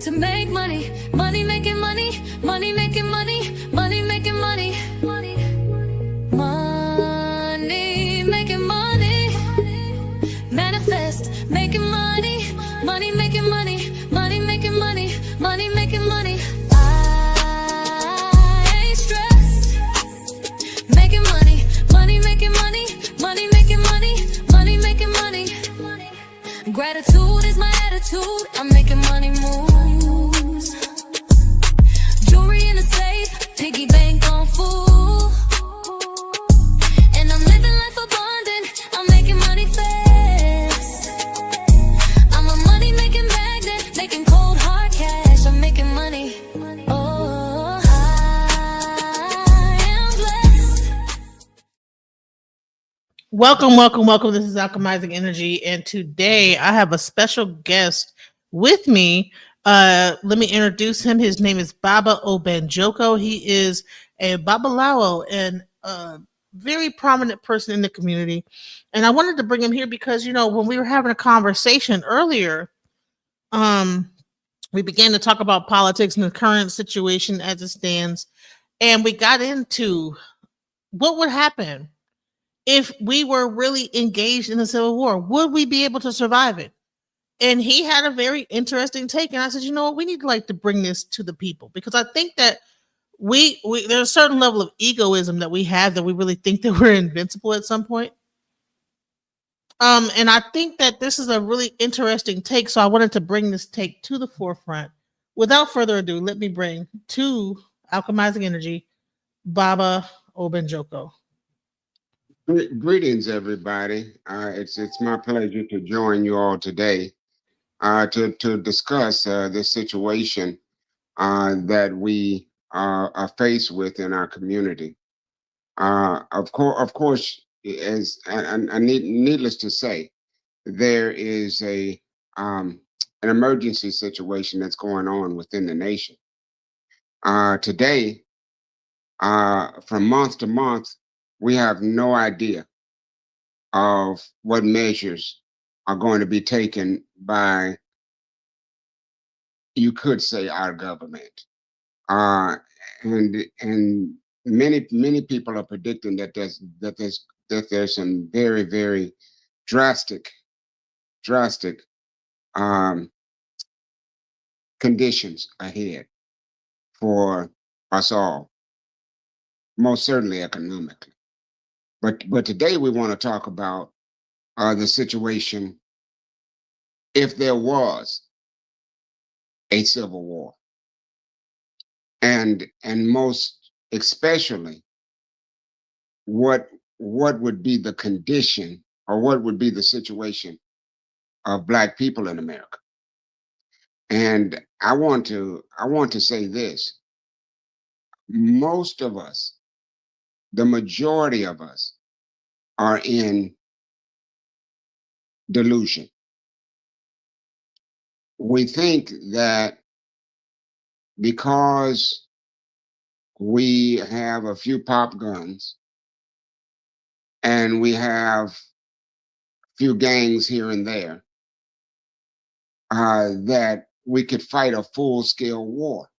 to make money, money making money, money making money, money making money, money making money, manifest, making money, money making money, money making money, money making money. I ain't stressed, making money, money making money, money making money, money making money. Gratitude is my attitude. I'm making money moves. Jewelry in the safe, piggy bank on full. And I'm living life abundant. I'm making money fast. I'm a money making magnet, making cold hard cash. I'm making money. Oh, I am blessed. Welcome. This is Alchemizing Energy, and today I have a special guest with me. Let me introduce him. His name is Baba Ohbahnjoko. He is a Babalawo and a very prominent person in the community. And I wanted to bring him here because, when we were having a conversation earlier, um, we began to talk about politics and the current situation as it stands. And we got into what would happen if we were really engaged in a civil war. Would we be able to survive it? And he had a very interesting take. And I said, you know what, we need to bring this to the people, because I think that we there's a certain level of egoism that we have, that we really think that we're invincible at some point. And I think that this is a really interesting take. So I wanted to bring this take to the forefront. Without further ado, let me bring to Alchemizing Energy, Baba Ohbahnjoko. Greetings, everybody. It's my pleasure to join you all today to discuss the situation that we are faced with in our community. Of course, needless to say, there is an emergency situation that's going on within the nation. Today, from month to month, we have no idea of what measures are going to be taken by, you could say, our government. And many people are predicting that there's some very, very drastic um, conditions ahead for us all, most certainly economically. But today we want to talk about the situation if there was a civil war, and most especially what would be the condition, or what would be the situation of Black people in America. And I want to say this: most of us, the majority of us, are in delusion. We think that because we have a few pop guns and we have a few gangs here and there, that we could fight a full-scale war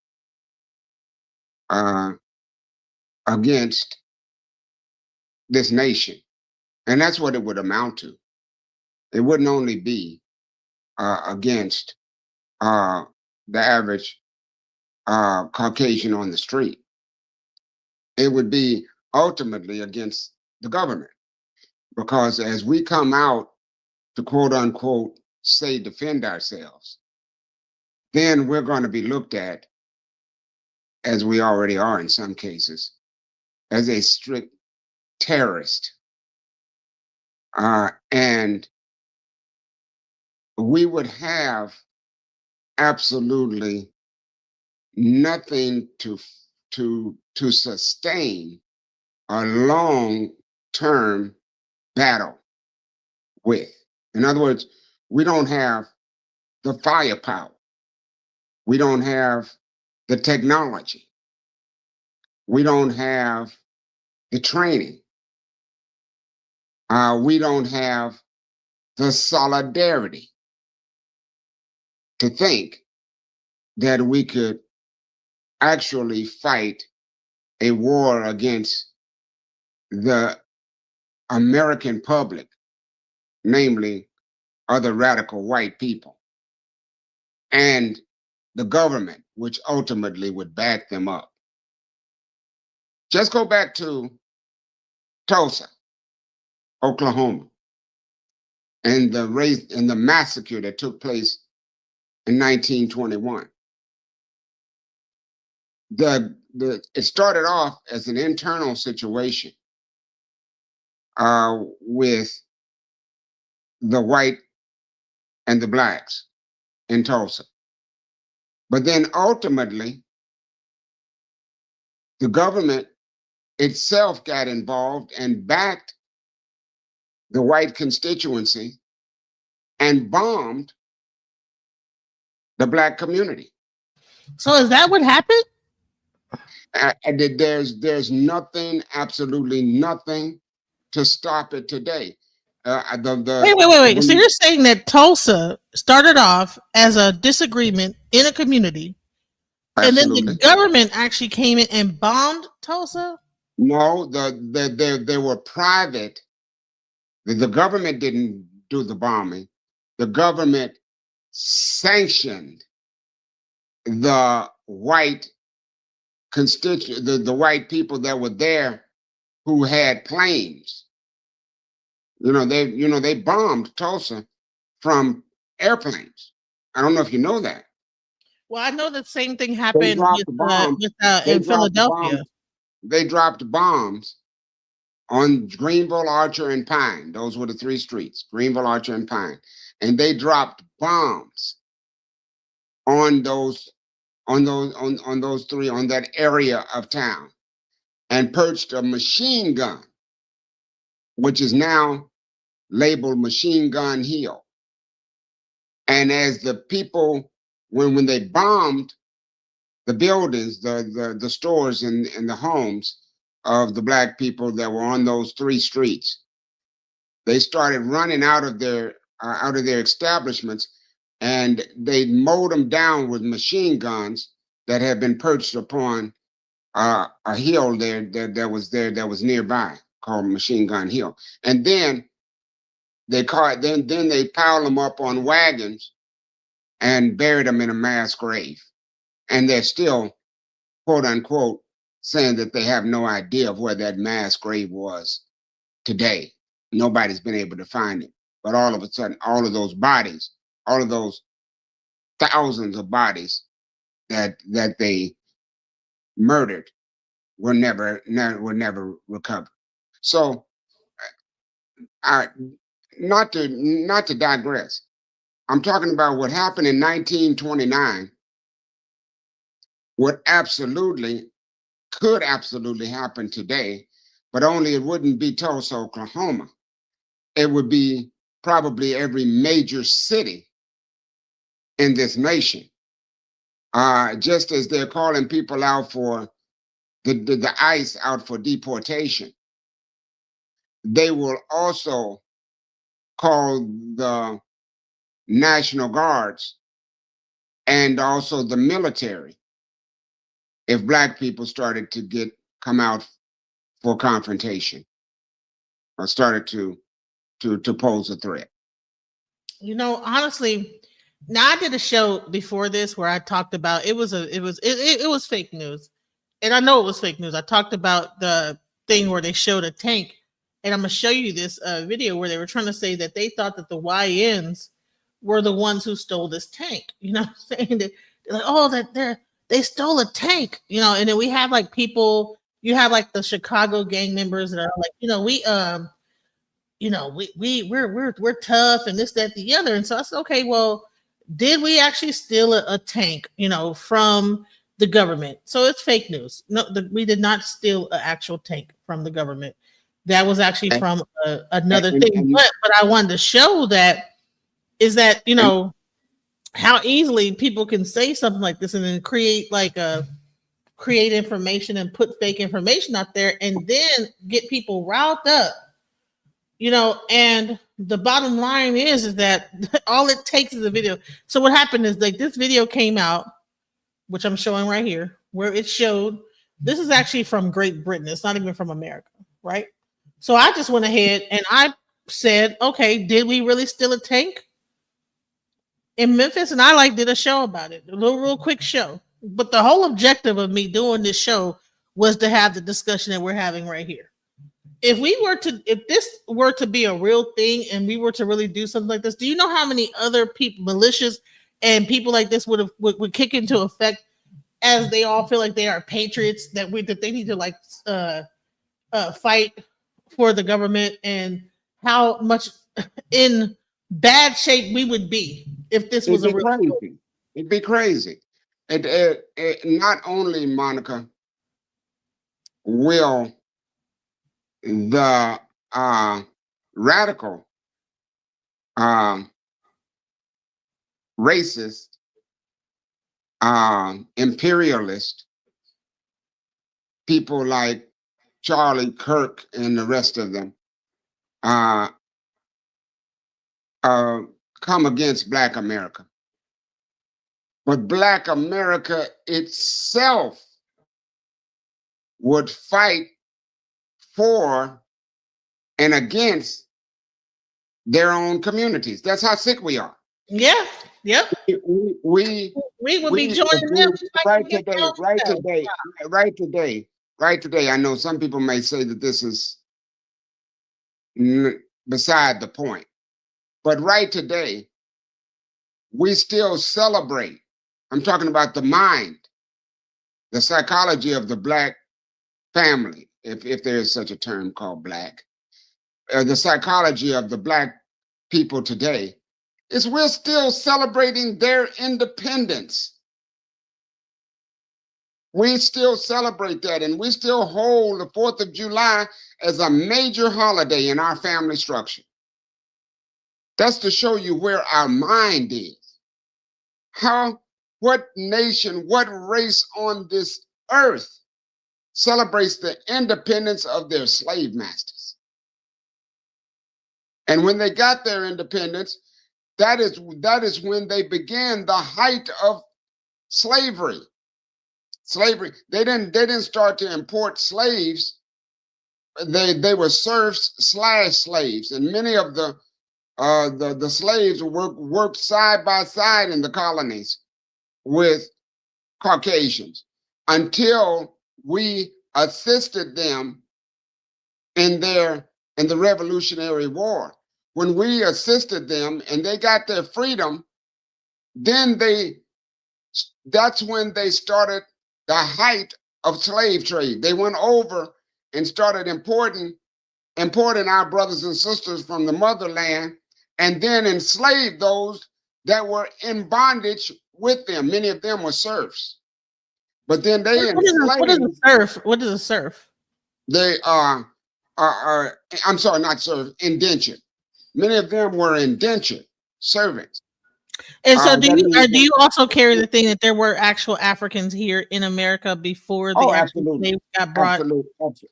against this nation. And that's what it would amount to. It wouldn't only be against the average Caucasian on the street. It would be ultimately against the government, because as we come out to quote unquote say defend ourselves, then we're going to be looked at, as we already are in some cases, as a strict terrorist. And we would have absolutely nothing to sustain a long-term battle with. In other words, we don't have the firepower. We don't have the technology. We don't have the training. We don't have the solidarity to think that we could actually fight a war against the American public, namely other radical white people, and the government, which ultimately would back them up. Just go back to Tulsa, Oklahoma, and the race and the massacre that took place in 1921. It started off as an internal situation with the white and the blacks in Tulsa. But then ultimately, the government itself got involved and backed the white constituency and bombed the black community. So is that what happened? And there's nothing, absolutely nothing to stop it today. Wait. So you're saying that Tulsa started off as a disagreement in a community, absolutely. and then the government actually came in and bombed Tulsa? No, they were private. The government didn't do the bombing. The government sanctioned the white the white people that were there who had planes. They bombed Tulsa from airplanes. I don't know if you know that. Well, I know the same thing happened in Philadelphia. They dropped bombs on Greenville, Archer, and Pine. Those were the three streets: Greenville, Archer, and Pine. And they dropped bombs on that area of town, and perched a machine gun, which is now labeled Machine Gun Hill. And as the people, when they bombed the buildings, the stores and the homes of the black people that were on those three streets, they started running out of their establishments, and they mowed them down with machine guns that had been perched upon a hill that was nearby, called Machine Gun Hill. And then they piled them up on wagons and buried them in a mass grave. And they're still, quote unquote, saying that they have no idea of where that mass grave was today. Nobody's been able to find it. But all of a sudden, all of those bodies, all of those thousands of bodies that they murdered were never recovered. So, not to digress, I'm talking about what happened in 1929. What could absolutely happen today, but only it wouldn't be Tulsa, Oklahoma. It would be probably every major city in this nation. Just as they're calling people out for the ICE out for deportation, they will also call the National Guards and also the military if black people started to come out for confrontation or started to pose a threat. Honestly, now I did a show before this where I talked about it was fake news, and I know it was fake news. I talked about the thing where they showed a tank, and I'm gonna show you this video where they were trying to say that they thought that the YNs were the ones who stole this tank. You know what I'm saying? They're like, oh, they stole a tank, and then we have like people, you have like the Chicago gang members that are like, we're tough and this, that, the other. And so I said, okay, well, did we actually steal a tank, from the government? So it's fake news. No, we did not steal an actual tank from the government. That was actually from another thing. But I wanted to show that how easily people can say something like this and then create information and put fake information out there and then get people riled up, and the bottom line is that all it takes is a video. So what happened is, like, this video came out which I'm showing right here, where it showed this is actually from Great Britain. It's not even from America, right? So I just went ahead and I said, okay, did we really steal a tank in Memphis? And I like did a show about it, a little real quick show. But the whole objective of me doing this show was to have the discussion that we're having right here. If this were to be a real thing and we were to really do something like this, do you know how many other people, militias and people like this would kick into effect as they all feel like they are patriots that they need to like fight for the government, and how much in bad shape we would be if this was It'd a be real crazy. story. It'd be crazy. Not only, Monica, will the radical um, racist imperialist people like Charlie Kirk and the rest of them uh, come against Black America. But Black America itself would fight for and against their own communities. That's how sick we are. Yeah, yep. We We would be joining them right today. I know some people may say that this is beside the point, but right today, we still celebrate. I'm talking about the mind, the psychology of the Black family, if there is such a term called Black. The psychology of the Black people today is we're still celebrating their independence. We still celebrate that, and we still hold the 4th of July as a major holiday in our family structure. That's to show you where our mind is. What nation, what race on this earth celebrates the independence of their slave masters? And when they got their independence, that is when they began the height of slavery. They didn't start to import slaves. They were serfs / slaves, and many of the slaves worked side by side in the colonies with Caucasians until we assisted them in the Revolutionary War. When we assisted them and they got their freedom, then that's when they started the height of slave trade. They went over and started importing our brothers and sisters from the motherland, and then enslaved those that were in bondage with them. Many of them were serfs. But then they enslaved. What is a serf? What is a serf? They are I'm sorry, not serf, indentured. Many of them were indentured servants. And so, do you also carry the thing that there were actual Africans here in America before the actual slaves got brought?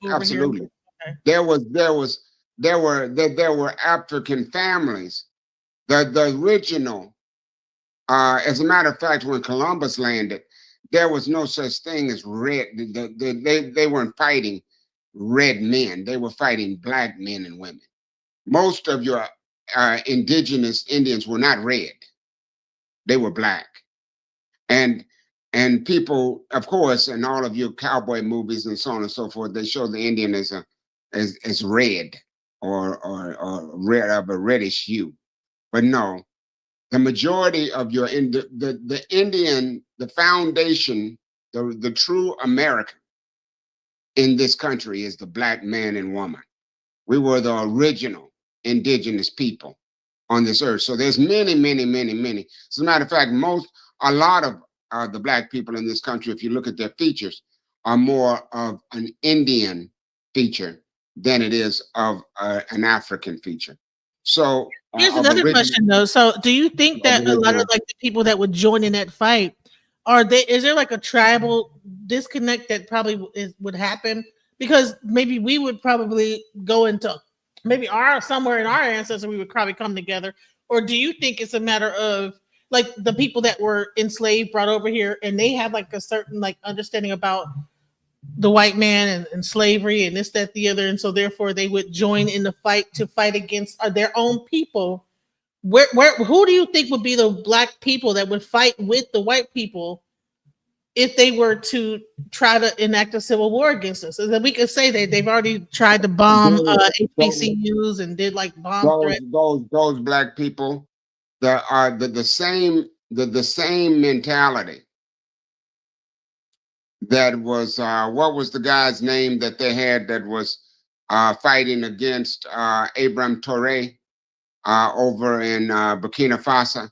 Absolutely. Okay. There were African families. The original, as a matter of fact, when Columbus landed, there was no such thing as red. They weren't fighting red men. They were fighting Black men and women. Most of your indigenous Indians were not red. They were Black. And people, of course, in all of your cowboy movies and so on and so forth, they show the Indian as red or red of a reddish hue. But no, the majority of your the Indian, the foundation, the true American in this country is the Black man and woman. We were the original indigenous people on this earth. So there's many, many, many, many. As a matter of fact, a lot of the Black people in this country, if you look at their features, are more of an Indian feature than it is of an African feature. So here's another question though. So do you think that a lot of like the people that would join in that fight, is there like a tribal disconnect that probably would happen? Because maybe we would probably go into somewhere in our ancestors, we would probably come together. Or do you think it's a matter of like the people that were enslaved brought over here, and they had like a certain like understanding about the white man and slavery and this, that, the other, and so therefore they would join in the fight to fight against their own people. Who do you think would be the black people that would fight with the white people if they were to try to enact a civil war against us? And then we could say that they've already tried to bomb HBCUs and did like bomb threats. Those black people that are the same mentality that was what was the guy's name that they had that was fighting against Abraham Traoré over in Burkina Faso,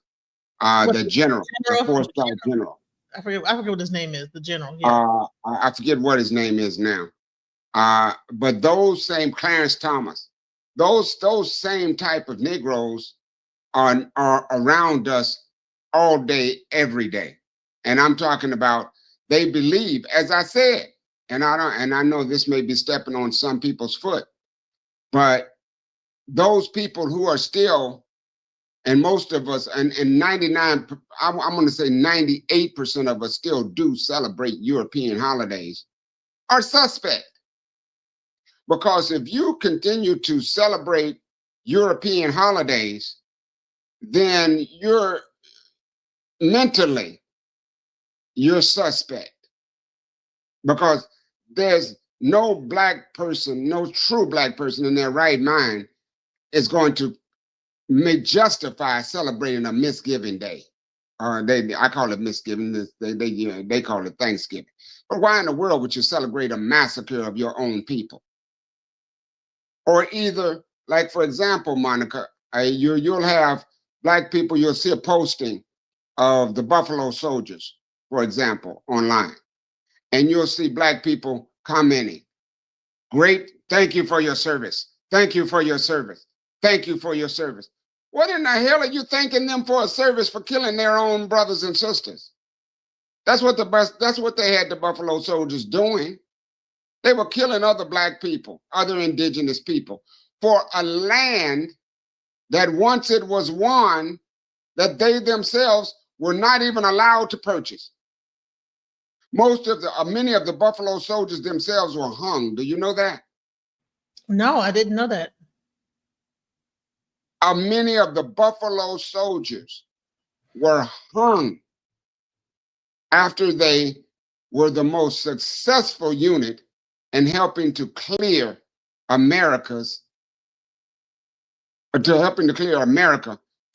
the general, the four-star general. I forget what his name is, the general. Yeah. I forget what his name is now. But those same Clarence Thomas, those same type of Negroes are around us all day, every day. And I'm talking about they believe, as I said, and I know this may be stepping on some people's foot, but those people who are still, and most of us, and 99, I'm going to say 98% of us still do celebrate European holidays, are suspect. Because if you continue to celebrate European holidays, then you're suspect. Because there's no black person, no true black person in their right mind is going to justify celebrating a Misgiving Day. I call it Misgiving. They call it Thanksgiving. But why in the world would you celebrate a massacre of your own people? Or either, like for example, Monica, you'll have black people. You'll see a posting of the Buffalo Soldiers, for example, online, and you'll see black people commenting, "Great, thank you for your service. Thank you for your service. Thank you for your service." What in the hell are you thanking them for a service for killing their own brothers and sisters? That's what they had the Buffalo Soldiers doing. They were killing other black people, other indigenous people, for a land that once it was won, that they themselves were not even allowed to purchase. Many of the Buffalo Soldiers themselves were hung. Do you know that? No, I didn't know that. Many of the Buffalo Soldiers were hung after they were the most successful unit in helping to clear America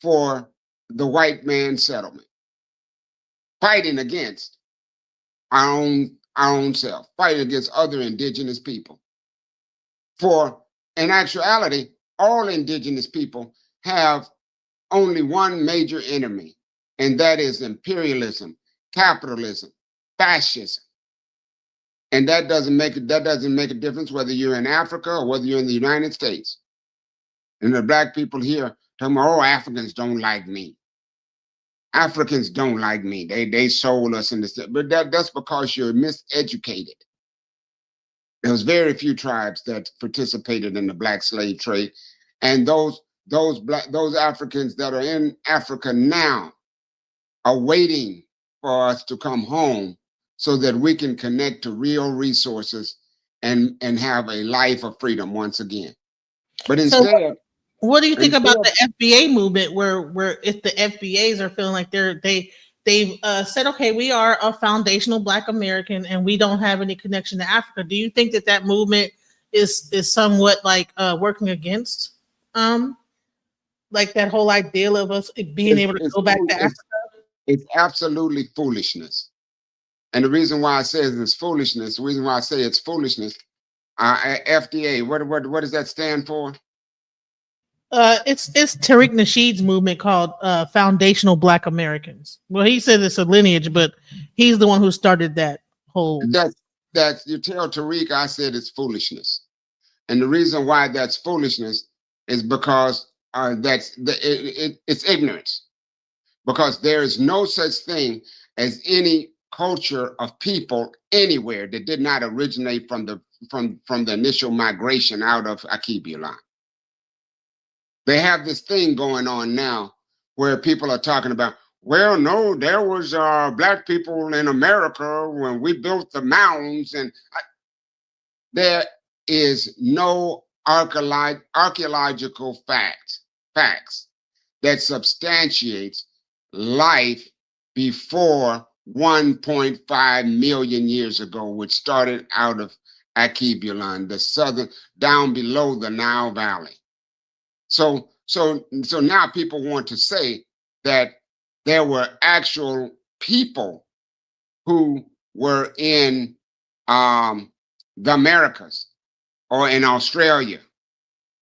for the white man settlement, fighting against our own self, fighting against other indigenous people. For in actuality, all indigenous people have only one major enemy, and that is imperialism, capitalism, fascism. And that doesn't make a difference whether you're in Africa or whether you're in the United States. And the black people here tell me, "Oh, Africans don't like me. Africans don't like me. They sold us in this." But that's because you're miseducated. There was very few tribes that participated in the black slave trade, and those Africans that are in Africa now are waiting for us to come home so that we can connect to real resources and have a life of freedom once again. But instead, what do you think about the FBA movement, where if the FBA's are feeling like they've said, okay, we are a foundational Black American and we don't have any connection to Africa? Do you think that movement is somewhat like working against like that whole ideal of us being able to go back to Africa? It's absolutely foolishness. And the reason why I say it's foolishness, FDA, what does that stand for? It's Tariq Nasheed's movement called Foundational Black Americans. Well, he said it's a lineage, but he's the one who started that whole. That's you tell Tariq I said it's foolishness, and the reason why that's foolishness is because it's ignorance. Because there is no such thing as any culture of people anywhere that did not originate from the initial migration out of Akibiulan. They have this thing going on now where people are talking about, well, no, there was black people in America when we built the mounds, and there is no archaeological facts that substantiates life before 1.5 million years ago, which started out of Akibulon, the southern, down below the Nile Valley. So now people want to say that there were actual people who were in the Americas or in Australia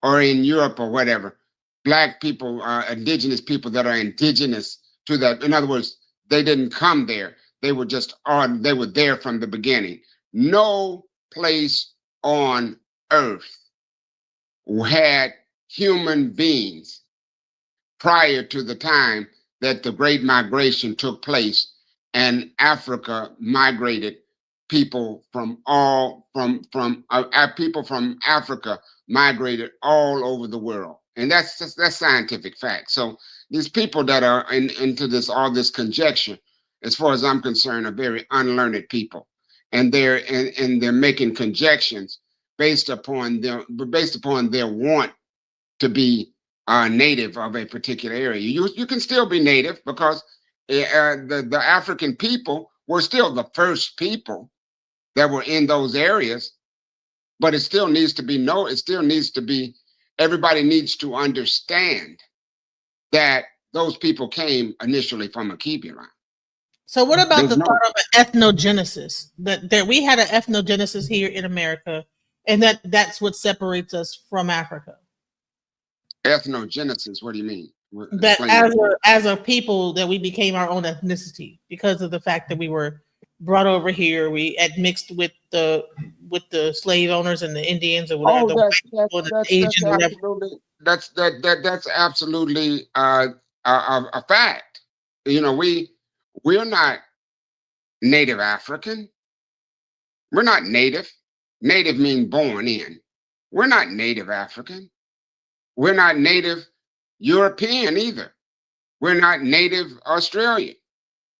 or in Europe or whatever. Black people, indigenous people that are indigenous to that. In other words, they didn't come there. They were just on, they were there from the beginning. No place on earth had human beings prior to the time that the Great Migration took place and Africa migrated people from people from Africa migrated all over the world. And that's scientific fact. So these people that are into this, all this conjecture, as far as I'm concerned, are very unlearned people. And they're making conjectures based upon their want to be native of a particular area. You can still be native because the African people were still the first people that were in those areas, but it still needs to be everybody needs to understand that those people came initially from Akibulon. So what about the thought of an ethnogenesis? That we had an ethnogenesis here in America, and that's what separates us from Africa. Ethnogenesis, what do you mean? That as a people that we became our own ethnicity because of the fact that we were brought over here, we admixed with the slave owners and the Indians or whatever. That's absolutely a fact. You know, we're not native African. We're not native. Native means born in. We're not native African. We're not native European either. We're not native Australian.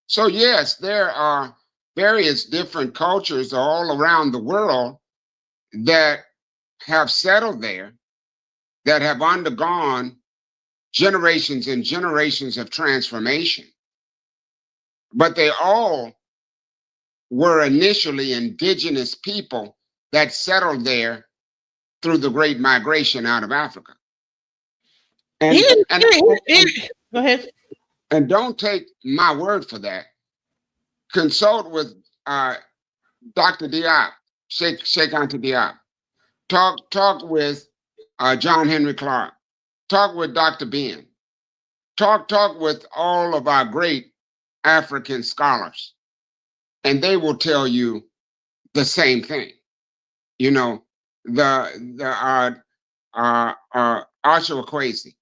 So yes, there are various different cultures all around the world that have settled there, that have undergone generations and generations of transformation. But they all were initially indigenous people that settled there through the Great Migration out of Africa. Go ahead. And don't take my word for that. Consult with Dr. Diop, Sheikh Anta Diop. Talk with John Henry Clark. Talk with Dr. Ben. Talk with all of our great African scholars, and they will tell you the same thing. You know, the Oshawa Kwesi.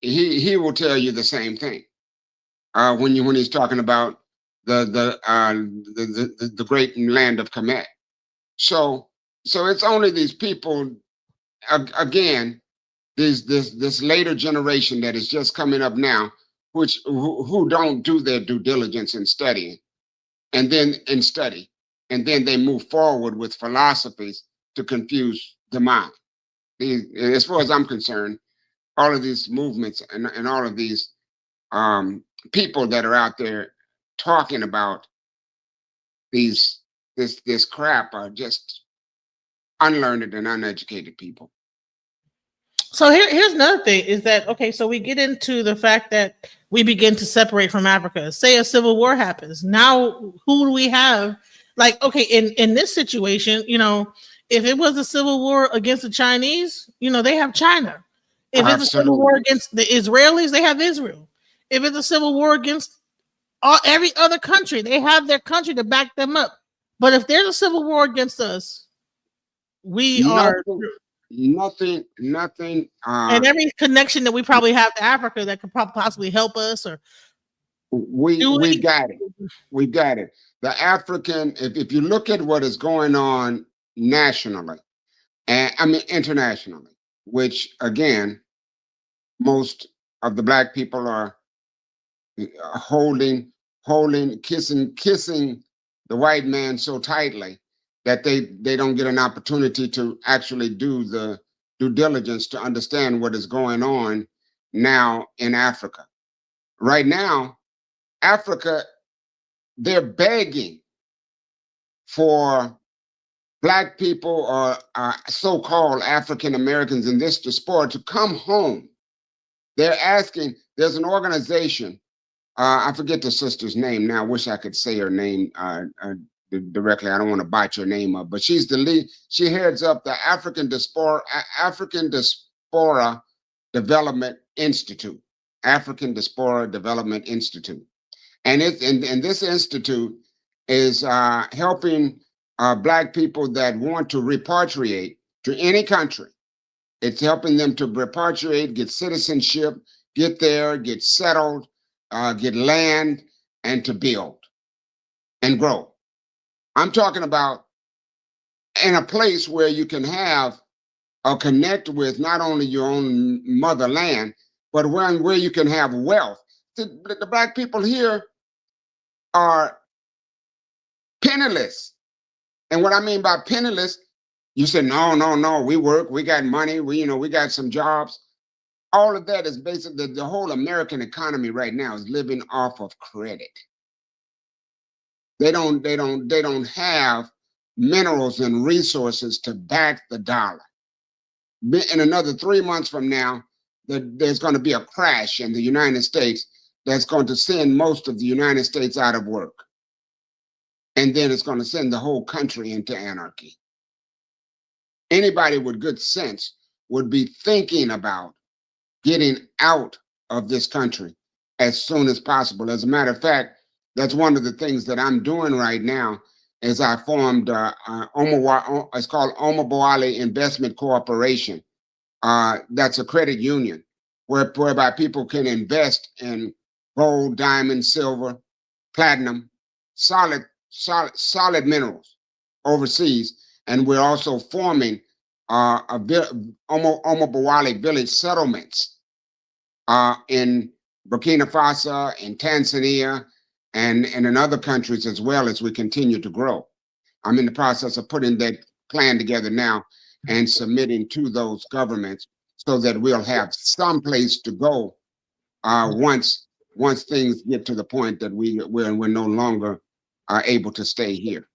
He will tell you the same thing when he's talking about the great land of Kemet. So it's only these people again, this later generation that is just coming up now, who don't do their due diligence in studying, and then they move forward with philosophies to confuse the mind. As far as I'm concerned, all of these movements and all of these people that are out there talking about this crap are just unlearned and uneducated people. So here's another thing is that, okay, so we get into the fact that we begin to separate from Africa. Say a civil war happens. Now, who do we have? Like, okay, in this situation, you know, if it was a civil war against the Chinese, you know, they have China. If it's a civil war against the Israelis, they have Israel. If it's a civil war against every other country, they have their country to back them up. But if there's a civil war against us, we are nothing. And every connection that we probably have to Africa that could possibly help us, or we've got it. We've got it. The African, if you look at what is going on nationally, and I mean internationally, which again, most of the black people are kissing the white man so tightly that they don't get an opportunity to actually do the due diligence to understand what is going on now in Africa. Right now, Africa, they're begging for black people or so-called African Americans in this diaspora to come home. They're asking, there's an organization, I forget the sister's name now, I wish I could say her name directly. I don't want to botch her name up, but she's the lead. She heads up the African Diaspora Development Institute, African Diaspora Development Institute. And this institute is helping black people that want to repatriate to any country. It's helping them to repatriate, get citizenship, get there, get settled, get land, and to build and grow. I'm talking about in a place where you can have or connect with not only your own motherland, but where you can have wealth. The black people here are penniless. And what I mean by penniless, you said, no, we work, we got money, we got some jobs. All of that is basically the whole American economy right now is living off of credit. They don't have minerals and resources to back the dollar. In another 3 months from now, there's going to be a crash in the United States that's going to send most of the United States out of work. And then it's going to send the whole country into anarchy. Anybody with good sense would be thinking about getting out of this country as soon as possible. As a matter of fact, that's one of the things that I'm doing right now is I formed, it's called Ohbahnjoko Investment Corporation. That's a credit union whereby people can invest in gold, diamond, silver, platinum, solid minerals overseas. And we're also forming Ohbahnjoko village settlements in Burkina Faso, in Tanzania, and in other countries as well as we continue to grow. I'm in the process of putting that plan together now and submitting to those governments so that we'll have some place to go once things get to the point that we're no longer able to stay here.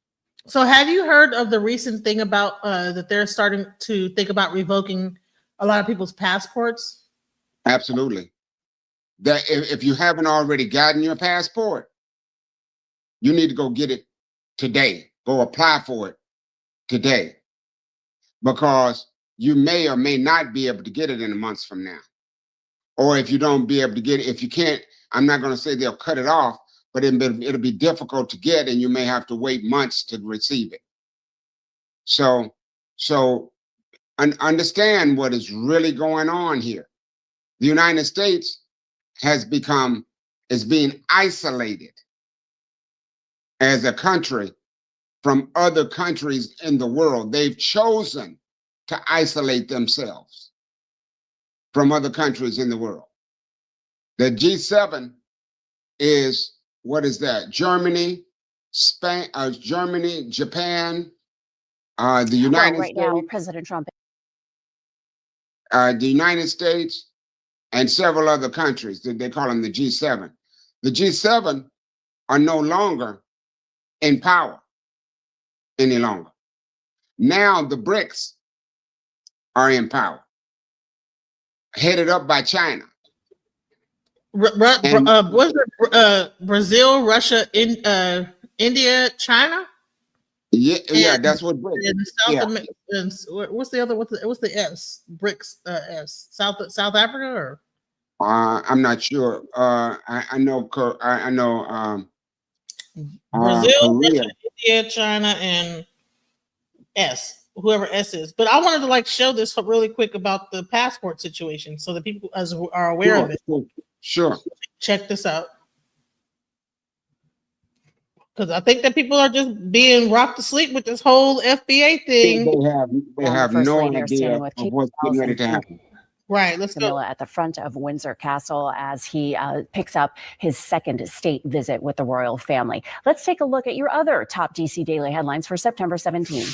So have you heard of the recent thing about that they're starting to think about revoking a lot of people's passports? Absolutely. That if you haven't already gotten your passport, you need to go get it today. Go apply for it today. Because you may or may not be able to get it in a month from now. Or if you don't be able to get it, if you can't, I'm not going to say they'll cut it off, but it'll be difficult to get and you may have to wait months to receive it. So understand what is really going on here. The United States is being isolated as a country from other countries in the world. They've chosen to isolate themselves from other countries in the world. The G7 is, what is that? Germany, Spain, Japan, the United States. Now, President Trump. The United States and several other countries. They call them the G7. The G7 are no longer in power any longer. Now the BRICS are in power, headed up by China. Was it Brazil, Russia, India, China? Yeah, that's what BRICS. What's the other? What's the S? BRICS S. South Africa or? I'm not sure. I know. Brazil, Russia, India, China, and S. Whoever S is. But I wanted to show this really quick about the passport situation so that people are aware of it. Sure. Check this out. Because I think that people are just being rocked to sleep with this whole FBA thing. They have no idea of what's getting ready to happen. Right. Let's go. Camilla at the front of Windsor Castle as he picks up his second state visit with the royal family. Let's take a look at your other top DC Daily headlines for September 17.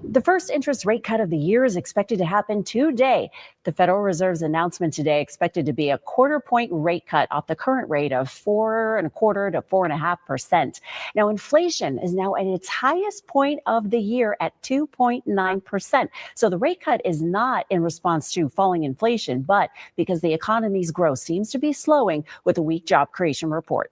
The first interest rate cut of the year is expected to happen today. The Federal Reserve's announcement today expected to be a quarter-point rate cut off the current rate of 4.25% to 4.5%. Now, inflation is now at its highest point of the year at 2.9%. So the rate cut is not in response to falling inflation, but because the economy's growth seems to be slowing with a weak job creation report.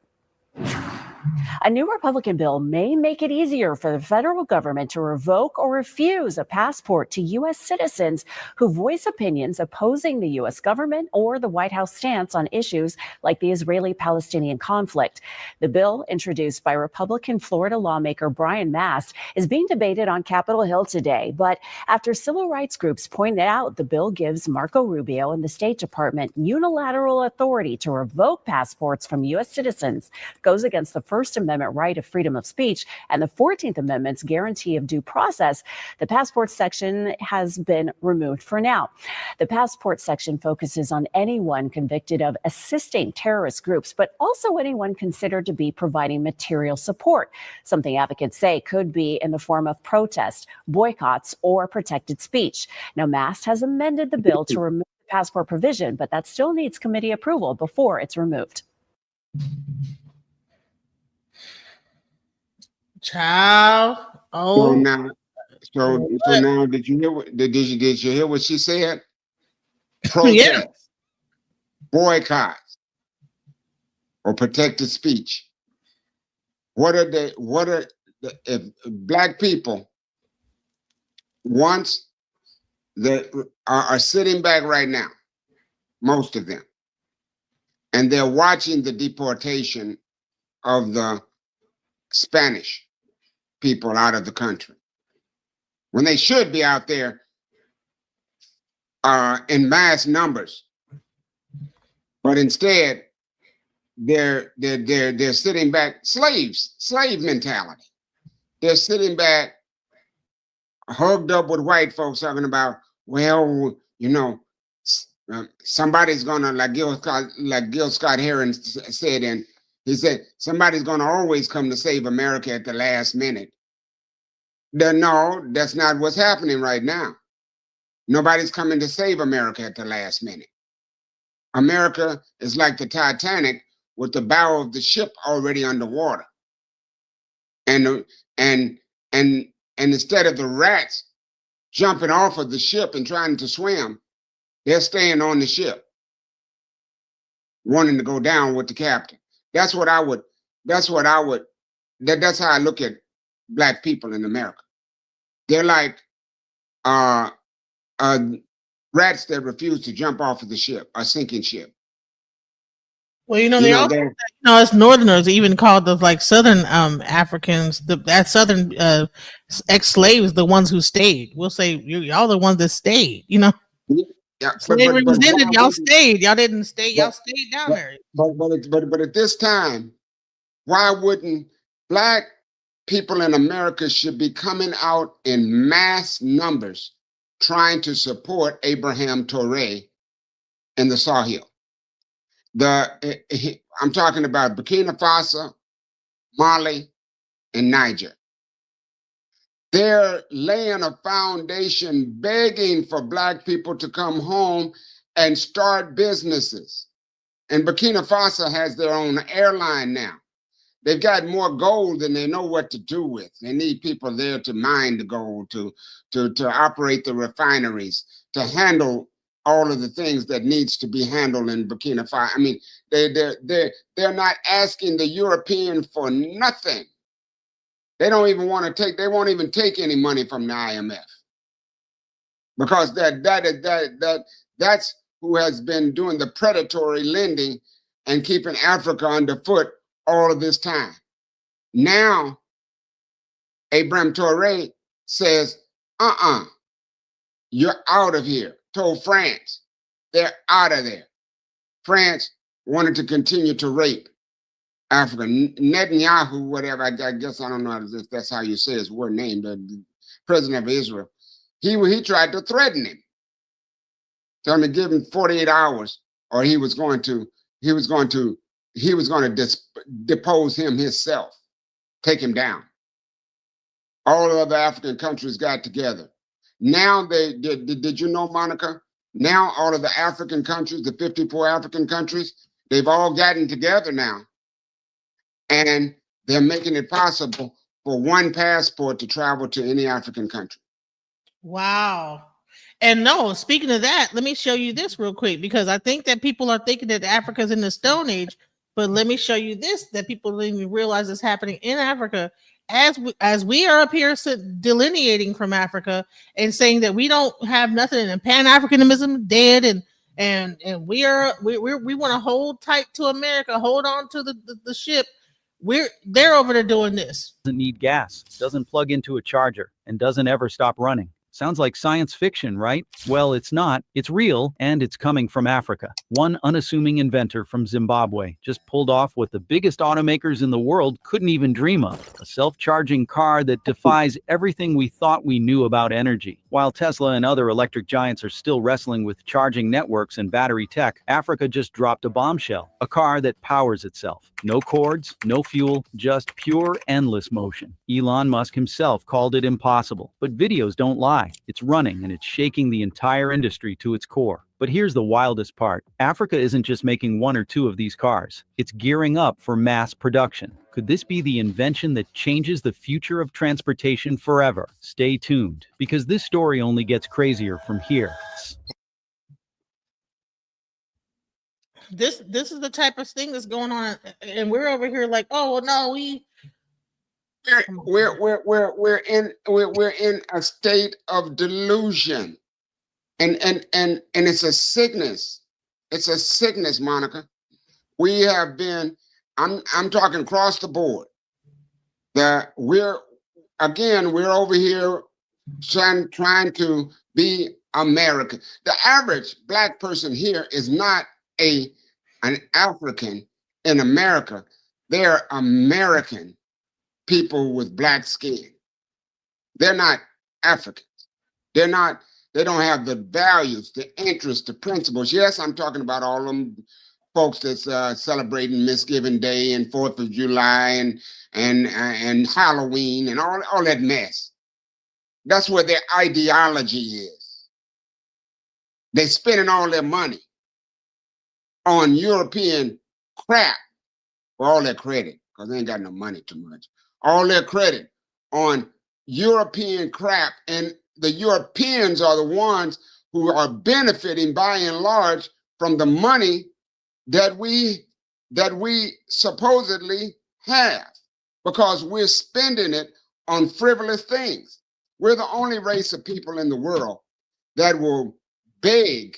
A new Republican bill may make it easier for the federal government to revoke or refuse a passport to U.S. citizens who voice opinions opposing the U.S. government or the White House stance on issues like the Israeli-Palestinian conflict. The bill, introduced by Republican Florida lawmaker Brian Mast, is being debated on Capitol Hill today. But after civil rights groups pointed out the bill gives Marco Rubio and the State Department unilateral authority to revoke passports from U.S. citizens, goes against the First Amendment right of freedom of speech and the 14th Amendment's guarantee of due process, the passport section has been removed for now. The passport section focuses on anyone convicted of assisting terrorist groups, but also anyone considered to be providing material support, something advocates say could be in the form of protest, boycotts, or protected speech. Now, Mast has amended the bill to remove the passport provision, but that still needs committee approval before it's removed. Child. Oh. So now, did you hear what did you hear what she said? Protest, Yeah. boycotts, or protected speech. If black people once that are sitting back right now, most of them, and they're watching the deportation of the Spanish people out of the country, when they should be out there in mass numbers, but instead they're sitting back, slave mentality. They're sitting back, hugged up with white folks, talking about, well, you know, somebody's gonna, like Gil Scott Heron said, and he said somebody's gonna always come to save America at the last minute. No, that's not what's happening right now. Nobody's coming to save America at the last minute. America is like the Titanic with the bow of the ship already underwater. And instead of the rats jumping off of the ship and trying to swim, they're staying on the ship, wanting to go down with the captain. That's how I look at black people in America. They're like rats that refuse to jump off of the ship, a sinking ship. Well, they also, us Northerners even called the like Southern Africans, that Southern ex-slaves, the ones who stayed. We'll say y'all the ones that stayed. Yeah, slavery was ended. Y'all stayed. Y'all didn't stay. Y'all stayed down there. But at this time, why wouldn't black people in America should be coming out in mass numbers trying to support Abraham Touré in the Sahel? I'm talking about Burkina Faso, Mali, and Niger. They're laying a foundation begging for black people to come home and start businesses. And Burkina Faso has their own airline now. They've got more gold than they know what to do with. They need people there to mine the gold, to operate the refineries, to handle all of the things that needs to be handled in Burkina Faso. I mean, they're not asking the European for nothing. They don't even want to take. They won't even take any money from the IMF, because that's who has been doing the predatory lending and keeping Africa underfoot all of this time. Now, Abraham Touré says, you're out of here. Told France, they're out of there. France wanted to continue to rape Africa. Netanyahu, whatever, I guess, I don't know if that's how you say his word name, the president of Israel, he tried to threaten him. Tell him to give him 48 hours, or he was going to depose him himself, take him down. All the other African countries got together. Now they did you know, Monica? Now all of the African countries, the 54 African countries, they've all gotten together now. And they're making it possible for one passport to travel to any African country. Wow. And no, speaking of that, let me show you this real quick, because I think that people are thinking that Africa's in the Stone Age, but let me show you this, that people don't even realize is happening in Africa. As we are up here delineating from Africa and saying that we don't have nothing, and Pan-Africanism dead, and we want to hold tight to America, hold on to the ship. They're over there doing this. Doesn't need gas, doesn't plug into a charger, and doesn't ever stop running. Sounds like science fiction, right? Well, it's not. It's real, and it's coming from Africa. One unassuming inventor from Zimbabwe just pulled off what the biggest automakers in the world couldn't even dream of: a self-charging car that defies everything we thought we knew about energy. While Tesla and other electric giants are still wrestling with charging networks and battery tech, Africa just dropped a bombshell: a car that powers itself. No cords, no fuel, just pure, endless motion. Elon Musk himself called it impossible, but videos don't lie. It's running, and it's shaking the entire industry to its core. But here's the wildest part. Africa isn't just making one or two of these cars. It's gearing up for mass production. Could this be the invention that changes the future of transportation forever? Stay tuned, because this story only gets crazier from here. This is the type of thing that's going on, and we're over here like, oh well, no, we're in a state of delusion, and it's a sickness. It's a sickness, Monica. We have been. I'm talking across the board. That we're over here trying to be American. The average Black person here is not an African in America. They're American people with Black skin. They're not Africans. They don't have the values, the interests, the principles. Yes, I'm talking about all of them folks that's celebrating Misgiving Day and 4th of July and Halloween and all that mess. That's where their ideology is. They're spending all their money on European crap for all their credit, because they ain't got no money too much. All their credit on European crap, and the Europeans are the ones who are benefiting by and large from the money that we supposedly have, because we're spending it on frivolous things. We're the only race of people in the world that will beg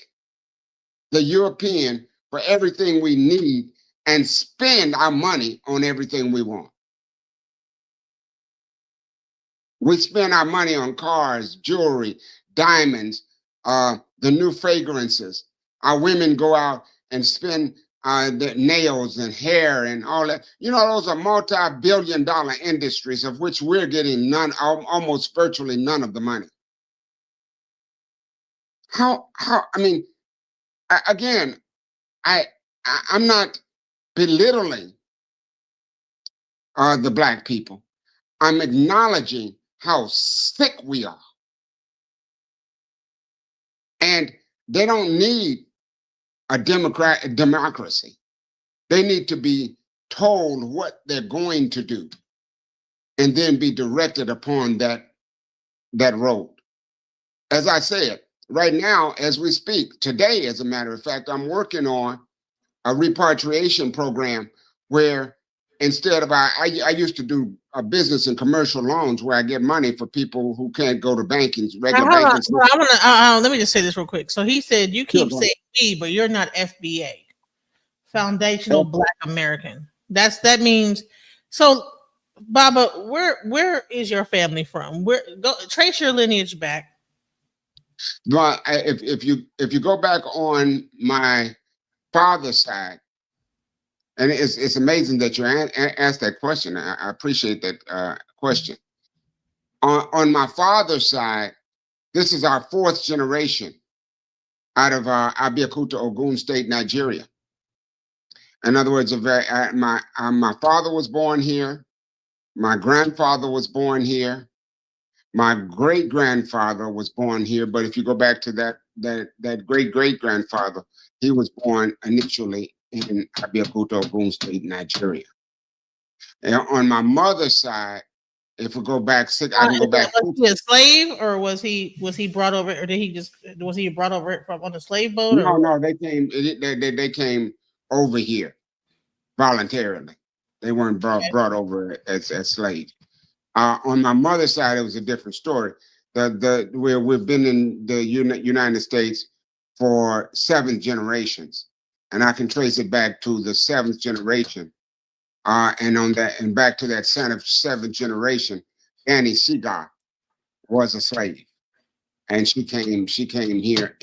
the European for everything we need and spend our money on everything we want. We spend our money on cars, jewelry, diamonds, the new fragrances. Our women go out and spend their nails and hair and all that. You know, those are multi-billion-dollar industries of which we're getting none, almost virtually none of the money. I mean, again, I'm not belittling the Black people. I'm acknowledging how sick we are. And they don't need a democracy. They need to be told what they're going to do and then be directed upon that road. As I said, right now, as we speak, today, as a matter of fact, I'm working on a repatriation program where instead of I used to do a business and commercial loans where I get money for people who can't go to banking, regular banking. Let me just say this real quick. So he said, you keep saying we, but you're not FBA, Foundational Black American. That means, so Baba, where is your family from? Trace your lineage back. But if you go back on my father's side, and it's amazing that you asked that question. I appreciate that question. On my father's side, this is our 4th generation out of Abeokuta, Ogun State, Nigeria. In other words, my father was born here. My grandfather was born here. My great grandfather was born here. But if you go back to that great great grandfather, he was born initially in Abeokuta, Ogun State, Nigeria. And on my mother's side, if we go back I can go back. Was he a slave, or was he brought over, or was he brought over from on a slave boat? No, they came. They came over here voluntarily. They weren't brought over as slaves. On my mother's side, it was a different story. We've been in the United States for 7 generations, and I can trace it back to the 7th generation. And back to that 7th generation, Annie Seagar was a slave, and she came here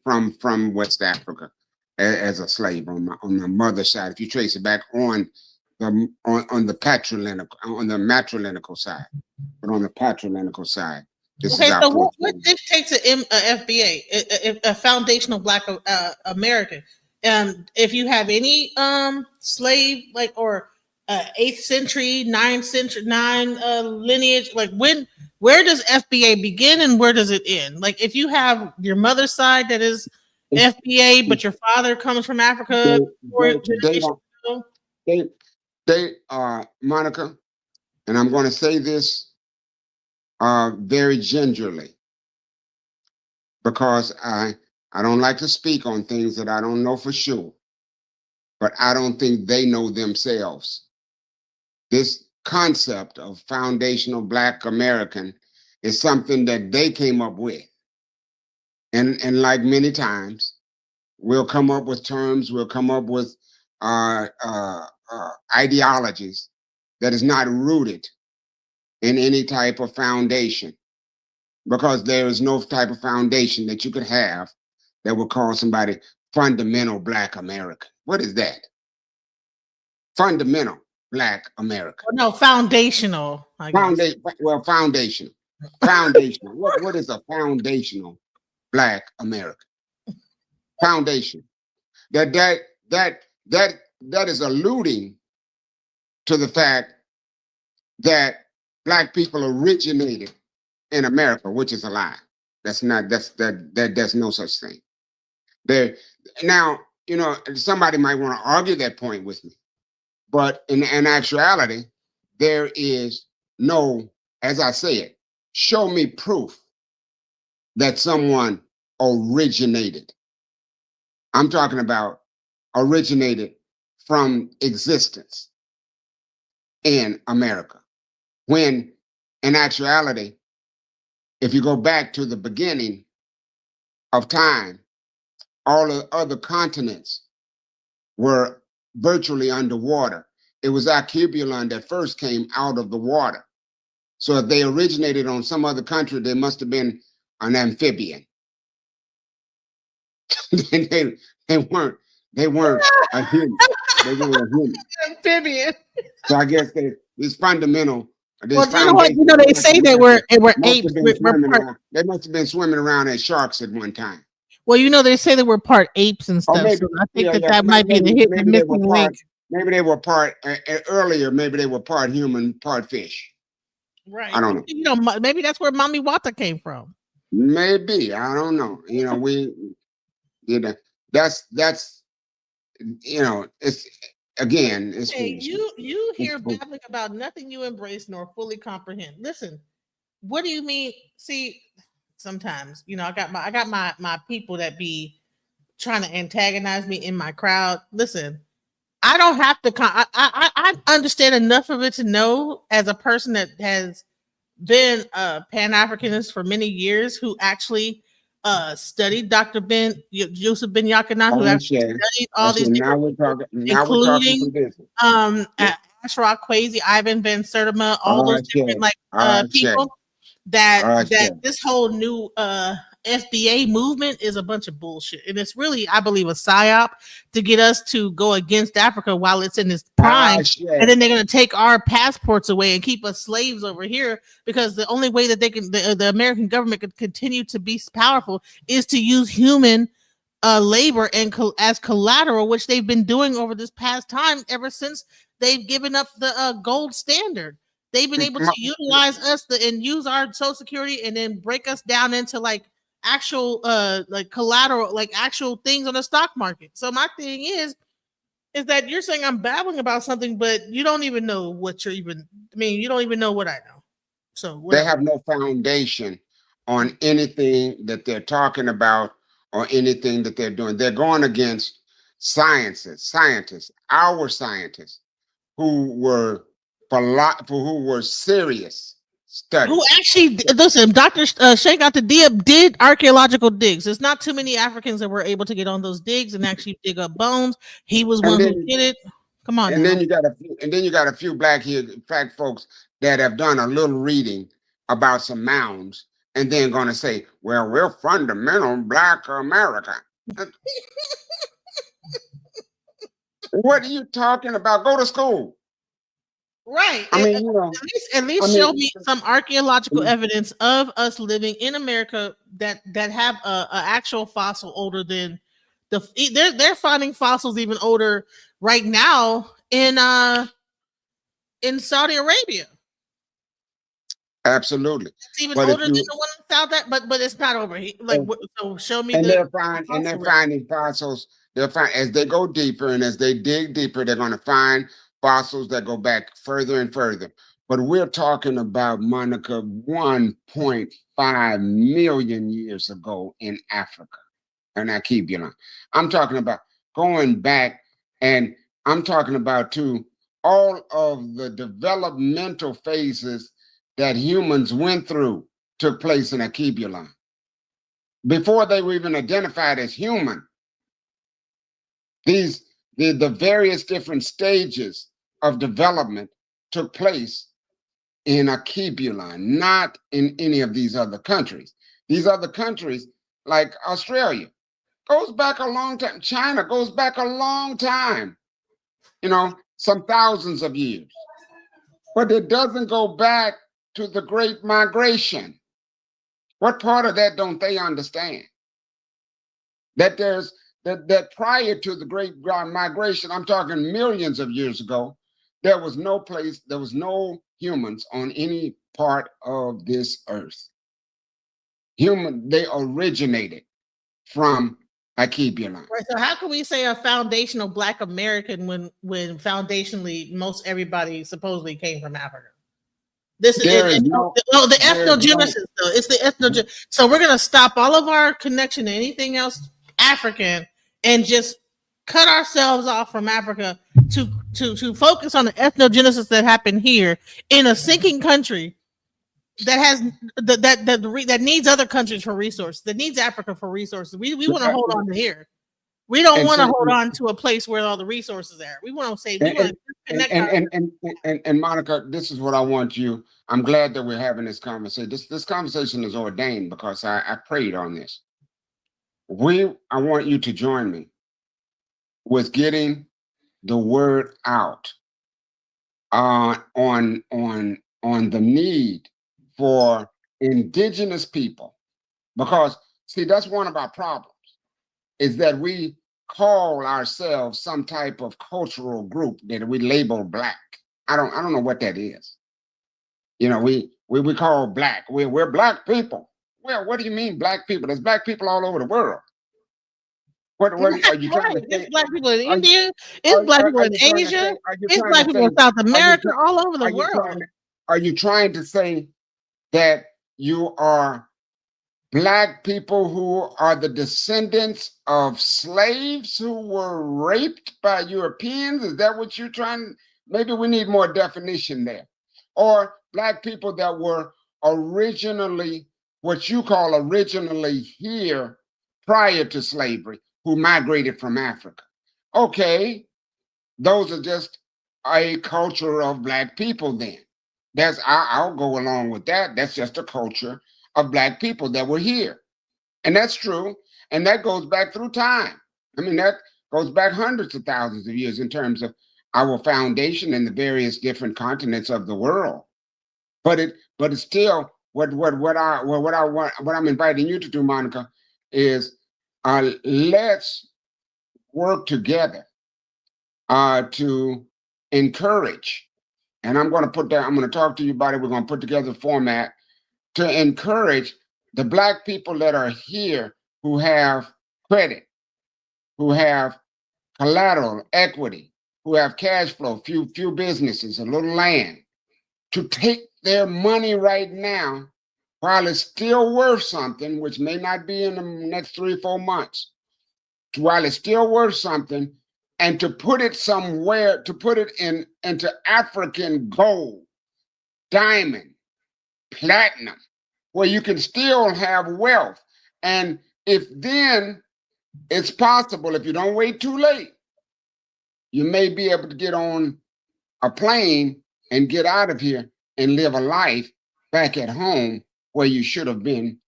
from West Africa as a slave on my mother's side. If you trace it back on the matrilineal side, but on the patrilineal side, this is our so what dictates a FBA, a foundational Black American? If you have any slave or 8th century, 9th century, lineage, where does FBA begin and where does it end? Like, if you have your mother's side that is FBA, but your father comes from Africa, they Monica, and I'm going to say this very gingerly, because I don't like to speak on things that I don't know for sure, but I don't think they know themselves. This concept of foundational Black American is something that they came up with. And like many times, we'll come up with terms, we'll come up with ideologies that is not rooted in any type of foundation, because there is no type of foundation that you could have that would call somebody fundamental Black American. What is that? Fundamental Black America. No, foundational. Foundational. Foundational. What is a foundational Black America? Foundation. That is alluding to the fact that Black people originated in America, which is a lie. There's no such thing. Now, somebody might want to argue that point with me. But in actuality, there is no, as I said, show me proof that someone originated. I'm talking about originated from existence in America. When in actuality, if you go back to the beginning of time, all the other continents were virtually underwater. It was Archibulon that first came out of the water. So if they originated on some other country, they must have been an amphibian. they weren't a human. They were a human. Amphibian. So I guess it's fundamental. Well, they say they were apes. They must have been swimming around as sharks at one time. Well, they say they were part apes and stuff. So I think that might be the missing link. Maybe they were part earlier. Maybe they were part human, part fish. Right. I don't know. Maybe that's where Mommy Wata came from. Maybe, I don't know. That's it's again. It's hey, you hear babbling about nothing you embrace nor fully comprehend. Listen, what do you mean? See. Sometimes, I got my people that be trying to antagonize me in my crowd. Listen, I don't have to. I understand enough of it to know, as a person that has been a Pan-Africanist for many years, who actually studied Dr. Yusuf Ben Yakana, who actually studied all these different people, including Ashraf Kwesi, Ivan Van Sertima, all those different people. That this whole new FBA movement is a bunch of bullshit, and it's really, I believe, a psyop to get us to go against Africa while it's in its prime, and then they're going to take our passports away and keep us slaves over here, because the only way that they can, the American government could continue to be powerful is to use human labor and as collateral, which they've been doing over this past time ever since they've given up the gold standard. They've been able to utilize us and use our Social Security and then break us down into like actual like collateral, like actual things on the stock market. So my thing is that you're saying I'm babbling about something, but you don't even know what you're even. I mean, you don't even know what I know. So They whatever. have no foundation on anything that they're talking about or anything that they're doing. They're going against scientists, our scientists who were serious studies. Who actually listen? Dr. Sheikh Dr. Diab did archaeological digs. There's not too many Africans that were able to get on those digs and actually dig up bones. He was one who did it. Come on, and now. then you got a few black folks that have done a little reading about some mounds, and then going to say, "Well, we're fundamental Black America." What are you talking about? Go to school. Right. I mean, at least show me some archaeological evidence of us living in America that have a actual fossil older than they're finding fossils even older right now in Saudi Arabia. Absolutely. It's even older than the one in South that, but it's not over. So show me they're finding fossils. As they go deeper and as they dig deeper, they're going to find fossils that go back further and further. But we're talking about, Monica, 1.5 million years ago in Africa, and Akibulan. I'm talking about going back, and I'm talking about too all of the developmental phases that humans went through took place in Akibulan before they were even identified as human. The various different stages of development took place in Akibulan, not in any of these other countries. These other countries, like Australia, goes back a long time. China goes back a long time, some thousands of years. But it doesn't go back to the Great Migration. What part of that don't they understand? That that prior to the Great Migration, I'm talking millions of years ago, there was no humans on any part of this earth. They originated from Akibulan. Right. So how can we say a foundational Black American when foundationally most everybody supposedly came from Africa? This is the ethnogenesis, though. It's the ethnogenesis. So we're gonna stop all of our connection to anything else African and just cut ourselves off from Africa to focus on the ethnogenesis that happened here in a sinking country that has that needs other countries for resources, that needs Africa for resources. We want to hold on to here. We don't want to hold on to a place where all the resources are. We want to say we want to connect. And Monica, this is what I want you. I'm glad that we're having this conversation. This conversation is ordained because I prayed on this. I want you to join me with getting the word out on the need for indigenous people, because see, that's one of our problems, is that we call ourselves some type of cultural group that we label Black. I don't know what that is. We call Black. We're Black people. Well, what do you mean Black people? There's Black people all over the world. What are you trying to say? It's Black people in India. It's Black people in Asia. It's Black people in South America, all over the world. Are you trying to say that you are Black people who are the descendants of slaves who were raped by Europeans? Is that what you're trying? Maybe we need more definition there. Or Black people that were originally, what you call originally here prior to slavery, who migrated from Africa. Okay, those are just a culture of Black people then. I'll go along with that. That's just a culture of Black people that were here. And that's true. And that goes back through time. I mean, that goes back hundreds of thousands of years in terms of our foundation in the various different continents of the world. But it's still what I'm inviting you to do, Monica, is Let's work together to encourage. And I'm going to put that, I'm going to talk to you about it. We're going to put together a format to encourage the Black people that are here who have credit, who have collateral, equity, who have cash flow, few businesses, a little land, to take their money right now while it's still worth something, which may not be in the next 3 or 4 months, while it's still worth something, and to put it somewhere, to put it into African gold, diamond, platinum, where you can still have wealth. And if then it's possible, if you don't wait too late, you may be able to get on a plane and get out of here and live a life back at home where you should have been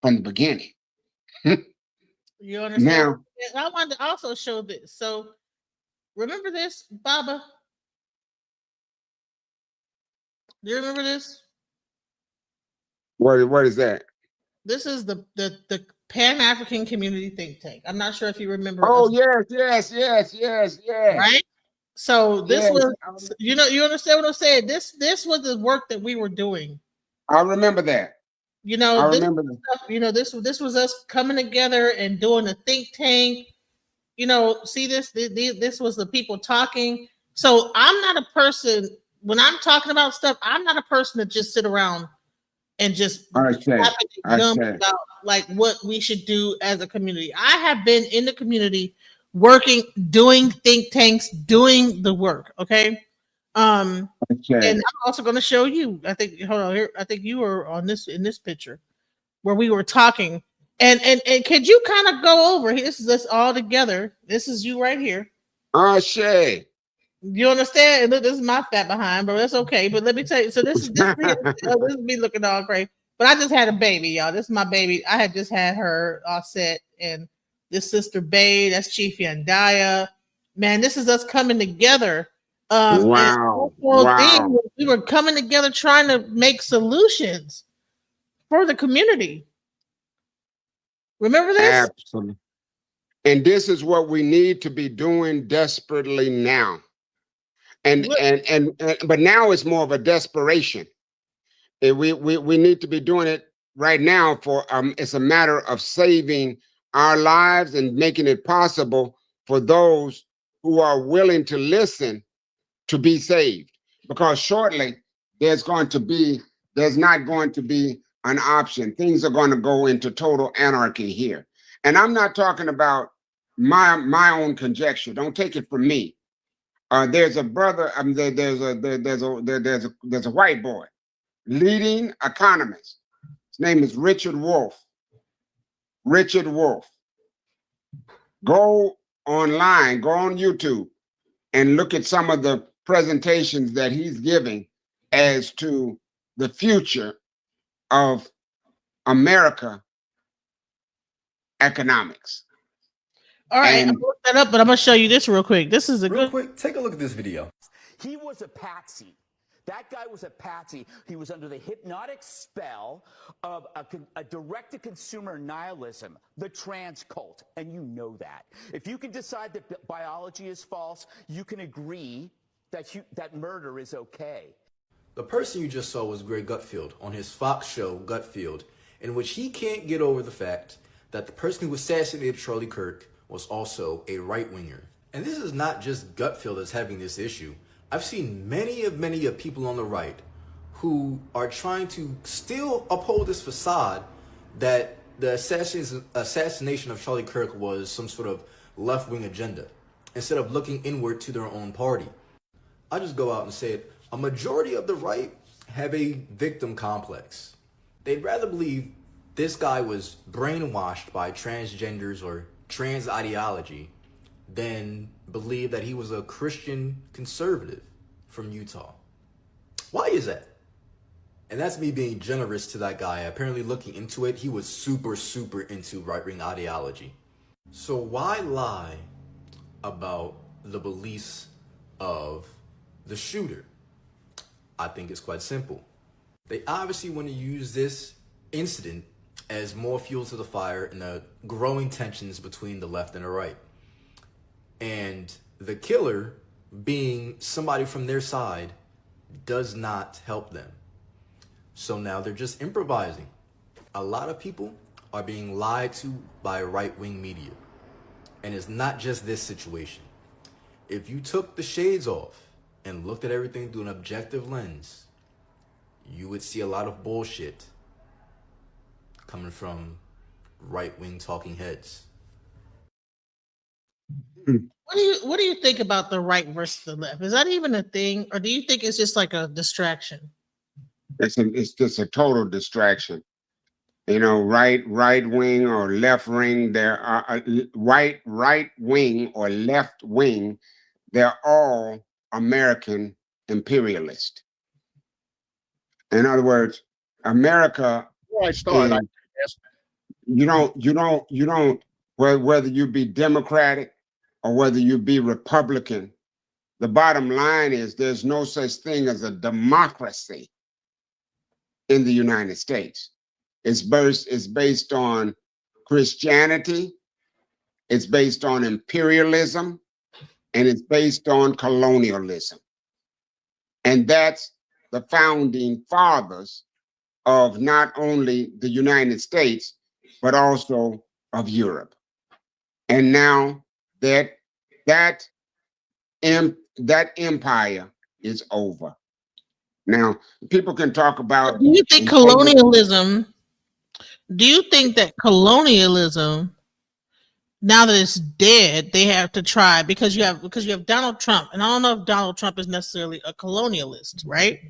from the beginning. You understand? Now, I wanted to also show this. So remember this, Baba? Do you remember this? what is that? This is the Pan-African Community Think Tank. I'm not sure if you remember. Oh, us, yes. right? So this Yes. was, you understand what I'm saying? This was the work that we were doing. I remember that. I This remember that. stuff, this was us coming together and doing a think tank. See this was the people talking. So I'm not a person, when I'm talking about stuff, I'm not a person that just sit around and just about like what we should do as a community. I have been in the community working, doing think tanks, doing the work. Okay. And I'm also going to show you. I think, hold on here. I think you were on this in this picture where we were talking. And could you kind of go over? This is us all together. This is you right here. Shay. You understand? And look, this is my fat behind, but that's okay. But let me tell you. So this is me looking all crazy. But I just had a baby, y'all. This is my baby. I had just had her all set, and this sister Bae, that's Chief Yandaya. Man, this is us coming together. Wow. We were coming together trying to make solutions for the community. Remember this? Absolutely. And this is what we need to be doing desperately now. But now it's more of a desperation. We need to be doing it right now for it's a matter of saving our lives and making it possible for those who are willing to listen to be saved. Because shortly there's not going to be an option. Things are going to go into total anarchy here. And I'm not talking about my own conjecture. Don't take it from me. There's a brother. There's a white boy, leading economist. His name is Richard Wolff. Richard Wolff. Go online, go on YouTube, and look at some of the presentations that he's giving as to the future of America economics. All right, I'm gonna look that up, but I'm gonna show you this real quick. This is Real quick, take a look at this video. He was a patsy. That guy was a patsy. He was under the hypnotic spell of a direct-to-consumer nihilism, the trans cult, and you know that. If you can decide that biology is false, you can agree that murder is okay. The person you just saw was Greg Gutfeld on his Fox show, Gutfeld, in which he can't get over the fact that the person who assassinated Charlie Kirk was also a right-winger. And this is not just Gutfeld that's having this issue. I've seen many of people on the right who are trying to still uphold this facade that the assassination of Charlie Kirk was some sort of left-wing agenda, instead of looking inward to their own party. I'll just go out and say it. A majority of the right have a victim complex. They'd rather believe this guy was brainwashed by transgenders or trans ideology than believe that he was a Christian conservative from Utah. Why is that? And that's me being generous to that guy. Apparently looking into it, he was super into right-wing ideology. So why lie about the beliefs of the shooter? I think it's quite simple. They obviously want to use this incident as more fuel to the fire in a growing tensions between the left and the right. And the killer, being somebody from their side, does not help them. So now they're just improvising. A lot of people are being lied to by right-wing media. And it's not just this situation. If you took the shades off and looked at everything through an objective lens, you would see a lot of bullshit coming from right-wing talking heads. What do you think about the right versus the left? Is that even a thing, or do you think it's just like a distraction? It's just a total distraction. You know, right wing or left wing. There are right wing or left wing. They're all American imperialist. In other words, America. You don't. Whether you be Democratic or whether you be Republican, the bottom line is there's no such thing as a democracy in the United It's based on Christianity, it's based on imperialism, and it's based on colonialism. And that's the founding fathers of not only the United States, but also of Europe. And now that empire is over. Now, people can talk about. Do you think colonialism? Do you think that colonialism, now that it's dead, they have to try because you have Donald Trump, and I don't know if Donald Trump is necessarily a colonialist, right?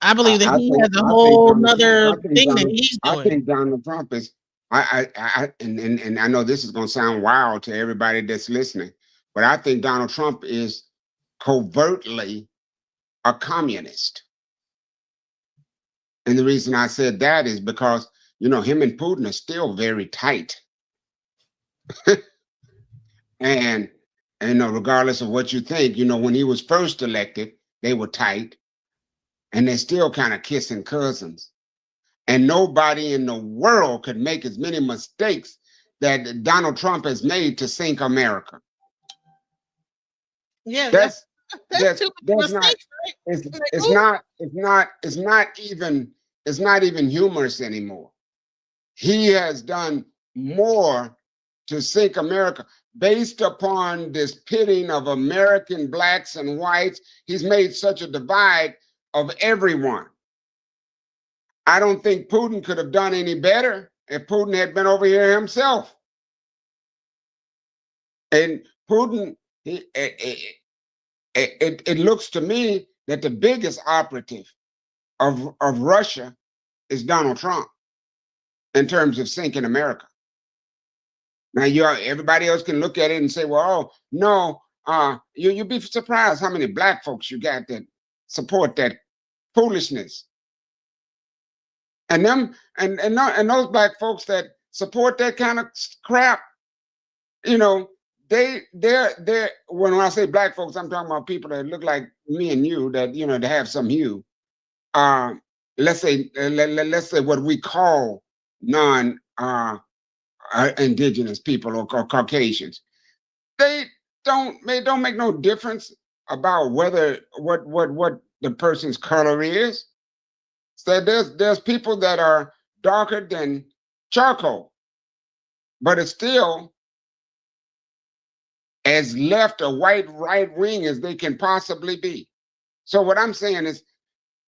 I believe that he has a whole nother thing that he's doing. I think Donald Trump is. And I know this is going to sound wild to everybody that's listening, but I think Donald Trump is covertly a communist. And the reason I said that is because, you know, him and Putin are still very tight. and you know, regardless of what you think, you know, when he was first elected, they were tight, and they're still kind of kissing cousins. And nobody in the world could make as many mistakes that Donald Trump has made to sink America. Yeah, that's too much mistakes, right? It's not even humorous anymore. He has done more to sink America based upon this pitting of American blacks and whites. He's made such a divide of everyone. I don't think Putin could have done any better if Putin had been over here himself. And Putin, it looks to me that the biggest operative of Russia is Donald Trump in terms of sinking America. Now, everybody else can look at it and say, well, oh, no, you'd be surprised how many black folks you got that support that foolishness. And those black folks that support that kind of crap, you know, they're when I say black folks, I'm talking about people that look like me and you, that, you know, they have some hue. Let's say what we call non indigenous people or Caucasians. They don't make no difference about whether what the person's color is. So there's people that are darker than charcoal, but it's still as left or white right wing as they can possibly be. So what I'm saying is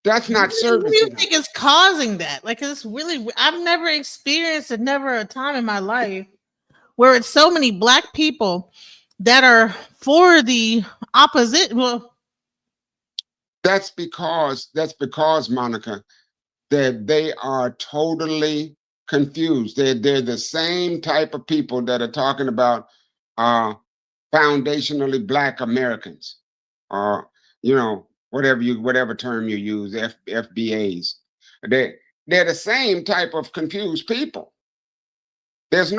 that's not service. What do you think is causing that? Like, it's really, I've never experienced it, never a time in my life where it's so many black people that are for the opposite. Well, that's because Monica, that they are totally confused. They're the same type of people that are talking about foundationally black Americans, you know, whatever term you use, FBA'S. They're the same type of confused people. If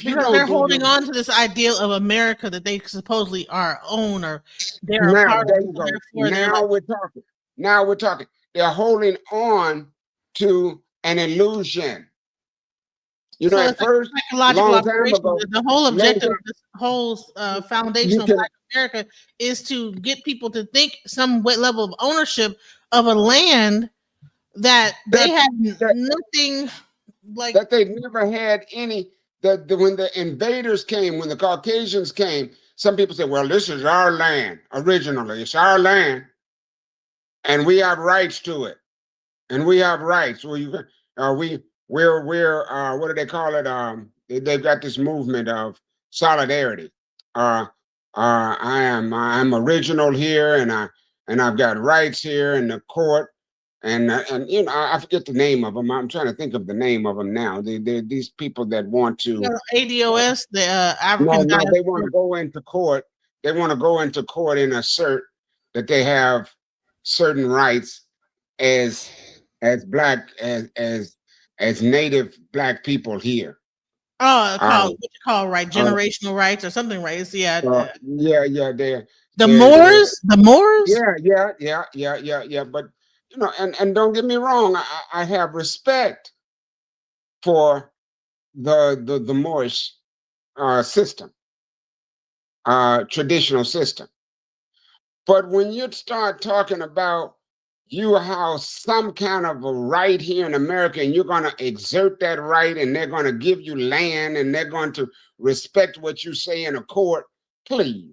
you don't, they're holding on to this ideal of America that they supposedly are own, or they're a part of. Now we're talking. They're holding on to an illusion. You know, So at it's like a first, psychological long time operation. ago, The whole long objective time, of this whole foundation you of can Black America is to get people to think some level of ownership of a land that they that have that nothing like. that they never had any. When the invaders came, when the Caucasians came, some people said, "Well, this is our land originally. It's our land, and we have rights to it, and we have rights." Well, we're what do they call it? They've got this movement of solidarity. I'm original here, and I've got rights here in the court, and you know, I forget the name of them. I'm trying to think of the name of them now. They're these people that want to. ADOS, the No, African no, they diaspora. want to go into court. They want to go into court and assert that they have certain rights as black as native black people here. Oh, Um, what you call right, uh, generational rights or something, right? It's, yeah, yeah, the they're Moors, the Moors. yeah. But you know, and don't get me wrong, I have respect for the Moorish system, traditional system. But when you start talking about you have some kind of a right here in America, and you're going to exert that right, and they're going to give you land, and they're going to respect what you say in a court, please.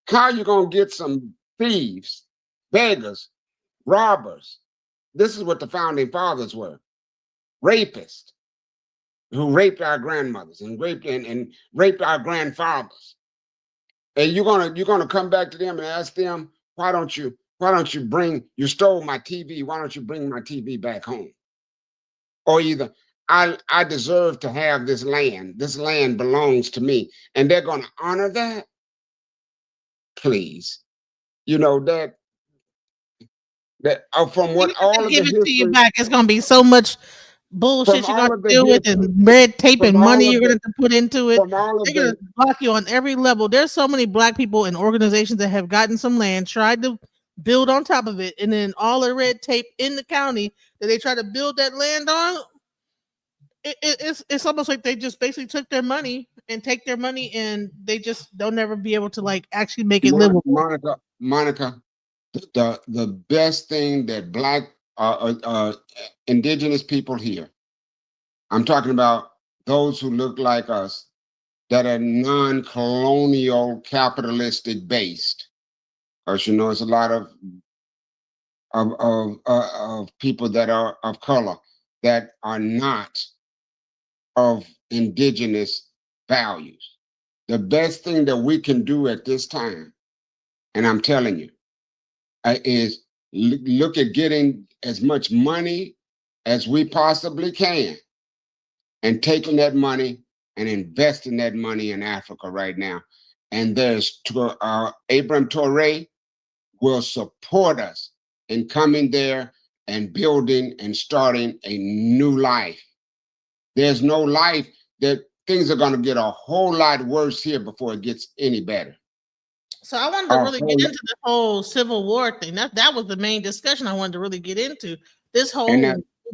How you going to get some thieves, beggars, robbers? This is what the founding fathers were: rapists who raped our grandmothers and raped our grandfathers. And you're gonna come back to them and ask them, why don't you you stole my TV, why don't you bring my TV back home? Or either I deserve to have this land. This land belongs to me. And they're gonna honor that? Please. You know, from what Even if all they of give the it to you history, back, it's gonna be so much from bullshit you're all gonna of the deal with, history, and red tape from and money all you're of gonna the have to put into it. from all of They're gonna the block you on every level. There's so many black people and organizations that have gotten some land, tried to build on top of it, and then all the red tape in the county that they try to build that land on. It's almost like they just basically took their money and take their money, and they just don't ever be able to like actually make it livable. Monica, the best thing that black indigenous people here, I'm talking about those who look like us, that are non-colonial capitalistic based, because you know it's a lot of people that are of color that are not of indigenous values. The best thing that we can do at this time, and I'm telling you, is look at getting as much money as we possibly can, and taking that money and investing that money in Africa right now. And there's Abraham Torre will support us in coming there and building and starting a new life. There's no life that things are going to get a whole lot worse here before it gets any better. So I wanted to really get into the whole Civil War thing. That was the main discussion I wanted to really get into. This whole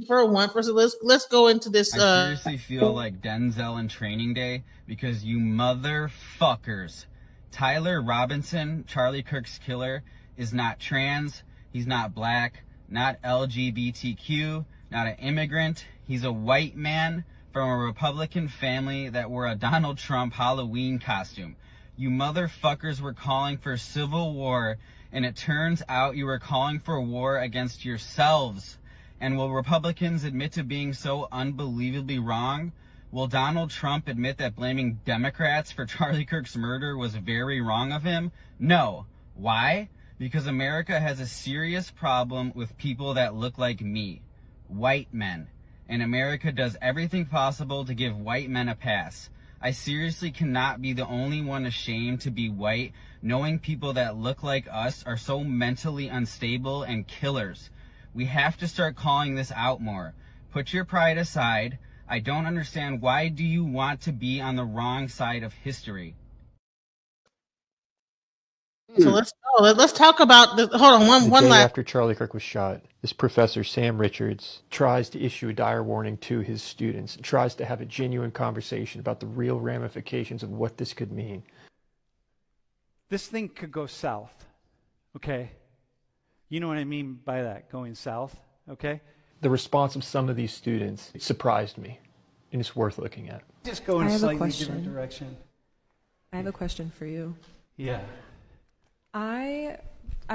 for one. First, let's go into this. I seriously feel like Denzel in Training Day, because you motherfuckers. Tyler Robinson, Charlie Kirk's killer, is not trans. He's not black, not LGBTQ, not an immigrant. He's a white man from a Republican family that wore a Donald Trump Halloween costume. You motherfuckers were calling for civil war, and it turns out you were calling for war against yourselves. And will Republicans admit to being so unbelievably wrong? Will Donald Trump admit that blaming Democrats for Charlie Kirk's murder was very wrong of him? No. Why? Because America has a serious problem with people that look like me, white men. And America does everything possible to give white men a pass. I seriously cannot be the only one ashamed to be white, knowing people that look like us are so mentally unstable and killers. We have to start calling this out more. Put your pride aside. I don't understand, why do you want to be on the wrong side of history? So let's go. Let's talk about the. Hold on, The one day last. after Charlie Kirk was shot, this professor, Sam Richards, tries to issue a dire warning to his students and tries to have a genuine conversation about the real ramifications of what this could mean. This thing could go south, okay? You know what I mean by that, going south, okay? The response of some of these students surprised me, and it's worth looking at. Just go in I a have a slightly different question. direction. I have a question for you. Yeah. I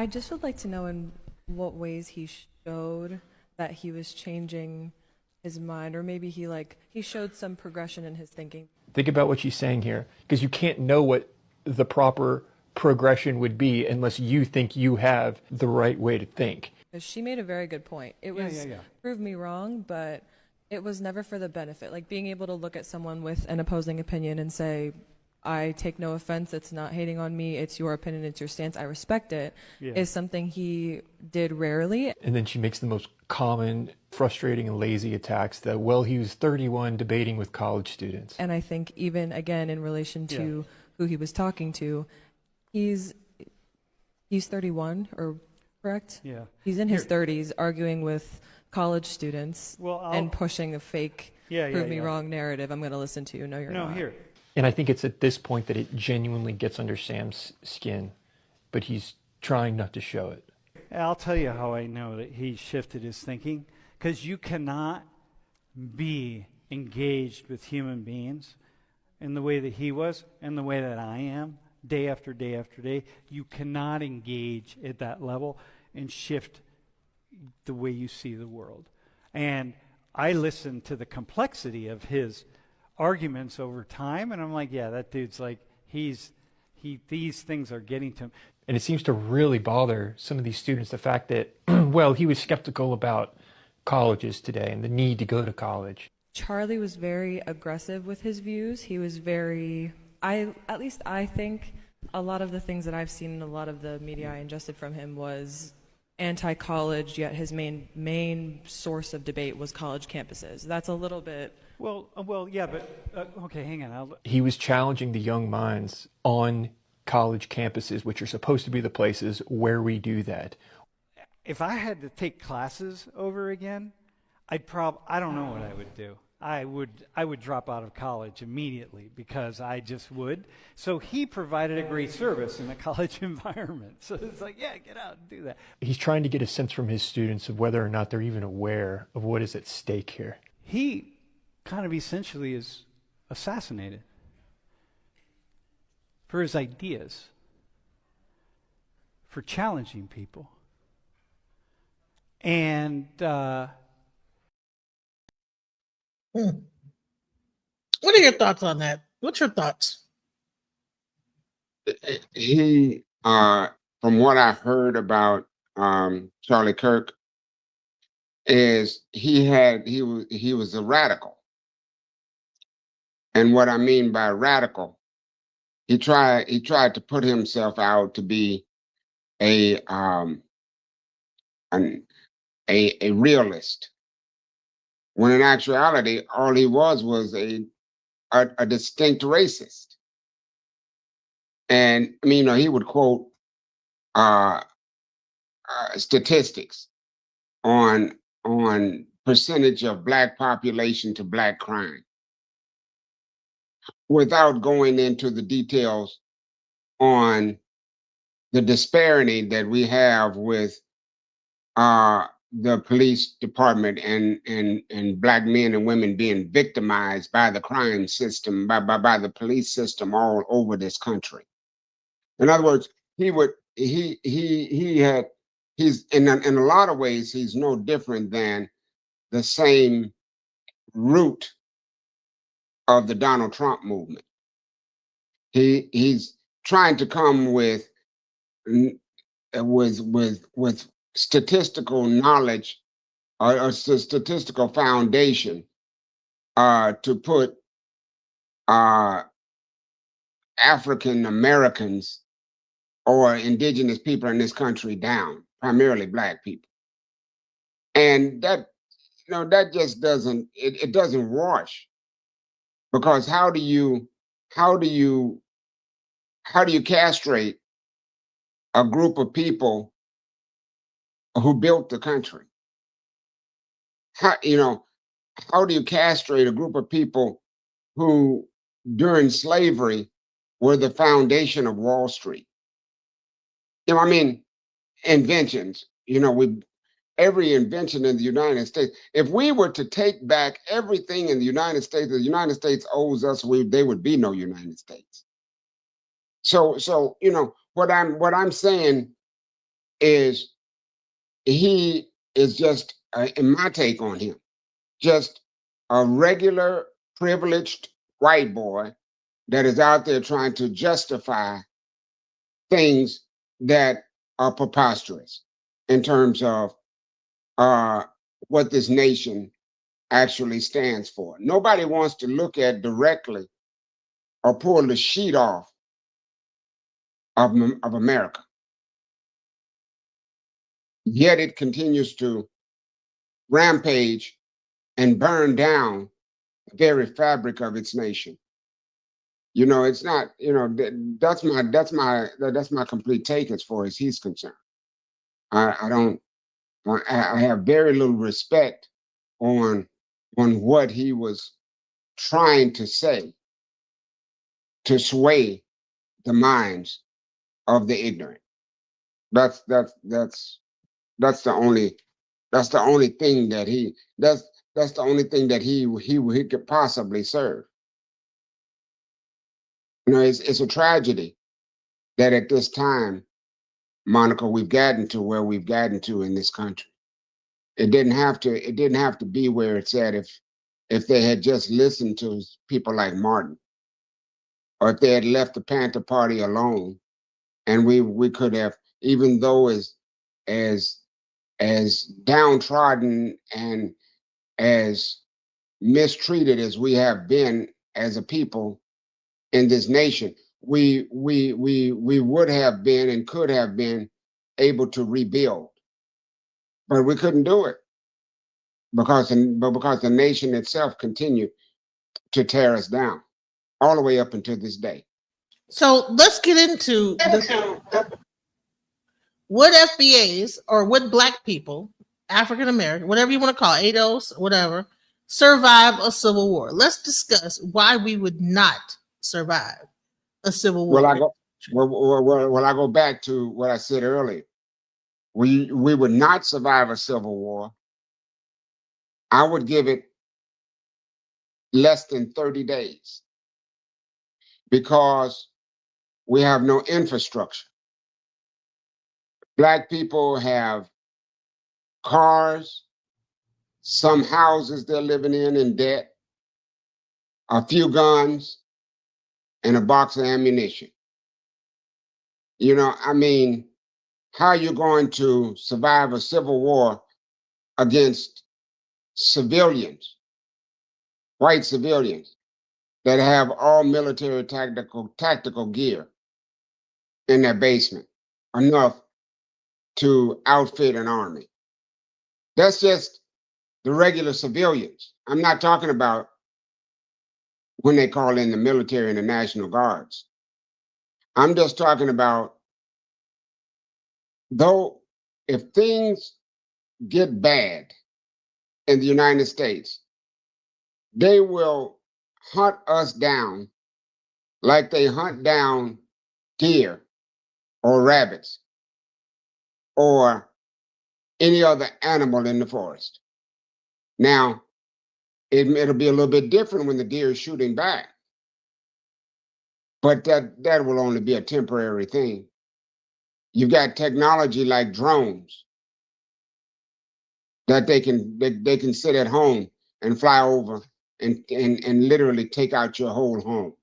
just would like to know in what ways he showed that he was changing his mind, or maybe he showed some progression in his thinking. Think about what she's saying here, because you can't know what the proper progression would be unless you think you have the right way to think. Because she made a very good point. It was prove me wrong, but it was never for the benefit. Like being able to look at someone with an opposing opinion and say, I take no offense, it's not hating on me, it's your opinion, it's your stance, I respect it, is something he did rarely. And then she makes the most common, frustrating, and lazy attacks that, well, he was 31 debating with college students. And I think even, again, in relation to who he was talking to, he's 31, or correct? Yeah. He's in his 30s arguing with college students and pushing a fake prove me wrong narrative. I'm going to listen to you. No, you're not. No, here. And I think it's at this point that it genuinely gets under Sam's skin, but he's trying not to show it. I'll tell you how I know that he shifted his thinking, because you cannot be engaged with human beings in the way that he was and the way that I am, day after day after day. You cannot engage at that level and shift the way you see the world. And I listened to the complexity of his arguments over time, and I'm like, yeah, that dude's like, these things are getting to him. And it seems to really bother some of these students, the fact that, well, he was skeptical about colleges today and the need to go to college. Charlie was very aggressive with his views. He was at least I think a lot of the things that I've seen in a lot of the media I ingested from him was anti-college, yet his main source of debate was college campuses. That's a little bit... Well, yeah, but, okay, hang on. He was challenging the young minds on college campuses, which are supposed to be the places where we do that. If I had to take classes over again, I don't know what I would do. I would drop out of college immediately, because I just would. So he provided a great service in a college environment. So it's like, yeah, get out and do that. He's trying to get a sense from his students of whether or not they're even aware of what is at stake here. He kind of essentially is assassinated for his ideas, for challenging people. And What are your thoughts on that? What's your thoughts? He, from what I heard about Charlie Kirk, is he was a radical. And what I mean by radical, he tried to put himself out to be a realist, when in actuality all he was a distinct racist. And I mean, he would quote statistics on percentage of black population to black crime, without going into the details on the disparity that we have with the police department and black men and women being victimized by the crime system, by the police system all over this country. In other words, he's in a lot of ways, he's no different than the same root of the Donald Trump movement. He's trying to come with statistical knowledge or statistical foundation to put African Americans or indigenous people in this country down, primarily black people. And that, that just doesn't, it doesn't wash. Because how do you castrate a group of people who built the country? How, how do you castrate a group of people who during slavery were the foundation of Wall Street? I mean, inventions, every invention in the United States, if we were to take back everything in the United States owes us, there would be no United States. So, what I'm saying is he is just, in my take on him, just a regular privileged white boy that is out there trying to justify things that are preposterous in terms of what this nation actually stands for. Nobody wants to look at directly or pull the sheet off of America. Yet it continues to rampage and burn down the very fabric of its nation. It's not. That's my complete take as far as he's concerned. I don't. I have very little respect on what he was trying to say to sway the minds of the ignorant. That's the only thing that that's the only thing that he could possibly serve. It's a tragedy that at this time, Monica, we've gotten to where we've gotten to in this country. It didn't have to be where it's at if they had just listened to people like Martin, or if they had left the Panther Party alone, and we could have, even though as downtrodden and as mistreated as we have been as a people in this nation, we would have been and could have been able to rebuild, but we couldn't do it because the nation itself continued to tear us down all the way up until this day. So let's get into what FBA'S or what Black people, African American, whatever you want to call it, ADOS, whatever, survive a civil war. Let's discuss why we would not survive a civil war. Well, I go back to what I said earlier. We would not survive a civil war. I would give it less than 30 days because we have no infrastructure. Black people have cars, some houses they're living in debt, a few guns, and a box of ammunition. How are you going to survive a civil war against civilians, white civilians, that have all military tactical gear in their basement, enough to outfit an army? That's just the regular civilians. I'm not talking about when they call in the military and the National Guards. I'm just talking about, though, if things get bad in the United States, they will hunt us down like they hunt down deer or rabbits or any other animal in the forest. Now, it'll be a little bit different when the deer is shooting back, but that will only be a temporary thing. You've got technology like drones that they can sit at home and fly over and literally take out your whole home.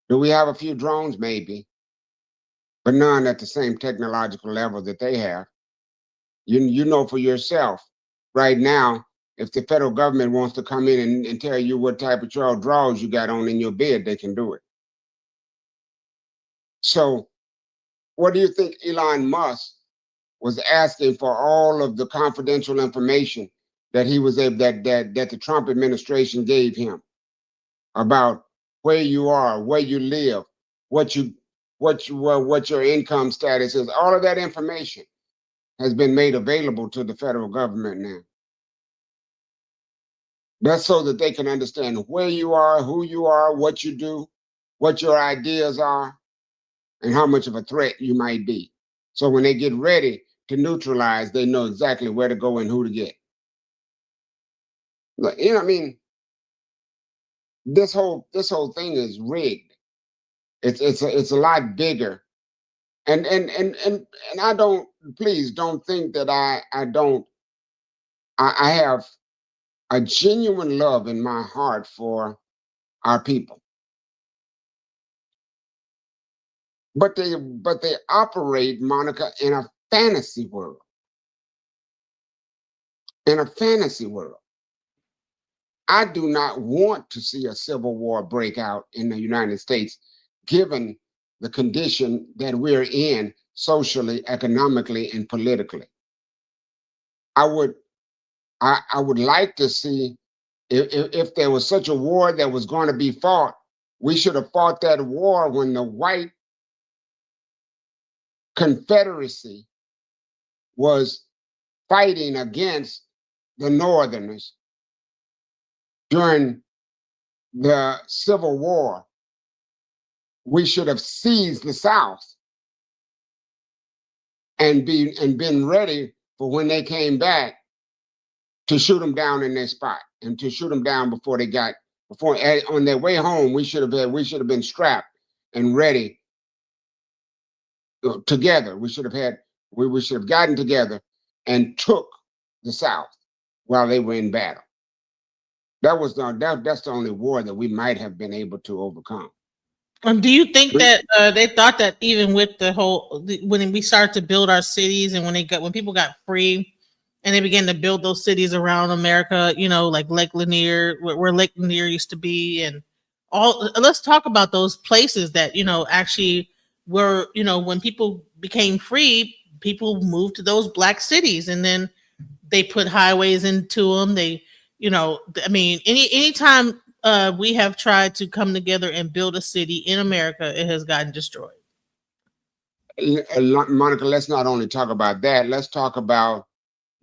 Do we have a few drones? Maybe, but none at the same technological level that they have. You know for yourself right now, if the federal government wants to come in and tell you what type of drawers you got on in your bed, they can do it. So what do you think Elon Musk was asking for all of the confidential information that he was able, that the Trump administration gave him about where you are, where you live, what you what your income status is. All of that information has been made available to the federal government now. That's so that they can understand where you are, who you are, what you do, what your ideas are, and how much of a threat you might be. So when they get ready to neutralize, they know exactly where to go and who to get. Like, you know what I mean? This whole thing is rigged. It's a lot bigger. And I don't, please don't think that I have a genuine love in my heart for our people. But they operate, Monica, in a fantasy world. In a fantasy world. I do not want to see a civil war break out in the United States, given the condition that we're in socially, economically, and politically. I would like to see if there was such a war that was going to be fought, we should have fought that war when the white Confederacy was fighting against the Northerners during the Civil War. We should have seized the South and been ready for when they came back to shoot them down in their spot and to shoot them down before on their way home. We should have been strapped and ready together. We should have gotten together and took the South while they were in battle. That's the only war that we might have been able to overcome. Do you think that they thought that even with when we started to build our cities and when people got free and they began to build those cities around America, like Lake Lanier, where Lake Lanier used to be, and let's talk about those places that, actually were, when people became free, people moved to those black cities, and then they put highways into them. Anytime we have tried to come together and build a city in America, it has gotten destroyed. Monica, let's not only talk about that, let's talk about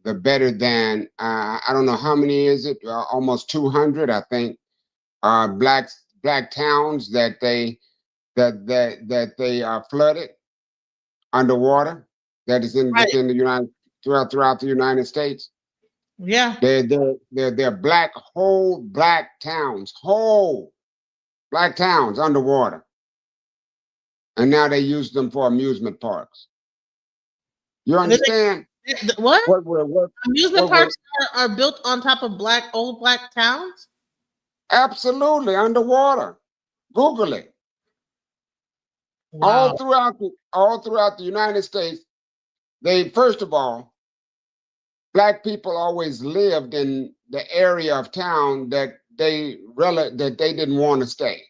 the better than, I don't know how many is it, almost 200, I think, black towns that they flooded underwater, that is within the throughout the United States. Yeah. They're whole black towns underwater. And now they use them for amusement parks. You understand? What? Amusement parks are built on top of old black towns? Absolutely, underwater. Google it. Wow. All throughout the United States, first of all, black people always lived in the area of town that they didn't want to stay,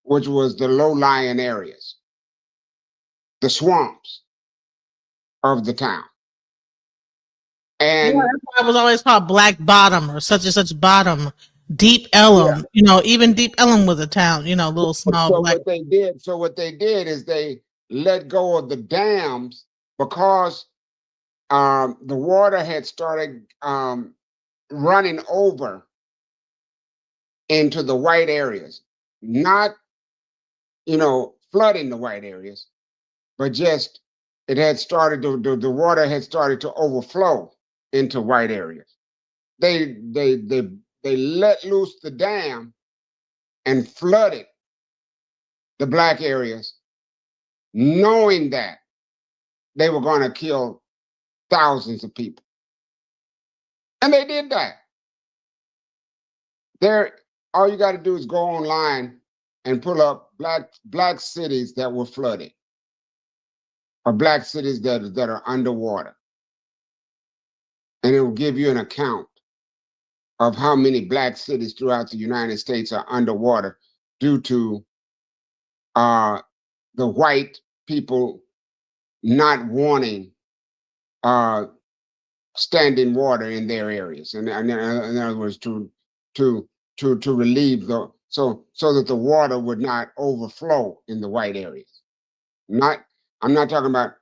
which was the low-lying areas, the swamps of the town. And that's why it was always called Black Bottom or such and such bottom. Deep Ellum, even Deep Ellum was a town, little small. So what they did is they let go of the dams because the water had started running over into the white areas, not flooding the white areas, but just it had started the water had started to overflow into white areas. They let loose the dam and flooded the black areas, knowing that they were going to kill thousands of people. And they did that. All you got to do is go online and pull up black cities that were flooded, or black cities that are underwater. And it will give you an account of how many black cities throughout the United States are underwater due to the white people not wanting standing water in their areas. And in other words, to relieve so that the water would not overflow in the white areas. Not, I'm not talking about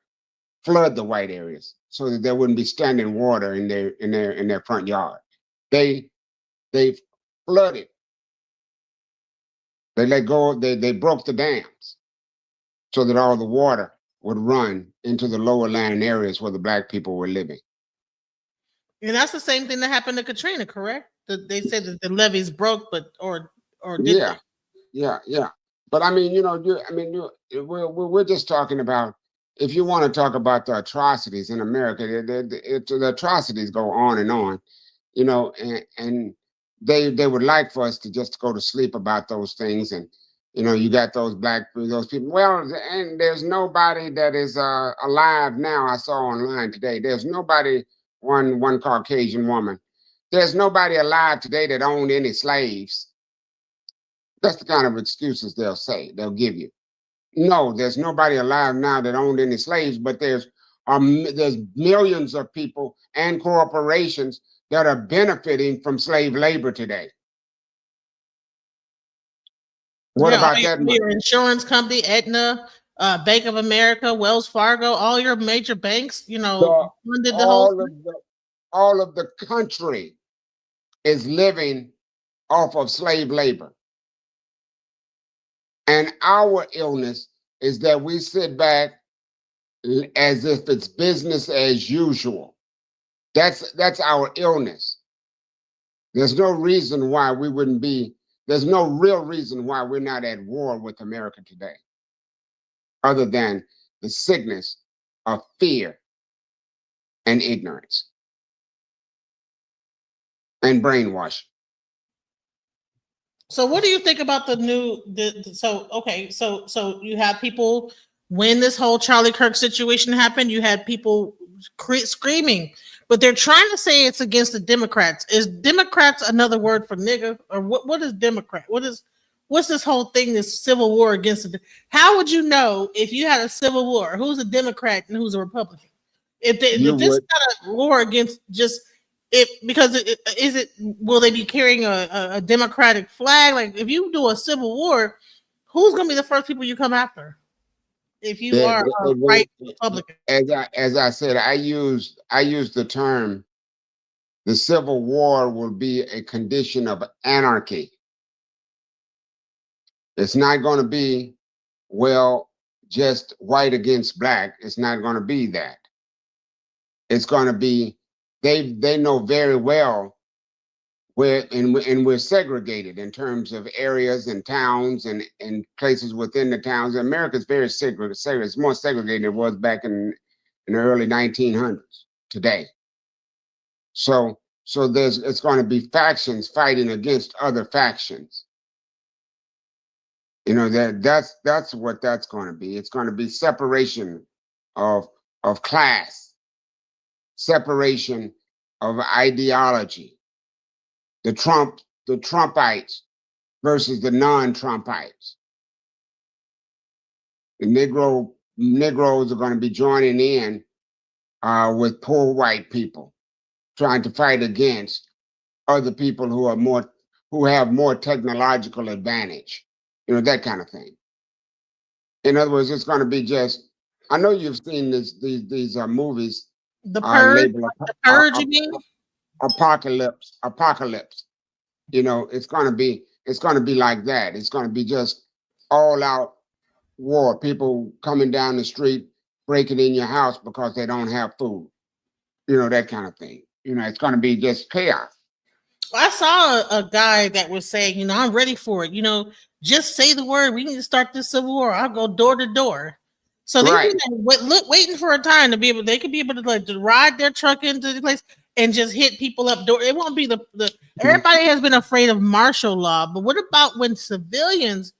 flood the white areas so that there wouldn't be standing water in their front yard. They flooded. They let go. They broke the dams so that all the water would run into the lower lying areas where the black people were living. And that's the same thing that happened to Katrina, correct? They said that the levees broke, but or did Yeah, yeah. But I mean, we're just talking about, if you want to talk about the atrocities in America, the atrocities go on and on, and they would like for us to just go to sleep about those things. And you got those people. Well, and there's nobody that is alive now. I saw online today. There's nobody, one Caucasian woman. There's nobody alive today that owned any slaves. That's the kind of excuses they'll give you. No, there's nobody alive now that owned any slaves, but there's millions of people and corporations that are benefiting from slave labor today. What about that money? Your insurance company, Aetna, Bank of America, Wells Fargo, all your major banks, funded the whole thing. All of the country is living off of slave labor. And our illness is that we sit back as if it's business as usual. That's our illness. There's no reason why we wouldn't be, there's no real reason why we're not at war with America today, other than the sickness of fear and ignorance and brainwashing. So what do you think about so you have people, when this whole Charlie Kirk situation happened, you had people screaming, but they're trying to say it's against the Democrats. Is Democrats another word for nigga? Or what is Democrat? What's this whole thing, this civil war against it? How would you know if you had a civil war, who's a Democrat and who's a Republican? If this is not a war against just it, because will they be carrying a Democratic flag? Like, if you do a civil war, who's going to be the first people you come after? If you are a right Republican, as I said, I used the term, the Civil War will be a condition of anarchy. It's not going to be, well, just white against black. It's not going to be that. It's going to be, they know very well where, and we're segregated in terms of areas and towns and places within the towns. America's very segregated. It's more segregated than it was back in the early 1900s today. So it's going to be factions fighting against other factions. That's what that's going to be. It's going to be separation of class, separation of ideology. The Trumpites versus the non-Trumpites. The Negroes are going to be joining in with poor white people, trying to fight against other people who have more technological advantage. That kind of thing. In other words, it's going to be just, I know you've seen these movies. The Purge, you mean? Apocalypse. It's going to be like that. It's going to be just all out war. People coming down the street, breaking in your house because they don't have food. That kind of thing. It's going to be just chaos. I saw a guy that was saying, I'm ready for it. Just say the word. We need to start this civil war. I'll go door to door. So they waiting for a time to be able. They could be able to ride their truck into the place and just hit people up door. It won't be the everybody has been afraid of martial law, but what about when civilians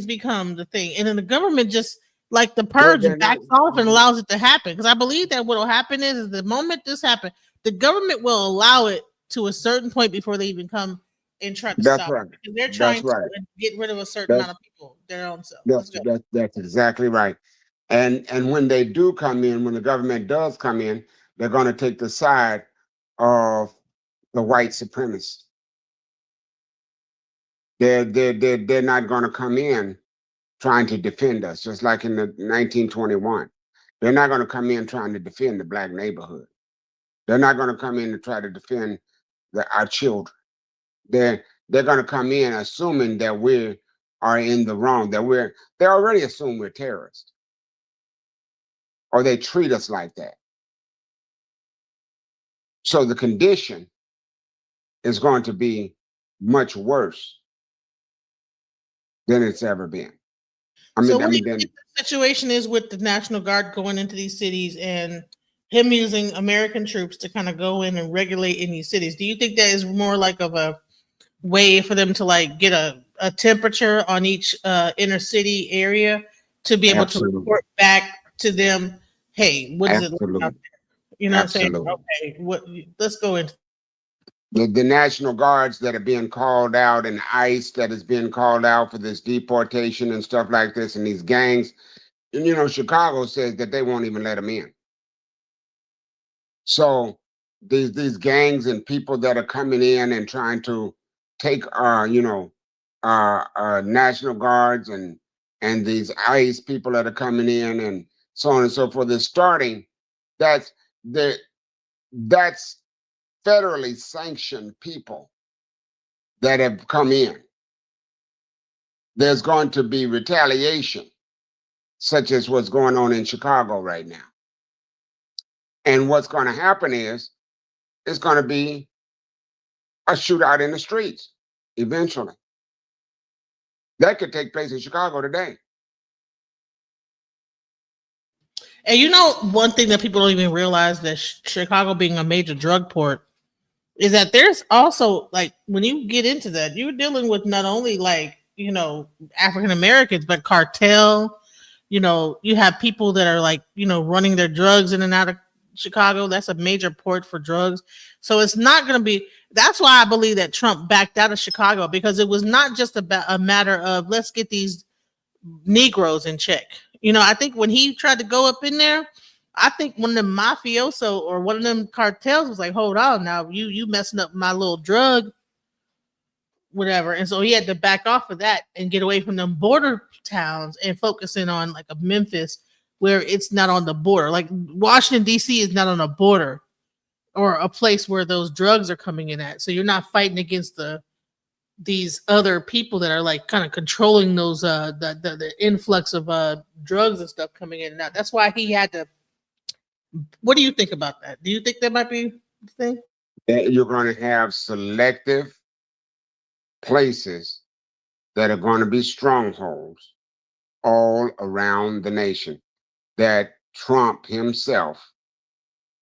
become the thing, and then the government just, like the Purge, backs off and allows it to happen? Because I believe that what will happen is the moment this happens, the government will allow it to a certain point before they even come and try to stop it. Because they're trying to get rid of a certain amount of people, their own self. That's exactly right. And when they do come in, when the government does come in, they're going to take the side of the white supremacists. They're not going to come in trying to defend us, just like in the 1921. They're not going to come in trying to defend the black neighborhood. They're not going to come in to try to defend our children. They're going to come in assuming that we are in the wrong, they already assume we're terrorists, or they treat us like that. So the condition is going to be much worse than it's ever been. So what do you think the situation is with the National Guard going into these cities and him using American troops to kind of go in and regulate in these cities? Do you think that is more like of a way for them to like get a temperature on each inner city area to be able to report back to them, hey, what is it like out there? You know what I'm saying? Okay, let's go into the National Guards that are being called out, and ICE that is being called out for this deportation and stuff like this, and these gangs. And, you know, Chicago says that they won't even let them in. So these gangs and people that are coming in and trying to take National Guards and these ICE people that are coming in and so on and so forth. They're starting. That's federally sanctioned people that have come in. There's going to be retaliation, such as what's going on in Chicago right now. And what's going to happen is it's going to be a shootout in the streets eventually. That could take place in Chicago today. And you know, one thing that people don't even realize, that Chicago being a major drug port, is that there's also, like, when you get into that, you're dealing with not only, like, you know, African Americans, but cartel. You know, you have people that are, like, you know, running their drugs in and out of Chicago. That's a major port for drugs. So it's not going to be, that's why I believe that Trump backed out of Chicago, because it was not just about a matter of let's get these Negroes in check. You know, I think when he tried to go up in there, I think one of them mafioso or one of them cartels was like, hold on now, you messing up my little drug, whatever. And so he had to back off of that and get away from them border towns and focusing on like a Memphis where it's not on the border. Like Washington, D.C. is not on a border or a place where those drugs are coming in at. So you're not fighting against these other people that are like kind of controlling those the influx of drugs and stuff coming in and out. That's why he had to. What do you think about that? Do you think that might be the thing? You're going to have selective places that are going to be strongholds all around the nation that Trump himself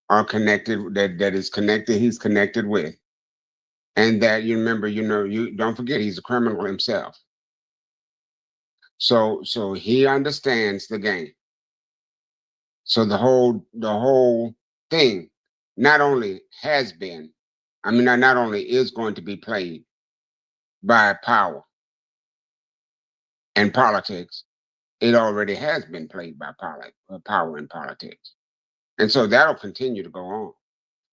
are connected, that is connected, he's connected with. And that, you remember, you don't forget, he's a criminal himself. So he understands the game. So the whole thing not only has been, not only is going to be played by power and politics, it already has been played by power and politics. And so that'll continue to go on.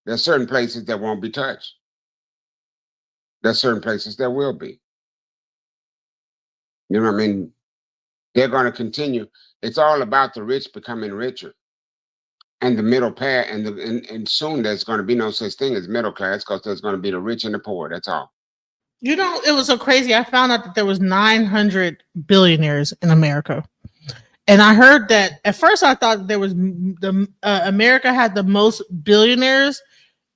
There's certain places that won't be touched. There's certain places that will be. You know what I mean? They're going to continue. It's all about the rich becoming richer. And the middle path, and soon there's going to be no such thing as middle class, because there's going to be the rich and the poor. That's all. You know, it was so crazy. I found out that there was 900 billionaires in America. And I heard that at first I thought there was America had the most billionaires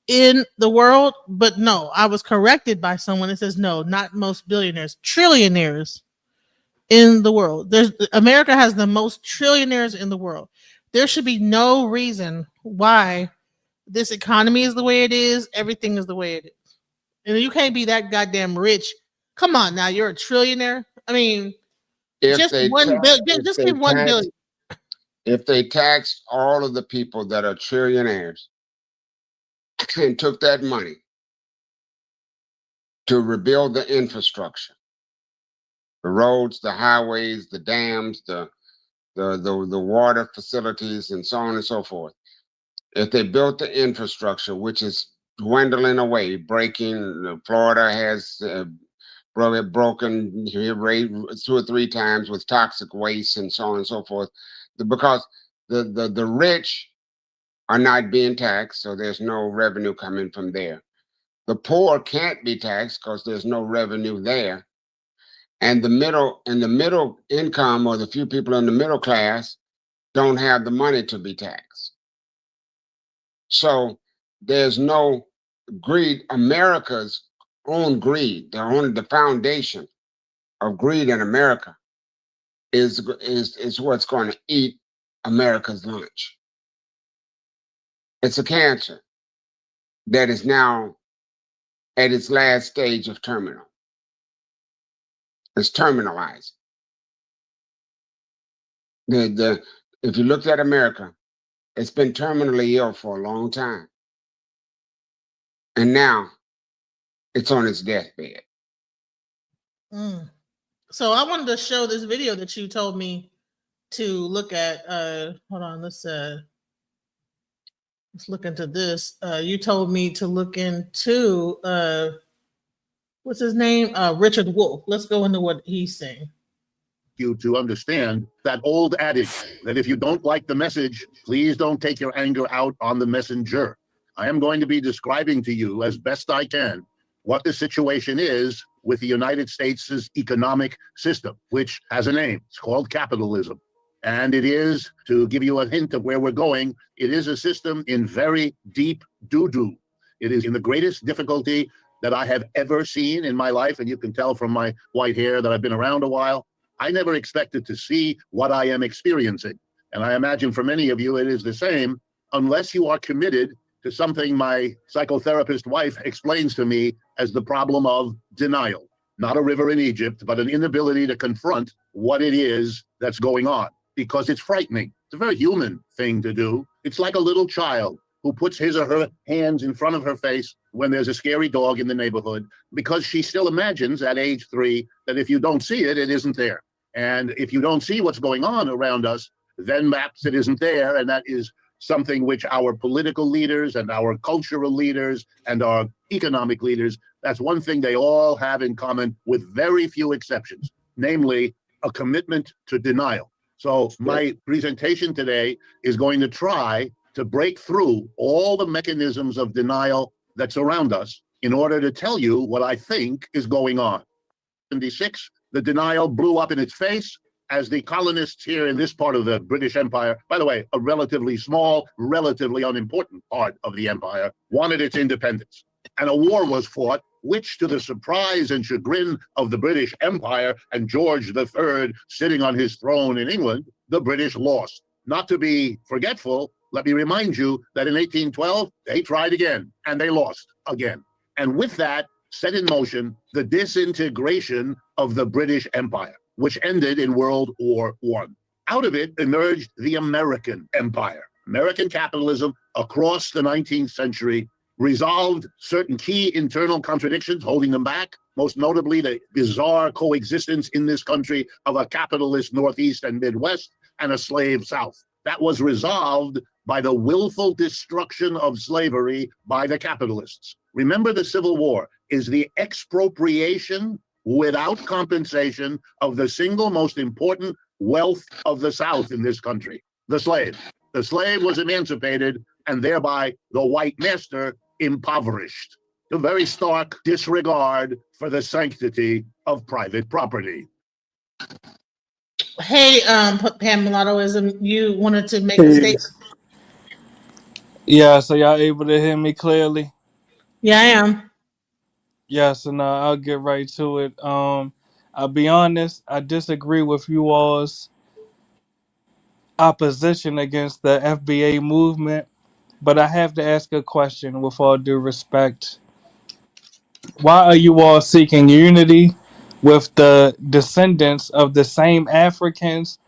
in the world, but no, I was corrected by someone that says no, not most billionaires, trillionaires in the world. America has the most trillionaires in the world. There should be no reason why this economy is the way it is. Everything is the way it is. And you can't be that goddamn rich. Come on now, you're a trillionaire. I mean, just give 1 billion. If they taxed all of the people that are trillionaires and took that money to rebuild the infrastructure, the roads, the highways, the dams, the water facilities, and so on and so forth. If they built the infrastructure, which is dwindling away, breaking, Florida has broken here rate 2 or 3 times with toxic waste and so on and so forth, because the rich are not being taxed, so there's no revenue coming from there. The poor can't be taxed because there's no revenue there, and the middle income, or the few people in the middle class, don't have the money to be taxed. So there's no greed. America's own greed, the foundation of greed in America is what's going to eat America's lunch. It's a cancer that is now at its last stage of terminal. It's terminalized. If you looked at America, it's been terminally ill for a long time. And now it's on its deathbed. So I wanted to show this video that you told me to look at. Hold on, let's look into this. You told me to look into what's his name? Richard Wolff. Let's go into what he's saying. You to understand that old adage that if you don't like the message, please don't take your anger out on the messenger. I am going to be describing to you as best I can what the situation is with the United States' economic system, which has a name. It's called capitalism. And it is, to give you a hint of where we're going, it is a system in very deep doo-doo. It is in the greatest difficulty that I have ever seen in my life. And you can tell from my white hair that I've been around a while. I never expected to see what I am experiencing. And I imagine for many of you, it is the same, unless you are committed to something my psychotherapist wife explains to me as the problem of denial. Not a river in Egypt, but an inability to confront what it is that's going on, because it's frightening. It's a very human thing to do. It's like a little child who puts his or her hands in front of her face when there's a scary dog in the neighborhood, because she still imagines at age 3 that if you don't see it, it isn't there. And if you don't see what's going on around us, then perhaps it isn't there. And that is something which our political leaders and our cultural leaders and our economic leaders, that's one thing they all have in common, with very few exceptions, namely a commitment to denial. So my presentation today is going to try to break through all the mechanisms of denial that surround us in order to tell you what I think is going on. In 1976, the denial blew up in its face as the colonists here in this part of the British Empire, by the way, a relatively small, relatively unimportant part of the empire, wanted its independence. And a war was fought, which, to the surprise and chagrin of the British Empire and George III sitting on his throne in England, the British lost. Not to be forgetful, let me remind you that in 1812, they tried again, and they lost again. And with that, set in motion the disintegration of the British Empire, which ended in World War I. Out of it emerged the American Empire. American capitalism across the 19th century resolved certain key internal contradictions holding them back, most notably the bizarre coexistence in this country of a capitalist Northeast and Midwest and a slave South. That was resolved by the willful destruction of slavery by the capitalists. Remember, the Civil War is the expropriation without compensation of the single most important wealth of the South in this country, the slave. The slave was emancipated and thereby the white master impoverished. A very stark disregard for the sanctity of private property. Hey, Pam Mulattoism, you wanted to make a statement? Yeah, so y'all able to hear me clearly? Yeah, I am. Yeah, so now I'll get right to it. I'll be honest, I disagree with you all's opposition against the FBA movement, but I have to ask a question with all due respect. Why are you all seeking unity with the descendants of the same Africans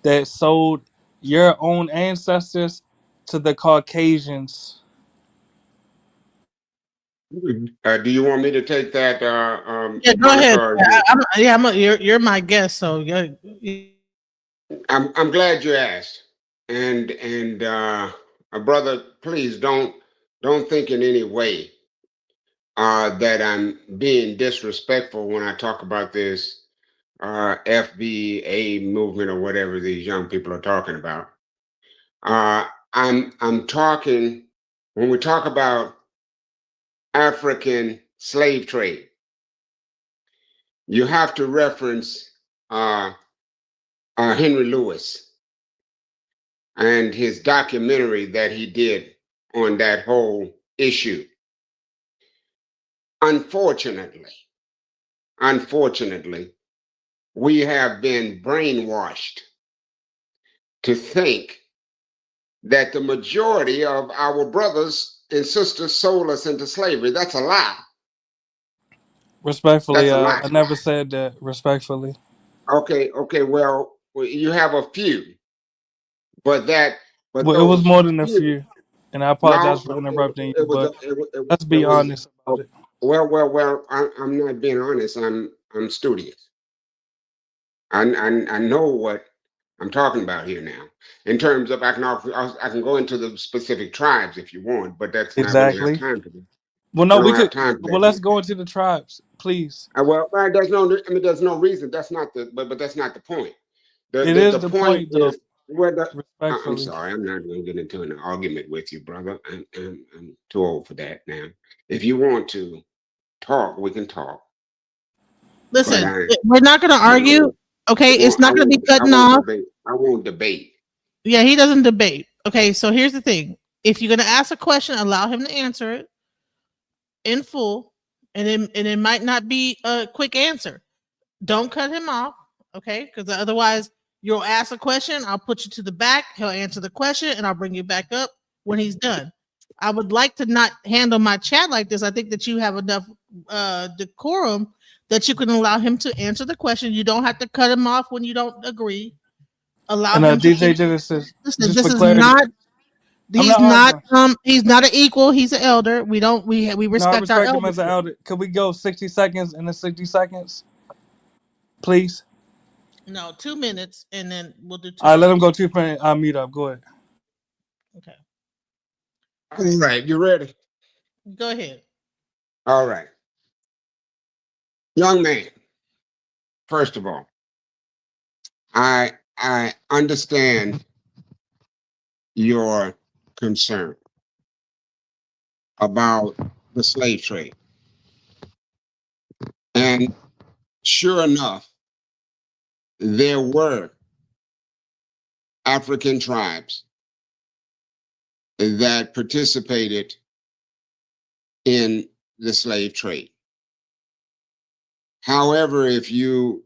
that sold your own ancestors to the Caucasians? Do you want me to take that, Yeah, go Monica, ahead. You're my guest, so yeah. I'm glad you asked. And brother, please don't think in any way that I'm being disrespectful when I talk about this FBA movement or whatever these young people are talking about. I'm talking when we talk about African slave trade, you have to reference Henry Lewis and his documentary that he did on that whole issue. Unfortunately, we have been brainwashed to think that the majority of our brothers and sisters sold us into slavery. That's a lie. Respectfully, That's a lie. I never said that. Respectfully. Okay, well, you have a few, but Well, it was those more than a few, few, and I apologize no, for interrupting you. it was, But let's it be was, honest about it. well, I'm not being honest. I'm studious. I know what I'm talking about here now. In terms of, I can go into the specific tribes if you want, but that's not, we don't have Exactly. time for that. Well, We no, we don't have could. time for Well, that let's here. go into the tribes, please. Well, there's no, I mean, there's no reason. That's not the, but that's not the point. It The is the point point, though. is where the, I'm Respectfully. sorry, I'm not going to get into an argument with you, brother. I'm too old for that now. If you want to talk, we can talk. Listen, But we're not going to argue. Okay, it's not going to be cutting off. I won't debate. Yeah, he doesn't debate. Okay, so here's the thing: if you're going to ask a question, allow him to answer it in full, and it might not be a quick answer. Don't cut him off, okay? Because otherwise, you'll ask a question. I'll put you to the back. He'll answer the question, and I'll bring you back up when he's done. I would like to not handle my chat like this. I think that you have enough decorum that you can allow him to answer the question. You don't have to cut him off when you don't agree. Allow And him to DJ finish. Genesis, Listen, just this for is clarity, not. I'm He's not arguing. he's not an equal. He's an elder. We No, I respect our respect him elders. as an elder. Could we go 60 seconds and then 60 seconds, please? No, 2 minutes, and then we'll do 2 All right, let him minutes. go 2 minutes. I'll mute up. Go ahead. Okay, All right, you ready? go ahead. All right. Young man, first of all, I understand your concern about the slave trade. And sure enough, there were African tribes that participated in the slave trade. However, if you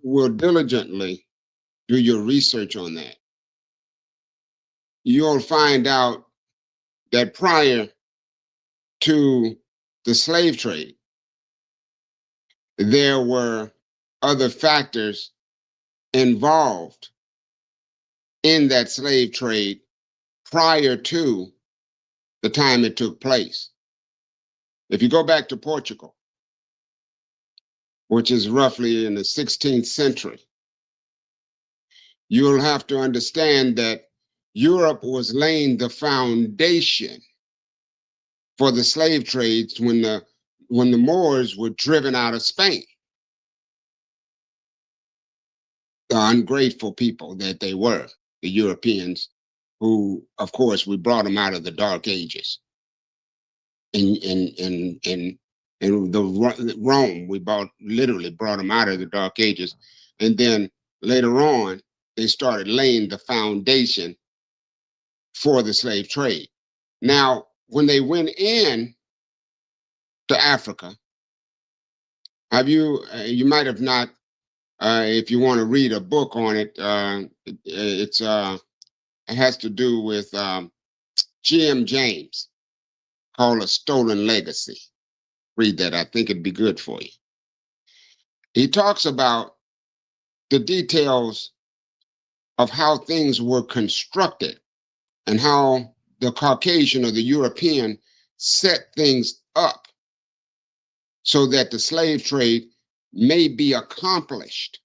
will diligently do your research on that, you'll find out that prior to the slave trade, there were other factors involved in that slave trade prior to the time it took place. If you go back to Portugal, which is roughly in the 16th century, you'll have to understand that Europe was laying the foundation for the slave trades when the Moors were driven out of Spain. The ungrateful people that they were, the Europeans, who, of course, we brought them out of the Dark Ages. In Rome, we literally brought them out of the Dark Ages, and then later on, they started laying the foundation for the slave trade. Now, when they went in to Africa, you might have not, if you want to read a book on it, it has to do with G.M. James, called A Stolen Legacy. Read that. I think it'd be good for you. He talks about the details of how things were constructed and how the Caucasian or the European set things up so that the slave trade may be accomplished.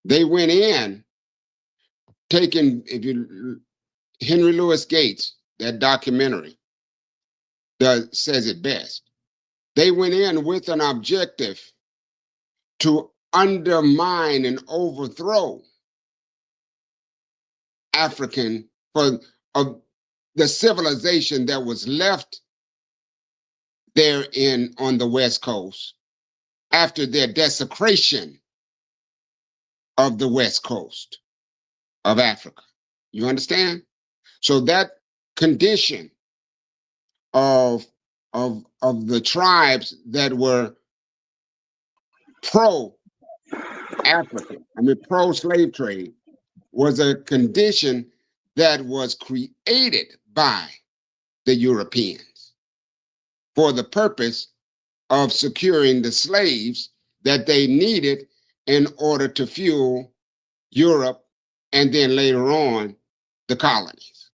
They went in taking, Henry Louis Gates, that documentary, says it best. They went in with an objective to undermine and overthrow African for of the civilization that was left there on the West Coast after their desecration of the West Coast of Africa. You understand? So that condition of the tribes that were pro-African, pro-slave trade, was a condition that was created by the Europeans for the purpose of securing the slaves that they needed in order to fuel Europe and then later on the colonies.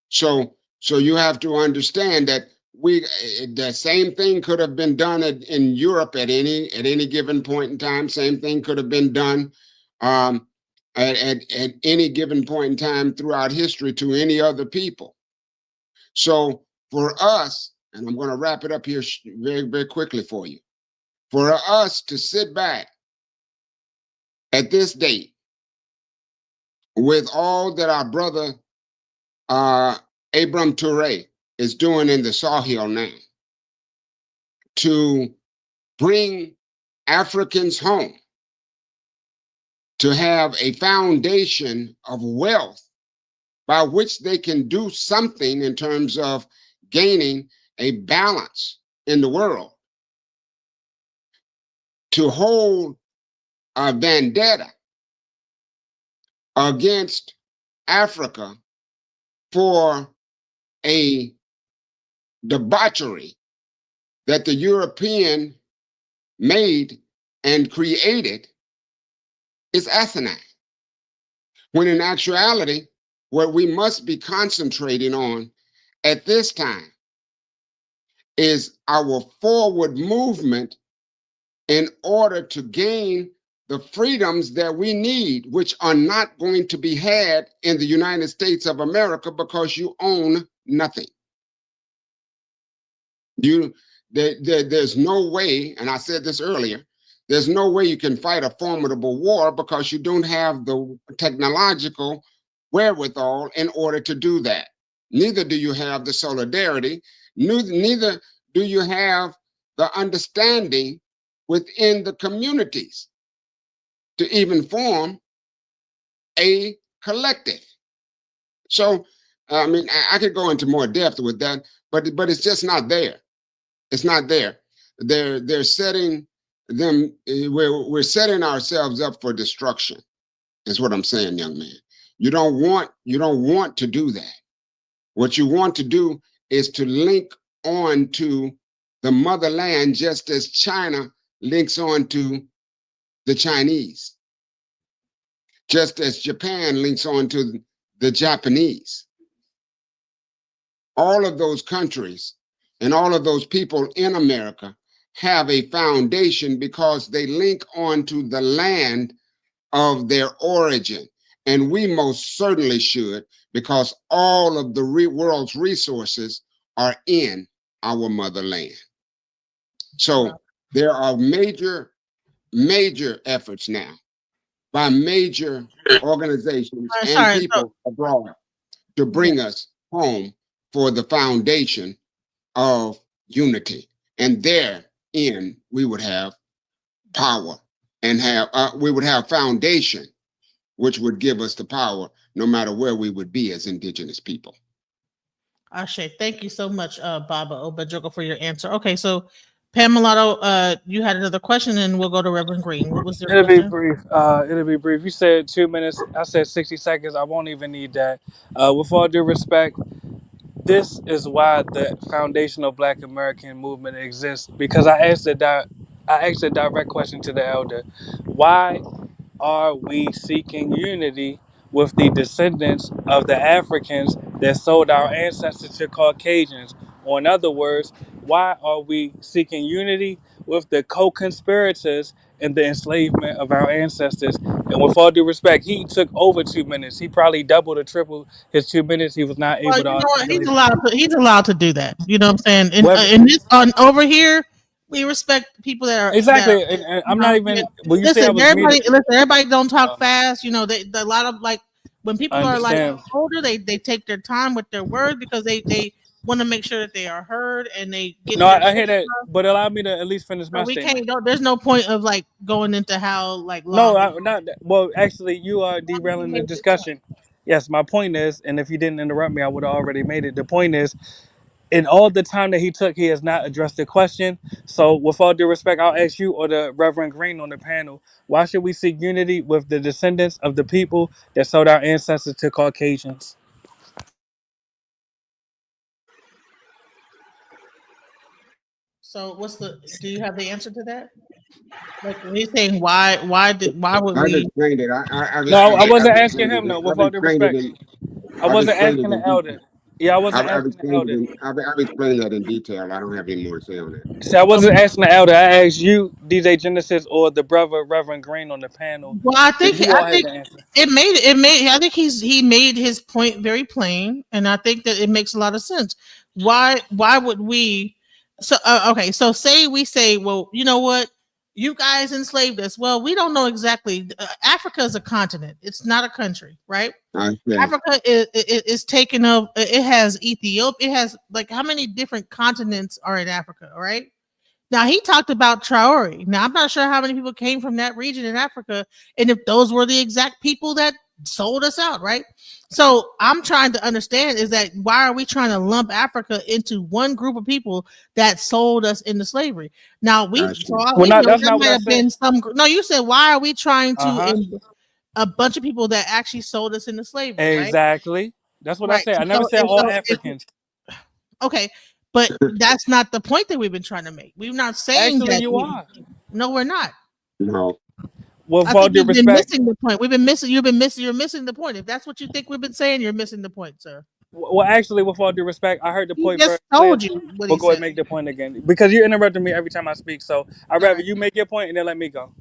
So you have to understand that the same thing could have been done in Europe at any given point in time. Same thing could have been done at any given point in time throughout history to any other people. So for us, and I'm going to wrap it up here very, very quickly for you, for us to sit back at this date with all that our brother Abram Toure is doing in the Sahel now to bring Africans home, to have a foundation of wealth by which they can do something in terms of gaining a balance in the world, to hold a vendetta against Africa for a debauchery that the European made and created is asinine. When in actuality, what we must be concentrating on at this time is our forward movement in order to gain the freedoms that we need, which are not going to be had in the United States of America because you own nothing. There's no way, and I said this earlier, there's no way you can fight a formidable war because you don't have the technological wherewithal in order to do that. Neither do you have the solidarity, neither do you have the understanding within the communities to even form a collective. So, I could go into more depth with that, but it's just not there. It's not there. They're setting them. We're setting ourselves up for destruction. Is what I'm saying, young man. You don't want to do that. What you want to do is to link on to the motherland, just as China links on to the Chinese, just as Japan links on to the Japanese. All of those countries and all of those people in America have a foundation because they link on to the land of their origin. And we most certainly should, because all of the world's resources are in our motherland. So there are major efforts now by major organizations and people abroad to bring us home for the foundation of unity. And therein we would have power and we would have foundation, which would give us the power no matter where we would be as indigenous people. Ashe, thank you so much, Baba Ohbahnjoko, for your answer. Okay, so Pam Mulatto, you had another question, and we'll go to Reverend Green. What was your It'll question? be brief. It'll be brief. You said 2 minutes. I said 60 seconds. I won't even need that. With all due respect, this is why the foundational Black American movement exists. Because I asked a direct question to the elder: why are we seeking unity with the descendants of the Africans that sold our ancestors to Caucasians? Or in other words, why are we seeking unity with the co-conspirators in the enslavement of our ancestors? And And with all due respect, he took over 2 minutes. He probably doubled or tripled his 2 minutes. He was not Well, able to you know what? articulate. He's allowed to do that. You know what I'm saying? And Whether, in this on over here, we respect people that are, exactly, and you I'm not know. even. Well, you say I Listen, was muted. everybody don't talk Uh, fast. You know, a lot of like when I people are like understand. older, they take their time with their words because they want to make sure that they are heard and they get No, their I point hear that, across. but allow me to at least finish So my we statement. can't. There's no point of like going into how like No, long. not well. Actually, you are derailing the discussion. Yes, my point is, and if you didn't interrupt me, I would have already made it. The point is, in all the time that he took, he has not addressed the question. So, with all due respect, I'll ask you or the Reverend Green on the panel: why should we seek unity with the descendants of the people that sold our ancestors to Caucasians? So do you have the answer to that? Like when he's saying why would I've we? explained it. No, I wasn't I've asking explained him. it. No, with all due respect, I I've wasn't explained it asking in the elder. detail. Yeah, I wasn't I've asking the explained it elder. in I've explained that in detail. I don't have any more to say on that. See, I wasn't asking the elder. I asked you, DJ Genesis, or the brother Reverend Green on the panel, Well, because you all had the answer. I think he made his point very plain, and I think that it makes a lot of sense. Why would we? So okay, so we say, well, you know what? You guys enslaved us. Well, we don't know exactly. Africa is a continent. It's not a country, right? Africa is taken up. It has Ethiopia. It has like how many different continents are in Africa, right? Now he talked about Traore. Now I'm not sure how many people came from that region in Africa, and if those were the exact people that sold us out, right? So I'm trying to understand is that why are we trying to lump Africa into one group of people that sold us into slavery? Now for all Well, we not know, that's there not what might I have said. been some. No, you said why are we trying Uh huh. to a bunch of people that actually sold us into slavery, right? Exactly. That's what I Right. said. I never said And all so Africans. okay, but that's not the point that we've been trying to make. We're not saying Actually, that. you are. No, we're not. No. With I all think due you've been respect, missing the point. We've been missing. You've been missing. You're missing the point. If that's what you think we've been saying, you're missing the point, sir. well, actually, with all due respect, I heard the He point very just clearly. told you what We'll he go ahead and said. make the point again because you interrupted me every time I speak. So I'd All rather right. you make your point and then let me go.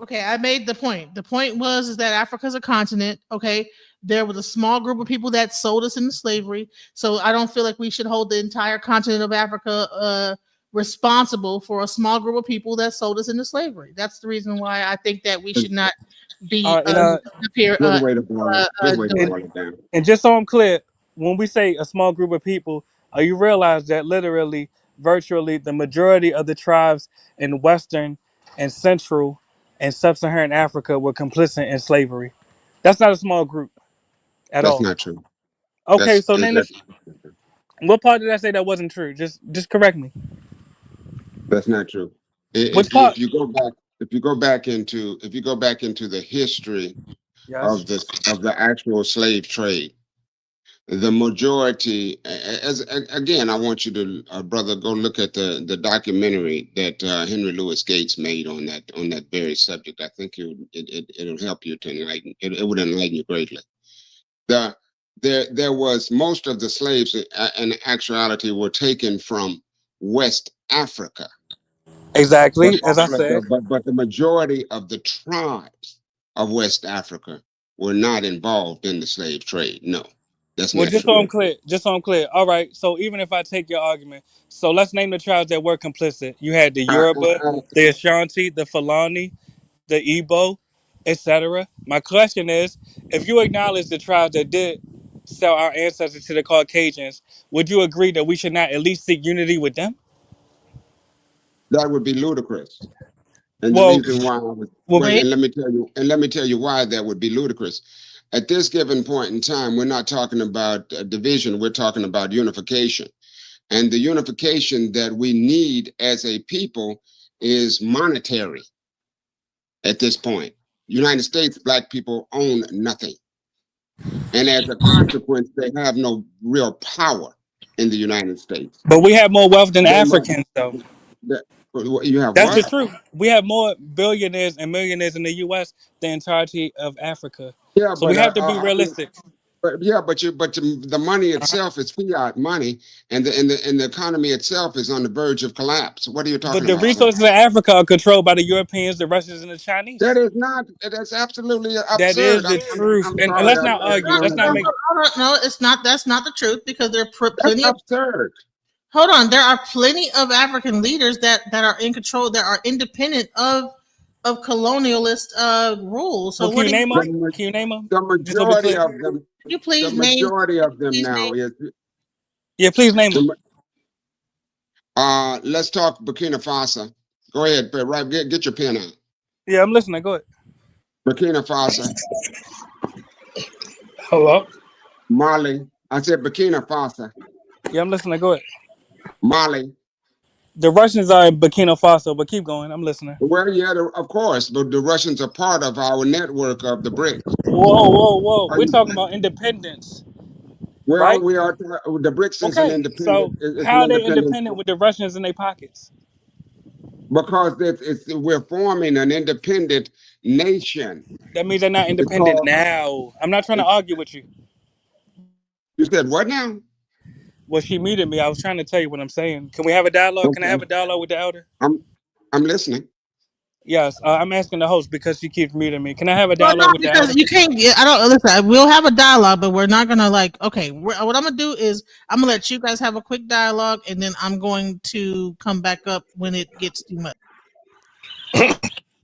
Okay, I made the point. The point was is that Africa's a continent. Okay, there was a small group of people that sold us into slavery. So I don't feel like we should hold the entire continent of Africa responsible for a small group of people that sold us into slavery. That's the reason why I think that we should not be And here Good way to boil it. Good way to doing. boil it down. and just so I'm clear, when we say a small group of people, you realize that literally, virtually, the majority of the tribes in Western and Central and Sub-Saharan Africa were complicit in slavery. That's not a small group at That's all. not true. Okay, so then That's what part did I say that wasn't true? Just correct me. that's not true. Which If part? you go back, if you go back into the history Yes. of the actual slave trade, the majority, again, I want you to, brother, go look at the documentary that Henry Louis Gates made on that very subject. I think it'll help you to enlighten. It would enlighten you greatly. There was most of the slaves in actuality were taken from West Africa, but Exactly, as I said. but the majority of the tribes of West Africa were not involved in the slave trade. No, that's Well, not true. just so I'm clear. All right. So even if I take your argument, so let's name the tribes that were complicit. You had the I, Yoruba, I, the Ashanti, the Fulani, the Igbo, etc. My question is, if you acknowledge the tribes that did sell our ancestors to the Caucasians, would you agree that we should not at least seek unity with them? that would be ludicrous. And the Well, reason why I was well, Wait. let me tell you why that would be ludicrous. At this given point in time, we're not talking about division, we're talking about unification. And the unification that we need as a people is monetary at this point. United States, black people own nothing. And as a consequence, they have no real power in the United States. but we have more wealth than They must, Africans, though. you have That's the what? truth. We have more billionaires and millionaires in the U.S. than the entirety of Africa. Yeah, So we but have to be realistic. the money itself is fiat money, and the economy itself is on the verge of collapse. What are you But talking the about, sir? resources of Africa are controlled by the Europeans, the Russians, and the Chinese. That is not. That's absolutely That is absurd. the truth. I'm And sorry. let's not argue. Let's not make. No, it's not. That's not the truth because there are That's plenty of. absurd. Hold on, there are plenty of African leaders that are in control, that are independent of colonialist rule. So Well, can what you do you name want? them? Can you name them? The Just so we're majority clear. of them. Can you The please name? majority of them Please now name. is. Yeah, please name them. Let's talk Burkina Faso. Go ahead, right. Get your pen out. Yeah, I'm listening. Go ahead. Burkina Faso, Hello. Mali. I said Burkina Faso, Yeah, I'm listening. Go ahead. Mali. The Russians are in Burkina Faso, but keep going. I'm listening. Well, yeah, of course, but the Russians are part of our network of the BRICS. Whoa. Are We're you, talking about independence, well, right? we are. The BRICS is an Okay. independent. So It's how an are they independent independent with the Russians in their pockets? because we're forming an independent nation. That means they're not It's independent called. now. I'm not trying to It's, argue with you. you said what now? Well, she muted me. I was trying to tell you what I'm saying. Can we have a dialogue? Can I have Okay, a dialogue with the elder? I'm listening. Yes, I'm asking the host because she keeps muting me. Can I have a Well, no, dialogue with the elder? because you can't. I don't listen. We'll have a dialogue, but we're not gonna like. Okay, what I'm gonna do is I'm gonna let you guys have a quick dialogue, and then I'm going to come back up when it gets too much.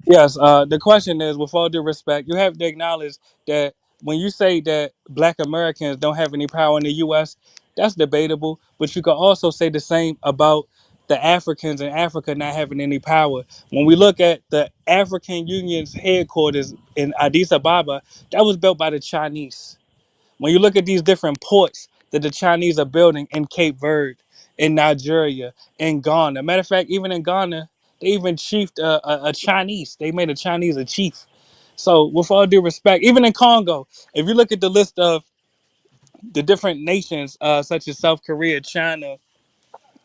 Yes, the question is, with all due respect, you have to acknowledge that when you say that Black Americans don't have any power in the U.S., that's debatable. But you can also say the same about the Africans in Africa not having any power. When we look at the African Union's headquarters in Addis Ababa, that was built by the Chinese. When you look at these different ports that the Chinese are building in Cape Verde, in Nigeria, in Ghana. Matter of fact, even in Ghana, they even chiefed a Chinese. They made a Chinese a chief. So, with all due respect, even in Congo, if you look at the list of the different nations, such as South Korea, China,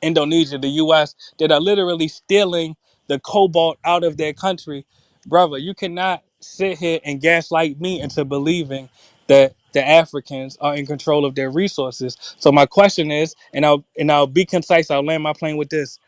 Indonesia, the US, that are literally stealing the cobalt out of their country, brother, you cannot sit here and gaslight me into believing that the Africans are in control of their resources. So my question is, and I'll be concise, I'll land my plane with this.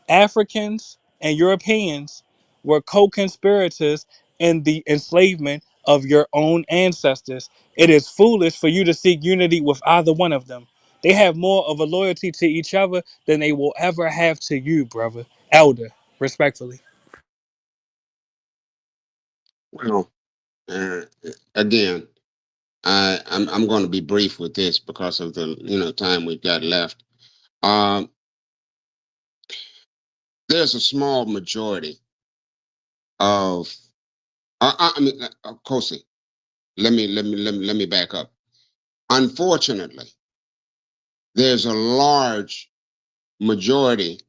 Africans and Europeans were co-conspirators in the enslavement of your own ancestors. It is foolish for you to seek unity with either one of them. They have more of a loyalty to each other than they will ever have to you, brother. Elder, respectfully. Well, uh, again, I'm going to be brief with this because of the time we've got left. Um, there's a small majority of I mean, Kosi. Let me back up. Unfortunately, there's a large majority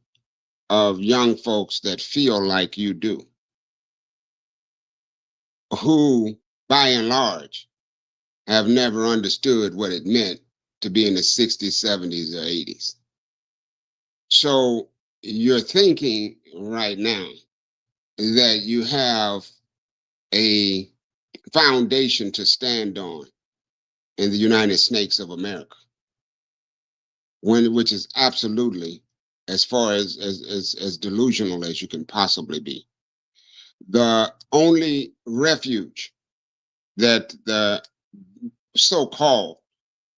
of young folks that feel like you do, who, by and large, have never understood what it meant to be in the 60s, 70s, or 80s. So you're thinking right now that you have a foundation to stand on in the United States of America, which is absolutely as far as delusional as you can possibly be. The only refuge that the so-called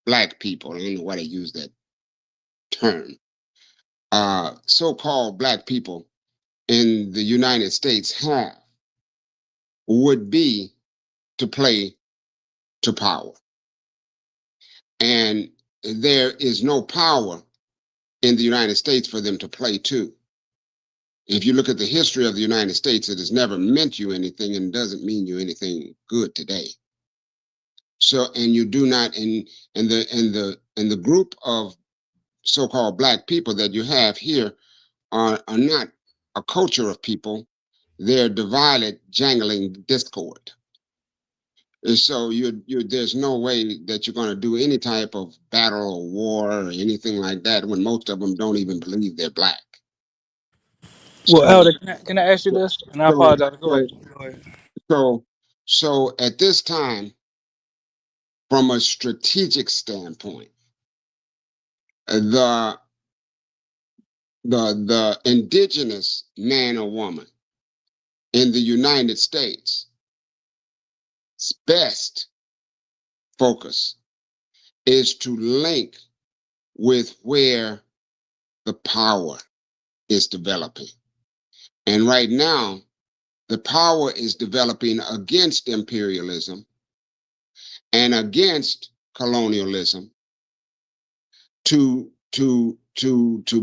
Black people, I don't know why they use that term, so-called Black people in the United States have would be to play to power. And there is no power in the United States for them to play to. If you look at the history of the United States, it has never meant you anything and doesn't mean you anything good today. So, and you do not, in the group of so-called Black people that you have here are not a culture of people. They're divided, jangling discord. And so there's no way that you're going to do any type of battle or war or anything like that when most of them don't even believe they're Black. Well, So, Elder, can I ask you this? And I so, apologize. Go so, ahead. Go ahead. so, so at this time, from a strategic standpoint, the indigenous man or woman in the United States' best focus is to link with where the power is developing. And right now, the power is developing against imperialism and against colonialism to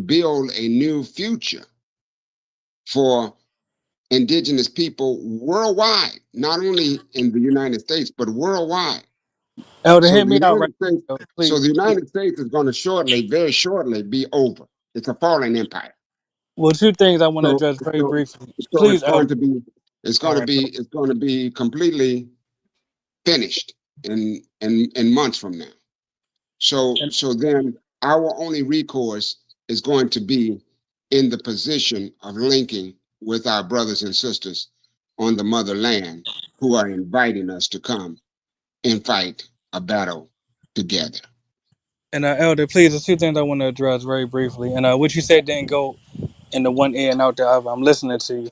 build a new future for indigenous people worldwide, not only in the United States, but worldwide. Elder, So hear the me out right United States, now, so please. the United States is going to shortly, very shortly, be over. It's a falling empire. Well, two things I want to So, address very so, briefly. so it's Please, going Elder. to be, All right. it's going to be completely finished in months from now. So then our only recourse is going to be in the position of linking with our brothers and sisters on the motherland who are inviting us to come and fight a battle together. And Elder, please, there's two things I want to address very briefly. And what you said didn't go in the one ear and out the other. I'm listening to you.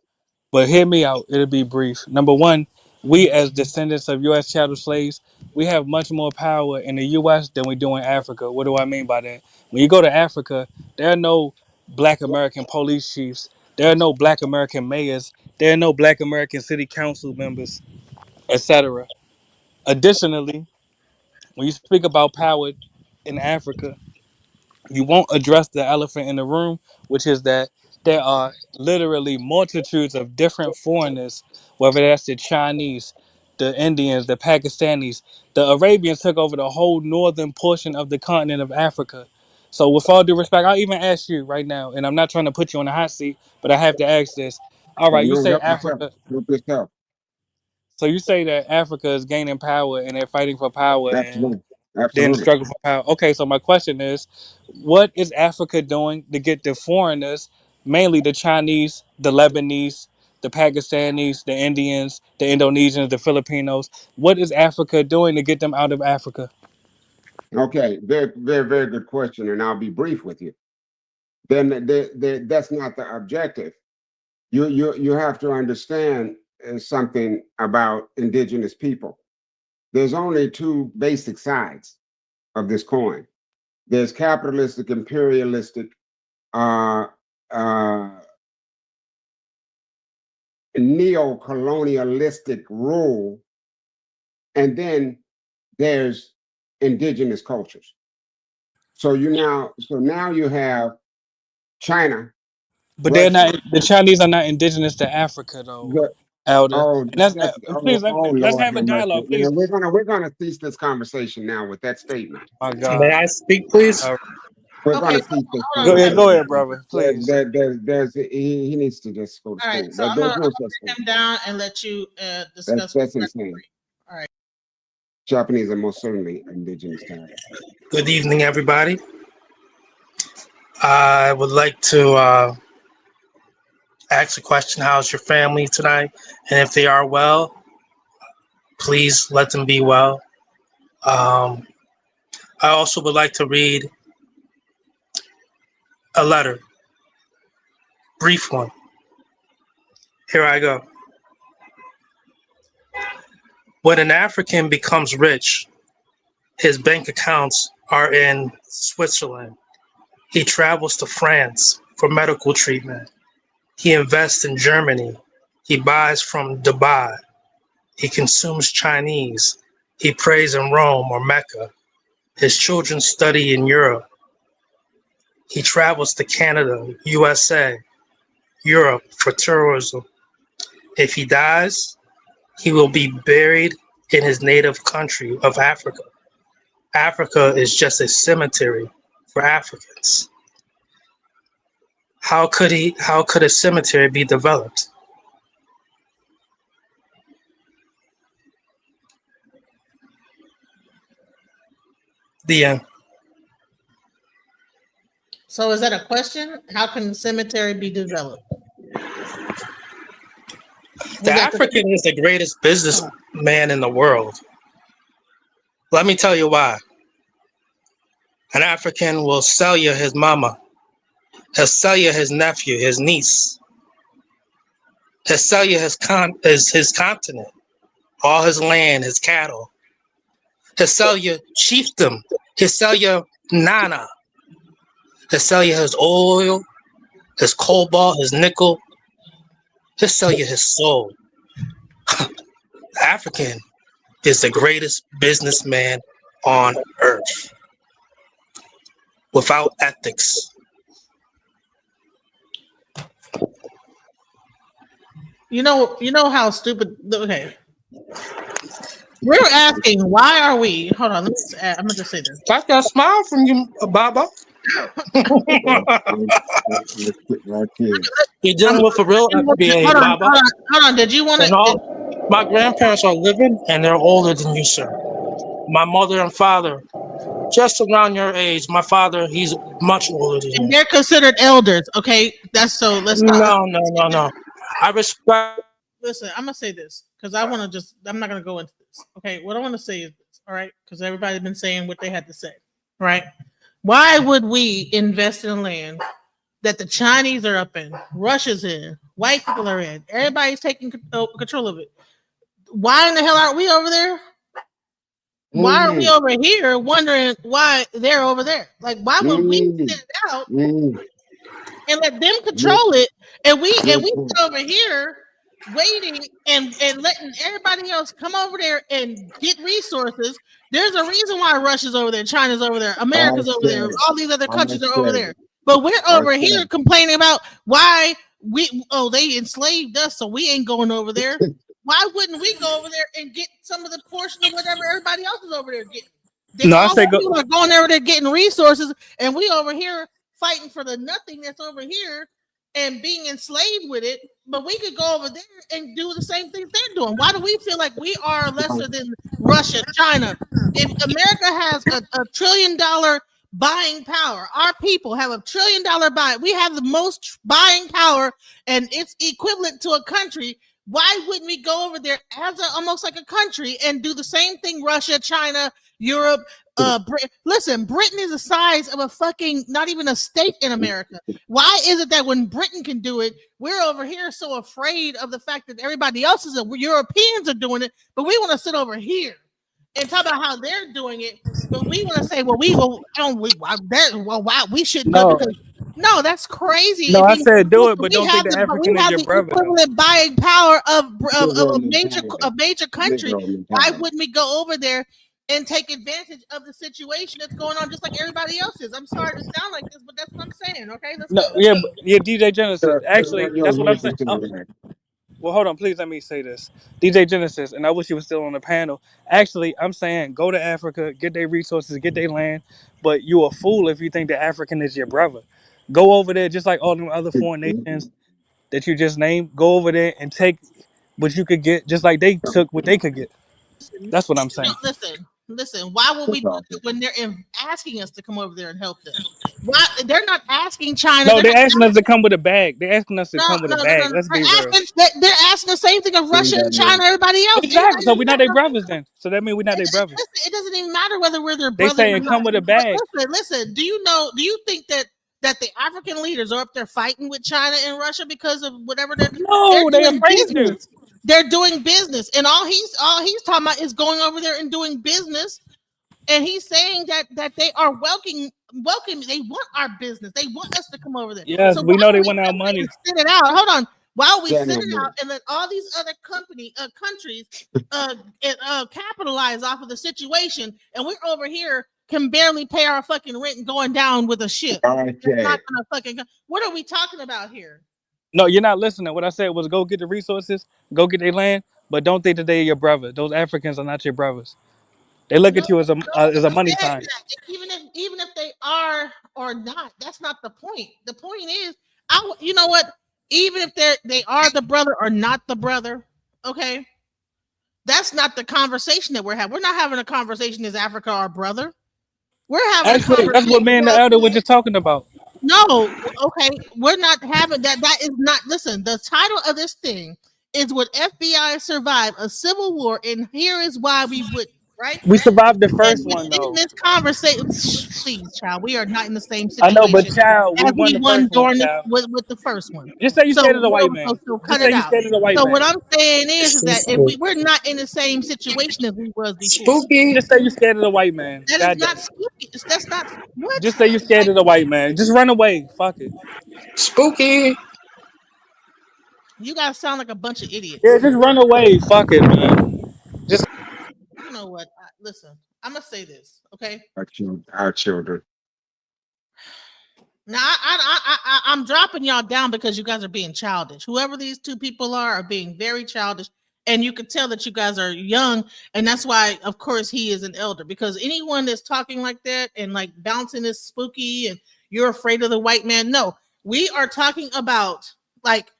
But hear me out. It'll be brief. Number one, we as descendants of U.S. chattel slaves, we have much more power in the U.S. than we do in Africa. What do I mean by that? When you go to Africa, there are no Black American police chiefs. There are no Black American mayors. There are no Black American city council members, etc. Additionally, when you speak about power in Africa, you won't address the elephant in the room, which is that there are literally multitudes of different foreigners, whether that's the Chinese, the Indians, the Pakistanis. The Arabians took over the whole northern portion of the continent of Africa. So, with all due respect, I'll even ask you right now, and I'm not trying to put you on the hot seat, but I have to ask this. All right, you No, say help yourself. Africa. Help yourself. So you say that Africa is gaining power and they're fighting for power and Absolutely. then Absolutely. struggle for power. Okay, so my question is, what is Africa doing to get the foreigners, mainly the Chinese, the Lebanese, the Pakistanis, the Indians, the Indonesians, the Filipinos? What is Africa doing to get them out of Africa? Okay, very, very, very good question, and I'll be brief with you. Then that's not the objective. You have to understand something about indigenous people. There's only two basic sides of this coin. There's capitalistic, imperialistic, uh, uh, neo-colonialistic rule, and then there's indigenous cultures. So now you have China, But they're Russia. not. The Chinese are not indigenous to Africa, though, The, Elder. oh, And that's oh, please let's Lord have a have mercy. dialogue, Yeah, please. we're gonna cease this conversation now with that statement. My May God. I speak, please? We're Okay, gonna cease this hold on. Go conversation. ahead, brother. Please. He needs to just go to All right, school. so I'm There's gonna no such sit thing. him down and let you discuss. That's insane. All right. Japanese are most certainly indigenous to Africa. Good evening, everybody. I would like to ask a question. How's your family tonight? And if they are well, please let them be well. I also would like to read a letter, brief one. Here I go. When an African becomes rich, his bank accounts are in Switzerland. He travels to France for medical treatment. He invests in Germany. He buys from Dubai. He consumes Chinese. He prays in Rome or Mecca. His children study in Europe. He travels to Canada, USA, Europe for tourism. If he dies, he will be buried in his native country of Africa. Africa is just a cemetery for Africans. How could a cemetery be developed? The end. So is that a question? How can cemetery be developed? The African is the greatest businessman in the world. Let me tell you why. An African will sell you his mama. He'll sell you his nephew, his niece. He'll sell you his continent, all his land, his cattle. He'll sell you chiefdom. He'll sell you nana. He'll sell you his oil, his cobalt, his nickel. He'll sell you his soul. The African is the greatest businessman on earth. Without ethics. You know how stupid. Okay, we're asking why are we? Hold on, I'm gonna just say this. Got that smile from you, Baba. You're dealing with a real FBA, Baba. Hold on. Did you want to? My grandparents are living, and they're older than you, sir. My mother and father, just around your age. My father, he's much older than you. They're considered elders. Okay, that's so. Let's not. No. I respect. Listen, I'm gonna say this because I want to I'm not gonna go into this. Okay, what I want to say is this. All right, because everybody's been saying what they had to say. Right? Why would we invest in land that the Chinese are up in, Russia's in, white people are in, everybody's taking control of it? Why in the hell aren't we over there? Why are we over here wondering why they're over there? Like, why would we sit it out and let them control it, and we sit over here waiting and letting everybody else come over there and get resources? There's a reason why Russia's over there, China's over there, America's over there, all these other countries are over there. But we're over here complaining about why they enslaved us, so we ain't going over there. Why wouldn't we go over there and get some of the portion of whatever everybody else is over there getting? People are going over there getting resources, and we over here fighting for the nothing that's over here and being enslaved with it. But we could go over there and do the same thing they're doing. Why do we feel like we are lesser than Russia, China? If America has a $1 trillion buying power, our people have $1 trillion buying. We have the most buying power, and it's equivalent to a country. Why wouldn't we go over there as almost like a country and do the same thing? Russia, China, Europe, Listen, Britain is the size of a fucking, not even a state in America. Why is it that when Britain can do it, we're over here so afraid of the fact that everybody else is, Europeans are doing it, but we want to sit over here and talk about how they're doing it, but we want to say, we shouldn't do it because. No, that's crazy. No, I said do it, but don't think the African is your brother. Equivalent buying power of a major country. Why wouldn't we go over there and take advantage of the situation that's going on, just like everybody else is? I'm sorry to sound like this, but that's what I'm saying. Okay, let's go. Yeah, DJ Genesis. Actually, that's what I'm saying. Well, hold on, please let me say this. DJ Genesis, and I wish you were still on the panel. Actually, I'm saying go to Africa, get their resources, get their land, but you a fool if you think the African is your brother. Go over there, just like all them other foreign nations that you just named. Go over there and take what you could get, just like they took what they could get. That's what I'm saying. Listen. Why would we do that when they're asking us to come over there and help them? Why they're not asking China? No, they're asking us to come with a bag. They're asking us to come with a bag. Let's be real. They're asking the same thing of Russia and China, everybody else. Exactly. So we're not their brothers then. So that means we're not their brothers. It doesn't even matter whether we're their brothers. They saying come with a bag. Listen. Do you think that the African leaders are up there fighting with China and Russia because of whatever they're doing? No, they're afraid to. They're doing business, and all he's talking about is going over there and doing business. And he's saying that they are welcoming. They want our business. They want us to come over there. Yes, so we know they want our money. Sit it out. Hold on. While we sit it out and let all these other countries capitalize off of the situation, and we're over here can barely pay our fucking rent and going down with a ship. Okay. Not gonna fucking. What are we talking about here? No, you're not listening. What I said was go get the resources, go get their land, but don't think that they're your brother. Those Africans are not your brothers. They look at you as a money sign. Even if they are or not, that's not the point. The point is, you know what? Even if they are the brother or not the brother, okay, that's not the conversation that we're having. We're not having a conversation. Is Africa our brother? We're having. Actually, that's what me and the elder were just talking about. No, okay, we're not having that. That is not. Listen, the title of this thing is "Would FBI survive a civil war?" And here is why we would. right? We survived the first And one in though. this conversation, please, child, we are not in the same I know, but situation child, we as won we the won first one, during child. with the first one. Just say you So, scared of the white man. cut Just it say you out. scared of the white So man. what I'm saying is that if Spooky. we're not in the same situation as we was before. Spooky. Just say you scared of the white man. That is God not damn it. spooky. That's not what. Just say you scared Like of the white man. Just run away. Fuck it. Spooky. you guys sound like a bunch of Yeah, idiots. just run away. Fuck it, man. Just You know what? Listen, I'm gonna say this, okay? Our children. Now I'm dropping y'all down because you guys are being childish. Whoever these two people are being very childish, and you can tell that you guys are young, and that's why, of course, he is an elder. Because anyone that's talking like that and like bouncing this spooky and you're afraid of the white man, no, we are talking about like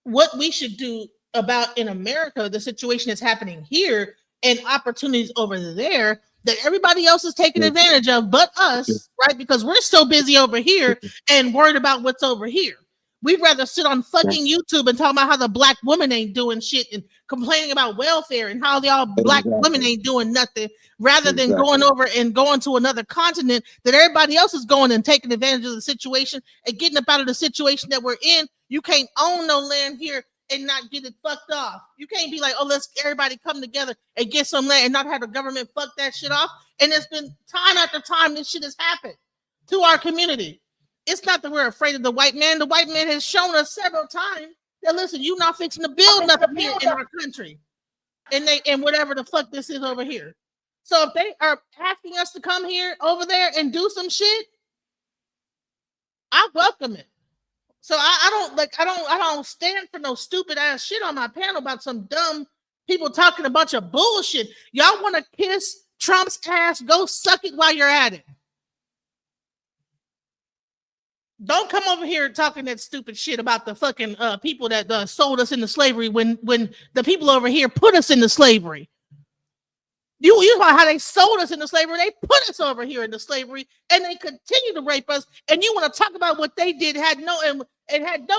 what we should do about in America, the situation that's happening here and opportunities over there that everybody else is taking advantage of, but us, right? Because we're so busy over here and worried about what's over here. We'd rather sit on fucking YouTube and talk about how the black woman ain't doing shit and complaining about welfare and how the all black women ain't doing nothing rather than going over and going to another continent that everybody else is going and taking advantage of the situation and getting up out of the situation that we're in. You can't own no land here and not get it fucked off. You can't be like, oh, let's everybody come together and get some land and not have the government fuck that shit off. And it's been time after time this shit has happened to our community. It's not that we're afraid of the white man. The white man has shown us several times that listen, you're not fixing to build nothing here in our country. And whatever the fuck this is over here. So if they are asking us to come here over there and do some shit, I welcome it. So I don't stand for no stupid ass shit on my panel about some dumb people talking a bunch of bullshit. Y'all want to kiss Trump's ass? Go suck it while you're at it. Don't come over here talking that stupid shit about the fucking people that sold us into slavery when the people over here put us into slavery. You know how they sold us into slavery. They put us over here into slavery, and they continue to rape us. And you want to talk about what they did had no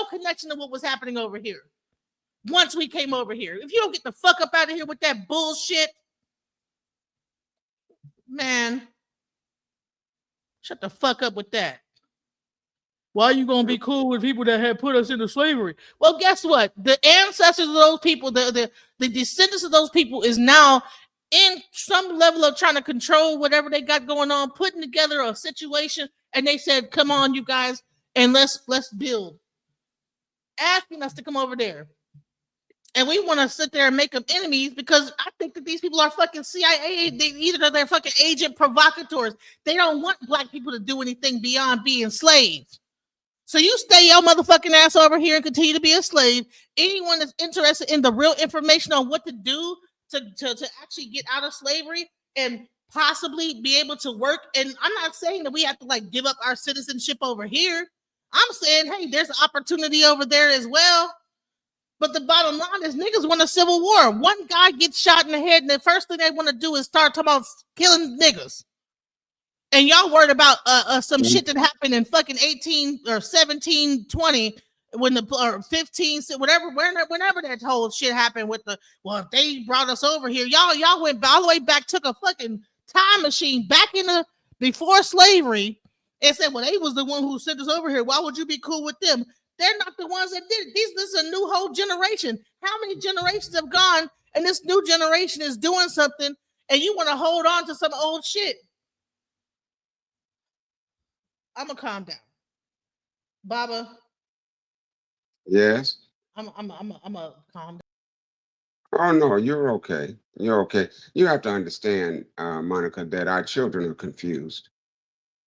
connection to what was happening over here. Once we came over here, if you don't get the fuck up out of here with that bullshit, man, shut the fuck up with that. Why are you gonna be cool with people that had put us into slavery? Well, guess what? The ancestors of those people, the descendants of those people, is now in some level of trying to control whatever they got going on, putting together a situation, and they said, "Come on, you guys, and let's build." Asking us to come over there, and we want to sit there and make them enemies because I think that these people are fucking CIA. They're fucking agent provocateurs. They don't want black people to do anything beyond being slaves. So you stay your motherfucking ass over here and continue to be a slave. Anyone that's interested in the real information on what to do to actually get out of slavery and possibly be able to work. And I'm not saying that we have to like give up our citizenship over here. I'm saying, hey, there's opportunity over there as well. But the bottom line is niggas want a civil war. One guy gets shot in the head, and the first thing they want to do is start talking about killing niggas. And y'all worried about some shit that happened in fucking 18 or 17, 20, when the or 15, whatever, whenever that whole shit happened with the, well, if they brought us over here, y'all went all the way back, took a fucking time machine back in the before slavery and said, well, they was the one who sent us over here. Why would you be cool with them? They're not the ones that did it. This is a new whole generation. How many generations have gone and this new generation is doing something and you want to hold on to some old shit? I'm gonna calm down, Baba. Yes. I'm a calm down. Oh no, you're okay. You're okay. You have to understand, Monica, that our children are confused.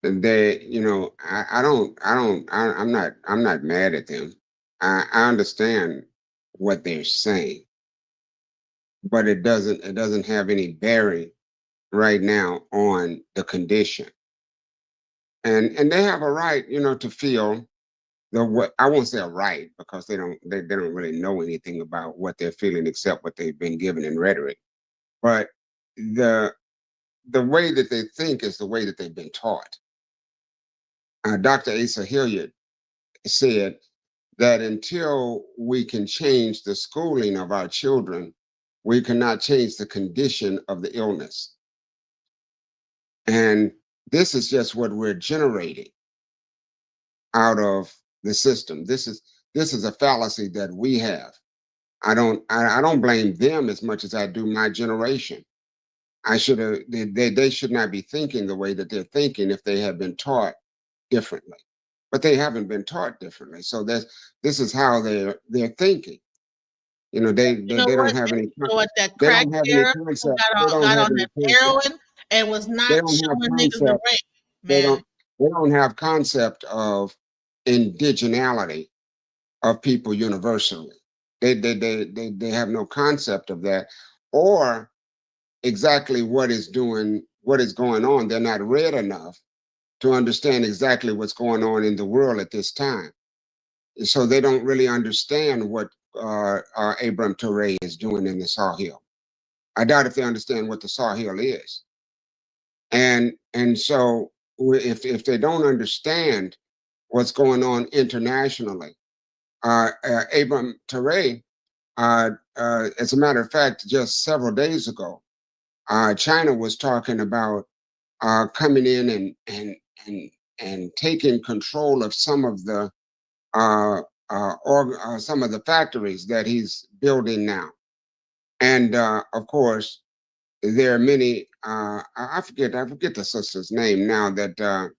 And they, I'm not mad at them. I understand what they're saying, but it doesn't have any bearing right now on the condition. And they have a right, to feel what I won't say a right because they don't really know anything about what they're feeling except what they've been given in rhetoric. But the way that they think is the way that they've been taught. Dr. Asa Hilliard said that until we can change the schooling of our children, we cannot change the condition of the illness. And this is just what we're generating out of the system. This is a fallacy that we have. I don't blame them as much as I do my generation. They should not be thinking the way that they're thinking if they have been taught differently. But they haven't been taught differently. So this is how they're thinking. You know, they don't have any. You know what? That They crack don't have any there who concept. got Have on any that concept. heroin and was They not don't have showing niggas the concept. ring, They man. don't have concept of indigeneity of people universally. They have no concept of that, or exactly what is going on. They're not read enough to understand exactly what's going on in the world at this time. So they don't really understand what Abraham Touré is doing in the Sahel. I doubt if they understand what the Sahel is. And so if they don't understand what's going on internationally, Abraham Touré, as a matter of fact, just several days ago, China was talking about coming in and taking control of some of the some of the factories that he's building now. And of course, there are many. I forget the sister's name now that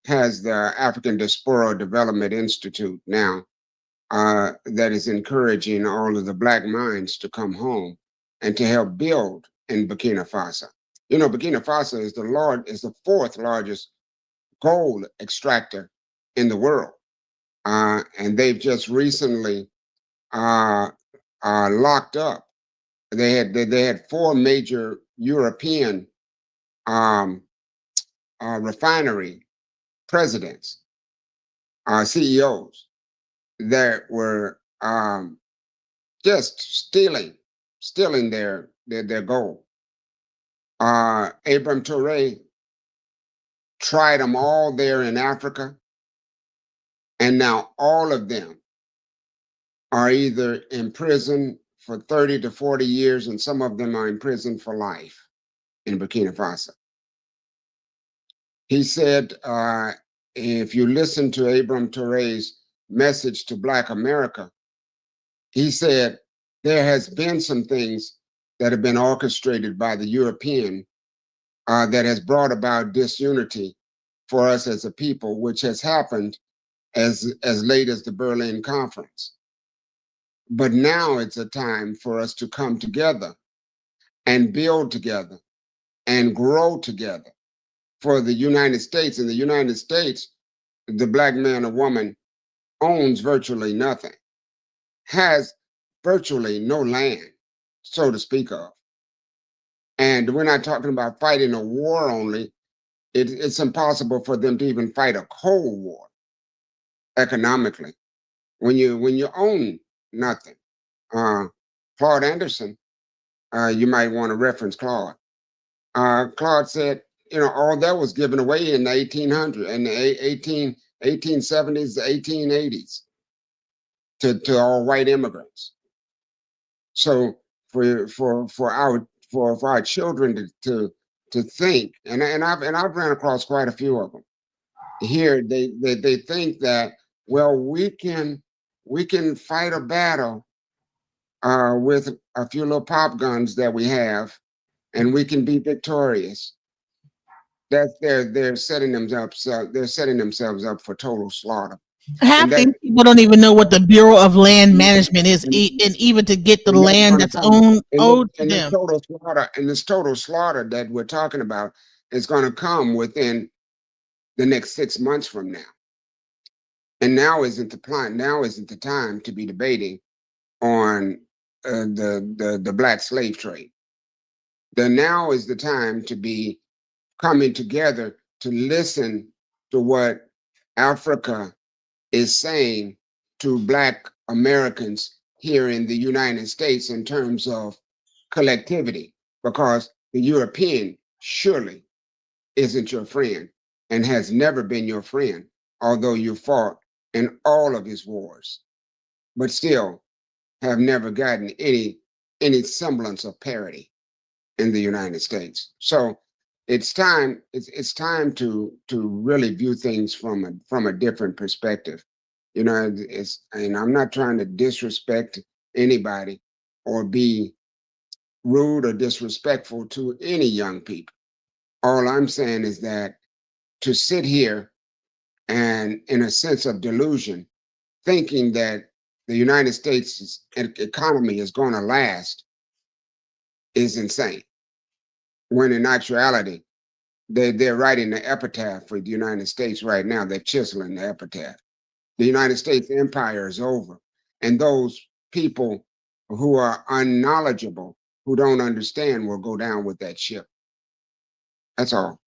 has the African Diaspora Development Institute now that is encouraging all of the Black minds to come home and to help build in Burkina Faso. You know, Burkina Faso is the fourth largest gold extractor in the world, and they've just recently locked up. They had four major European refinery presidents, CEOs that were just stealing their gold. Abraham Touré tried them all there in Africa, and now all of them are either in prison for 30 to 40 years, and some of them are in prison for life in Burkina Faso. He said, if you listen to Abraham Touré's message to Black America, he said, there has been some things that have been orchestrated by the European that has brought about disunity for us as a people, which has happened as late as the Berlin Conference. But now it's a time for us to come together and build together and grow together. For the United States, in the United States, the Black man or woman owns virtually nothing, has virtually no land, so to speak of. And we're not talking about fighting a war only. It's impossible for them to even fight a Cold War economically when you own nothing. Claude Anderson, you might want to reference Claude. Claude said, you know, all that was given away in the 1800s and the 1870s, the 1880s to all white immigrants. So for our children to think, and I've ran across quite a few of them here. They think that, well, we can fight a battle with a few little pop guns that we have, and we can be victorious. That they're setting themselves up. They're setting themselves up for total slaughter. Half And that, these people don't even know what the Bureau of Land Management is, and even to get the land that's owed to them. This total slaughter that we're talking about is going to come within the next 6 months from now. And now isn't the plan. Now isn't the time to be debating on the Black slave trade. Then now is the time to be coming together to listen to what Africa is saying to Black Americans here in the United States in terms of collectivity, because the European surely isn't your friend and has never been your friend, although you fought in all of his wars, but still have never gotten any semblance of parity in the United States. So it's time. It's time to really view things from a different perspective. You know, and I'm not trying to disrespect anybody or be rude or disrespectful to any young people. All I'm saying is that to sit here and in a sense of delusion, thinking that the United States economy is going to last is insane. When in actuality, they're writing the epitaph for the United States right now. They're chiseling the epitaph. The United States empire is over. And those people who are unknowledgeable, who don't understand, will go down with that ship. That's all.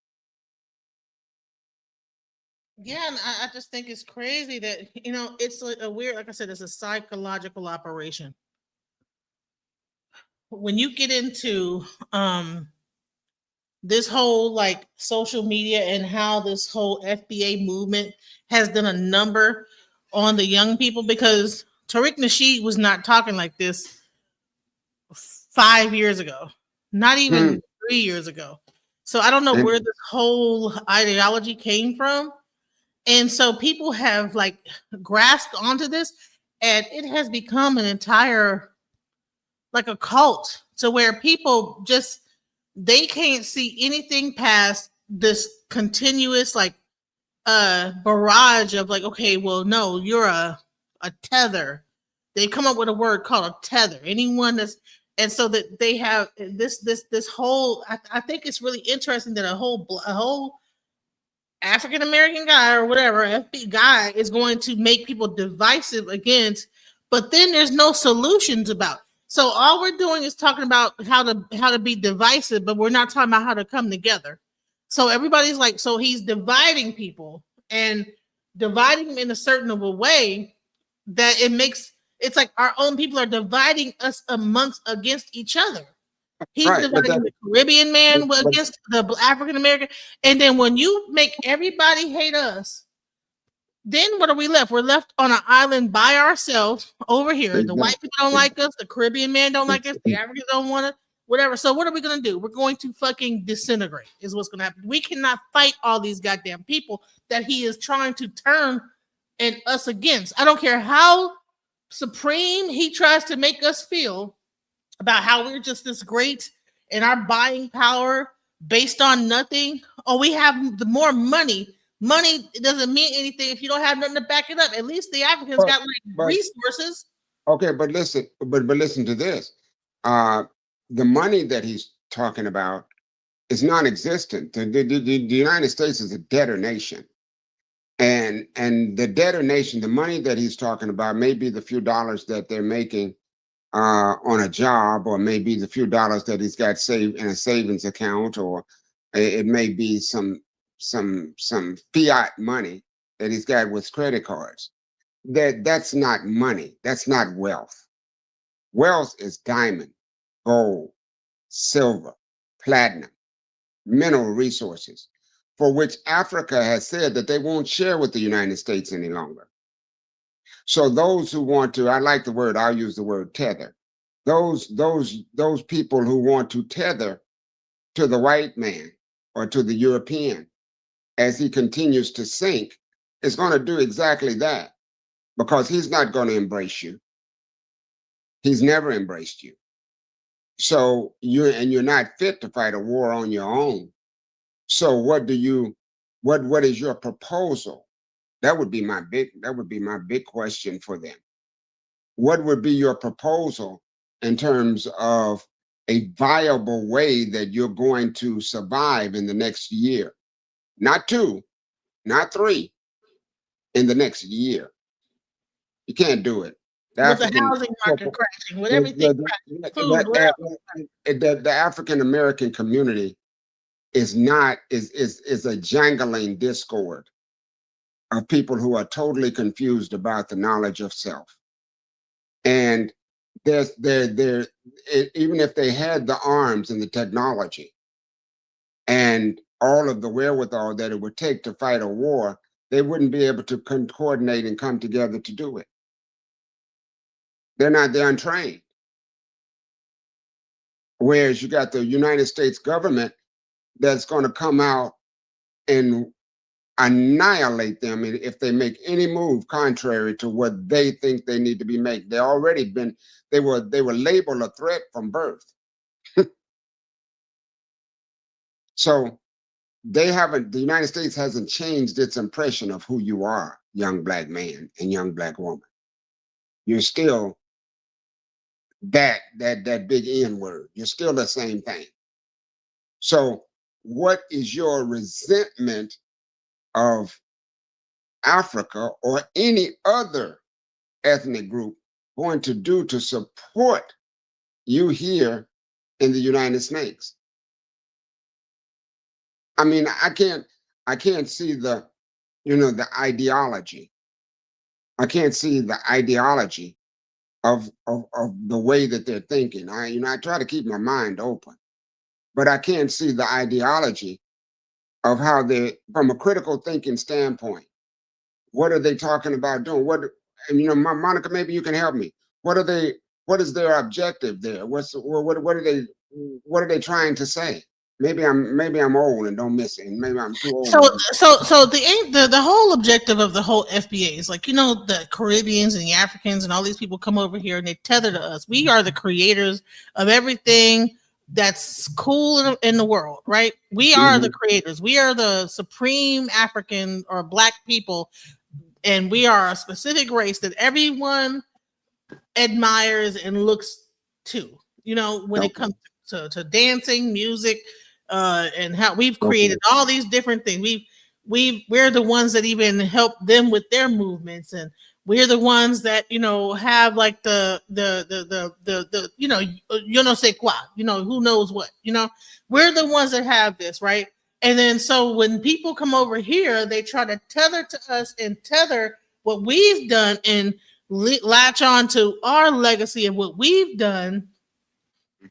Yeah, and I just think it's crazy that, it's a weird, like I said, it's a psychological operation. When you get into this whole like social media and how this whole FBA movement has done a number on the young people, because Tariq Nasheed was not talking like this 5 years ago, not even 3 years ago. So I don't know where this whole ideology came from. And so people have like grasped onto this, and it has become an entire, like a cult, to where people just, they can't see anything past this continuous like barrage of like, okay, well, no, you're a tether. They come up with a word called a tether. Anyone that's, and so that they have this whole, I think it's really interesting that a whole African American guy or whatever, FB guy, is going to make people divisive against, but then there's no solutions about it. So all we're doing is talking about how to be divisive, but we're not talking about how to come together. So everybody's like, so he's dividing people and dividing them in a certain of a way that it's like our own people are dividing us against each other. He's Right, but dividing the Caribbean man but against the African American. And then when you make everybody hate us, then what are we left? We're left on an island by ourselves over here. The white people don't like us. The Caribbean man don't like us. The Africans don't want us. Whatever. So what are we going to do? We're going to fucking disintegrate is what's going to happen. We cannot fight all these goddamn people that he is trying to turn and us against. I don't care how supreme he tries to make us feel about how we're just this great and our buying power based on nothing. Oh, we have the more money. Money doesn't mean anything if you don't have nothing to back it up. At least the Africans got like resources. Okay, but listen to this. The money that he's talking about is non-existent. The United States is a debtor nation. And the debtor nation, the money that he's talking about may be the few dollars that they're making on a job, or maybe the few dollars that he's got saved in a savings account, or it may be some fiat money that he's got with credit cards. That's not money. That's not wealth. Wealth is diamond, gold, silver, platinum, mineral resources, for which Africa has said that they won't share with the United States any longer. So those who want to, I like the word, I'll use the word tether. Those people who want to tether to the white man or to the European as he continues to sink is going to do exactly that, because he's not going to embrace you. He's never embraced you. So you're not fit to fight a war on your own. So what is your proposal? That would be my big question for them. What would be your proposal in terms of a viable way that you're going to survive in the next year? Not 2, not 3, in the next year. You can't do it. With the housing market crashing, with everything crashing, the African American community is a jangling discord of people who are totally confused about the knowledge of self. And even if they had the arms and the technology and all of the wherewithal that it would take to fight a war, they wouldn't be able to coordinate and come together to do it. They're untrained. Whereas you got the United States government that's going to come out and annihilate them if they make any move contrary to what they think they need to be made. They already been, they were labeled a threat from birth. So they haven't, the United States hasn't changed its impression of who you are, young black man and young black woman. You're still that big N word. You're still the same thing. So what is your resentment of Africa or any other ethnic group going to do to support you here in the United States? I mean, I can't see the, the ideology. I can't see the ideology of the way that they're thinking. I try to keep my mind open, but I can't see the ideology of how they, from a critical thinking standpoint, what are they talking about doing? Monica, maybe you can help me. What is their objective there? What are they trying to say? Maybe I'm old and don't miss it. And maybe I'm too old. So the whole objective of the whole FBA is like, the Caribbeans and the Africans and all these people come over here and they tether to us. We are the creators of everything that's cool in the world, right? We are the creators. We are the supreme African or black people, and we are a specific race that everyone admires and looks to. When it comes to dancing, music, and how we've created all these different things. We're the ones that even help them with their movements, and we're the ones that have like the yo no sé quoi, who knows what, we're the ones that have this, right? And then so when people come over here, they try to tether to us and tether what we've done and latch on to our legacy of what we've done,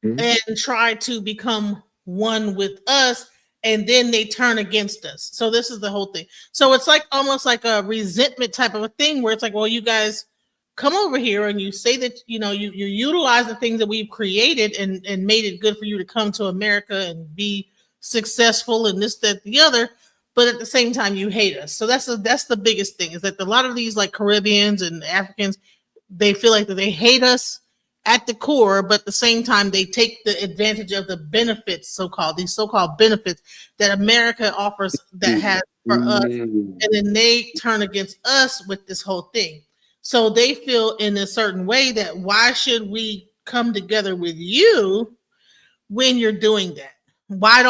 and try to become one with us, and then they turn against us. So this is the whole thing. So it's like almost like a resentment type of a thing where it's like, well, you guys come over here and you say that you utilize the things that we've created and made it good for you to come to America and be successful and this, that, the other, but at the same time you hate us. So that's the biggest thing, is that a lot of these like Caribbeans and Africans, they feel like that they hate us at the core, but at the same time they take the advantage of the benefits, so-called benefits that America offers that has for us, and then they turn against us with this whole thing. So they feel in a certain way that why should we come together with you when you're doing that? Why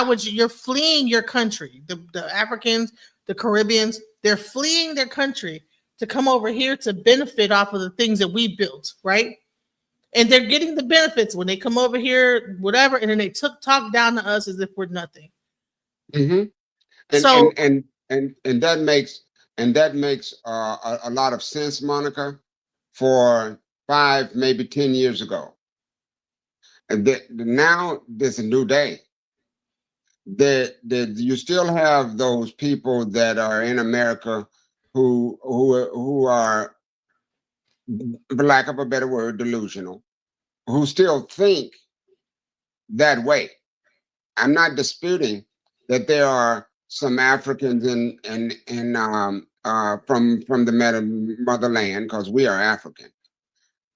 would you're fleeing your country? The Africans, the Caribbeans, they're fleeing their country to come over here to benefit off of the things that we built, right? And they're getting the benefits when they come over here, whatever, and then they talk down to us as if we're nothing. And that makes a lot of sense, Monica, for 5, maybe 10 years ago. And now there's a new day. You still have those people that are in America who are, for lack of a better word, delusional, who still think that way. I'm not disputing that there are some Africans from the motherland, because we are African,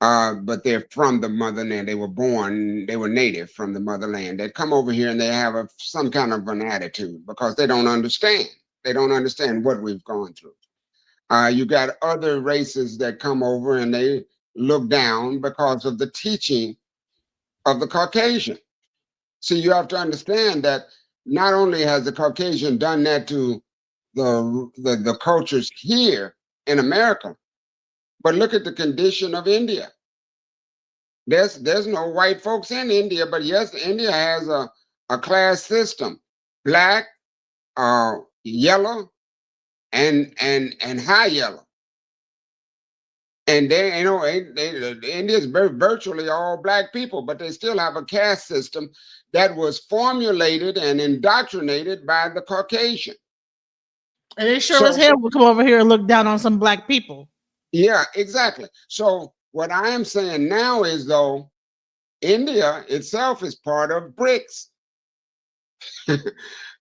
but they're from the motherland. They were native from the motherland. They come over here and they have some kind of an attitude because they don't understand. They don't understand what we've gone through. You got other races that come over and they look down because of the teaching of the Caucasian. So you have to understand that not only has the Caucasian done that to the cultures here in America, but look at the condition of India. There's no white folks in India, but yes, India has a class system: black, yellow, and high yellow. And India is virtually all black people, but they still have a caste system that was formulated and indoctrinated by the Caucasian. And it sure as hell will come over here and look down on some black people. Yeah, exactly. So what I am saying now is, though, India itself is part of BRICS.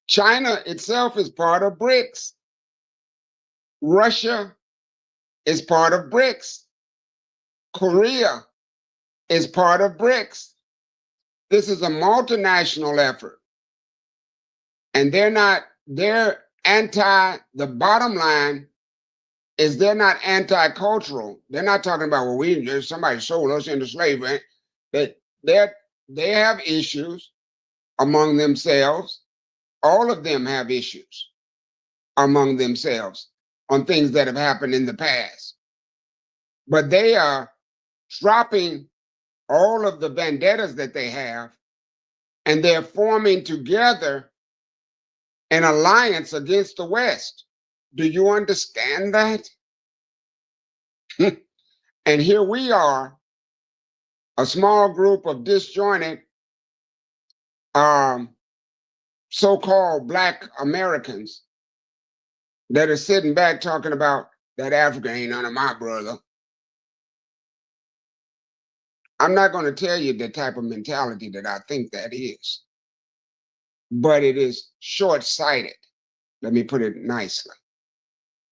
China itself is part of BRICS. Russia is part of BRICS. Korea is part of BRICS. This is a multinational effort. And they're the bottom line is they're not anti-cultural. They're not talking about, well, somebody sold us into slavery. They have issues among themselves. All of them have issues among themselves on things that have happened in the past. But they are dropping all of the vendettas that they have, and they're forming together an alliance against the West. Do you understand that? And here we are, a small group of disjointed so-called Black Americans that are sitting back talking about that Africa ain't none of my brother. I'm not going to tell you the type of mentality that I think that is, but it is short-sighted. Let me put it nicely.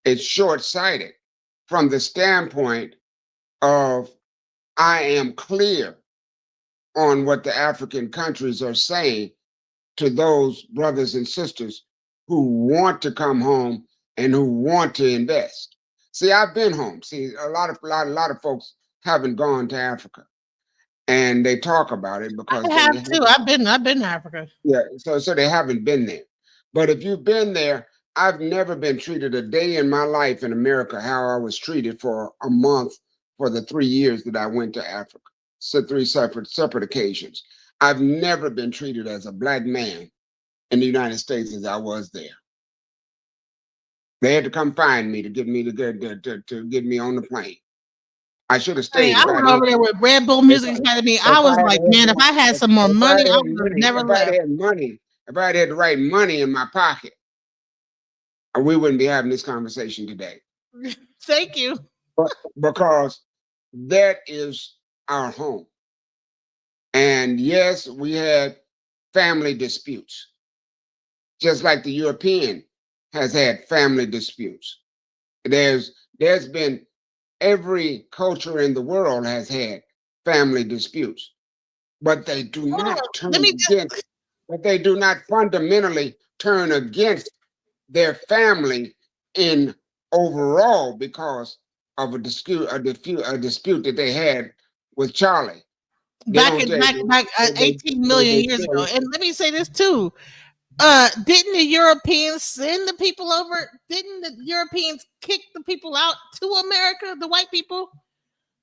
It's short-sighted from the standpoint of I am clear on what the African countries are saying to those brothers and sisters who want to come home and who want to invest. See, I've been home. See, a lot of folks haven't gone to Africa, and they talk about it because I have too. I've been to Africa. Yeah, so they haven't been there. But if you've been there, I've never been treated a day in my life in America how I was treated for a month for the 3 years that I went to Africa. So 3 separate occasions. I've never been treated as a Black man in the United States as I was there. They had to come find me to get me to get me on the plane. I should have stayed. I was over there with Red Bull Music Academy. I was like, man, if I had some more money, I would have never left. If I had the right money in my pocket, we wouldn't be having this conversation today. Thank you. Because that is our home. And yes, we had family disputes, just like the European has had family disputes. There's been every culture in the world has had family disputes, but they do not but they do not fundamentally turn against their family in overall because of a dispute that they had with Charlie. Back 18 million years ago. And let me say this too. Didn't the Europeans send the people over? Didn't the Europeans kick the people out to America, the white people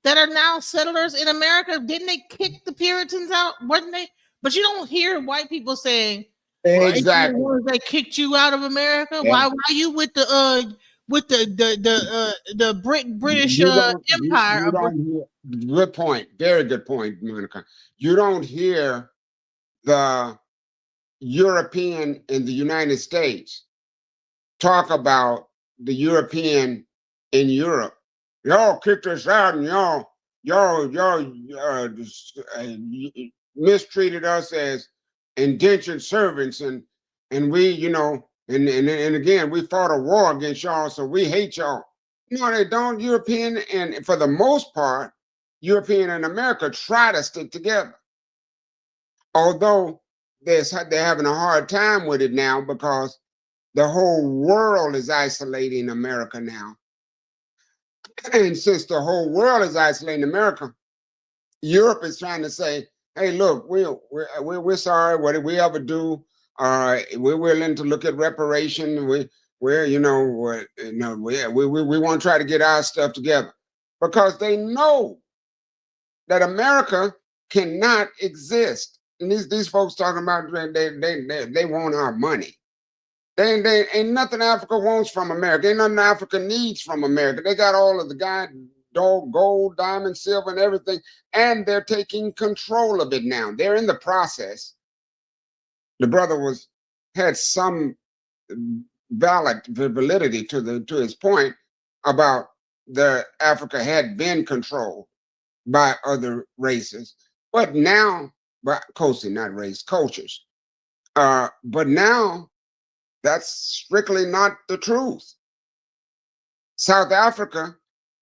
that are now settlers in America? Didn't they kick the Puritans out? Wasn't they? But you don't hear white people saying, exactly, well, they kicked you out of America. Yeah. Why you with the British Empire? Good point. Very good point, Monica. You don't hear the European in the United States talk about the European in Europe. Y'all kicked us out, and y'all mistreated us as indentured servants, and we, and again, we fought a war against y'all, so we hate y'all. No, they don't. European, and for the most part, European and America try to stick together. Although they're having a hard time with it now because the whole world is isolating America now. And since the whole world is isolating America, Europe is trying to say, hey, look, we're sorry. What did we ever do? We're willing to look at reparation. We want to try to get our stuff together because they know that America cannot exist. And these folks talking about they want our money. They ain't nothing Africa wants from America. Ain't nothing Africa needs from America. They got all of the gold, diamond, silver, and everything, and they're taking control of it now. They're in the process. The brother had some validity to his point about the Africa had been controlled by other races, but now, but cultures. But now that's strictly not the truth. South Africa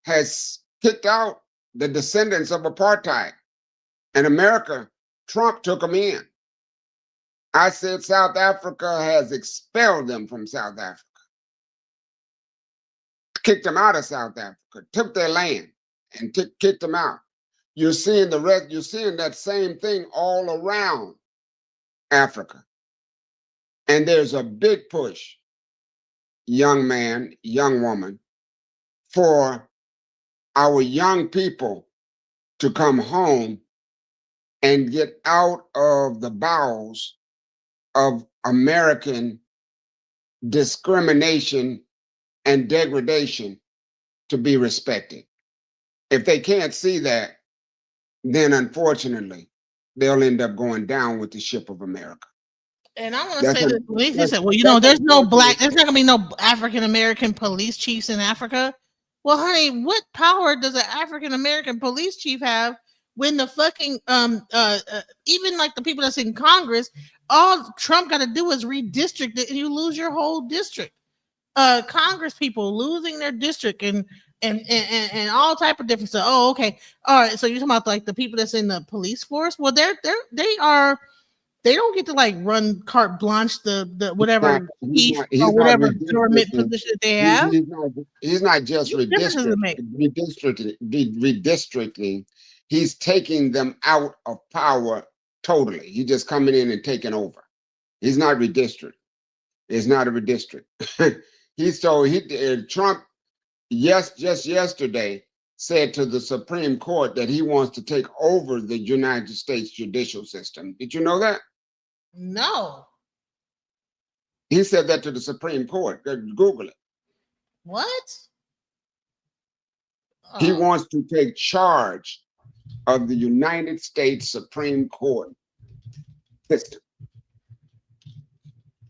has kicked out the descendants of apartheid, and America, Trump took them in. I said South Africa has expelled them from South Africa, kicked them out of South Africa, took their land and kicked them out. You're seeing you're seeing that same thing all around Africa. And there's a big push, young man, young woman, for our young people to come home and get out of the bowels of American discrimination and degradation to be respected. If they can't see that, then unfortunately, they'll end up going down with the ship of America. And I want to say that he said, well, you know, there's not going to be no African American police chiefs in Africa. Well, honey, what power does an African American police chief have when the fucking even like the people that's in Congress, all Trump got to do is redistrict it, and you lose your whole district. Congress people losing their district and all type of different stuff. Oh, okay, all right. So you're talking about like the people that's in the police force? Well, they don't get to like run carte blanche the whatever chief or whatever government position that they have. He's not just redistricting. He's taking them out of power totally. He's just coming in and taking over. He's not redistricting. It's not a redistrict. Trump, just yesterday said to the Supreme Court that he wants to take over the United States judicial system. Did you know that? No. He said that to the Supreme Court. Google it. What? He wants to take charge of the United States Supreme Court system,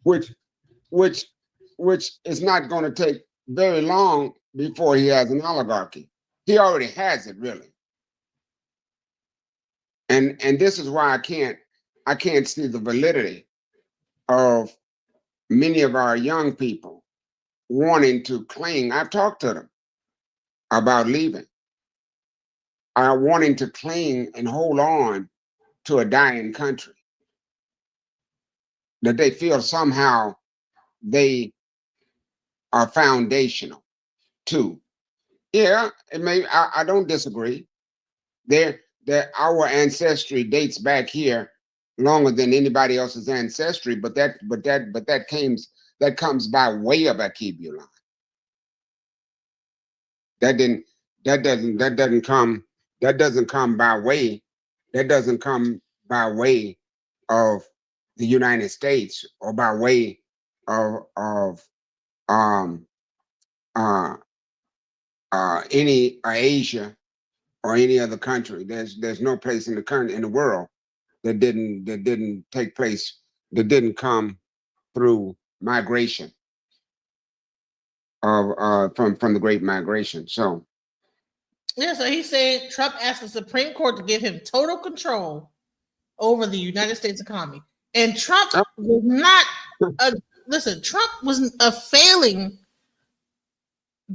which is not going to take very long before he has an oligarchy. He already has it, really. And this is why I can't see the validity of many of our young people wanting to cling. I've talked to them about leaving, wanting to cling and hold on to a dying country that they feel somehow they are foundational to. Yeah, it may. I don't disagree. Our ancestry dates back here longer than anybody else's ancestry, but that comes by way of a Kibu line. That doesn't come by way. That doesn't come by way of the United States or by way of any Asia or any other country. There's no place in the world that didn't take place, that didn't come through migration of from the Great Migration. So yeah, so he's saying Trump asked the Supreme Court to give him total control over the United States economy, and Trump was not Trump was a failing.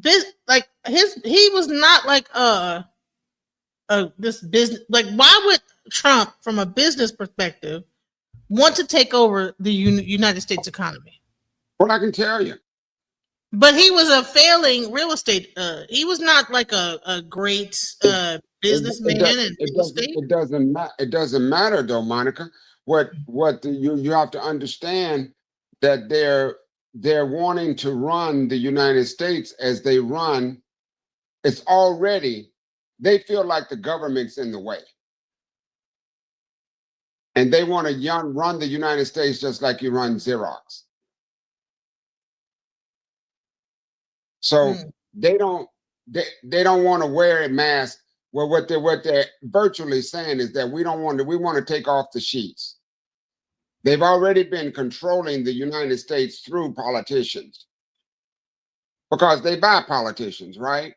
He was not like this business. Like, why would Trump, from a business perspective, want to take over the United States economy? Well, I can tell you. But he was a failing real estate. He was not like a great businessman in real estate. It doesn't matter though, Monica. You have to understand that they're wanting to run the United States as they run. It's already, they feel like the government's in the way. And they want to run the United States just like you run Xerox. So they don't want to wear a mask. Well, what they're virtually saying is that we want to take off the sheets. They've already been controlling the United States through politicians because they buy politicians, right?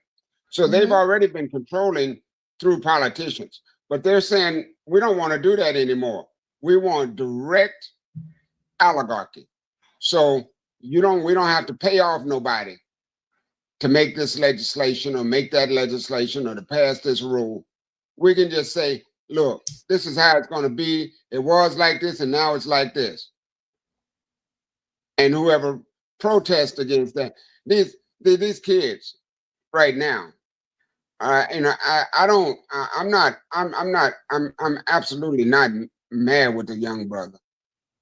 So they've already been controlling through politicians, but they're saying we don't want to do that anymore. We want direct oligarchy. So we don't have to pay off nobody to make this legislation or make that legislation or to pass this rule. We can just say, look, this is how it's going to be. It was like this and now it's like this. And whoever protests against that, these kids right now, I'm absolutely not mad with the young brother,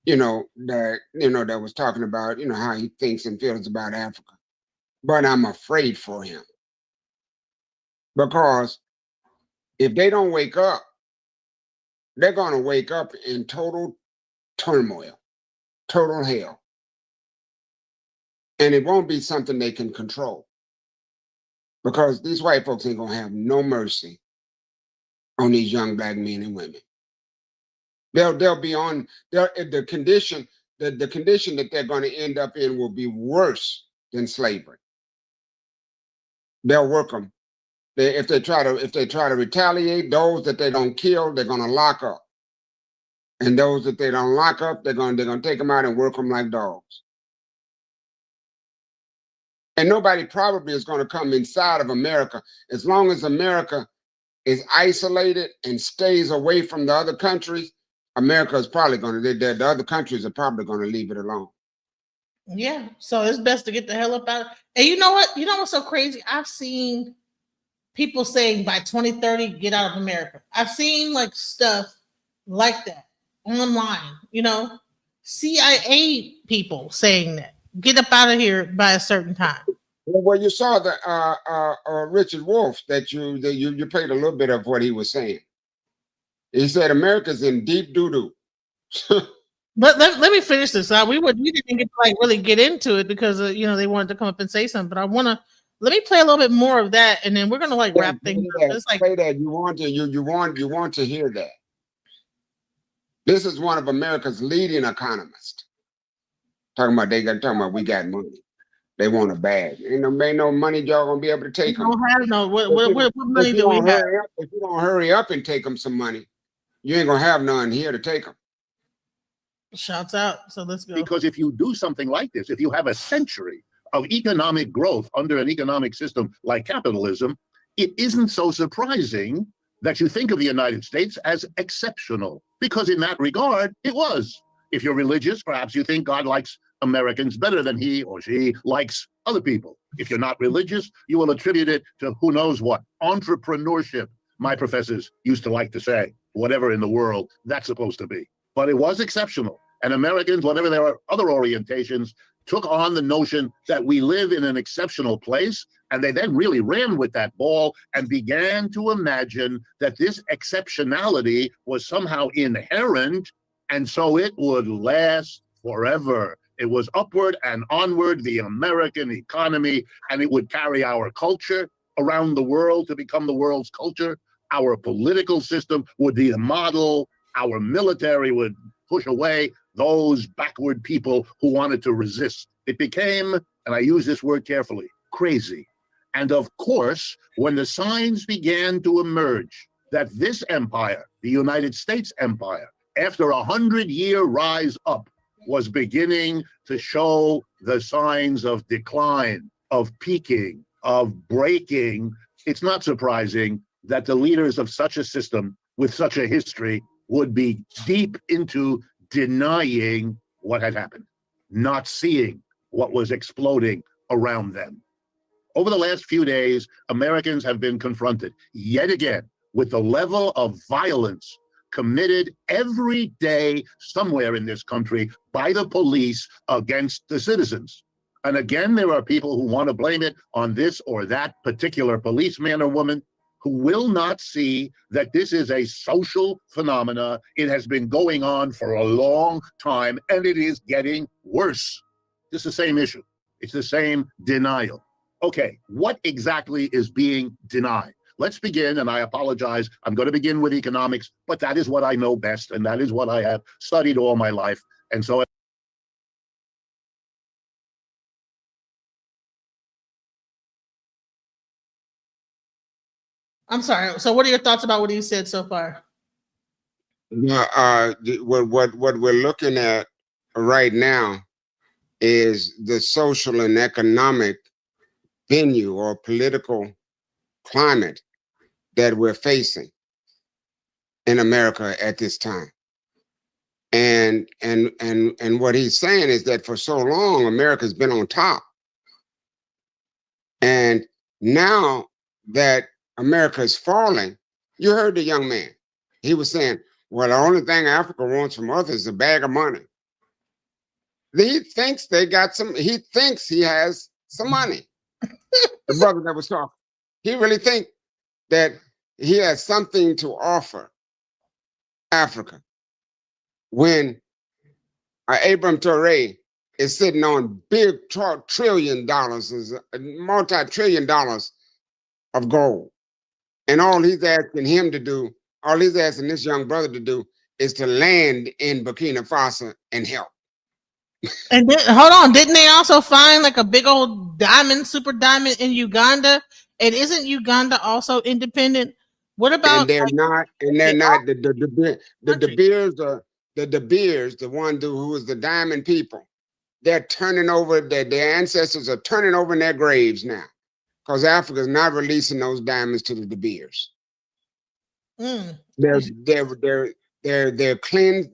that was talking about, how he thinks and feels about Africa. But I'm afraid for him, because if they don't wake up, they're going to wake up in total turmoil, total hell. And it won't be something they can control, because these white folks ain't going to have no mercy on these young black men and women. They'll be on the condition that they're going to end up in will be worse than slavery. They'll work them. If they try to retaliate, those that they don't kill, they're going to lock up. And those that they don't lock up, they're going to take them out and work them like dogs. And nobody probably is going to come inside of America. As long as America is isolated and stays away from the other countries, America is probably going to, the other countries are probably going to leave it alone. Yeah, so it's best to get the hell up out. And you know what? You know what's so crazy? I've seen people saying by 2030, get out of America. I've seen like stuff like that online, CIA people saying that. Get up out of here by a certain time. Well, you saw the Richard Wolff that you played a little bit of what he was saying. He said America's in deep doo-doo. But let me finish this. We didn't get to really get into it because they wanted to come up and say something. But let me play a little bit more of that, and then we're gonna wrap things up. It's play that. You want to hear that. This is one of America's leading economists talking about we got money. They want a bag. Ain't no money y'all gonna be able to take them. Don't have no. What money do we have? If you don't hurry up and take them some money, you ain't gonna have none here to take them. Shouts out. So let's go. Because if you do something like this, if you have a century of economic growth under an economic system like capitalism, it isn't so surprising that you think of the United States as exceptional, because in that regard, it was. If you're religious, perhaps you think God likes Americans better than he or she likes other people. If you're not religious, you will attribute it to who knows what. Entrepreneurship, my professors used to like to say, whatever in the world that's supposed to be. But it was exceptional. And Americans, whatever their other orientations, took on the notion that we live in an exceptional place. And they then really ran with that ball and began to imagine that this exceptionality was somehow inherent, and so it would last forever. It was upward and onward, the American economy, and it would carry our culture around the world to become the world's culture. Our political system would be the model. Our military would push away those backward people who wanted to resist. It became, and I use this word carefully, crazy. And of course, when the signs began to emerge that this empire, the United States empire, after 100-year rise up, was beginning to show the signs of decline, of peaking, of breaking, it's not surprising that the leaders of such a system with such a history would be deep into denying what had happened, not seeing what was exploding around them. Over the last few days, Americans have been confronted yet again with the level of violence committed every day somewhere in this country by the police against the citizens. And again, there are people who want to blame it on this or that particular policeman or woman, who will not see that this is a social phenomena. It has been going on for a long time, and it is getting worse. It's the same issue. It's the same denial. Okay, what exactly is being denied? Let's begin, and I apologize, I'm going to begin with economics, but that is what I know best, and that is what I have studied all my life. And so I'm sorry. So what are your thoughts about what he said so far? What we're looking at right now is the social and economic venue or political climate that we're facing in America at this time. And what he's saying is that for so long America's been on top. And now that America is falling, you heard the young man. He was saying, well, the only thing Africa wants from us is a bag of money. He thinks he thinks he has some money. The brother that was talking, he really thinks that he has something to offer Africa. When Abraham Traoré is sitting on big $1 trillion, multi-trillion dollars of gold. And all he's asking him to do, all he's asking this young brother to do is to land in Burkina Faso and help. And then, hold on, didn't they also find like a big old diamond, super diamond in Uganda? And isn't Uganda also independent? What about? And they're not. The De Beers are the De Beers, the one who was the diamond people. They're turning over. Their ancestors are turning over in their graves now, because Africa's not releasing those diamonds to the De Beers. They're cleansed.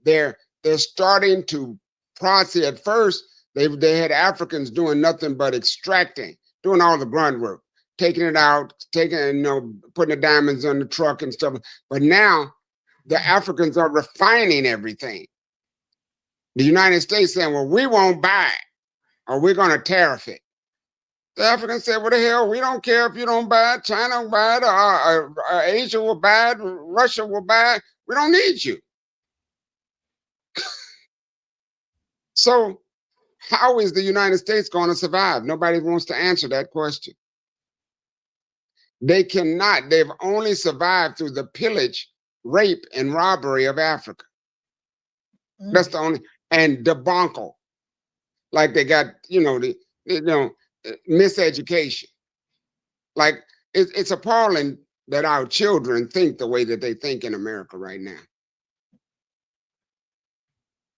They're starting to process. At first, they had Africans doing nothing but extracting, doing all the grunt work, taking it out, putting the diamonds on the truck and stuff. But now the Africans are refining everything. The United States saying, well, we won't buy it, or we're going to tariff it. The Africans said, what the hell, we don't care if you don't buy it, China will buy it, Asia will buy it, Russia will buy it. We don't need you. So how is the United States going to survive? Nobody wants to answer that question. They cannot. They've only survived through the pillage, rape, and robbery of Africa. That's the only, and debacle. Like they got, miseducation. Like it's appalling that our children think the way that they think in America right now.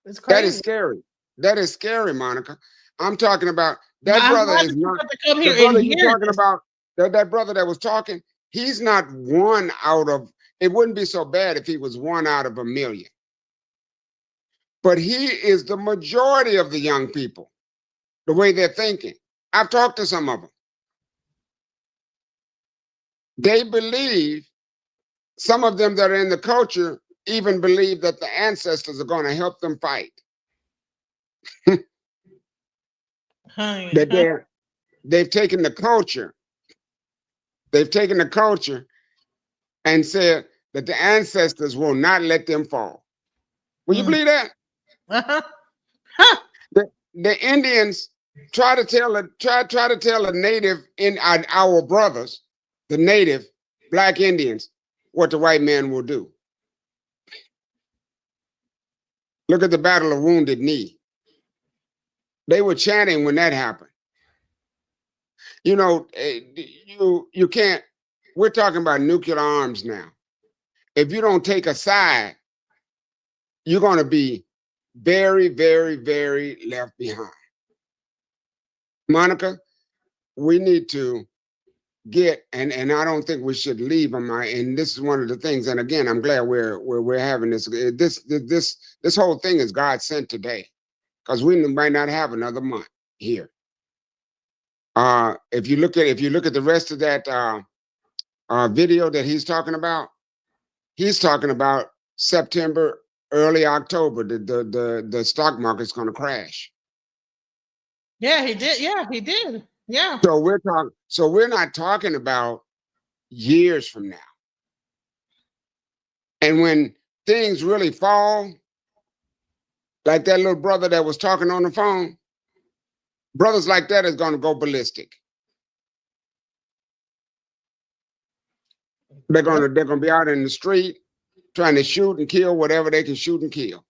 It's crazy. That is scary. That is scary, Monica. I'm talking about that brother is not the brother you're talking about. That brother that was talking, he's not one out of, it wouldn't be so bad if he was one out of a million. But he is the majority of the young people, the way they're thinking. I've talked to some of them. They believe, some of them that are in the culture even believe that the ancestors are going to help them fight. That they've taken the culture. They've taken the culture and said that the ancestors will not let them fall. Will you believe that? The Indians try to tell a native in our brothers, the native black Indians, what the white man will do. Look at the Battle of Wounded Knee. They were chanting when that happened. You can't, we're talking about nuclear arms now. If you don't take a side, you're going to be very, very, very left behind. Monica, we need to get, and I don't think we should leave them. And this is one of the things, and again, I'm glad we're having this. This whole thing is God sent today, because we might not have another month here. If you look at the rest of that video that he's talking about September, early October, the stock market's going to crash. Yeah, he did. Yeah, he did. Yeah. So we're not talking about years from now. And when things really fall, like that little brother that was talking on the phone, brothers like that is going to go ballistic. They're going to be out in the street trying to shoot and kill whatever they can shoot and kill.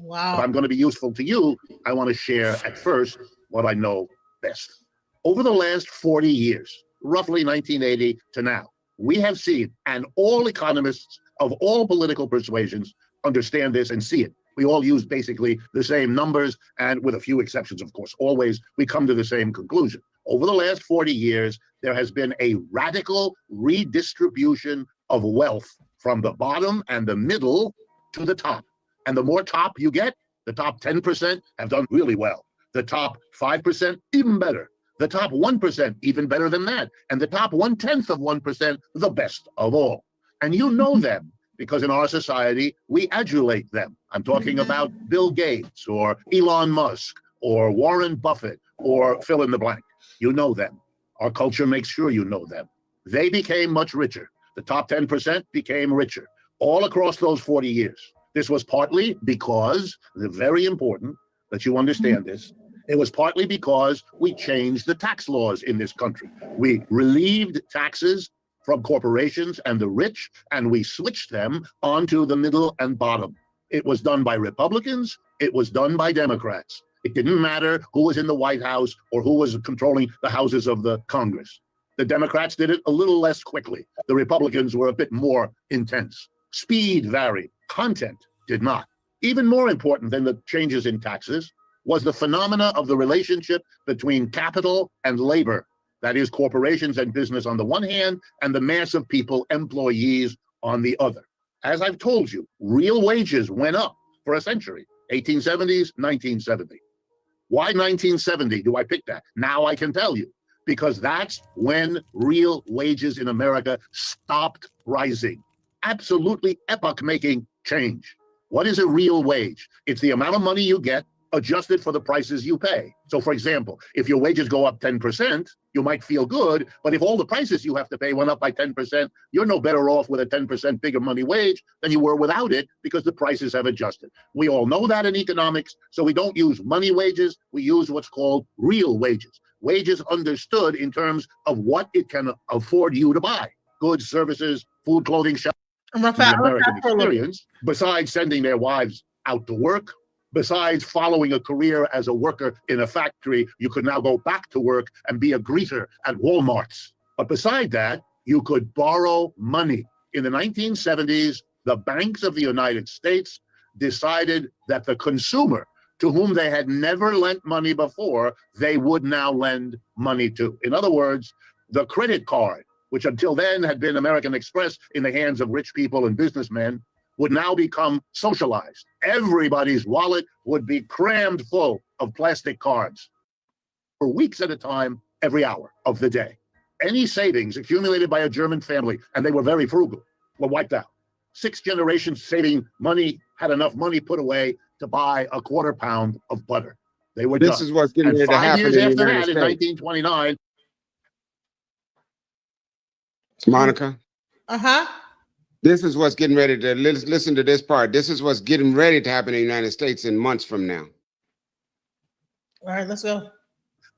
Wow. If I'm going to be useful to you, I want to share at first what I know best. Over the last 40 years, roughly 1980 to now, we have seen, and all economists of all political persuasions understand this and see it. We all use basically the same numbers, and with a few exceptions, of course, always we come to the same conclusion. Over the last 40 years, there has been a radical redistribution of wealth from the bottom and the middle to the top. And the more top you get, the top 10% have done really well. The top 5%, even better. The top 1%, even better than that. And the top 1/10 of 1%, the best of all. And you know them because in our society, we adulate them. I'm talking about Bill Gates or Elon Musk or Warren Buffett or fill in the blank. You know them. Our culture makes sure you know them. They became much richer. The top 10% became richer all across those 40 years. This was partly because, very important that you understand this, it was partly because we changed the tax laws in this country. We relieved taxes from corporations and the rich, and we switched them onto the middle and bottom. It was done by Republicans. It was done by Democrats. It didn't matter who was in the White House or who was controlling the houses of the Congress. The Democrats did it a little less quickly. The Republicans were a bit more intense. Speed varied. Content did not. Even more important than the changes in taxes was the phenomena of the relationship between capital and labor. That is, corporations and business on the one hand, and the mass of people, employees, on the other. As I've told you, real wages went up for a century, 1870s, 1970. Why 1970 do I pick that? Now I can tell you, because that's when real wages in America stopped rising. Absolutely epoch-making change. What is a real wage? It's the amount of money you get adjusted for the prices you pay. So for example, if your wages go up 10%, you might feel good, but if all the prices you have to pay went up by 10%, you're no better off with a 10% bigger money wage than you were without it because the prices have adjusted. We all know that in economics, so we don't use money wages, we use what's called real wages. Wages understood in terms of what it can afford you to buy. Goods, services, food, clothing, shelter. The American experience, besides sending their wives out to work, besides following a career as a worker in a factory, you could now go back to work and be a greeter at Walmart's. But beside that, you could borrow money. In the 1970s, the banks of the United States decided that the consumer, to whom they had never lent money before, they would now lend money to. In other words, the credit card, which until then had been American Express in the hands of rich people and businessmen, would now become socialized. Everybody's wallet would be crammed full of plastic cards for weeks at a time, every hour of the day. Any savings accumulated by a German family, and they were very frugal, were wiped out. 6 generations saving money, had enough money put away to buy a quarter pound of butter. They were done. This is what's getting And ready to 5 happen years in the after United that, in States. 1929, Monica, Uh-huh. this is what's getting ready to, listen to this part. This is what's getting ready to happen in the United States in months from now. All right, let's go.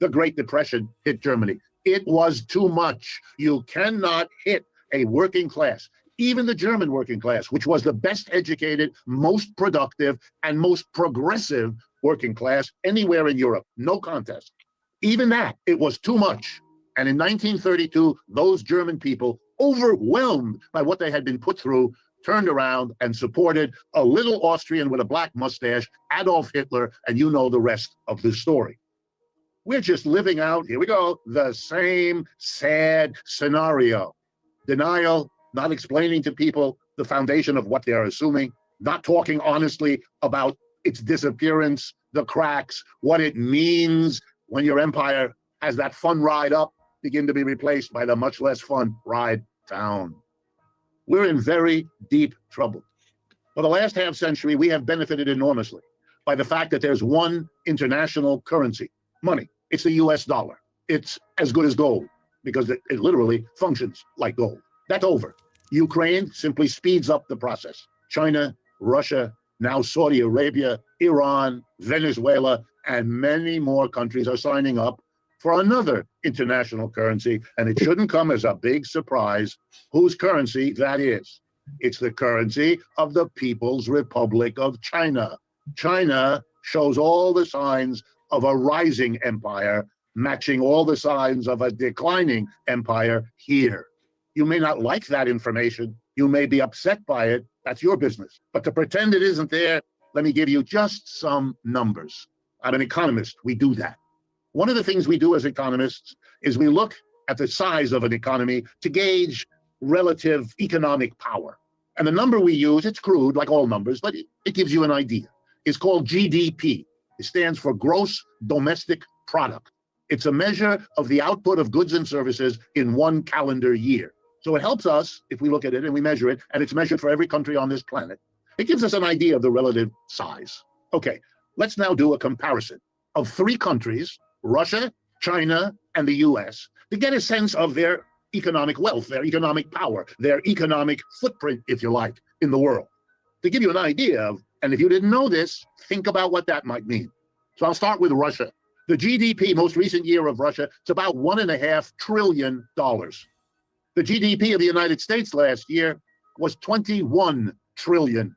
the Great Depression hit Germany. It was too much. You cannot hit a working class, even the German working class, which was the best educated, most productive, and most progressive working class anywhere in Europe. No contest. Even that, it was too much. And in 1932, those German people, overwhelmed by what they had been put through, turned around and supported a little Austrian with a black mustache, Adolf Hitler, and you know the rest of the story. We're just living out, here we go, the same sad scenario. Denial, not explaining to people the foundation of what they're assuming, not talking honestly about its disappearance, the cracks, what it means when your empire has that fun ride up begin to be replaced by the much less fun ride down. We're in very deep trouble. For the last half century, we have benefited enormously by the fact that there's one international currency, money. It's the US dollar. It's as good as gold because it literally functions like gold. That's over. Ukraine simply speeds up the process. China, Russia, now Saudi Arabia, Iran, Venezuela, and many more countries are signing up for another international currency, and it shouldn't come as a big surprise whose currency that is. It's the currency of the People's Republic of China. China shows all the signs of a rising empire, matching all the signs of a declining empire here. You may not like that information. You may be upset by it. That's your business. But to pretend it isn't there, let me give you just some numbers. I'm an economist. We do that. One of the things we do as economists is we look at the size of an economy to gauge relative economic power. And the number we use, it's crude, like all numbers, but it gives you an idea. It's called GDP. It stands for Gross Domestic Product. It's a measure of the output of goods and services in one calendar year. So it helps us, if we look at it and we measure it, and it's measured for every country on this planet, it gives us an idea of the relative size. Okay, let's now do a comparison of 3 countries, Russia, China, and the US, to get a sense of their economic wealth, their economic power, their economic footprint, if you like, in the world. To give you an idea of, and if you didn't know this, think about what that might mean. So I'll start with Russia. The GDP, most recent year of Russia, it's about $1.5 trillion. The GDP of the United States last year was $21 trillion.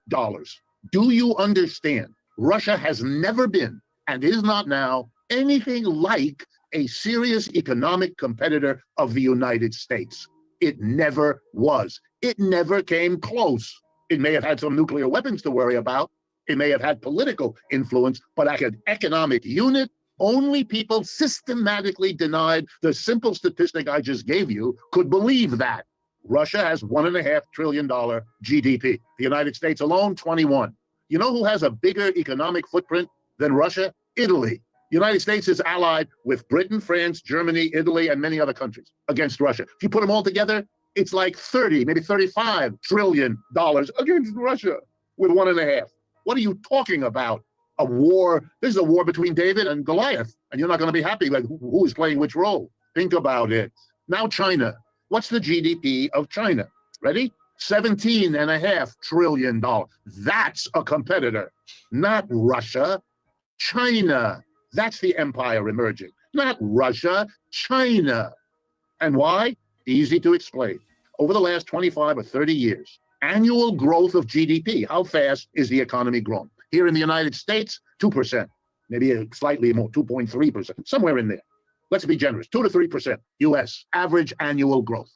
Do you understand? Russia has never been, and is not now, anything like a serious economic competitor of the United States. It never was. It never came close. It may have had some nuclear weapons to worry about. It may have had political influence, but as an economic unit, only people systematically denied the simple statistic I just gave you could believe that. Russia has $1.5 trillion GDP. The United States alone, 21. You know who has a bigger economic footprint than Russia? Italy. The United States is allied with Britain, France, Germany, Italy, and many other countries against Russia. If you put them all together, it's like 30, maybe $35 trillion against Russia with 1.5. What are you talking about? A war? This is a war between David and Goliath, and you're not going to be happy like who is playing which role. Think about it. Now China. What's the GDP of China? Ready? $17.5 trillion. That's a competitor, not Russia. China. That's the empire emerging, not Russia, China. And why? Easy to explain. Over the last 25 or 30 years, annual growth of GDP, how fast is the economy growing? Here in the United States, 2%, maybe slightly more, 2.3%, somewhere in there. Let's be generous, 2 to 3%. US, average annual growth.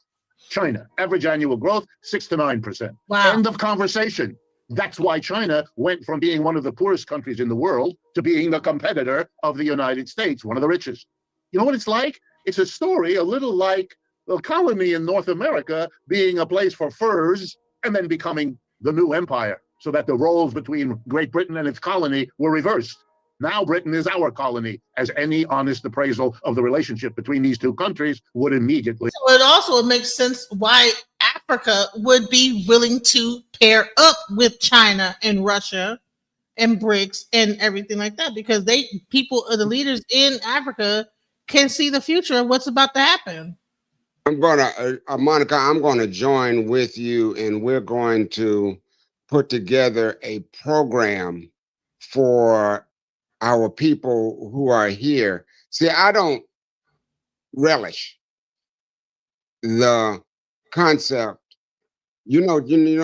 China, average annual growth, 6 to 9%. Wow. End of conversation. That's why China went from being one of the poorest countries in the world to being the competitor of the United States, one of the richest. You know what it's like? It's a story a little like the colony in North America being a place for furs and then becoming the new empire, so that the roles between Great Britain and its colony were reversed. Now Britain is our colony, as any honest appraisal of the relationship between these two countries would immediately. So it also makes sense why Africa would be willing to pair up with China and Russia and BRICS and everything like that, because the leaders in Africa can see the future of what's about to happen. I'm gonna, Monica, I'm gonna join with you, and we're going to put together a program for our people who are here. See, I don't relish the concept. You know,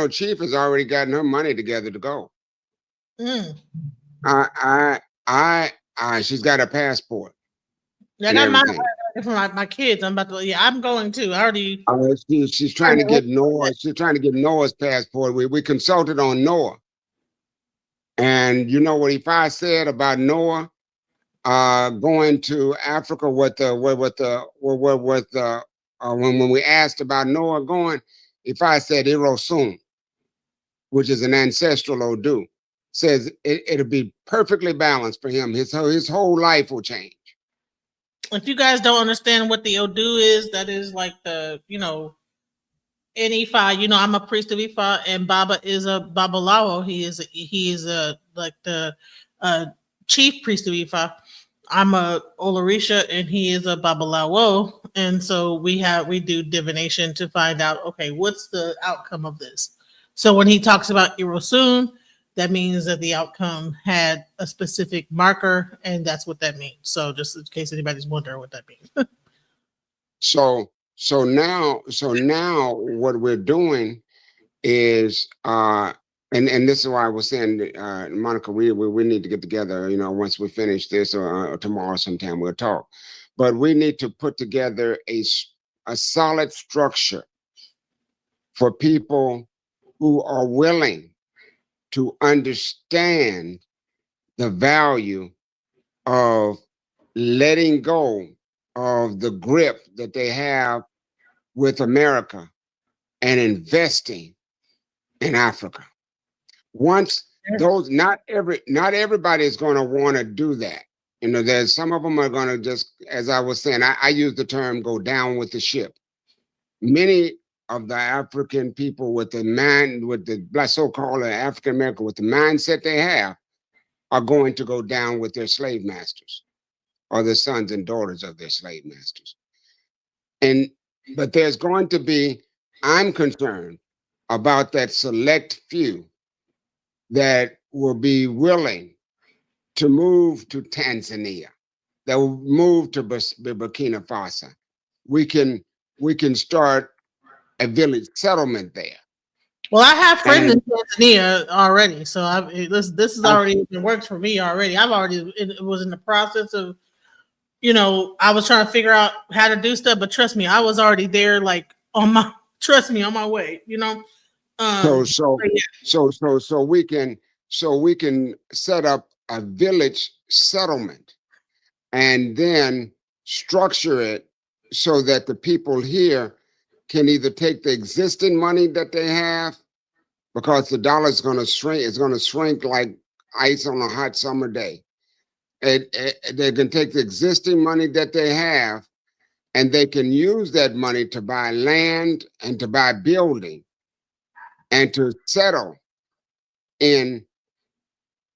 Chief has already gotten her money together to go. She's got a passport. Yeah, I got for my kids. I'm about to. Yeah, I'm going too. I already. She's trying to get Noah. She's trying to get Noah's passport. We consulted on Noah, and you know what Ifa said about Noah going to Africa. When we asked about Noah going, Ifa said Irosun, which is an ancestral Odu, says it'll be perfectly balanced for him. His whole life will change. If you guys don't understand what the Odu is, that is like the, in Ifa, I'm a priest of Ifa, and Baba is a Babalawo. He is like the chief priest of Ifa. I'm a Olarisha, and he is a Babalawo. And so we do divination to find out, okay, what's the outcome of this? So when he talks about Irosun, that means that the outcome had a specific marker, and that's what that means. So just in case anybody's wondering what that means. So now what we're doing is, and this is why I was saying, Monica, we need to get together, once we finish this or tomorrow sometime we'll talk. But we need to put together a solid structure for people who are willing to understand the value of letting go of the grip that they have with America and investing in Africa. Once those, not everybody is going to want to do that. You know, there's some of them are going to just, as I was saying, I use the term go down with the ship. Many of the African people with the mind, with the so-called African American, with the mindset they have, are going to go down with their slave masters or the sons and daughters of their slave masters. But there's going to be, I'm concerned about that select few that will be willing to move to Tanzania, that will move to Burkina Faso. We can start a village settlement there. Well, I have friends in Tanzania already, so this is already it works for me already. It was in the process of, I was trying to figure out how to do stuff, but trust me, I was already there, like on my way. So we can set up a village settlement and then structure it so that the people here can either take the existing money that they have, because the dollar is going to shrink. It's going to shrink like ice on a hot summer day. They can take the existing money that they have, and they can use that money to buy land and to buy building and to settle in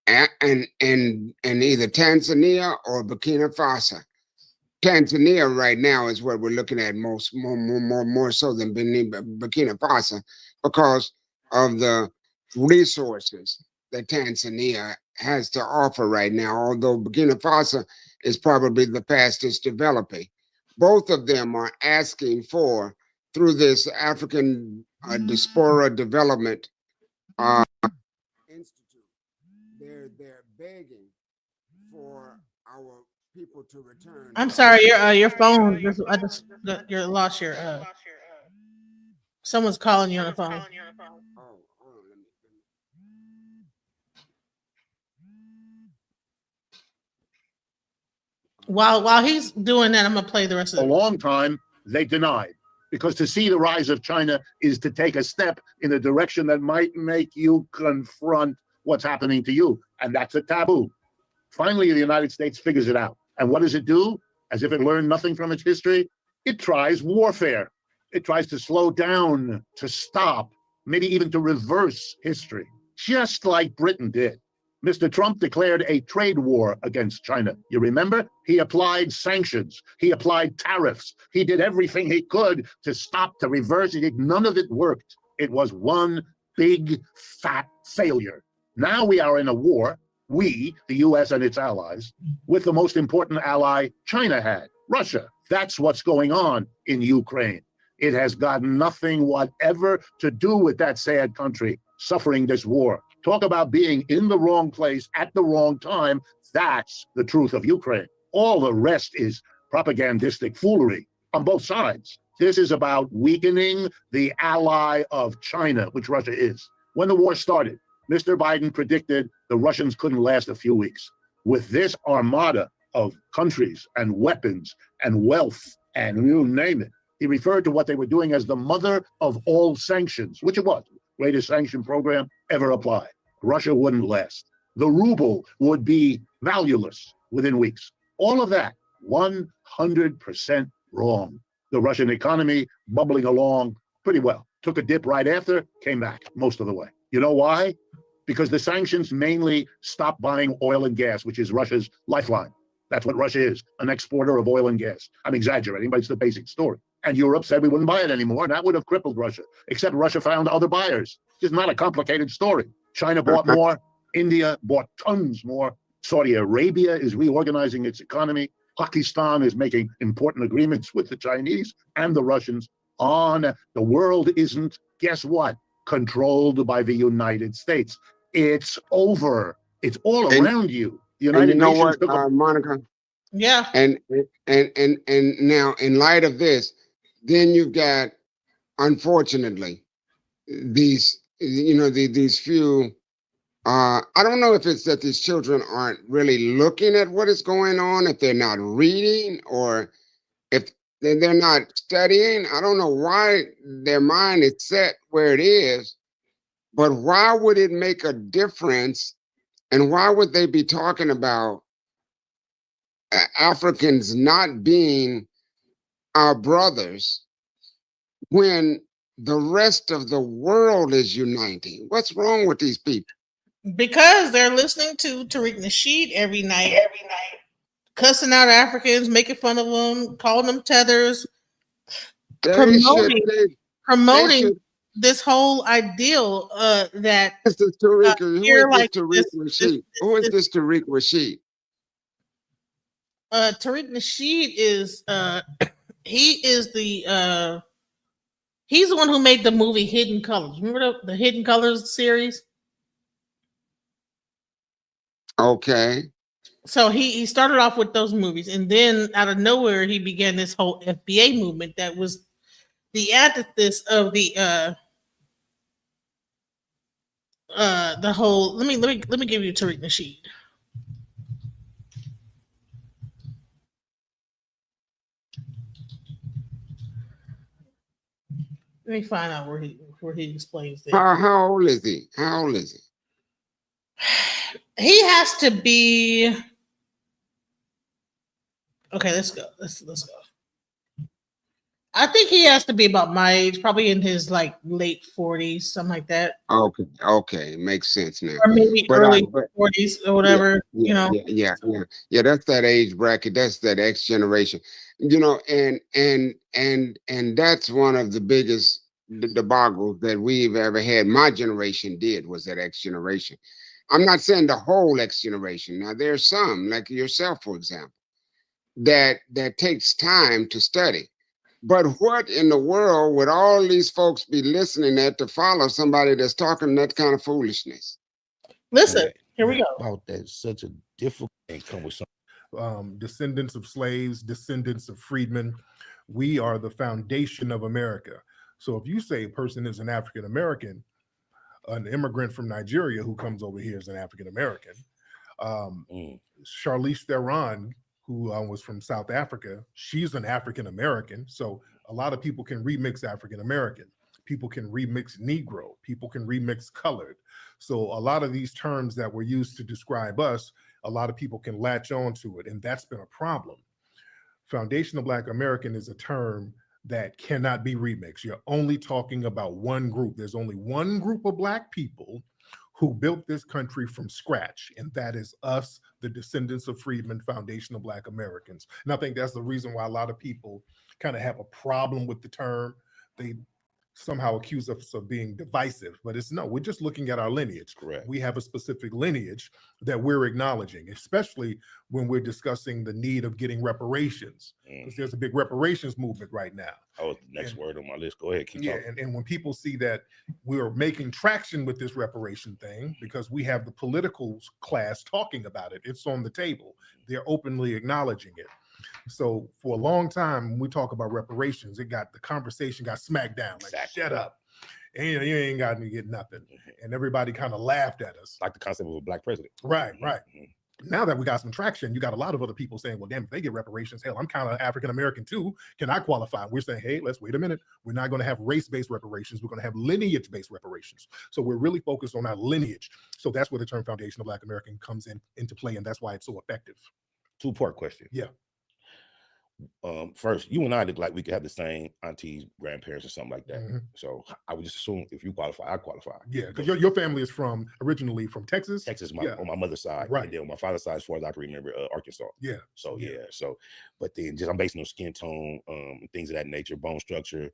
either Tanzania or Burkina Faso. Tanzania right now is what we're looking at more so than Burkina Faso, because of the resources that Tanzania has to offer right now, although Burkina Faso is probably the fastest developing. Both of them are asking for, through this African Diaspora Development Institute, they're begging for our people to return. I'm sorry, your phone. You lost your. Someone's calling you on the phone. While he's doing that, I'm gonna play the rest of it. A long time they denied, because to see the rise of China is to take a step in a direction that might make you confront what's happening to you, and that's a taboo. Finally, the United States figures it out. And what does it do? As if it learned nothing from its history, it tries warfare. It tries to slow down, to stop, maybe even to reverse history, just like Britain did. Mr. Trump declared a trade war against China. You remember? He applied sanctions. He applied tariffs. He did everything he could to stop, to reverse it. None of it worked. It was one big, fat failure. Now we are in a war, we, the US and its allies, with the most important ally China had, Russia. That's what's going on in Ukraine. It has got nothing whatever to do with that sad country suffering this war. Talk about being in the wrong place at the wrong time. That's the truth of Ukraine. All the rest is propagandistic foolery on both sides. This is about weakening the ally of China, which Russia is. When the war started, Mr. Biden predicted the Russians couldn't last a few weeks. With this armada of countries and weapons and wealth and you name it, he referred to what they were doing as the mother of all sanctions, which it was. Greatest sanction program ever applied. Russia wouldn't last. The ruble would be valueless within weeks. All of that, 100% wrong. The Russian economy bubbling along pretty well. Took a dip right after, came back most of the way. You know why? Because the sanctions mainly stopped buying oil and gas, which is Russia's lifeline. That's what Russia is, an exporter of oil and gas. I'm exaggerating, but it's the basic story. And Europe said we wouldn't buy it anymore, and that would have crippled Russia, except Russia found other buyers. It's not a complicated story. China bought more. India bought tons more. Saudi Arabia is reorganizing its economy. Pakistan is making important agreements with the Chinese and the Russians on. The world isn't, guess what, controlled by the United States. It's over. It's all around you. The United Nations took Monica? Yeah. And now, in light of this, then you've got, unfortunately, these these few. I don't know if it's that these children aren't really looking at what is going on, if they're not reading, or if they're not studying. I don't know why their mind is set where it is, but why would it make a difference? And why would they be talking about Africans not being our brothers when the rest of the world is uniting? What's wrong with these people? Because they're listening to Tariq Nasheed every night, cussing out Africans, making fun of them, calling them tethers, promoting this whole ideal that This is Tariq. Who is like this Tariq Nasheed? Who is this Tariq Nasheed? Tariq Nasheed is he's the one who made the movie Hidden Colors. Remember the Hidden Colors series? Okay. So he started off with those movies, and then out of nowhere he began this whole FBA movement that was the antithesis of the whole. Let me give you Tariq Nasheed. Let me find out where he explains this. How old is he? How old is he? He has to be. Okay, let's go. Let's go. I think he has to be about my age, probably in his like late 40s, something like that. Okay, makes sense now. Or maybe early 40s or whatever. Yeah, that's that age bracket. That's that X generation. And that's one of the biggest debacles that we've ever had. My generation was that X generation. I'm not saying the whole X generation. Now there's some, like yourself, for example, that takes time to study. But what in the world would all these folks be listening at to follow somebody that's talking that kind of foolishness? Listen, here we go. About that, such a difficult thing come with some. Descendants of slaves, descendants of freedmen. We are the foundation of America. So if you say a person is an African American, an immigrant from Nigeria who comes over here is an African American. Charlize Theron, who was from South Africa, she's an African American. So a lot of people can remix African American. People can remix Negro. People can remix colored. So a lot of these terms that were used to describe us, a lot of people can latch on to it, and that's been a problem. Foundational Black American is a term that cannot be remixed. You're only talking about one group. There's only one group of Black people who built this country from scratch, and that is us, the descendants of freedmen, foundational Black Americans. And I think that's the reason why a lot of people kind of have a problem with the term. They somehow accuse us of being divisive, but it's no, we're just looking at our lineage. Correct. We have a specific lineage that we're acknowledging, especially when we're discussing the need of getting reparations, because there's a big reparations movement right now. Oh, the next word on my list. Go ahead, keep talking. And when people see that we're making traction with this reparation thing, because we have the political class talking about it, it's on the table. They're openly acknowledging it. So for a long time, when we talk about reparations, the conversation got smacked down. Like, shut up. And you ain't got to get nothing. And everybody kind of laughed at us. Like the concept of a Black president. Right. Now that we got some traction, you got a lot of other people saying, well, damn, if they get reparations, hell, I'm kind of African-American too. Can I qualify? We're saying, hey, let's wait a minute. We're not going to have race-based reparations. We're going to have lineage-based reparations. So we're really focused on our lineage. So that's where the term foundational Black American comes into play. And that's why it's so effective. Two-part question. Yeah. First, you and I look like we could have the same aunties, grandparents, or something like that. Mm-hmm. So I would just assume if you qualify, I qualify. Yeah, because your family is originally from Texas. Texas, on my mother's side, right? And then on my father's side, as far as I can remember, Arkansas. Yeah. So but then just I'm basing on skin tone, things of that nature, bone structure,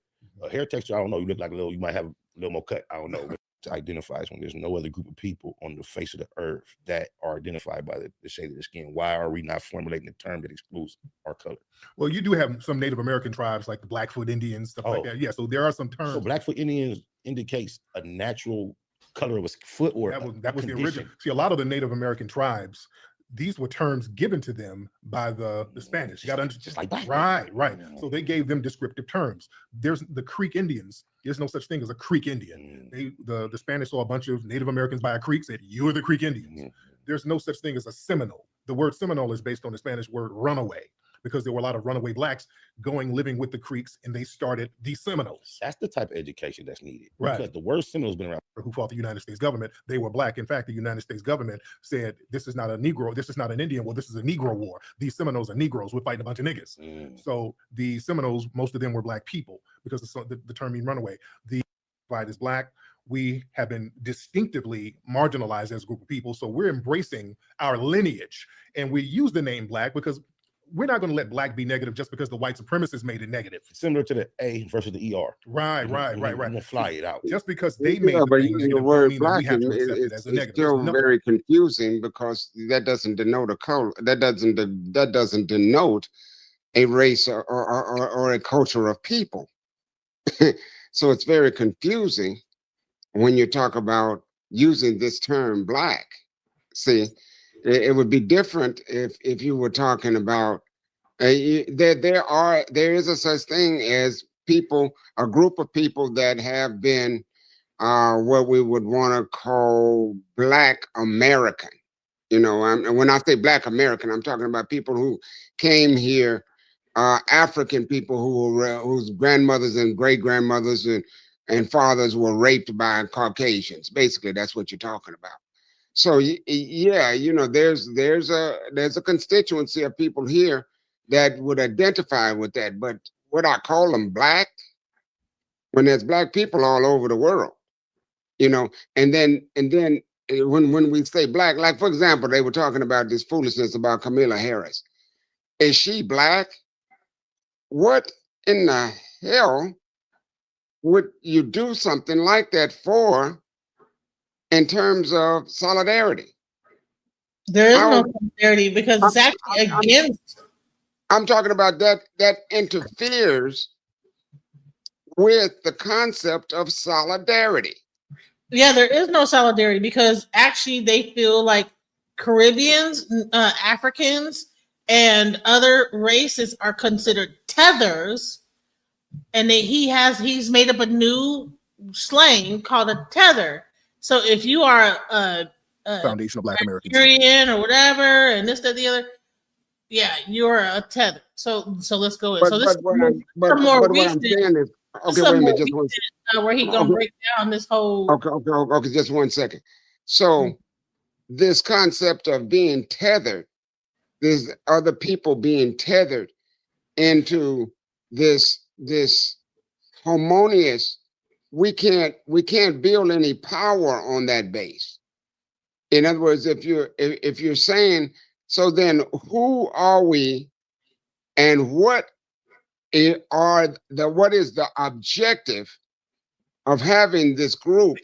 hair texture. I don't know. You look like you might have a little more cut. I don't know. But to identify when there's no other group of people on the face of the earth that are identified by the shade of the skin. Why are we not formulating a term that excludes our color? Well, you do have some Native American tribes like the Blackfoot Indians, stuff like that. Yeah, so there are some terms. So Blackfoot Indians indicates a natural color of a foot, or that was the original. See, a lot of the Native American tribes, these were terms given to them by the Spanish. You got to understand, just like black. Right. So they gave them descriptive terms. There's the Creek Indians. There's no such thing as a Creek Indian. The Spanish saw a bunch of Native Americans by a creek, said, "You're the Creek Indians." There's no such thing as a Seminole. The word Seminole is based on the Spanish word runaway, because there were a lot of runaway blacks living with the Creeks, and they started the Seminoles. That's the type of education that's needed. Right. Because the word Seminole's been around. Who fought the United States government? They were black. In fact, the United States government said, this is not a Negro, this is not an Indian war, this is a Negro war. These Seminoles are Negroes, we're fighting a bunch of niggas. So the Seminoles, most of them were black people, because the term mean runaway. The divide is black. We have been distinctively marginalized as a group of people. So we're embracing our lineage. And we use the name black because we're not going to let black be negative just because the white supremacists made it negative. Similar to the A versus the ER. Right. I'm gonna fly it out. Just because they made but the using the word black we have to accept it as a is negative. still very confusing, because that doesn't denote a color. That doesn't denote a race or a culture of people. So it's very confusing when you talk about using this term black. See, it would be different if you were talking about there is a such thing as a group of people that have been what we would want to call Black American. When I say Black American, I'm talking about people who came here, African people whose grandmothers and great grandmothers and fathers were raped by Caucasians. Basically, that's what you're talking about. So yeah, there's a constituency of people here that would identify with that. But would I call them black when there's black people all over the world? And then when we say black, like for example, they were talking about this foolishness about Kamala Harris. Is she black? What in the hell would you do something like that for in terms of solidarity? There is no solidarity, because it's actually against. I'm talking about that interferes with the concept of solidarity. Yeah, there is no solidarity, because actually they feel like Caribbeans, Africans, and other races are considered tethers, and he's made up a new slang called a tether. So if you are a Foundation of Black Americans, Nigerian or whatever, and this, that, the other, yeah, you're a tether. So let's go in. But, So this what I'm saying is, okay, wait a minute, just one second. Where he gonna break down this whole. Okay, just 1 second. So this concept of being tethered, there's other people being tethered into this harmonious. We can't build any power on that base. In other words, if you're saying, so then who are we, and what is the objective of having this group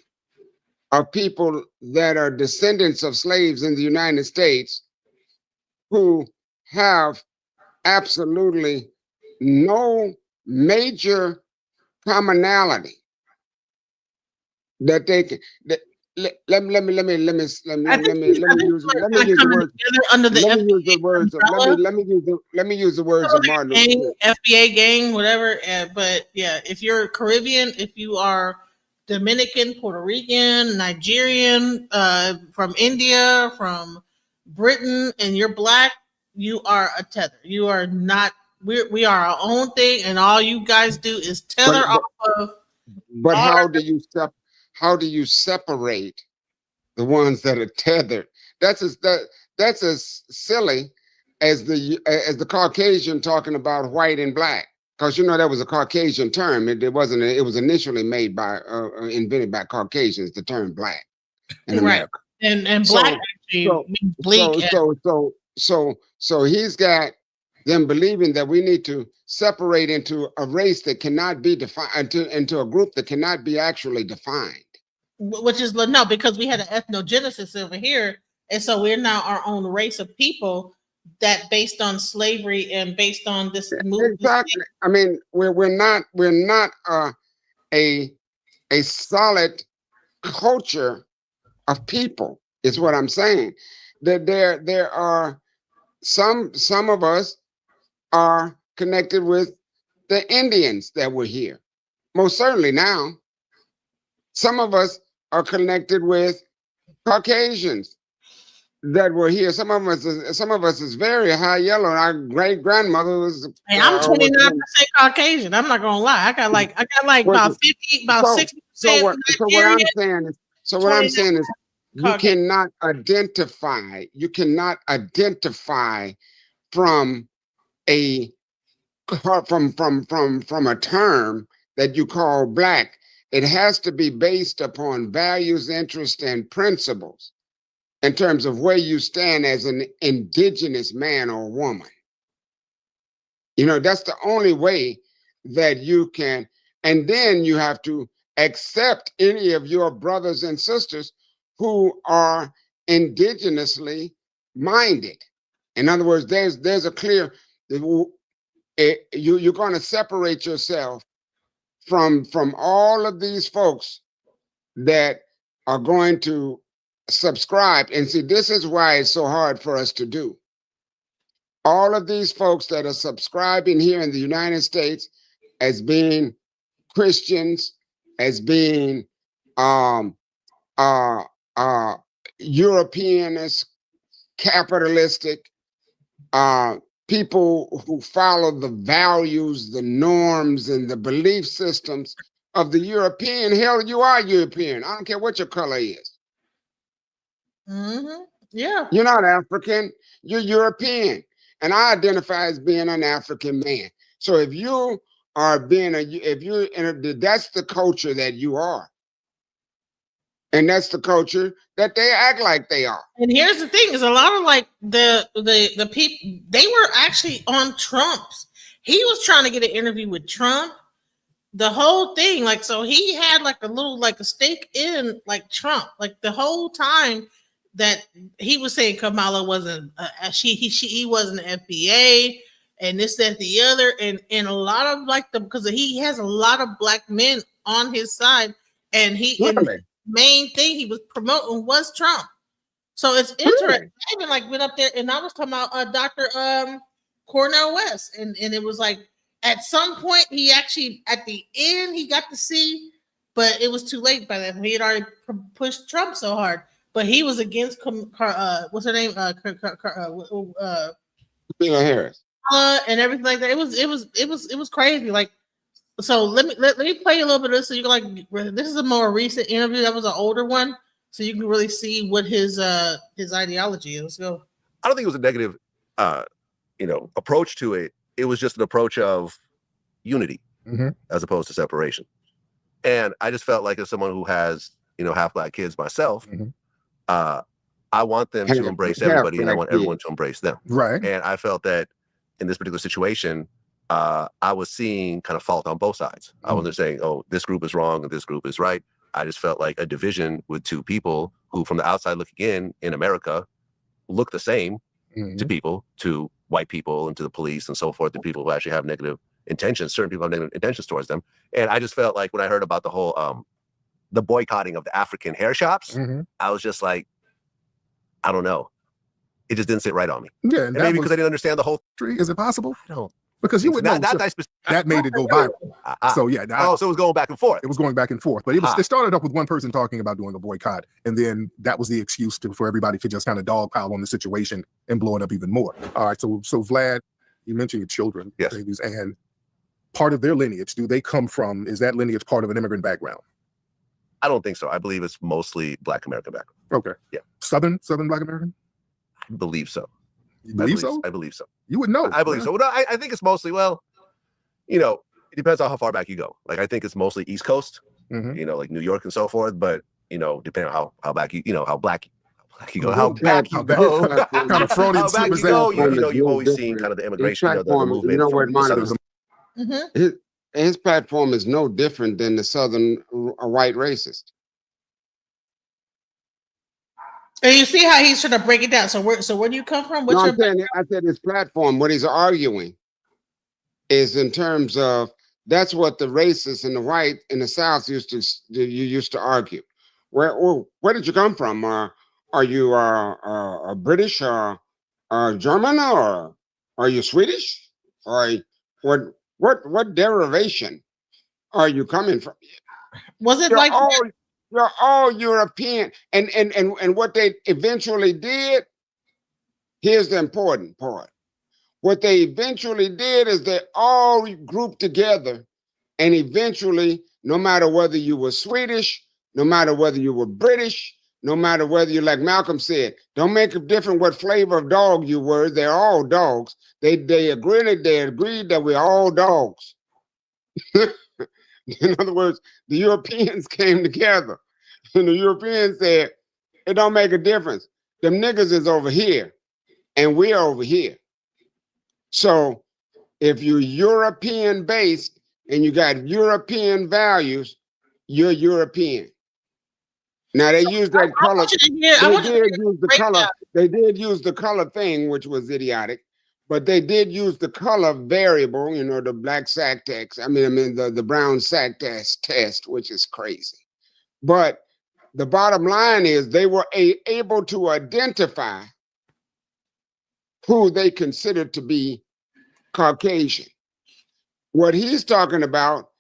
of people that are descendants of slaves in the United States who have absolutely no major commonality that they can. Let me use the words of Martin Luther King. FBA gang, whatever. But yeah, if you're Caribbean, if you are Dominican, Puerto Rican, Nigerian, from India, from Britain, and you're black, you are a tether. You are not. We are our own thing, and all you guys do is tether off of. But how do you separate the ones that are tethered? That's as silly as the Caucasian talking about white and black, because that was a Caucasian term. It wasn't. It was initially made invented by Caucasians. The term black in America, and black actually means bleak. So he's got them believing that we need to separate into a race that cannot be defined, into a group that cannot be actually defined. Which is no, because we had an ethnogenesis over here, and so we're now our own race of people that based on slavery and based on this movement. Exactly. I mean, we're not a solid culture of people, is what I'm saying. that there are some of us are connected with the Indians that were here. Most certainly now. Some of us are connected with Caucasians that were here. Some of us is very high yellow. And our great grandmother was. Hey, I'm 29% Caucasian. I'm not gonna lie. I got like about 50, about 60%. So what I'm saying is you cannot identify. You cannot identify from a term that you call black. It has to be based upon values, interests, and principles in terms of where you stand as an indigenous man or woman. You know, that's the only way that you can, and then you have to accept any of your brothers and sisters who are indigenously minded. In other words, there's a clear, you're going to separate yourself from all of these folks that are going to subscribe. And see, this is why it's so hard for us to do. All of these folks that are subscribing here in the United States as being Christians, as being Europeanist, capitalistic, people who follow the values, the norms, and the belief systems of the European. Hell, you are European. I don't care what your color is. Mm-hmm. Yeah. You're not African. You're European. And I identify as being an African man. So if you are that's the culture that you are. And that's the culture that they act like they are. And here's the thing: is a lot of like the people, they were actually on Trump's. He was trying to get an interview with Trump. The whole thing, like, so he had like a little like a stake in like Trump, like the whole time that he was saying Kamala wasn't he wasn't an FBA and this, that, the other, and a lot of like because he has a lot of black men on his side, and main thing he was promoting was Trump. So it's interesting. I even like went up there and I was talking about Dr. Cornel West, and it was like at some point he actually at the end he got to see, but it was too late by then. He had already pushed Trump so hard, but he was against what's her name, Kamala Harris, and everything like that. It was crazy. Like, so let me play a little bit of this so you can like. This is a more recent interview. That was an older one, so you can really see what his ideology is. Let's go. I don't think it was a negative, approach to it. It was just an approach of unity as opposed to separation. And I just felt like as someone who has, half black kids myself, I want them to embrace everybody, and I want everyone to embrace them. Right. And I felt that in this particular situation, I was seeing kind of fault on both sides. I wasn't saying, oh, this group is wrong and this group is right. I just felt like a division with two people who, from the outside looking in America, look the same to people, to white people and to the police and so forth, to people who actually have negative intentions. Certain people have negative intentions towards them. And I just felt like when I heard about the whole, the boycotting of the African hair shops, I was just like, I don't know. It just didn't sit right on me. Yeah, and maybe because I didn't understand the whole. Is it possible? I don't. Because you would know that made it go viral. So yeah. So it was going back and forth. It was going back and forth, but it started up with one person talking about doing a boycott, and then that was the excuse for everybody to just kind of dogpile on the situation and blow it up even more. All right, so Vlad, you mentioned your children, yes, babies, and part of their lineage. Do they come from? Is that lineage part of an immigrant background? I don't think so. I believe it's mostly Black American background. Okay. Yeah. Southern Black American. I believe so. You believe so? I believe so. You would know. I believe so. No, I think it's mostly, it depends on how far back you go. Like, I think it's mostly East Coast, like New York and so forth. But, depending on how back how black you go, how back you go, kind of Freudian slip is that. You've always seen kind of the immigration, the movement. His platform is no different than the Southern white racist. And you see how he's trying to break it down. So where do you come from? I said his platform, what he's arguing is in terms of that's what the racists and the white in the South used to argue. Where did you come from? Are you a British or German, or are you Swedish? Or what derivation are you coming from? Was it You're like all you're all European, and what they eventually did. Here's the important part. What they eventually did is they all grouped together, and eventually, no matter whether you were Swedish, no matter whether you were British, no matter whether you, like Malcolm said, don't make a difference what flavor of dog you were. They're all dogs. They agreed that we're all dogs. In other words, the Europeans came together, and the Europeans said, it don't make a difference. Them niggas is over here, and we're over here. So if you're European based and you got European values, you're European. Now they use that color. They did use the color thing, which was idiotic, but they did use the color variable, you know, the black sack test. I mean the brown sack test, which is crazy. But the bottom line is they were able to identify who they considered to be Caucasian. What he's talking about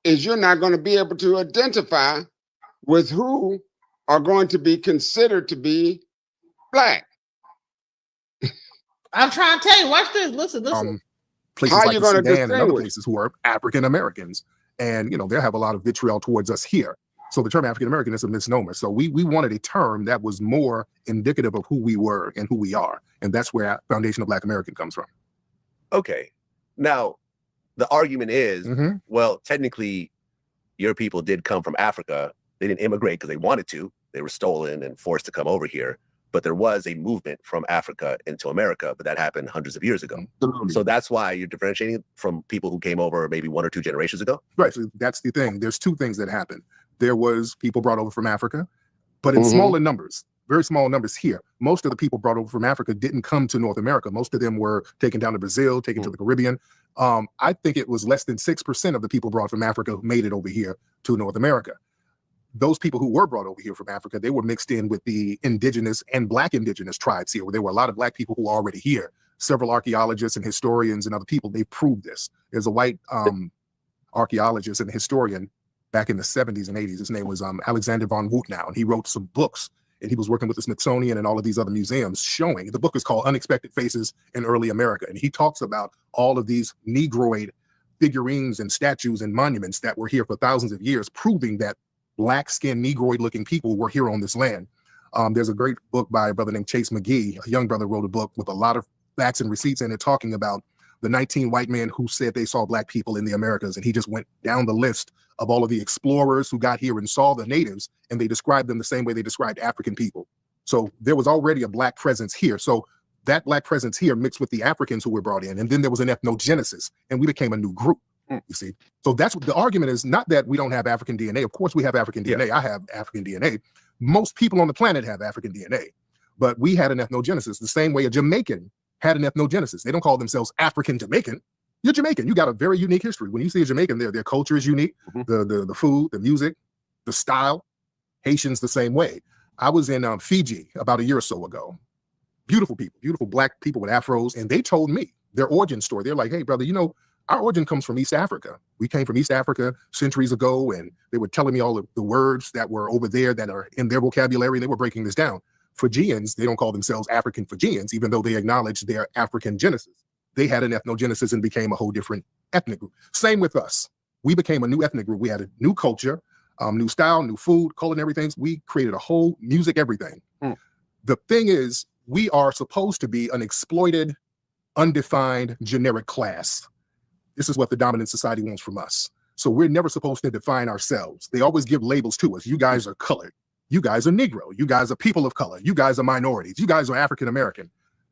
is you're not going to be able to identify with who are going to be considered to be black. I'm trying to tell you, watch this. Listen. Places like the Sudan and other places who are African Americans. And, you know, they have a lot of vitriol towards us here. So the term African American is a misnomer. So we wanted a term that was more indicative of who we were and who we are. And that's where Foundation of Black American comes from. Okay. Now, the argument is, well, technically, your people did come from Africa. They didn't immigrate because they wanted to. They were stolen and forced to come over here. But there was a movement from Africa into America, but that happened hundreds of years ago. So that's why you're differentiating from people who came over maybe 1 or 2 generations ago? Right. So that's the thing. There's 2 things that happened. There was people brought over from Africa, but in smaller numbers, very small numbers here. Most of the people brought over from Africa didn't come to North America. Most of them were taken down to Brazil, taken to the Caribbean. I think it was less than 6% of the people brought from Africa who made it over here to North America. Those people who were brought over here from Africa, they were mixed in with the indigenous and Black indigenous tribes here, where there were a lot of Black people who were already here. Several archaeologists and historians and other people, they proved this. There's a white archaeologist and historian back in the 70s and 80s. His name was Alexander von Woutnow, and he wrote some books, and he was working with the Smithsonian and all of these other museums showing, the book is called Unexpected Faces in Early America, and he talks about all of these Negroid figurines and statues and monuments that were here for thousands of years, proving that Black-skinned Negroid-looking people were here on this land. There's a great book by a brother named Chase McGee. A young brother wrote a book with a lot of facts and receipts in it talking about the 19 white men who said they saw Black people in the Americas. And he just went down the list of all of the explorers who got here and saw the natives, and they described them the same way they described African people. So there was already a Black presence here. So that Black presence here mixed with the Africans who were brought in. And then there was an ethnogenesis, and we became a new group. You see, so that's what the argument is. Not that we don't have African DNA. Of course, we have African DNA. I have African DNA. Most people on the planet have African DNA, but we had an ethnogenesis the same way a Jamaican had an ethnogenesis. They don't call themselves African Jamaican. You're Jamaican. You got a very unique history. When you see a Jamaican, their culture is unique. The food, the music, the style. Haitians the same way. I was in Fiji about a year or so ago. Beautiful people, beautiful Black people with afros, and they told me their origin story. They're like, hey, brother, you know, our origin comes from East Africa. We came from East Africa centuries ago, and they were telling me all of the words that were over there that are in their vocabulary. They were breaking this down. Fijians, they don't call themselves African Fijians, even though they acknowledge their African genesis. They had an ethnogenesis and became a whole different ethnic group. Same with us. We became a new ethnic group. We had a new culture, new style, new food, culinary things. We created a whole music, everything. The thing is, we are supposed to be an exploited, undefined, generic class. This is what the dominant society wants from us. So we're never supposed to define ourselves. They always give labels to us. You guys are colored. You guys are Negro. You guys are people of color. You guys are minorities. You guys are African American.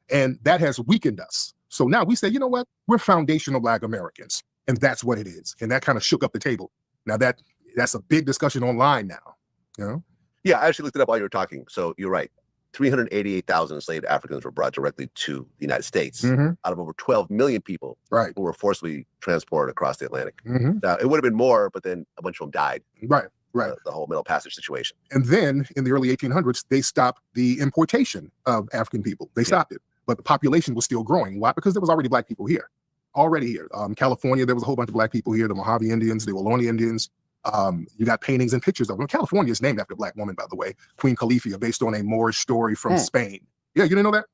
And that has weakened us. So now we say, you know what? We're foundational Black Americans. And that's what it is. And that kind of shook up the table. Now that's a big discussion online now. You know? Yeah, I actually looked it up while you were talking. So you're right. 388,000 enslaved Africans were brought directly to the United States out of over 12 million people who were forcibly transported across the Atlantic. Now, it would have been more, but then a bunch of them died. Right. Right. the whole Middle Passage situation. And then in the early 1800s, they stopped the importation of African people. They stopped it, but the population was still growing. Why? Because there was already black people here. Already here. California, there was a whole bunch of black people here. The Mojave Indians, the Ohlone Indians. You got paintings and pictures of them. California is named after a black woman, by the way, Queen Califia, based on a Moorish story from Spain. Yeah, you didn't know that?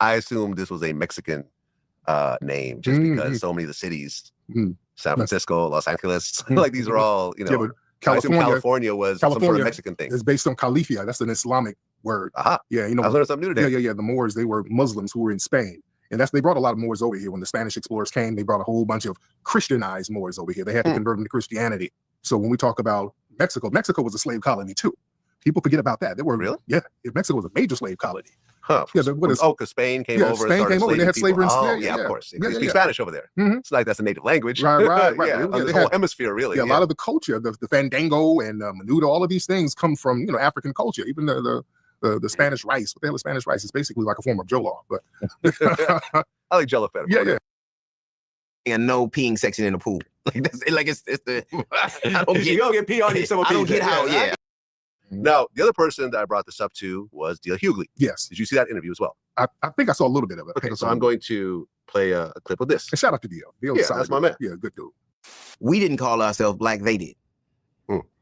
I assumed this was a Mexican name just because so many of the cities, San Francisco, Los Angeles, like these are all, you know, I assume California was some sort of Mexican thing. It's based on Califia. That's an Islamic word. Yeah, you know. I learned something new today. Yeah. The Moors, they were Muslims who were in Spain. And they brought a lot of Moors over here. When the Spanish explorers came, they brought a whole bunch of Christianized Moors over here. They had to convert them to Christianity. So when we talk about Mexico, Mexico was a slave colony too. People forget about that. They were Mexico was a major slave colony. Huh. Yeah, because Spain came over. Spain came over. They had slavery. Of course. They speak Spanish over there. It's like that's a native language. Right. Yeah, the whole hemisphere, really. Yeah, a lot of the culture, the fandango and menudo, all of these things come from African culture. Even the Spanish rice. What the hell is Spanish rice? It's basically like a form of jollof. But I like jollof better. Yeah. And no peeing section in the pool. It's the. You don't get pee on you. I don't get how. Yeah. Now, the other person that I brought this up to was D.L. Hughley. Yes. Did you see that interview as well? I think I saw a little bit of it. Okay, so I'm going to play a clip of this. And shout out to D.L. Yeah, that's my man. Yeah, good dude. We didn't call ourselves black. They did.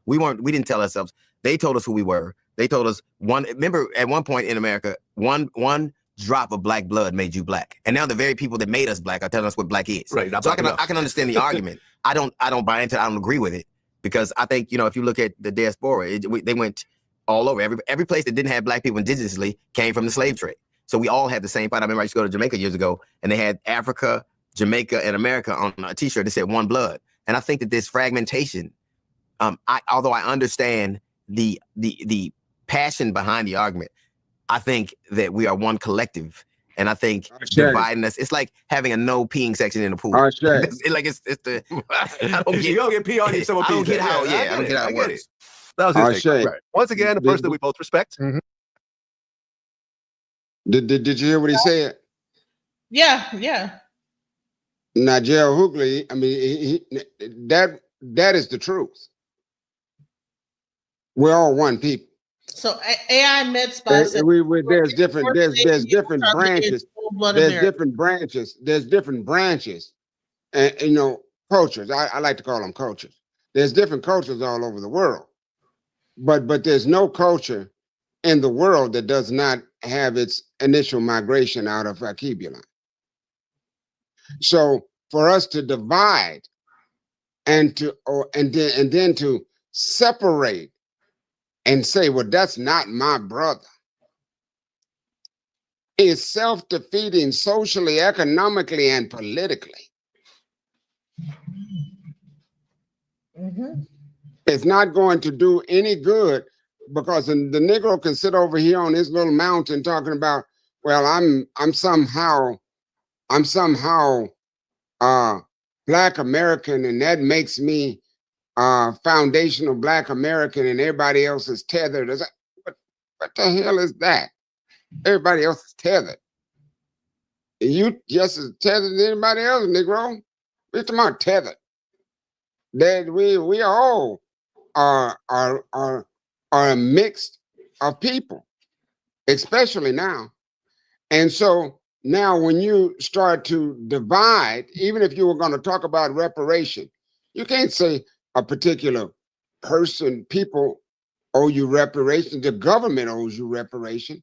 We didn't tell ourselves. They told us who we were. They told us remember at one point in America, one drop of black blood made you black. And now the very people that made us black are telling us what black is. Right. So I can understand the argument. I don't buy into it. I don't agree with it. Because I think, if you look at the diaspora, they went all over. Every place that didn't have black people indigenously came from the slave trade. So we all had the same fight. I remember I used to go to Jamaica years ago, and they had Africa, Jamaica, and America on a T-shirt that said one blood. And I think that this fragmentation, although I understand the passion behind the argument, I think that we are one collective. And I think dividing us, it's like having a no peeing section in the pool. It's the. You don't get pee on you. I don't get how. I don't get how it works. That was his thing. Once again, a person that we both respect. Did you hear what he said? Yeah. Now, Gerald Hughley, I mean, that is the truth. We're all one people. So AI MedSpa said there's different branches. There's different branches, and cultures. I like to call them cultures. There's different cultures all over the world, but there's no culture in the world that does not have its initial migration out of Akibulon. So for us to divide and then to separate and say, well, that's not my brother, is self-defeating socially, economically, and politically. It's not going to do any good, because the Negro can sit over here on his little mountain talking about, well, I'm somehow Black American, and that makes me foundational Black American, and everybody else is tethered. What the hell is that? Everybody else is tethered. You just as tethered as anybody else, Negro. We're talking about tethered. That we all are a mix of people, especially now. And so now when you start to divide, even if you were going to talk about reparation, you can't say a particular people owe you reparation. The government owes you reparation.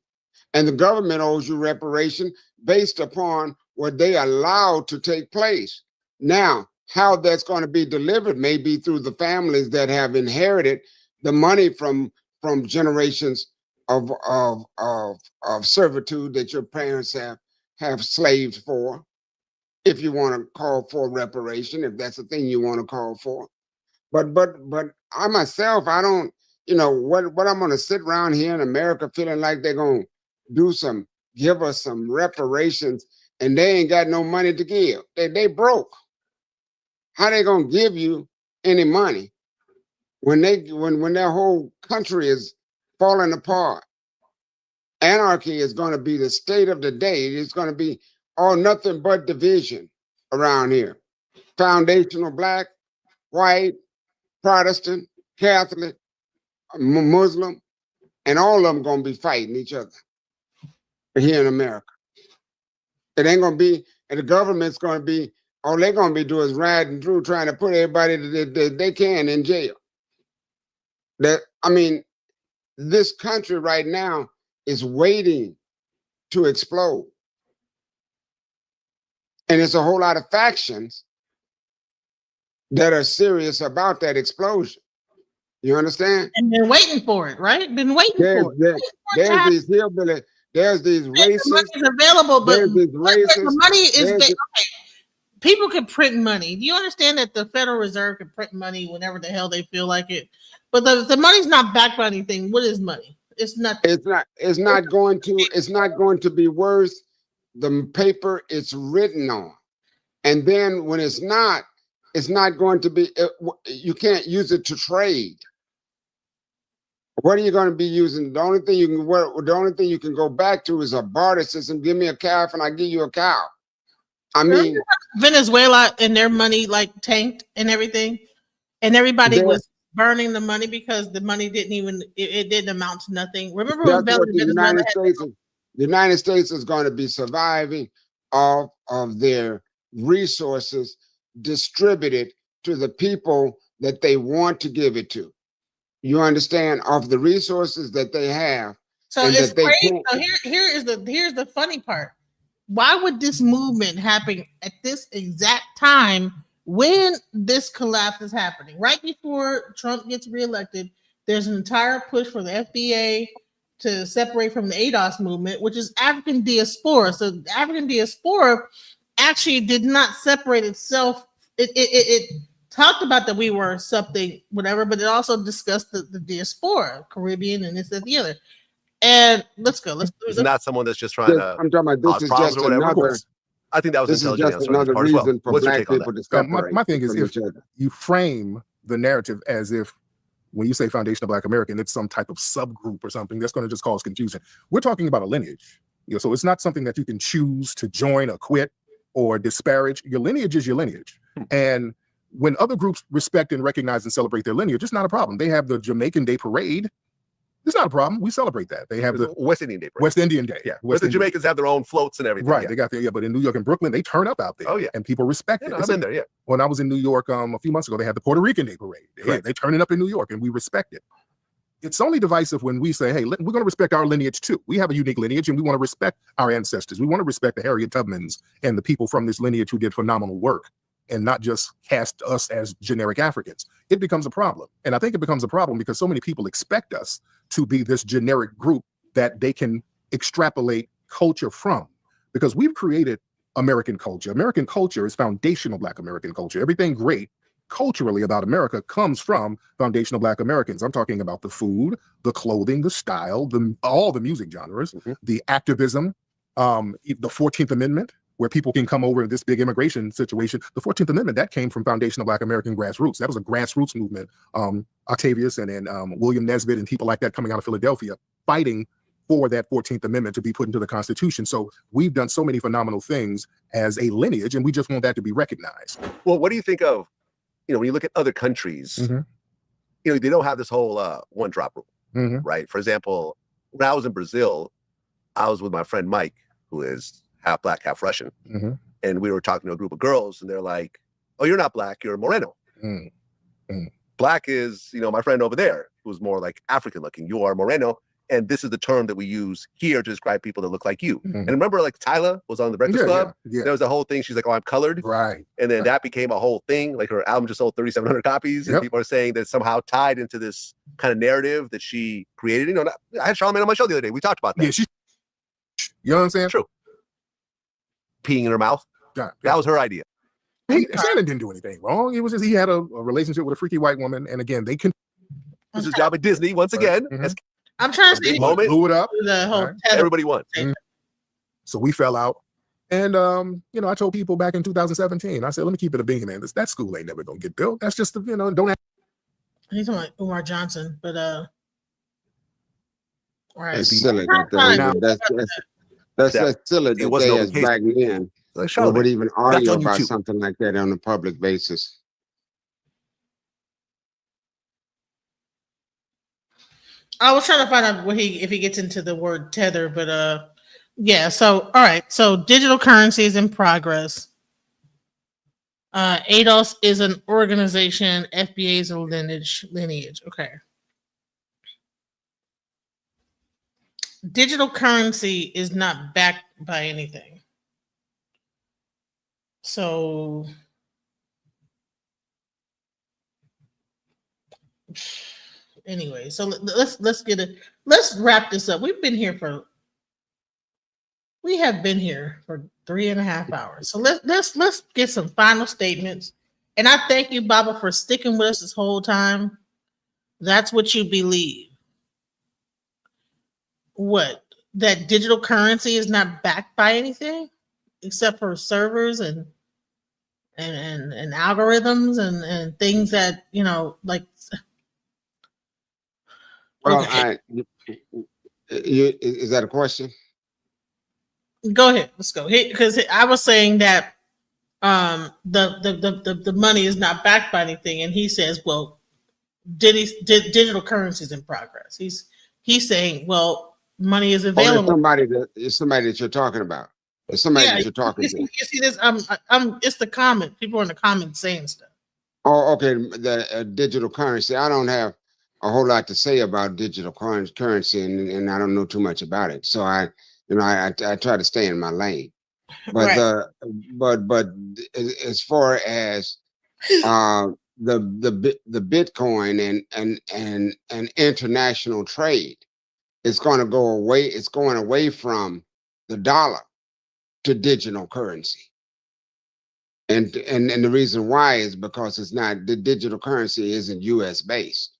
And the government owes you reparation based upon what they allowed to take place. Now, how that's going to be delivered may be through the families that have inherited the money from generations of servitude that your parents have slaved for, if you want to call for reparation, if that's the thing you want to call for. But I myself, I don't, what I'm going to sit around here in America feeling like they're going to give us some reparations, and they ain't got no money to give. They broke. How they gonna give you any money when their whole country is falling apart? Anarchy is going to be the state of the day. It's going to be all nothing but division around here. Foundational Black, white, Protestant, Catholic, Muslim, and all of them gonna be fighting each other here in America. It ain't gonna be, and the government's gonna be, all they're gonna be doing is riding through trying to put everybody that they can in jail. I mean, this country right now is waiting to explode. And it's a whole lot of factions that are serious about that explosion. You understand? And they're waiting for it, right? Been waiting for it. There's these hillbilly, there's these racists. The money is available, but there's these racists, the money is there's people can print money. Do you understand that the Federal Reserve can print money whenever the hell they feel like it? But the money's not backed by anything. What is money? It's nothing. It's not going to be worth the paper it's written on. And then when it's not going to be, you can't use it to trade. What are you going to be using? The only thing you can go back to is a barter system. Give me a calf and I give you a cow. I mean, Venezuela and their money like tanked and everything, and everybody was burning the money because the money it didn't amount to nothing. Remember when the United States is going to be surviving off of their resources distributed to the people that they want to give it to. You understand? Off the resources that they have. So it's crazy. So here's the funny part. Why would this movement happen at this exact time when this collapse is happening? Right before Trump gets reelected, there's an entire push for the FBA to separate from the ADOS movement, which is African diaspora. So the African diaspora actually did not separate itself. It talked about that we were something, whatever, but it also discussed the diaspora, Caribbean, and this, that, the other. And let's go. It's not someone that's just trying to. I'm talking about this is just another. I think that was this is just another reason for black people to separate. My thing is, if you frame the narrative as if when you say foundational Black American, it's some type of subgroup or something, that's going to just cause confusion. We're talking about a lineage, so it's not something that you can choose to join or quit or disparage. Your lineage is your lineage, and when other groups respect and recognize and celebrate their lineage, it's not a problem. They have the Jamaican Day Parade. It's not a problem. We celebrate that. They have the West Indian Day. West Indian Day. Yeah. But the Jamaicans have their own floats and everything. Right. They got their, but in New York and Brooklyn, they turn up out there. Oh, yeah. And people respect it. I've been there, yeah. When I was in New York a few months ago, they had the Puerto Rican Day Parade. They turning up in New York and we respect it. It's only divisive when we say, hey, we're going to respect our lineage too. We have a unique lineage and we want to respect our ancestors. We want to respect the Harriet Tubmans and the people from this lineage who did phenomenal work and not just cast us as generic Africans. It becomes a problem. And I think it becomes a problem because so many people expect us to be this generic group that they can extrapolate culture from, because we've created American culture. American culture is foundational Black American culture. Everything great culturally about America comes from foundational Black Americans. I'm talking about the food, the clothing, the style, all the music genres, the activism, the 14th Amendment, where people can come over in this big immigration situation. The 14th Amendment, that came from foundational Black American grassroots. That was a grassroots movement. Octavius and William Nesbitt and people like that coming out of Philadelphia fighting for that 14th Amendment to be put into the Constitution. So we've done so many phenomenal things as a lineage, and we just want that to be recognized. Well, what do you think of, when you look at other countries, they don't have this whole one drop rule, right? For example, when I was in Brazil, I was with my friend Mike, who is half Black, half Russian. And we were talking to a group of girls and they're like, oh, you're not Black, you're Moreno. Black is, my friend over there, who's more like African looking. You are Moreno. And this is the term that we use here to describe people that look like you. And remember, like Tyla was on the Breakfast Club? There was a whole thing. She's like, oh, I'm colored. Right. And then that became a whole thing. Like her album just sold 3,700 copies. And people are saying that somehow tied into this kind of narrative that she created. I had Charlamagne on my show the other day. We talked about that. Yeah, you know what I'm saying? True. Peeing in her mouth. That was her idea. Shannon didn't do anything wrong. It was just he had a relationship with a freaky white woman, and again, they can. This is his job at Disney once again. I'm trying to see moment. Blew it up. The whole Everybody won. So we fell out, and I told people back in 2017, I said, let me keep it a bean, man. That school ain't never gonna get built. That's just don't. He's talking like Umar Johnson, but right. It's silly that's silly that they as Black men would even argue about something like that on a public basis. I was trying to find out what if he gets into the word tether, but yeah. So all right. So digital currency is in progress. ADOS is an organization. FBA is a lineage. Okay. Digital currency is not backed by anything. So anyway, so let's get it. Let's wrap this up. We have been here for 3.5 hours. So let's get some final statements. And I thank you, Baba, for sticking with us this whole time. That's what you believe. What? That digital currency is not backed by anything except for servers and algorithms and things that, like. Well, Okay. Is that a question? Go ahead. Let's go. Because I was saying that the money is not backed by anything, and he says, well, digital currency is in progress. He's saying, well, money is available. It's somebody that you're talking about. It's somebody that you're talking to. You see this? It's the comment. People in the comments saying stuff. Oh, okay. The digital currency. I don't have a whole lot to say about digital currency, and I don't know too much about it. So I try to stay in my lane. But Right. but as far as the Bitcoin and international trade, it's going to go away. It's going away from the dollar to digital currency. And the reason why is because the digital currency isn't US based.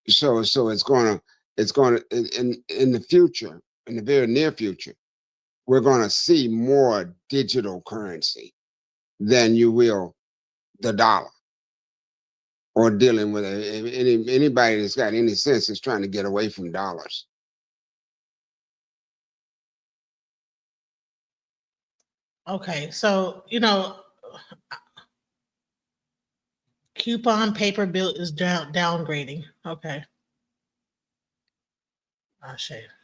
So it's going to in the future, in the very near future, we're going to see more digital currency than you will the dollar, or dealing with anybody that's got any sense is trying to get away from dollars. Okay, so coupon paper bill is downgrading. Okay.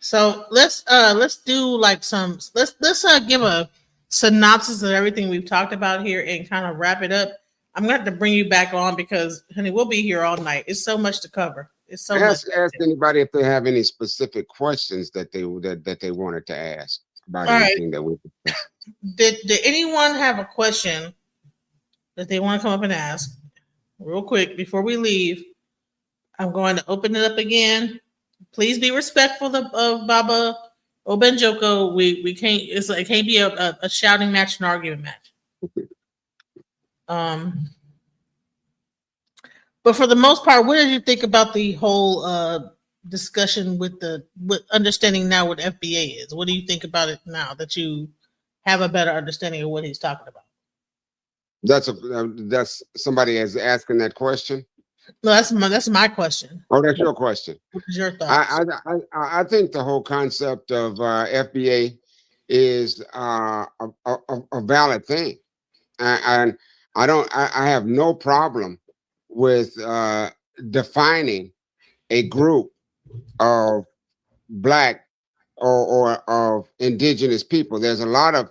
So let's do like let's give a synopsis of everything we've talked about here and kind of wrap it up. I'm gonna have to bring you back on because, honey, we'll be here all night. It's so much to cover. It's so much. Ask anybody if they have any specific questions that they wanted to ask about All anything that we discussed. Did anyone have a question that they want to come up and ask? Real quick before we leave, I'm going to open it up again. Please be respectful of Baba Ohbahnjoko. We can't. It can't be a shouting match, an argument match. But for the most part, what did you think about the whole discussion with understanding now what FBA is? What do you think about it now that you have a better understanding of what he's talking about? That's somebody is asking that question. No, that's my question. Oh, that's your question. What is your thoughts? I think the whole concept of FBA is a valid thing, and I have no problem with defining a group of Black or of indigenous people. There's a lot of,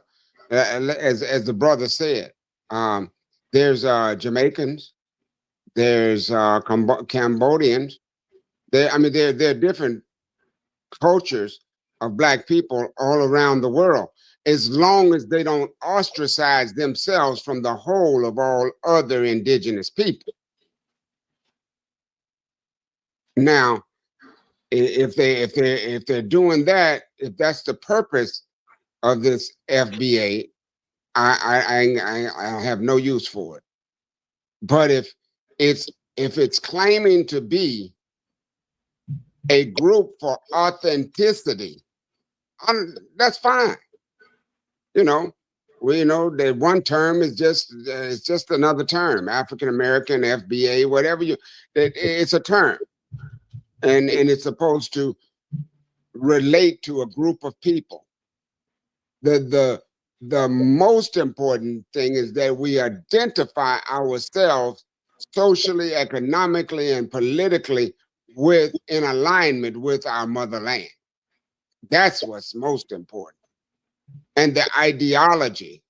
as the brother said, there's Jamaicans, there's Cambodians. There are different cultures of Black people all around the world, as long as they don't ostracize themselves from the whole of all other indigenous people. Now, if they're doing that, if that's the purpose of this FBA, I have no use for it. But if it's claiming to be a group for authenticity, that's fine. We know that one term is just another term. African American, FBA, whatever it's a term, and it's supposed to relate to a group of people. The most important thing is that we identify ourselves socially, economically, and politically in alignment with our motherland. That's what's most important. And the ideology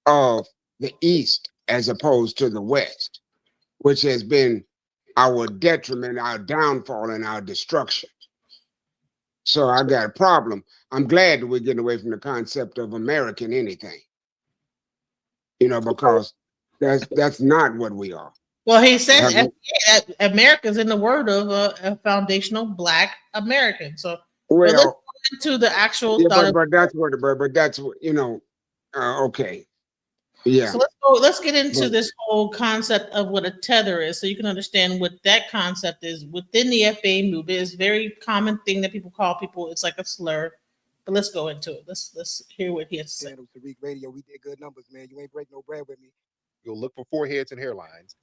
of the East as opposed to the West, which has been our detriment, our downfall, and our destruction. So I got a problem. I'm glad that we're getting away from the concept of American anything, because that's not what we are. Well, he says FBA, that America's in the word of a foundational Black American. So, but let's go into the actual thought. But that's what. But that's what okay. Yeah. So let's get into this whole concept of what a tether is, so you can understand what that concept is within the FBA movement. It's a very common thing that people call people. It's like a slur, but let's go into it. Let's hear what he has to say. Tariq Radio, we did good numbers, man. You ain't break no bread with me. You'll look for foreheads and hairlines.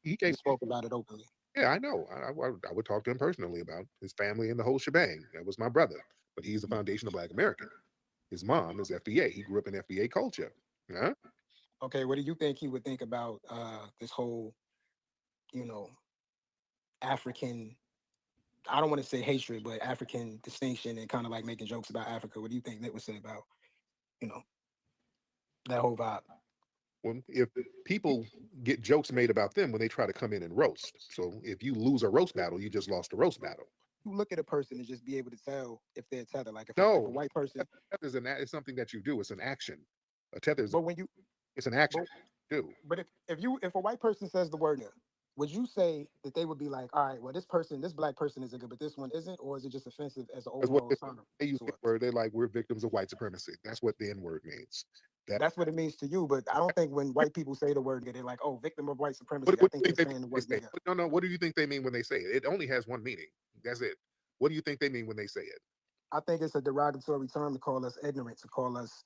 He spoke about it openly. Yeah, I know. I would talk to him personally about his family and the whole shebang. That was my brother, but he's a foundational Black American. His mom is FBA. He grew up in FBA culture. Huh? Okay, what do you think he would think about this whole, African, I don't want to say hatred, but African distinction and kind of like making jokes about Africa? What do you think Nick would say about, that whole vibe? Well, if people get jokes made about them when they try to come in and roast. So if you lose a roast battle, you just lost a roast battle. You look at a person and just be able to tell if they're tethered. Like if No, a white person, it's something that you do. It's an action. A tether is. But when you, it's an action. But if a white person says the word, would you say that they would be like, all right, well, this Black person is good, but this one isn't, or is it just offensive as an overall term? They use the word. They're like, we're victims of white supremacy. That's what the N-word means. That's what it means to you, but I don't think when white people say the word, they're like, oh, victim of white supremacy. I think they're saying the word nigga. No. What do you think they mean when they say it? It only has one meaning. That's it. What do you think they mean when they say it? I think it's a derogatory term to call us ignorant, to call us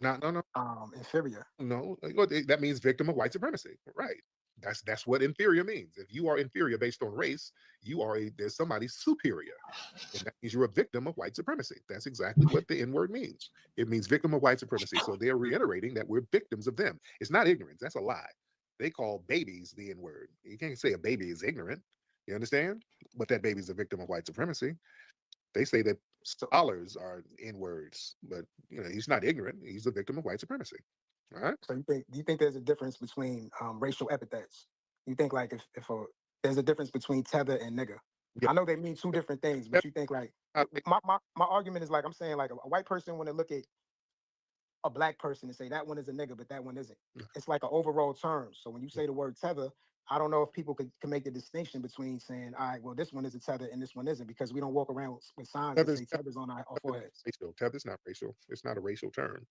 inferior. No, that means victim of white supremacy. Right. That's what inferior means. If you are inferior based on race, there's somebody superior. And that means you're a victim of white supremacy. That's exactly what the N-word means. It means victim of white supremacy. So they're reiterating that we're victims of them. It's not ignorance. That's a lie. They call babies the N-word. You can't say a baby is ignorant. You understand? But that baby's a victim of white supremacy. They say that scholars are N-words, but he's not ignorant. He's a victim of white supremacy. All right. So do you think there's a difference between racial epithets? You think like if there's a difference between tether and nigga? Yeah. I know they mean two different things, but you think like my argument is like, I'm saying like a white person when they look at a Black person and say that one is a nigga, but that one isn't. It's like an overall term. So when you say the word tether, I don't know if people can make the distinction between saying, all right, well, this one is a tether and this one isn't, because we don't walk around with signs that say tethers on our foreheads. Tether's not racial. It's not a racial term.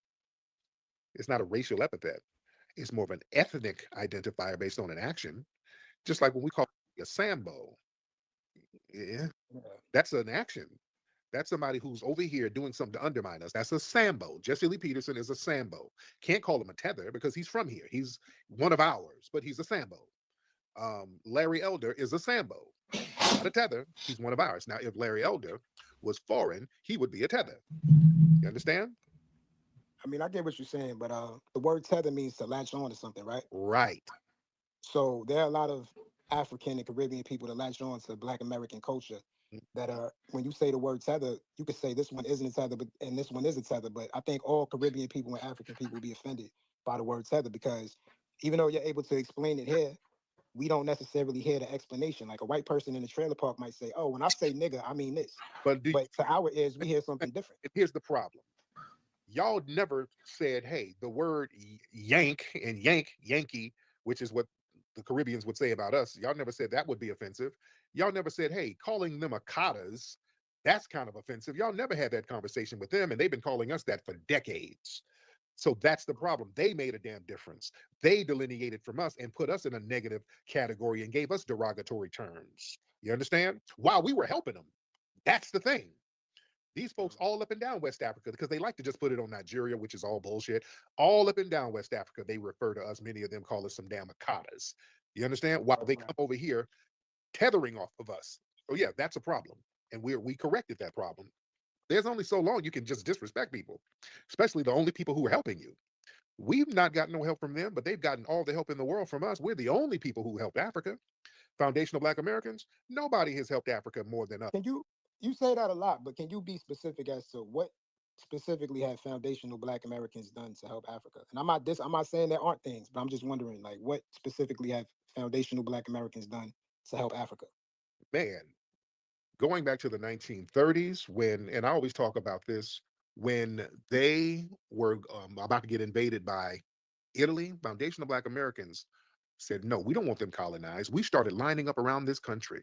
It's not a racial epithet. It's more of an ethnic identifier based on an action. Just like when we call it a Sambo. Yeah. That's an action. That's somebody who's over here doing something to undermine us. That's a Sambo. Jesse Lee Peterson is a Sambo. Can't call him a tether because he's from here. He's one of ours, but he's a Sambo. Larry Elder is a Sambo. Not a tether. He's one of ours. Now, if Larry Elder was foreign, he would be a tether. You understand? I mean, I get what you're saying, but the word tether means to latch on to something, right? Right. So there are a lot of African and Caribbean people that latch on to Black American culture that are, when you say the word tether, you could say this one isn't a tether, and this one is a tether. But I think all Caribbean people and African people will be offended by the word tether, because even though you're able to explain it here, we don't necessarily hear the explanation. Like a white person in the trailer park might say, oh, when I say nigga, I mean this. But to our ears, we hear something different. Here's the problem. Y'all never said, hey, the word yank and Yankee, which is what the Caribbeans would say about us. Y'all never said that would be offensive. Y'all never said, hey, calling them Akatas, that's kind of offensive. Y'all never had that conversation with them, and they've been calling us that for decades. So that's the problem. They made a damn difference. They delineated from us and put us in a negative category and gave us derogatory terms. You understand? While we were helping them. That's the thing. These folks all up and down West Africa, because they like to just put it on Nigeria, which is all bullshit. All up and down West Africa, they refer to us. Many of them call us some damn Akatas. You understand? While they come over here tethering off of us. So yeah, that's a problem. And we corrected that problem. There's only so long you can just disrespect people, especially the only people who are helping you. We've not gotten no help from them, but they've gotten all the help in the world from us. We're the only people who helped Africa. Foundational Black Americans, nobody has helped Africa more than us. Can you say that a lot, but can you be specific as to what specifically have foundational Black Americans done to help Africa? And I'm not saying there aren't things, but I'm just wondering, like, what specifically have foundational Black Americans done to help Africa? Man, going back to the 1930s, when, and I always talk about this, when they were about to get invaded by Italy, foundational Black Americans said, no, we don't want them colonized. We started lining up around this country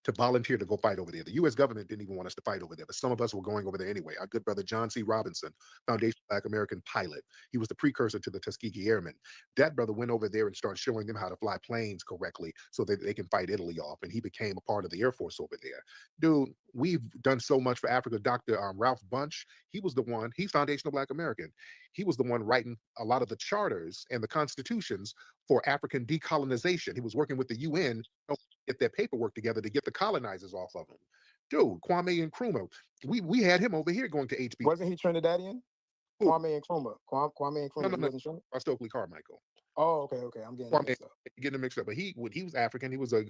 to volunteer to go fight over there. The U.S. government didn't even want us to fight over there, but some of us were going over there anyway. Our good brother John C. Robinson, Foundation Black American pilot, he was the precursor to the Tuskegee Airmen. That brother went over there and started showing them how to fly planes correctly so that they can fight Italy off, and he became a part of the Air Force over there. Dude, we've done so much for Africa. Dr. Ralph Bunche, he was the one, he's Foundational Black American. He was the one writing a lot of the charters and the constitutions for African decolonization. He was working with the UN to get their paperwork together to get the colonizers off of them. Dude, Kwame Nkrumah, we had him over here going to HB. Wasn't he Trinidadian? Who? Kwame Nkrumah. Kwame Nkrumah. No, He wasn't Trinidad? Stokely Carmichael. Oh, okay. I'm getting it Kwame, mixed up. getting it mixed up. But he was African. He was a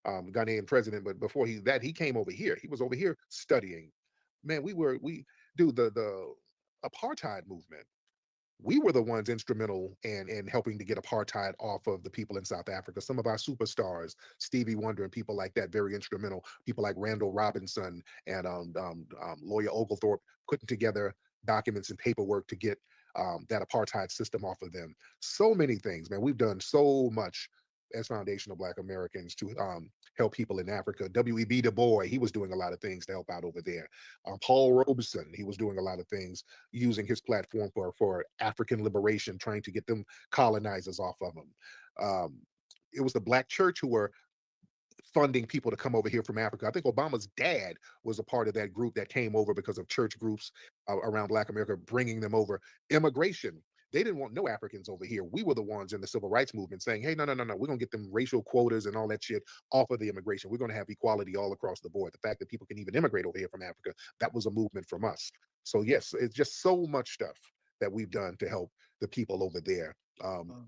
Ghanaian president. But before he came over here. He was over here studying. Man, the apartheid movement. We were the ones instrumental in helping to get apartheid off of the people in South Africa. Some of our superstars, Stevie Wonder and people like that, very instrumental. People like Randall Robinson and Lawyer Oglethorpe putting together documents and paperwork to get that apartheid system off of them. So many things, man. We've done so much as foundational Black Americans to help people in Africa. W.E.B. Du Bois, he was doing a lot of things to help out over there. Paul Robeson, he was doing a lot of things using his platform for African liberation, trying to get them colonizers off of them. It was the Black church who were funding people to come over here from Africa. I think Obama's dad was a part of that group that came over because of church groups around Black America, bringing them over. Immigration. They didn't want no Africans over here. We were the ones in the civil rights movement saying, hey, no, we're going to get them racial quotas and all that shit off of the immigration. We're going to have equality all across the board. The fact that people can even immigrate over here from Africa, that was a movement from us. So yes, it's just so much stuff that we've done to help the people over there.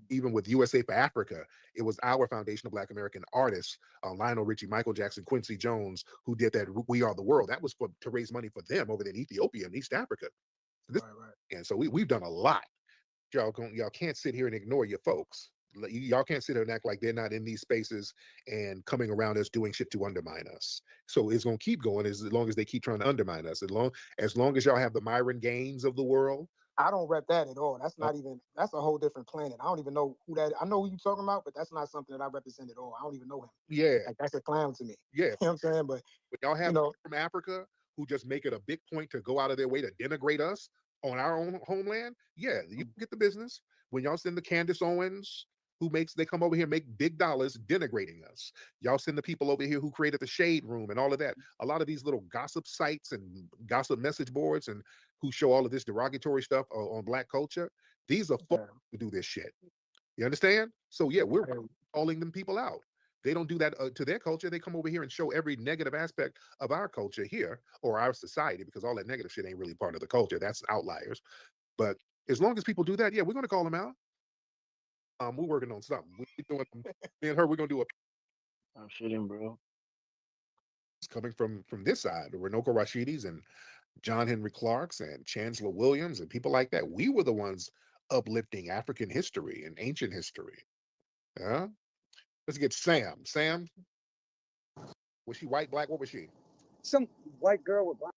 Even with USA for Africa, it was our foundational Black American artists, Lionel Richie, Michael Jackson, Quincy Jones, who did that We Are the World. That was to raise money for them over there in Ethiopia and East Africa. Right. And so we've done a lot. Y'all can't sit here and ignore your folks. Y'all can't sit here and act like they're not in these spaces and coming around us doing shit to undermine us. So it's going to keep going as long as they keep trying to undermine us. As long as y'all have the Myron Gaines of the world. I don't rep that at all. That's not even, that's a whole different planet. I don't even know who that is. I know who you're talking about, but that's not something that I represent at all. I don't even know him. Yeah. Like, that's a clown to me. Yeah. You know what I'm saying? But y'all have from Africa who just make it a big point to go out of their way to denigrate us on our own homeland. Yeah, you get the business. When y'all send the Candace Owens, they come over here, make big dollars denigrating us. Y'all send the people over here who created the Shade Room and all of that. A lot of these little gossip sites and gossip message boards and who show all of this derogatory stuff on Black culture. These are folks who do this shit. You understand? So yeah, we're calling them people out. They don't do that to their culture. They come over here and show every negative aspect of our culture here or our society, because all that negative shit ain't really part of the culture. That's outliers. But as long as people do that, yeah, we're going to call them out. We're working on something. We're doing, me and her, we're going to do I'm shitting, bro. It's coming from this side, the Renoko Rashidis and John Henry Clarks and Chancellor Williams and people like that. We were the ones uplifting African history and ancient history. Yeah. Let's get Sam. Sam, was she white, Black? What was she? Some white girl with black.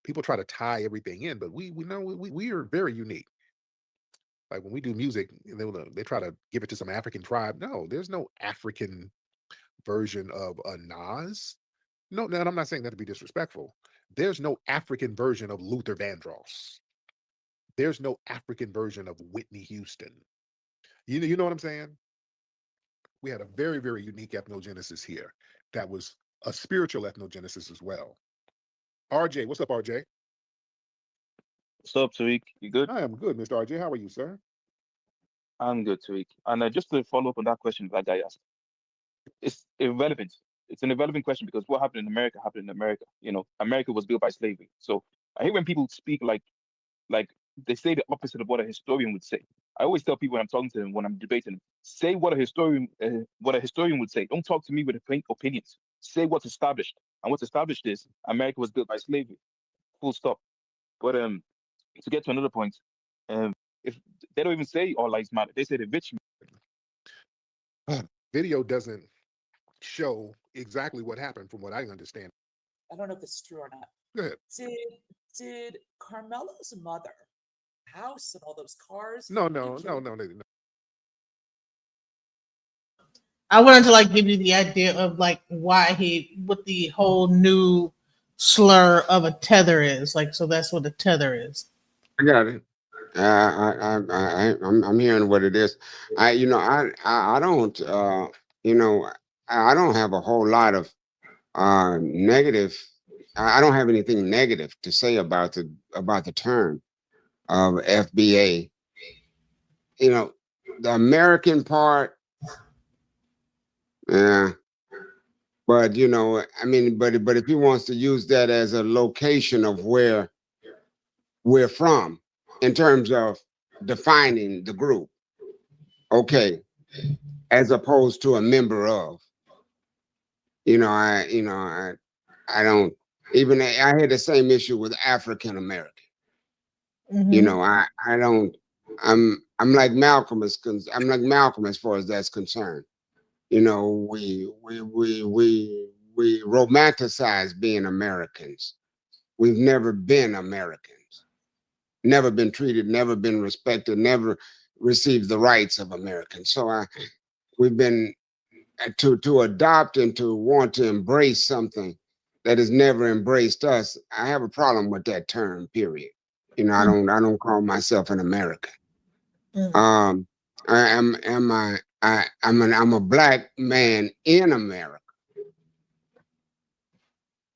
People try to tie everything in, but we know we are very unique. Like when we do music, they try to give it to some African tribe. No, there's no African version of a Nas. No, and I'm not saying that to be disrespectful. There's no African version of Luther Vandross. There's no African version of Whitney Houston. You know what I'm saying? We had a very, very unique ethnogenesis here. That was a spiritual ethnogenesis as well. RJ, what's up, RJ? What's up, Tariq? You good? I am good, Mr. RJ. How are you, sir? I'm good, Tariq. And just to follow up on that question that guy asked, it's irrelevant. It's an irrelevant question because what happened in America happened in America. You know, America was built by slavery. So I hate when people speak like they say the opposite of what a historian would say. I always tell people when I'm talking to them, when I'm debating them, say what a historian would say. Don't talk to me with opinions. Say what's established. And what's established is America was built by slavery. Full stop. But to get to another point, if they don't even say all lives matter, they say the rich. Video doesn't show exactly what happened, from what I understand. I don't know if this is true or not. Go ahead. Did Carmelo's mother house and all those cars? No. I wanted to like give you the idea of like why what the whole new slur of a tether is. Like, so that's what a tether is. I got it. I'm hearing what it is. I don't I don't have a whole lot of negative. I don't have anything negative to say about the term of FBA. You know, the American part, yeah. But you know, I mean, but if he wants to use that as a location of where we're from, in terms of defining the group, okay, as opposed to a member of, I don't even, I had the same issue with African American. Mm-hmm. I don't, I'm like Malcolm I'm like Malcolm as far as that's concerned. We romanticize being Americans. We've never been Americans. Never been treated, never been respected, never received the rights of Americans. So we've been to adopt and to want to embrace something that has never embraced us. I have a problem with that term, period. I don't call myself an American. I'm a black man in America,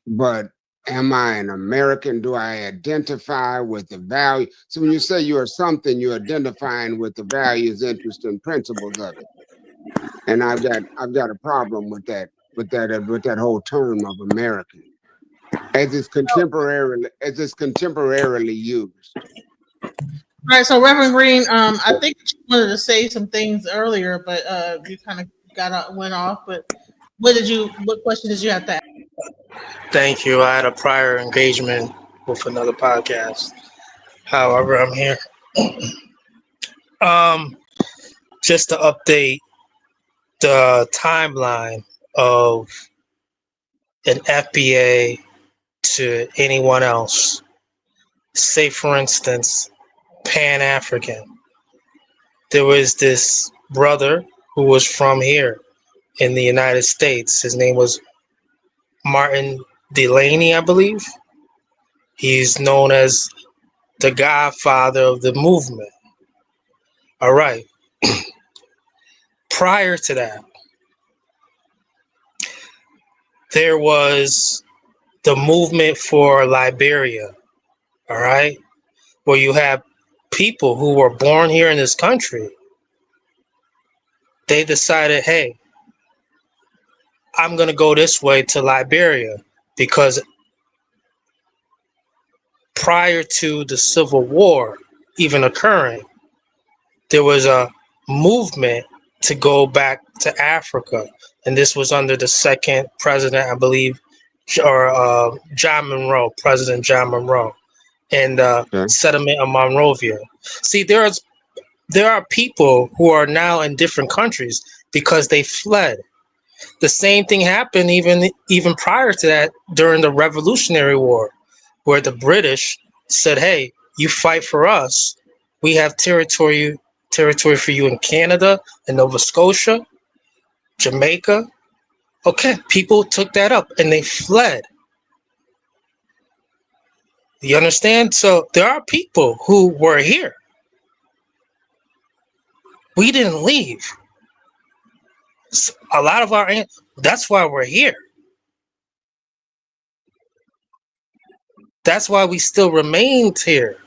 but am I an American? Do I identify with the value? So when you say you are something, you're identifying with the values, interests, and principles of it. And I've got a problem with that whole term of American, as it's contemporarily used. All right, so Reverend Green, I think you wanted to say some things earlier, but you kind of went off. But what question did you have to ask? Thank you. I had a prior engagement with another podcast. However, I'm here. Just to update the timeline of an FBA to anyone else. Say, for instance, Pan-African. There was this brother who was from here in the United States. His name was Martin Delaney, I believe. He's known as the godfather of the movement. All right. Prior to that, there was the movement for Liberia, all right, where you have people who were born here in this country. They decided, hey, I'm going to go this way to Liberia because prior to the Civil War even occurring, there was a movement to go back to Africa. And this was under the second president, I believe, or President John Monroe, and settlement of Monrovia. See, there are people who are now in different countries because they fled. The same thing happened even prior to that during the Revolutionary War, where the British said, hey, you fight for us. We have territory for you in Canada and Nova Scotia, Jamaica. Okay, people took that up and they fled. You understand? So there are people who were here. We didn't leave. A lot of that's why we're here. That's why we still remained here.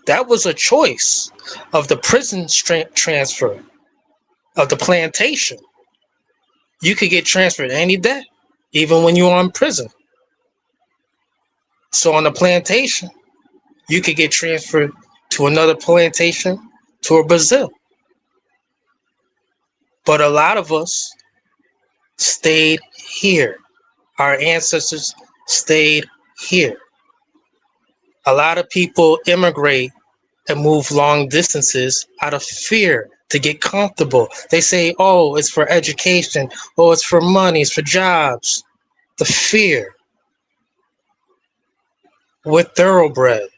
That was a choice of the prison transfer, of the plantation. You could get transferred any day, even when you were in prison. So on the plantation, you could get transferred to another plantation, to a Brazil. But a lot of us stayed here. Our ancestors stayed here. A lot of people immigrate and move long distances out of fear to get comfortable. They say, oh, it's for education. Oh, it's for money. It's for jobs. The fear. We're thoroughbred.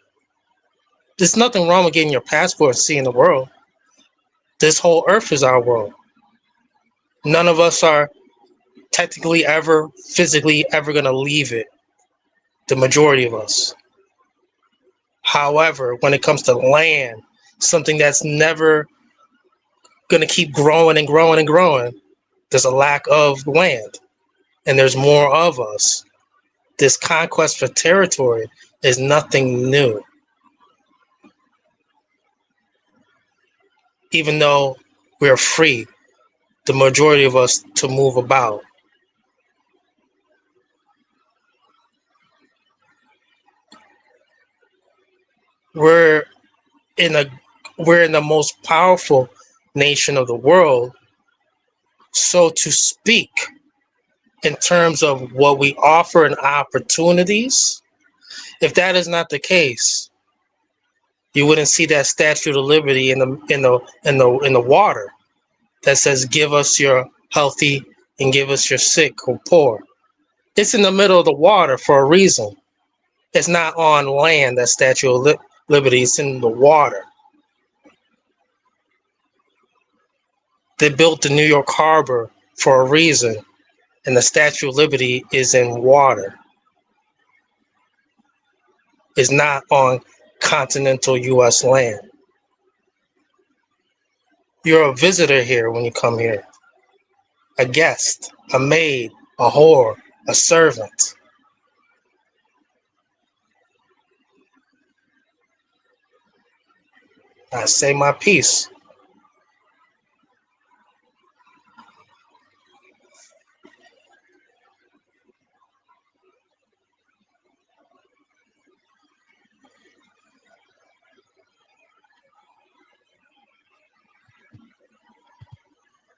There's nothing wrong with getting your passport and seeing the world. This whole earth is our world. None of us are technically ever, physically ever going to leave it. The majority of us. However, when it comes to land, something that's never going to keep growing and growing and growing, there's a lack of land. And there's more of us. This conquest for territory is nothing new. Even though we're free, the majority of us, to move about. We're in the most powerful nation of the world, so to speak, in terms of what we offer and opportunities. If that is not the case, you wouldn't see that Statue of Liberty in the water that says, "Give us your healthy and give us your sick or poor." It's in the middle of the water for a reason. It's not on land, that Statue of Liberty. It's in the water. They built the New York Harbor for a reason, and the Statue of Liberty is in water. It's not on continental U.S. land. You're a visitor here when you come here. A guest, a maid, a whore, a servant. I say my piece.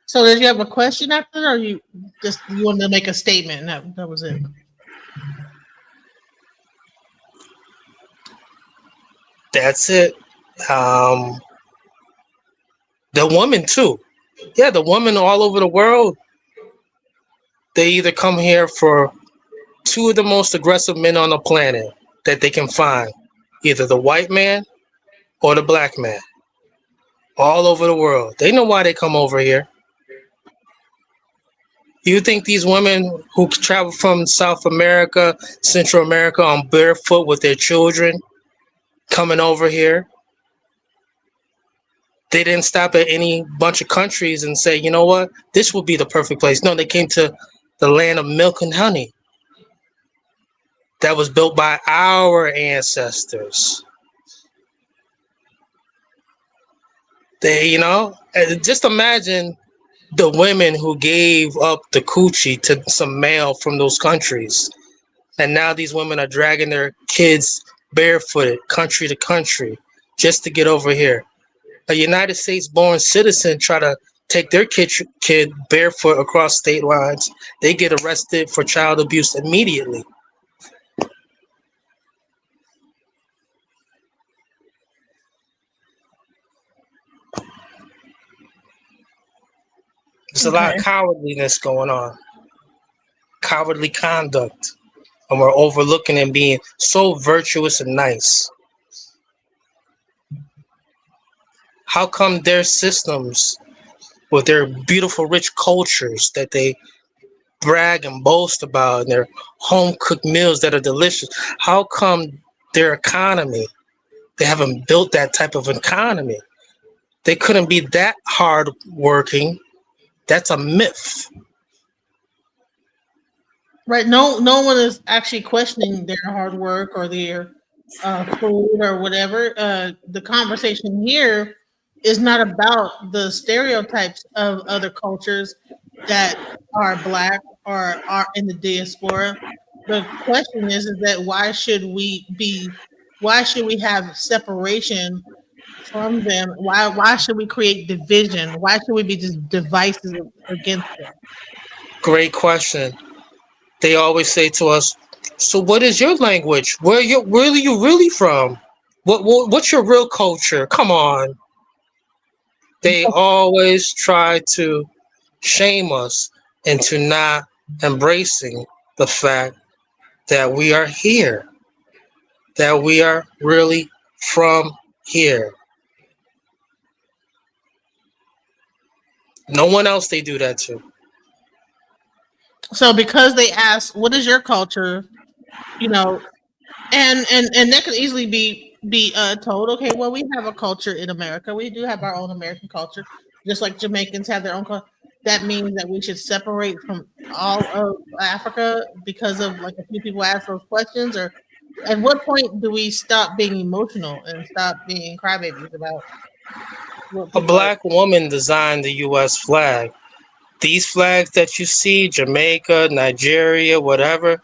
So did you have a question after that, or you wanted to make a statement? That was it. That's it. The women too. Yeah, the women all over the world. They either come here for two of the most aggressive men on the planet that they can find, either the white man or the black man. All over the world. They know why they come over here. You think these women who travel from South America, Central America on barefoot with their children coming over here, they didn't stop at any bunch of countries and say, you know what, this would be the perfect place. No, they came to the land of milk and honey that was built by our ancestors. They, just imagine the women who gave up the coochie to some male from those countries. And now these women are dragging their kids barefooted country to country just to get over here. A United States born citizen try to take their kid barefoot across state lines. They get arrested for child abuse immediately. There's a lot of cowardliness going on. Cowardly conduct. And we're overlooking and being so virtuous and nice. How come their systems, with their beautiful, rich cultures that they brag and boast about, and their home-cooked meals that are delicious, how come their economy, they haven't built that type of economy? They couldn't be that hard-working. That's a myth. Right. No one is actually questioning their hard work or their food or whatever. The conversation here is not about the stereotypes of other cultures that are Black or are in the diaspora. The question is that why should we have separation from them. Why should we create division? Why should we be just divisive against them? Great question. They always say to us, "So what is your language? Where are you really from? What's your real culture? Come on." They always try to shame us into not embracing the fact that we are here, that we are really from here. No one else they do that to. So because they ask, "What is your culture?" You know, and that could easily be told. Okay, well, we have a culture in America. We do have our own American culture, just like Jamaicans have their own culture. That means that we should separate from all of Africa because of like a few people ask those questions, or at what point do we stop being emotional and stop being crybabies about what A people are? black woman designed the US flag. These flags that you see, Jamaica, Nigeria, whatever,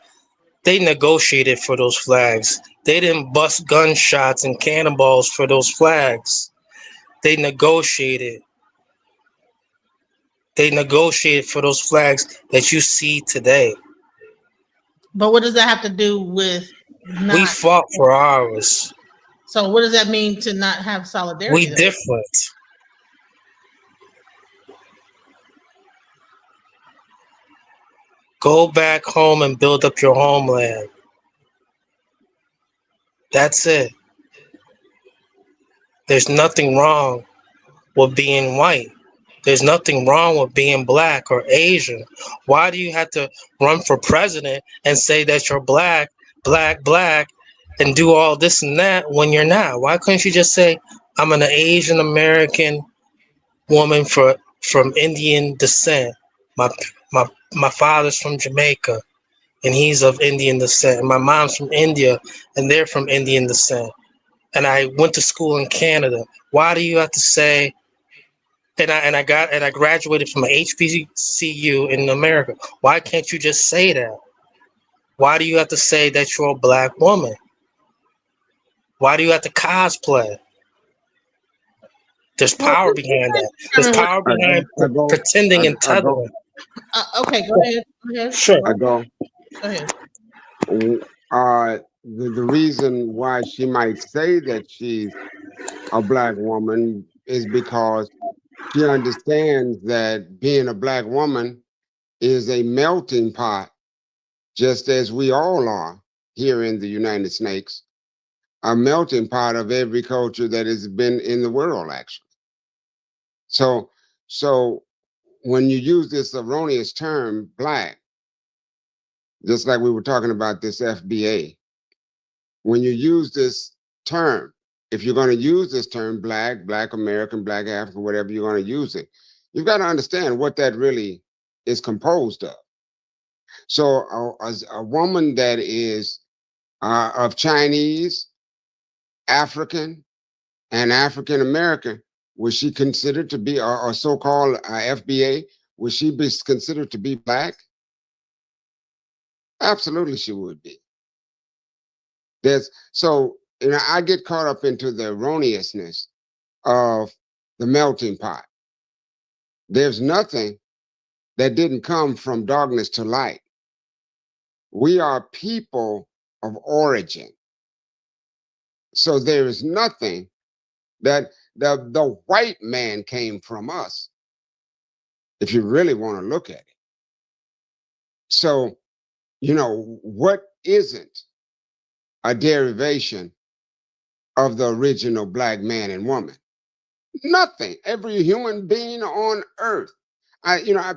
they negotiated for those flags. They didn't bust gunshots and cannonballs for those flags. They negotiated. They negotiated for those flags that you see today. But what does that have to do with not? We fought for ours. So what does that mean to not have solidarity? We Then? different. Go back home and build up your homeland. That's it. There's nothing wrong with being white. There's nothing wrong with being black or Asian. Why do you have to run for president and say that you're black, black, and do all this and that when you're not? Why couldn't you just say, I'm an Asian American woman from Indian descent. My father's from Jamaica and he's of Indian descent. And my mom's from India and they're from Indian descent. And I went to school in Canada. Why do you have to say and I graduated from an HBCU in America? Why can't you just say that? Why do you have to say that you're a black woman? Why do you have to cosplay? There's power behind that. There's power behind pretending and tethering. Okay, go ahead. Sure. Go ahead. The reason why she might say that she's a black woman is because she understands that being a black woman is a melting pot, just as we all are here in the United States, a melting pot of every culture that has been in the world, actually. So when you use this erroneous term, black, just like we were talking about this FBA, when you use this term, if you're going to use this term, black American, black African, whatever you're going to use it, you've got to understand what that really is composed of. So a woman that is of Chinese, African, and African American, was she considered to be, or so-called FBA, would she be considered to be black? Absolutely, she would be. So I get caught up into the erroneousness of the melting pot. There's nothing that didn't come from darkness to light. We are people of origin. So there is nothing that the white man came from us, if you really want to look at it. So, what isn't a derivation of the original black man and woman? Nothing. Every human being on earth.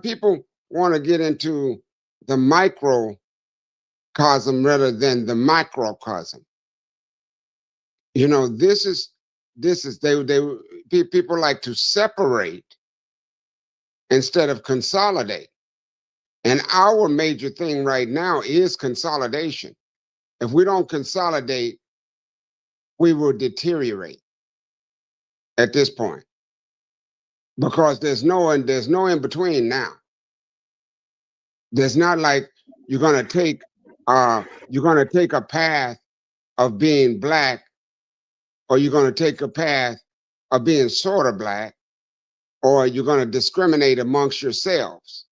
People want to get into the microcosm rather than the microcosm. People like to separate instead of consolidate. And our major thing right now is consolidation. If we don't consolidate, we will deteriorate at this point, because there's no in between now. There's not like you're gonna take a path of being black, or you're gonna take a path of being sort of black, or you're going to discriminate amongst yourselves.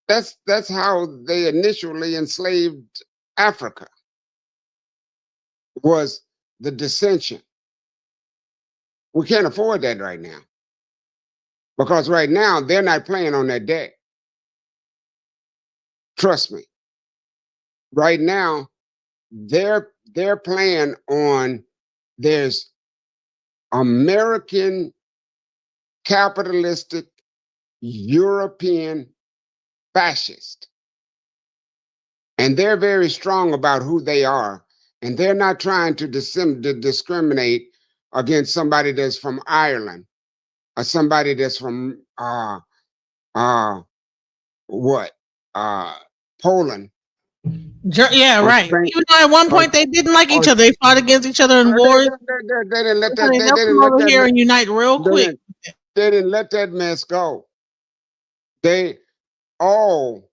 That's how they initially enslaved Africa, was the dissension. We can't afford that right now, because right now they're not playing on that deck. Trust me. Right now, they're playing on, there's American capitalistic European fascist. And they're very strong about who they are. And they're not trying to discriminate against somebody that's from Ireland or somebody that's from Poland. Yeah, or right. Spain, Even though at one point they didn't like each other, they fought against each other in wars. They didn't let that. They'll come over here and unite real quick. They didn't let that mess go. They all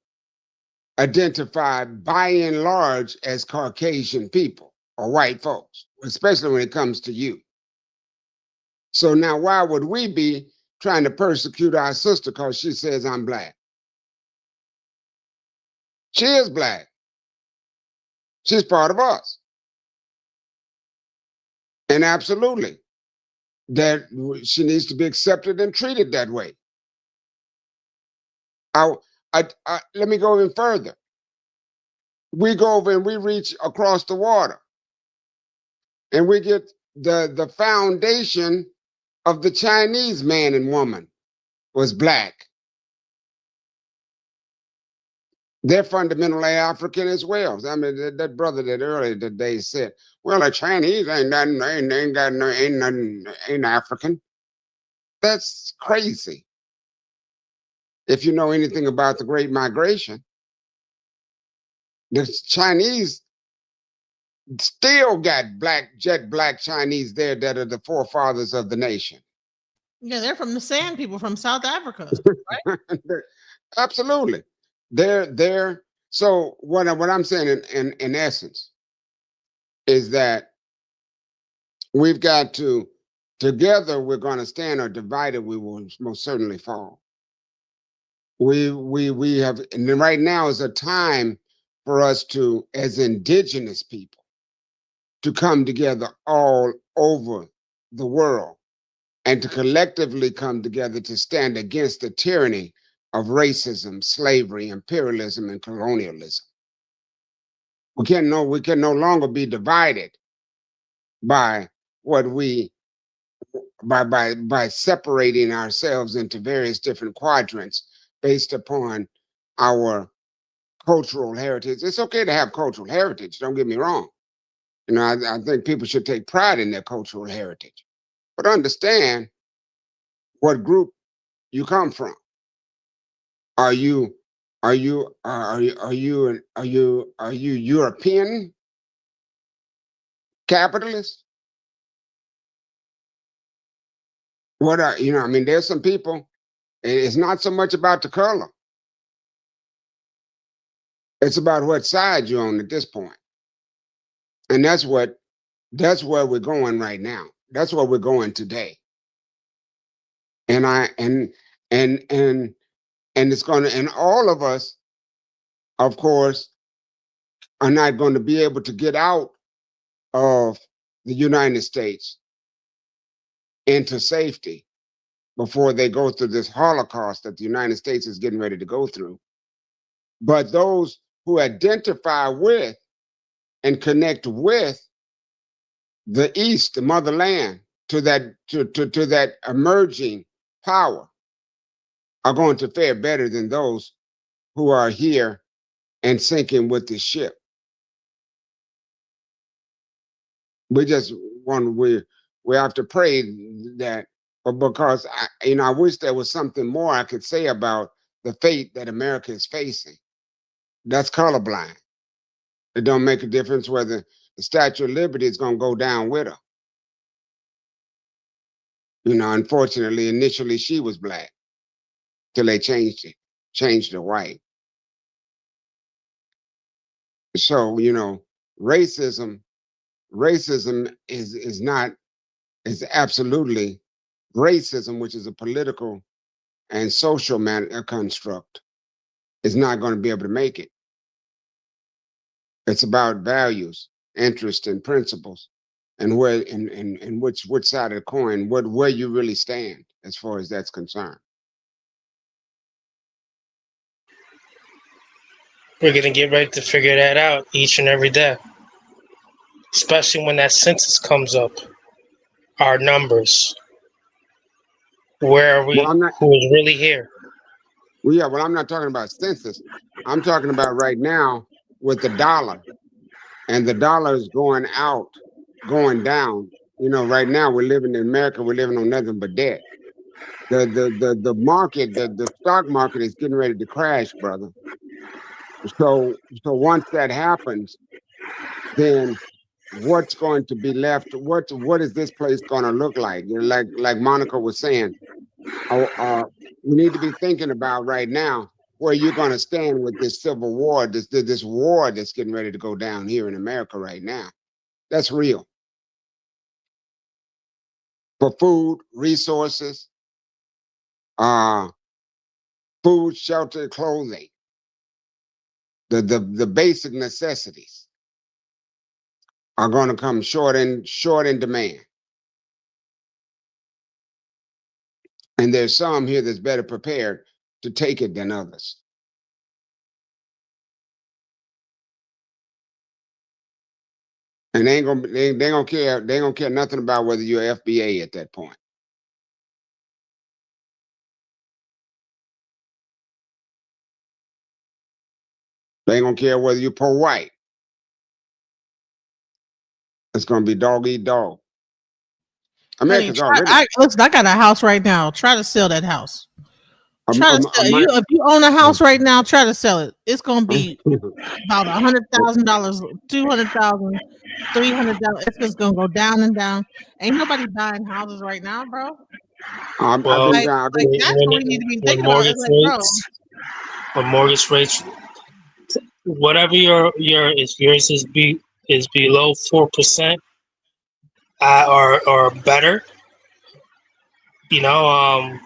identify by and large as Caucasian people or white folks, especially when it comes to you. So now why would we be trying to persecute our sister because she says I'm black? She is black. She's part of us. And absolutely, that she needs to be accepted and treated that way. Let me go even further. We go over and we reach across the water and we get the foundation of the Chinese man and woman was black. They're fundamentally African as well. I mean, that brother that earlier today said, well, the Chinese ain't African. That's crazy. If you know anything about the Great Migration, the Chinese still got jet black Chinese there that are the forefathers of the nation. Yeah, they're from the Sand people from South Africa, right? Absolutely. They're so what I'm saying in essence is that we've got to, together we're going to stand, or divided we will most certainly fall. We have, and right now is a time for us to, as indigenous people, to come together all over the world and to collectively come together to stand against the tyranny of racism, slavery, imperialism, and colonialism. We can no longer be divided by what we by separating ourselves into various different quadrants based upon our cultural heritage. It's okay to have cultural heritage, don't get me wrong. You know, I think people should take pride in their cultural heritage, but understand what group you come from. Are you European capitalist? What are, you know, I mean, there's some people, it's not so much about the color. It's about what side you're on at this point. And that's where we're going right now. That's where we're going today. And it's gonna, and all of us, of course, are not going to be able to get out of the United States into safety before they go through this Holocaust that the United States is getting ready to go through. But those who identify with and connect with the East, the motherland, to that emerging power, are going to fare better than those who are here and sinking with the ship. We just want, we have to pray that, but because I wish there was something more I could say about the fate that America is facing. That's colorblind. It don't make a difference whether the Statue of Liberty is going to go down with her. You know, unfortunately, initially she was black till they changed her white. So, you know, racism is not is absolutely racism, which is a political and social construct, is not going to be able to make it. It's about values, interest, and principles, and where and which side of the coin, where you really stand as far as that's concerned. We're going to get ready to figure that out each and every day, especially when that census comes up. Our numbers. Where are we? Well, who is really here? Well, yeah, well, I'm not talking about census. I'm talking about right now with the dollar, and the dollar is going out, going down. You know, right now we're living in America. We're living on nothing but debt. The market, the stock market is getting ready to crash, brother. So once that happens, then what's going to be left? What is this place going to look like? You know, like Monica was saying, we need to be thinking about right now where you're going to stand with this civil war, this war that's getting ready to go down here in America right now. That's real. For food, resources, food, shelter, clothing, the basic necessities are going to come short in demand. And there's some here that's better prepared to take it than others. And they ain't gonna care nothing about whether you're FBA at that point. They ain't gonna care whether you're poor white. It's gonna be dog eat dog. America's already. Listen, I got a house right now. Try to sell that house. Try to sell if you own a house right now, try to sell it. It's gonna be about $100,000, $200,000, $300,000. It's just gonna go down and down. Ain't nobody buying houses right now, bro. Well, that's what we need to be thinking about. It's like, bro, when mortgage rates, whatever if yours is below 4%, or better, you know,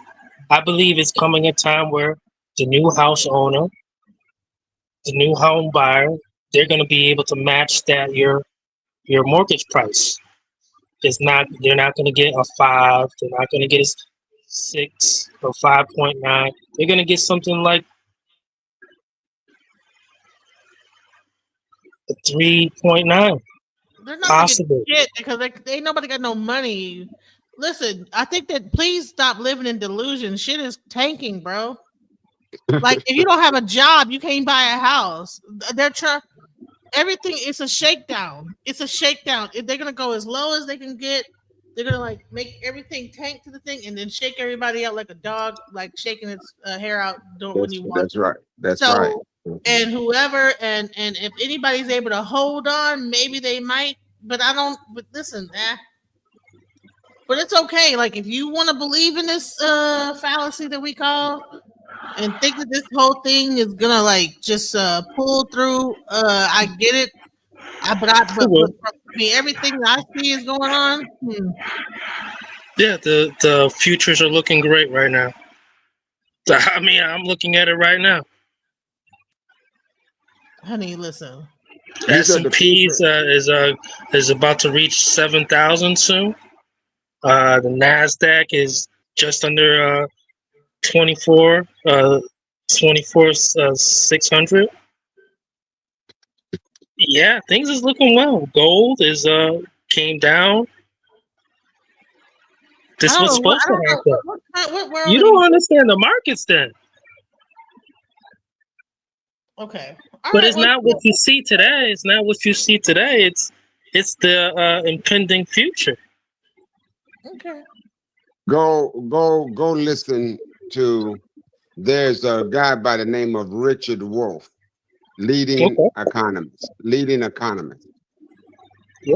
I believe it's coming a time where the new house owner, the new home buyer, they're going to be able to match that your mortgage price. They're not going to get a 5. They're not going to get a 6 or 5.9. They're going to get something like a 3.9. they're not possible shit because they ain't nobody got no money. Listen, I think that please stop living in delusion. Shit is tanking, bro. Like if you don't have a job, you can't buy a house. They're trying everything. It's a shakedown. It's a shakedown. If they're gonna go as low as they can get, they're gonna like make everything tank to the thing and then shake everybody out like a dog, like shaking its hair out when you want. That's right. That's right. And whoever and if anybody's able to hold on, maybe they might. But I don't. But listen, But it's okay. Like if you want to believe in this fallacy that we call and think that this whole thing is gonna like just pull through, I get it. But everything that I see is going on. Yeah, the futures are looking great right now. I mean, I'm looking at it right now. Honey, listen. S&P is about to reach 7,000 soon. The Nasdaq is just under 24,600. Yeah, things is looking well. Gold is came down. This was supposed to happen. You don't understand the markets then. Okay. But it's not what you see today. It's not what you see today. It's the impending future. Okay. Go listen to. There's a guy by the name of Richard Wolff, leading economist,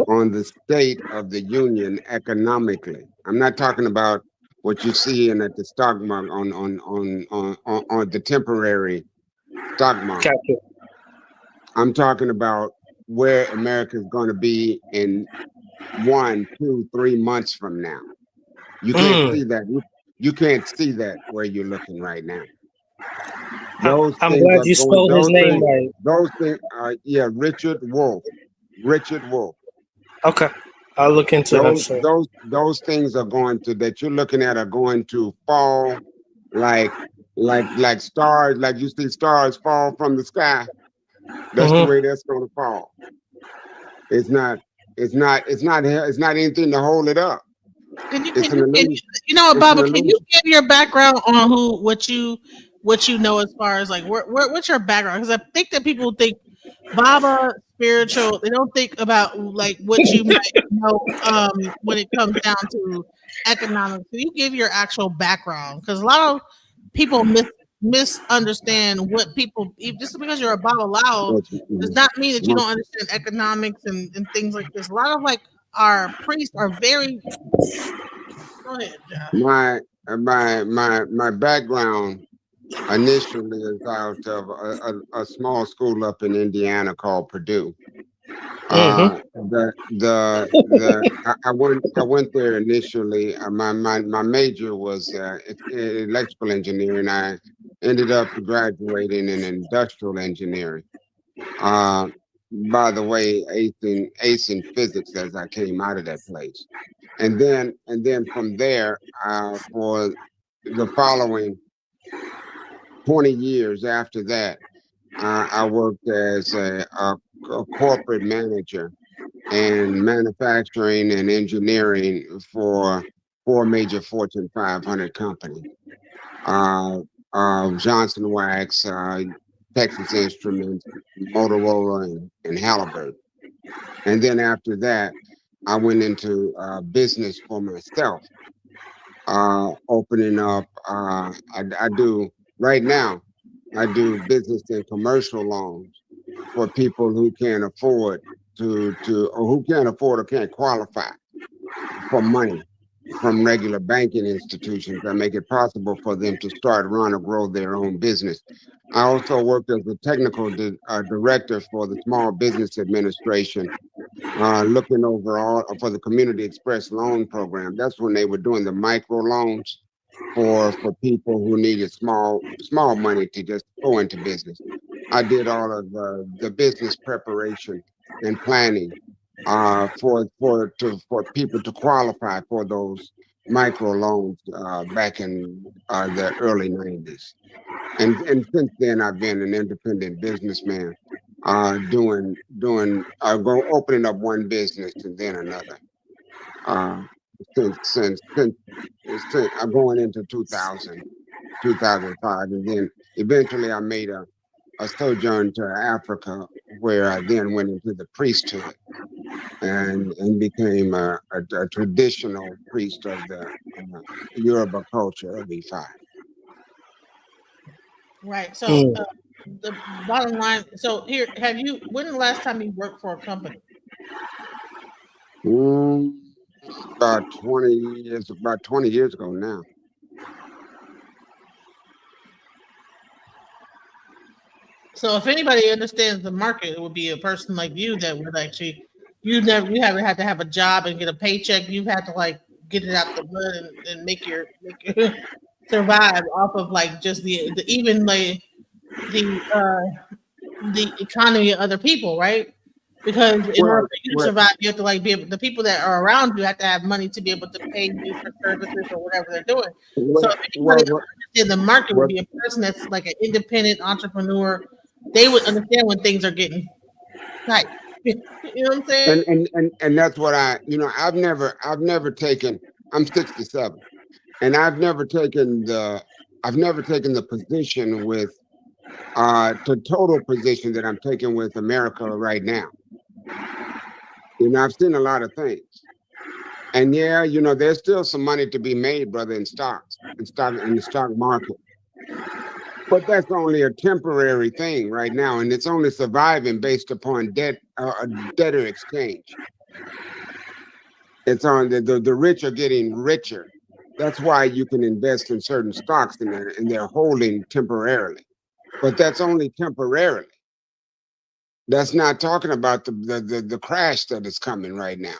on the state of the union economically. I'm not talking about what you see in at the stock market on the temporary stock market. I'm talking about where America is going to be in 1, 2, 3 months from now. You can't see that. You can't see that where you're looking right now. Those I'm things glad are you going. spelled his name right. Those things are, yeah, Richard Wolff. Richard Wolff. Okay, I'll look into him. Sir. Those things are going to that you're looking at are going to fall like stars, like you see stars fall from the sky. That's the way that's going to fall. It's not anything to hold it up. It's an illusion. You know what, It's an Baba? Can you illusion. give your background on what you know as far as like what's your background? Because I think that people think Baba spiritual. They don't think about like what you might know when it comes down to economics. Can you give your actual background? Because a lot of people misunderstand what people just because you're a Babalawo does not mean that you don't understand economics and things like this. A lot of like our priests are very. Go ahead, Josh. My background initially is out of a small school up in Indiana called Purdue. I went there initially. My major was electrical engineering. I ended up graduating in industrial engineering. By the way, ace in physics as I came out of that place, and then from there, for the following 20 years after that, I worked as a corporate manager in manufacturing and engineering for 4 major Fortune 500 companies. Johnson Wax, Texas Instruments, Motorola, and Halliburton. And then after that, I went into business for myself, opening up. I do right now. I do business and commercial loans for people who can't afford or who can't afford or can't qualify for money from regular banking institutions that make it possible for them to start, run, or grow their own business. I also worked as a technical director for the Small Business Administration, looking over all for the Community Express Loan Program. That's when they were doing the micro loans for people who needed small money to just go into business. I did all of the business preparation and planning for people to qualify for those micro loans back in the early 90s. And since then, I've been an independent businessman, opening up one business and then another. Since I'm going into 2005, and then eventually I made a sojourn to Africa, where I then went into the priesthood and became a traditional priest of the Yoruba culture of Ifa. Right. So the bottom line. So here, when the last time you worked for a company? About 20 years ago now. So if anybody understands the market, it would be a person like you that would actually you haven't had to have a job and get a paycheck. You've had to like get it out the mud and make your survive off of like just the even like the economy of other people, right? Because in order for you to survive, you have to like be able, the people that are around you have to have money to be able to pay you for services or whatever they're doing. So if anybody in the market would be a person that's like an independent entrepreneur, they would understand when things are getting tight. You know what I'm saying? And that's what I've never taken. I'm 67, and I've never taken the position with the total position that I'm taking with America right now. I've seen a lot of things, and yeah, there's still some money to be made, brother, in the stock market. But that's only a temporary thing right now, and it's only surviving based upon debtor exchange. It's on the rich are getting richer. That's why you can invest in certain stocks and they're holding temporarily, but that's only temporarily. That's not talking about the crash that is coming right now.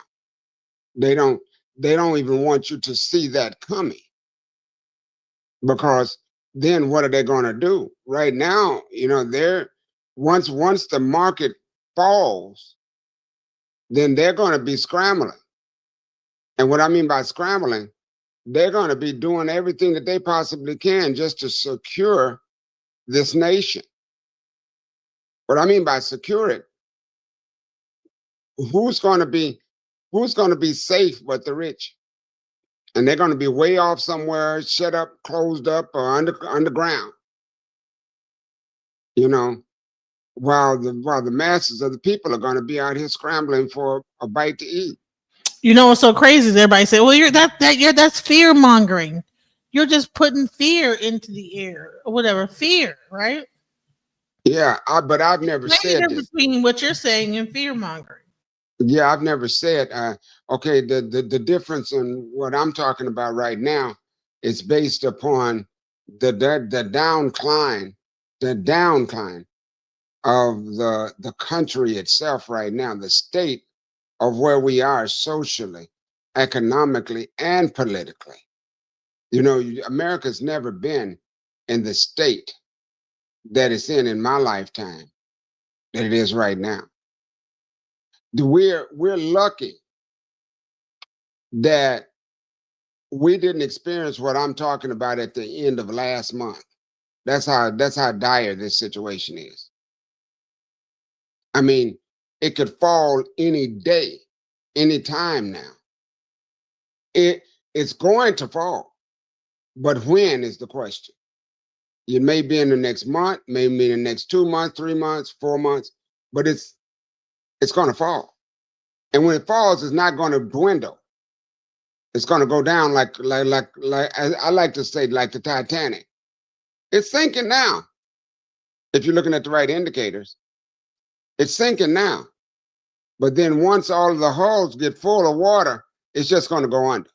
They don't even want you to see that coming, because then what are they going to do? Right now, they're once the market falls, then they're going to be scrambling. And what I mean by scrambling, they're going to be doing everything that they possibly can just to secure this nation. What I mean by secure it, who's going to be safe but the rich? And they're going to be way off somewhere, shut up, closed up, or underground. While the masses of the people are going to be out here scrambling for a bite to eat. What's so crazy is everybody say, well, that's fear mongering. You're just putting fear into the air or whatever. Fear, right? Yeah, but I've never said this. Between what you're saying and fear mongering. Yeah, I've never said, okay, the difference in what I'm talking about right now is based upon the downcline of the country itself right now, the state of where we are socially, economically, and politically. America's never been in the state that it's in my lifetime that it is right now. We're lucky that we didn't experience what I'm talking about at the end of last month. That's how dire this situation is. I mean, it could fall any day, any time now. It's going to fall, but when is the question? It may be in the next month, maybe in the next 2 months, 3 months, 4 months, but it's going to fall. And when it falls, it's not going to dwindle. It's going to go down like I like to say, like the Titanic. It's sinking now. If you're looking at the right indicators, it's sinking now. But then once all of the hulls get full of water, it's just going to go under.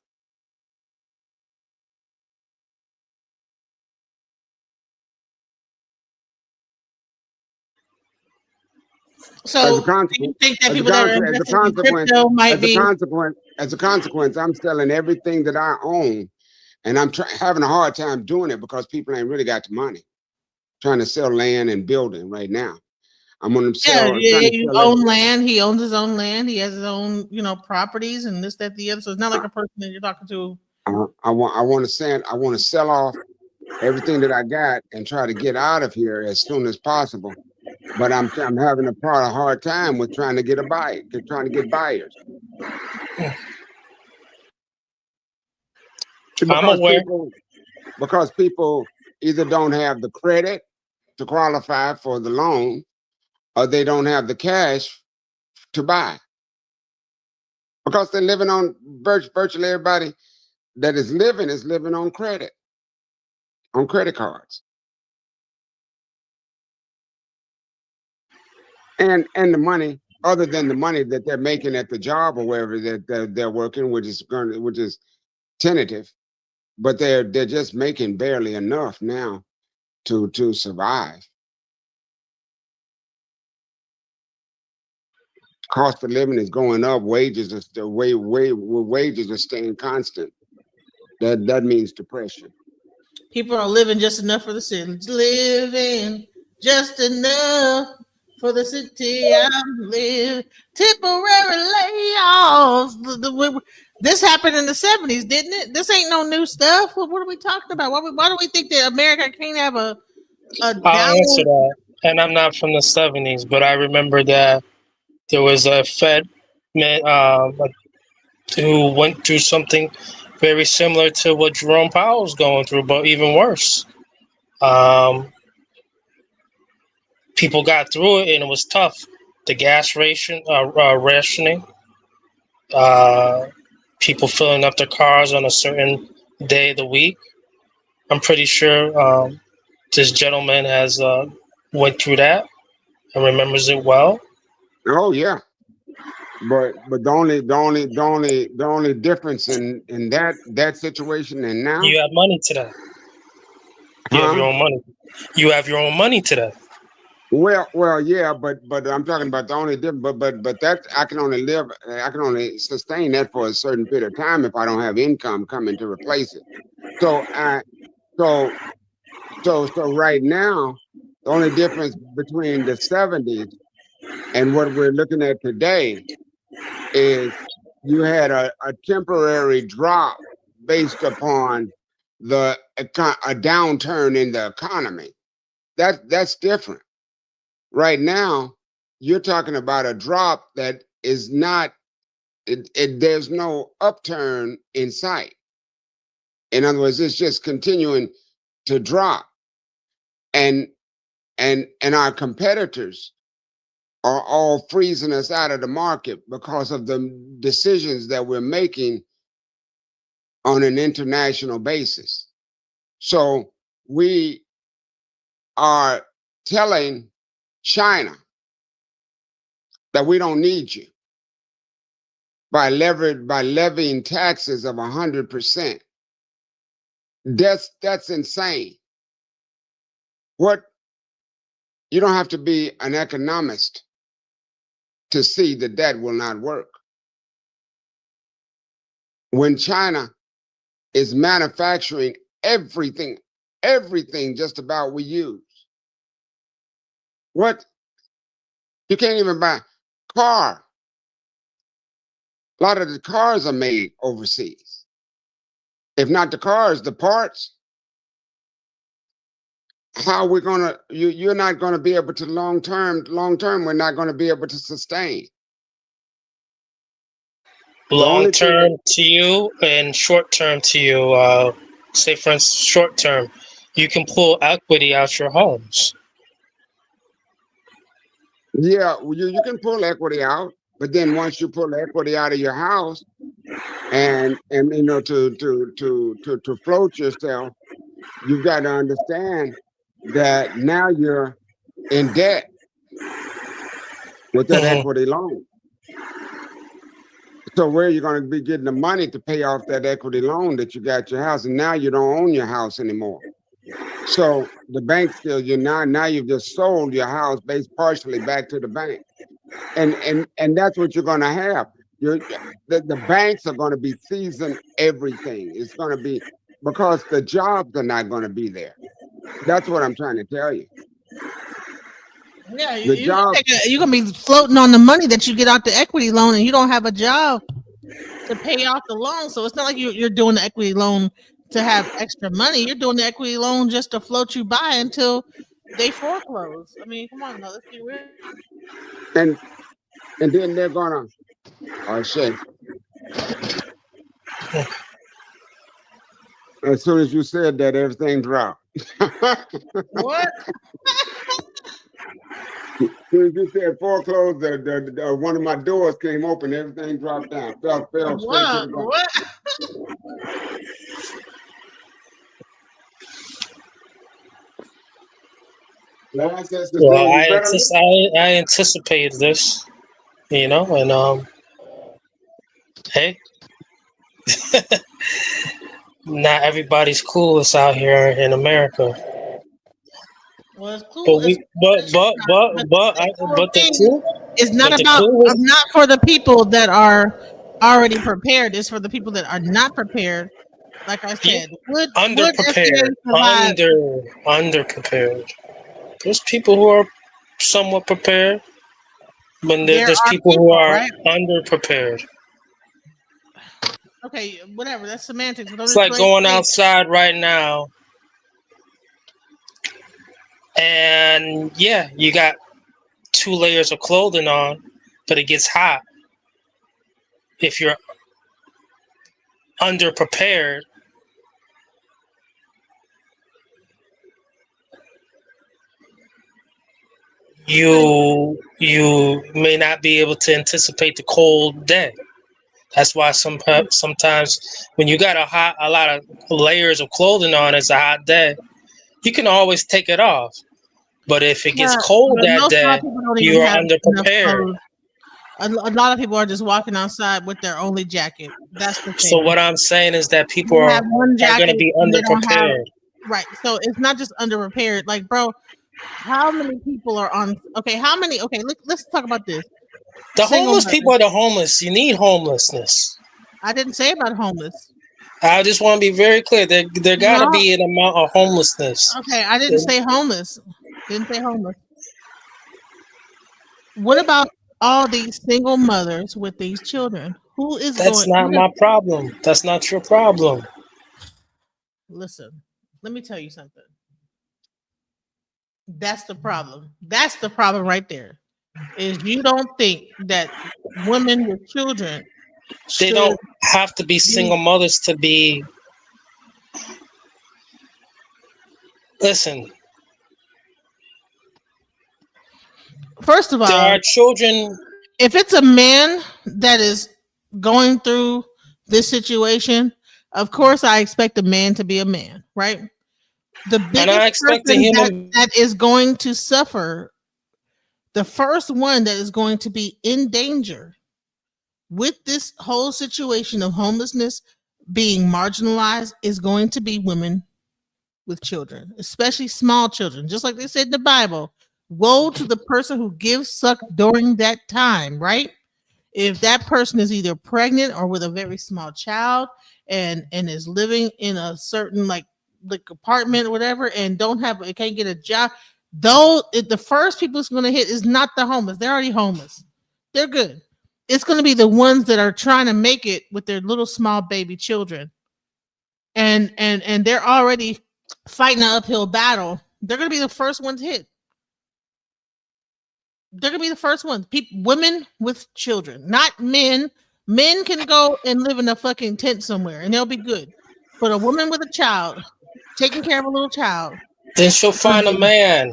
So as a consequence, do you think that people that are invested in crypto might be as a consequence, I'm selling everything that I own, and I'm having a hard time doing it because people ain't really got the money. Trying to sell land and building right now. I'm on sell. You own land. He owns his own land. He has his own, properties and this, that, the other. So it's not like a person that you're talking to. I want to sell off everything that I got and try to get out of here as soon as possible. But I'm having a hard time with trying to get trying to get buyers. I'm aware. Because people either don't have the credit to qualify for the loan, or they don't have the cash to buy. Because they're living on virtually everybody that is living on credit cards. And the money, other than the money that they're making at the job or wherever they're working, which is tentative, but they're just making barely enough now to survive. Cost of living is going up. Wages are staying constant. That means depression. People are living just enough for the city. Living just enough for the city I'm living. Temporary layoffs. This happened in the 70s, didn't it? This ain't no new stuff. What are we talking about? Why do we think that America can't have a I'll answer that. And I'm not from the 70s, but I remember that there was a Fed man who went through something very similar to what Jerome Powell's going through, but even worse. People got through it, and it was tough. The gas rationing, people filling up their cars on a certain day of the week. I'm pretty sure this gentleman has went through that and remembers it well. Oh yeah, but the only difference in that situation and now, you have money today. You have your own money. You have your own money today. Well, yeah, but I'm talking about the only difference. But that I can only sustain that for a certain period of time if I don't have income coming to replace it. So so so right now, the only difference between the 70s and what we're looking at today is you had a temporary drop based upon a downturn in the economy. That's different. Right now, you're talking about a drop that is not. There's no upturn in sight. In other words, it's just continuing to drop, and our competitors are all freezing us out of the market because of the decisions that we're making on an international basis. So we are telling China that we don't need you by levying taxes of 100%. That's insane. What you don't have to be an economist to see that will not work. When China is manufacturing everything just about we use. What? You can't even buy a car. A lot of the cars are made overseas. If not the cars, the parts. How we're gonna you're not gonna be able to long term, we're not gonna be able to sustain. Long term to you and short term to you. Say for instance, short term, you can pull equity out your homes. Yeah, you can pull equity out, but then once you pull equity out of your house, and you know to float yourself, you've got to understand that now you're in debt with that equity loan. So where are you going to be getting the money to pay off that equity loan that you got your house, and now you don't own your house anymore? So the bank still now you've just sold your house based partially back to the bank, and that's what you're going to have. The banks are going to be seizing everything. It's going to be because the jobs are not going to be there. That's what I'm trying to tell you. Yeah, you're gonna be floating on the money that you get out the equity loan, and you don't have a job to pay off the loan. So it's not like you're doing the equity loan to have extra money. You're doing the equity loan just to float you by until they foreclose. I mean, come on, now, let's be real. And then they're gonna, oh shit. As soon as you said that, everything dropped. What? As soon as you said foreclosed, one of my doors came open, everything dropped down, fell straight to the ground. What? Well, I anticipated this, you know, and hey, not everybody's clueless out here in America. Well, it's cool. But the clue it's not but the about clue is not for the people that are already prepared. It's for the people that are not prepared. Like I said, would underprepared, FBA provide? underprepared. There's people who are somewhat prepared, but There there's are people who people, are right? underprepared. Okay, whatever. That's semantics. But I'm It's just like going saying, outside right now, and yeah, you got 2 layers of clothing on, but it gets hot. If you're underprepared, you may not be able to anticipate the cold day. That's why sometimes when you got a lot of layers of clothing on, it's a hot day. You can always take it off, but if it gets cold but that most day, people don't you even are have enough underprepared. clothes. A lot of people are just walking outside with their only jacket. That's the thing. So what I'm saying is that people They are have one going to jacket be and they don't have underprepared. right. So it's not just underprepared. Like, bro, how many people are on? Okay, how many? Okay, let's talk about this. The Single homeless mothers. people are the homeless. You need homelessness. I didn't say about homeless. I just want to be very clear. There got to No. be an amount of homelessness. Okay, I didn't say homeless. Didn't say homeless. What about all these single mothers with these children? Who is That's going? not my problem. That's not your problem. Listen, let me tell you something. That's the problem. That's the problem right there. Is you don't think that women with children They don't have to be single mothers to be. Listen, First of all, there are children. If it's a man that is going through this situation, of course I expect a man to be a man, right? The biggest expect a person human- that is going to suffer, the first one that is going to be in danger with this whole situation of homelessness being marginalized is going to be women with children, especially small children. Just like they said in the Bible, woe to the person who gives suck during that time, right? If that person is either pregnant or with a very small child and is living in a certain like apartment or whatever and can't get a job, though the first people it's going to hit is not the homeless. They're already homeless. They're good. It's going to be the ones that are trying to make it with their little small baby children. And they're already fighting an uphill battle. They're going to be the first ones hit. They're gonna be the first ones. Women with children, not men. Men can go and live in a fucking tent somewhere, and they'll be good. But a woman with a child, taking care of a little child, Then she'll find a man.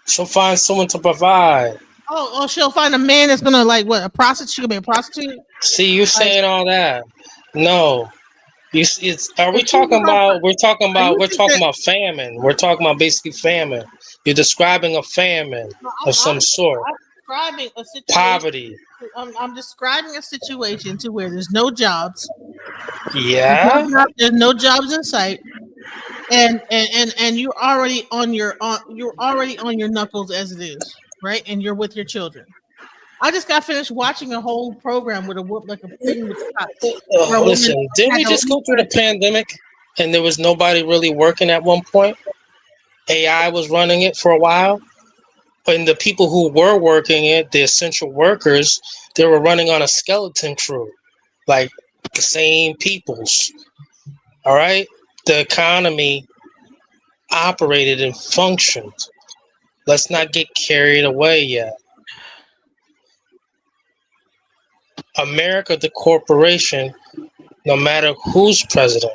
She'll find someone to provide. Oh, she'll find a man that's gonna like what? A prostitute? She gonna be a prostitute? See, you're saying all that. No. We're talking about famine. We're talking about basically famine. You're describing a famine of some sort. I'm describing a situation. Poverty. I'm describing a situation to where there's no jobs. Yeah. There's no jobs in sight, and you're already on your knuckles as it is, right? And you're with your children. I just got finished watching a whole program with a thing with cops. Listen, didn't we just go through the pandemic and there was nobody really working at one point? AI was running it for a while. And the people who were working it, the essential workers, they were running on a skeleton crew, like the same peoples. All right? The economy operated and functioned. Let's not get carried away yet. America, the corporation, no matter who's president,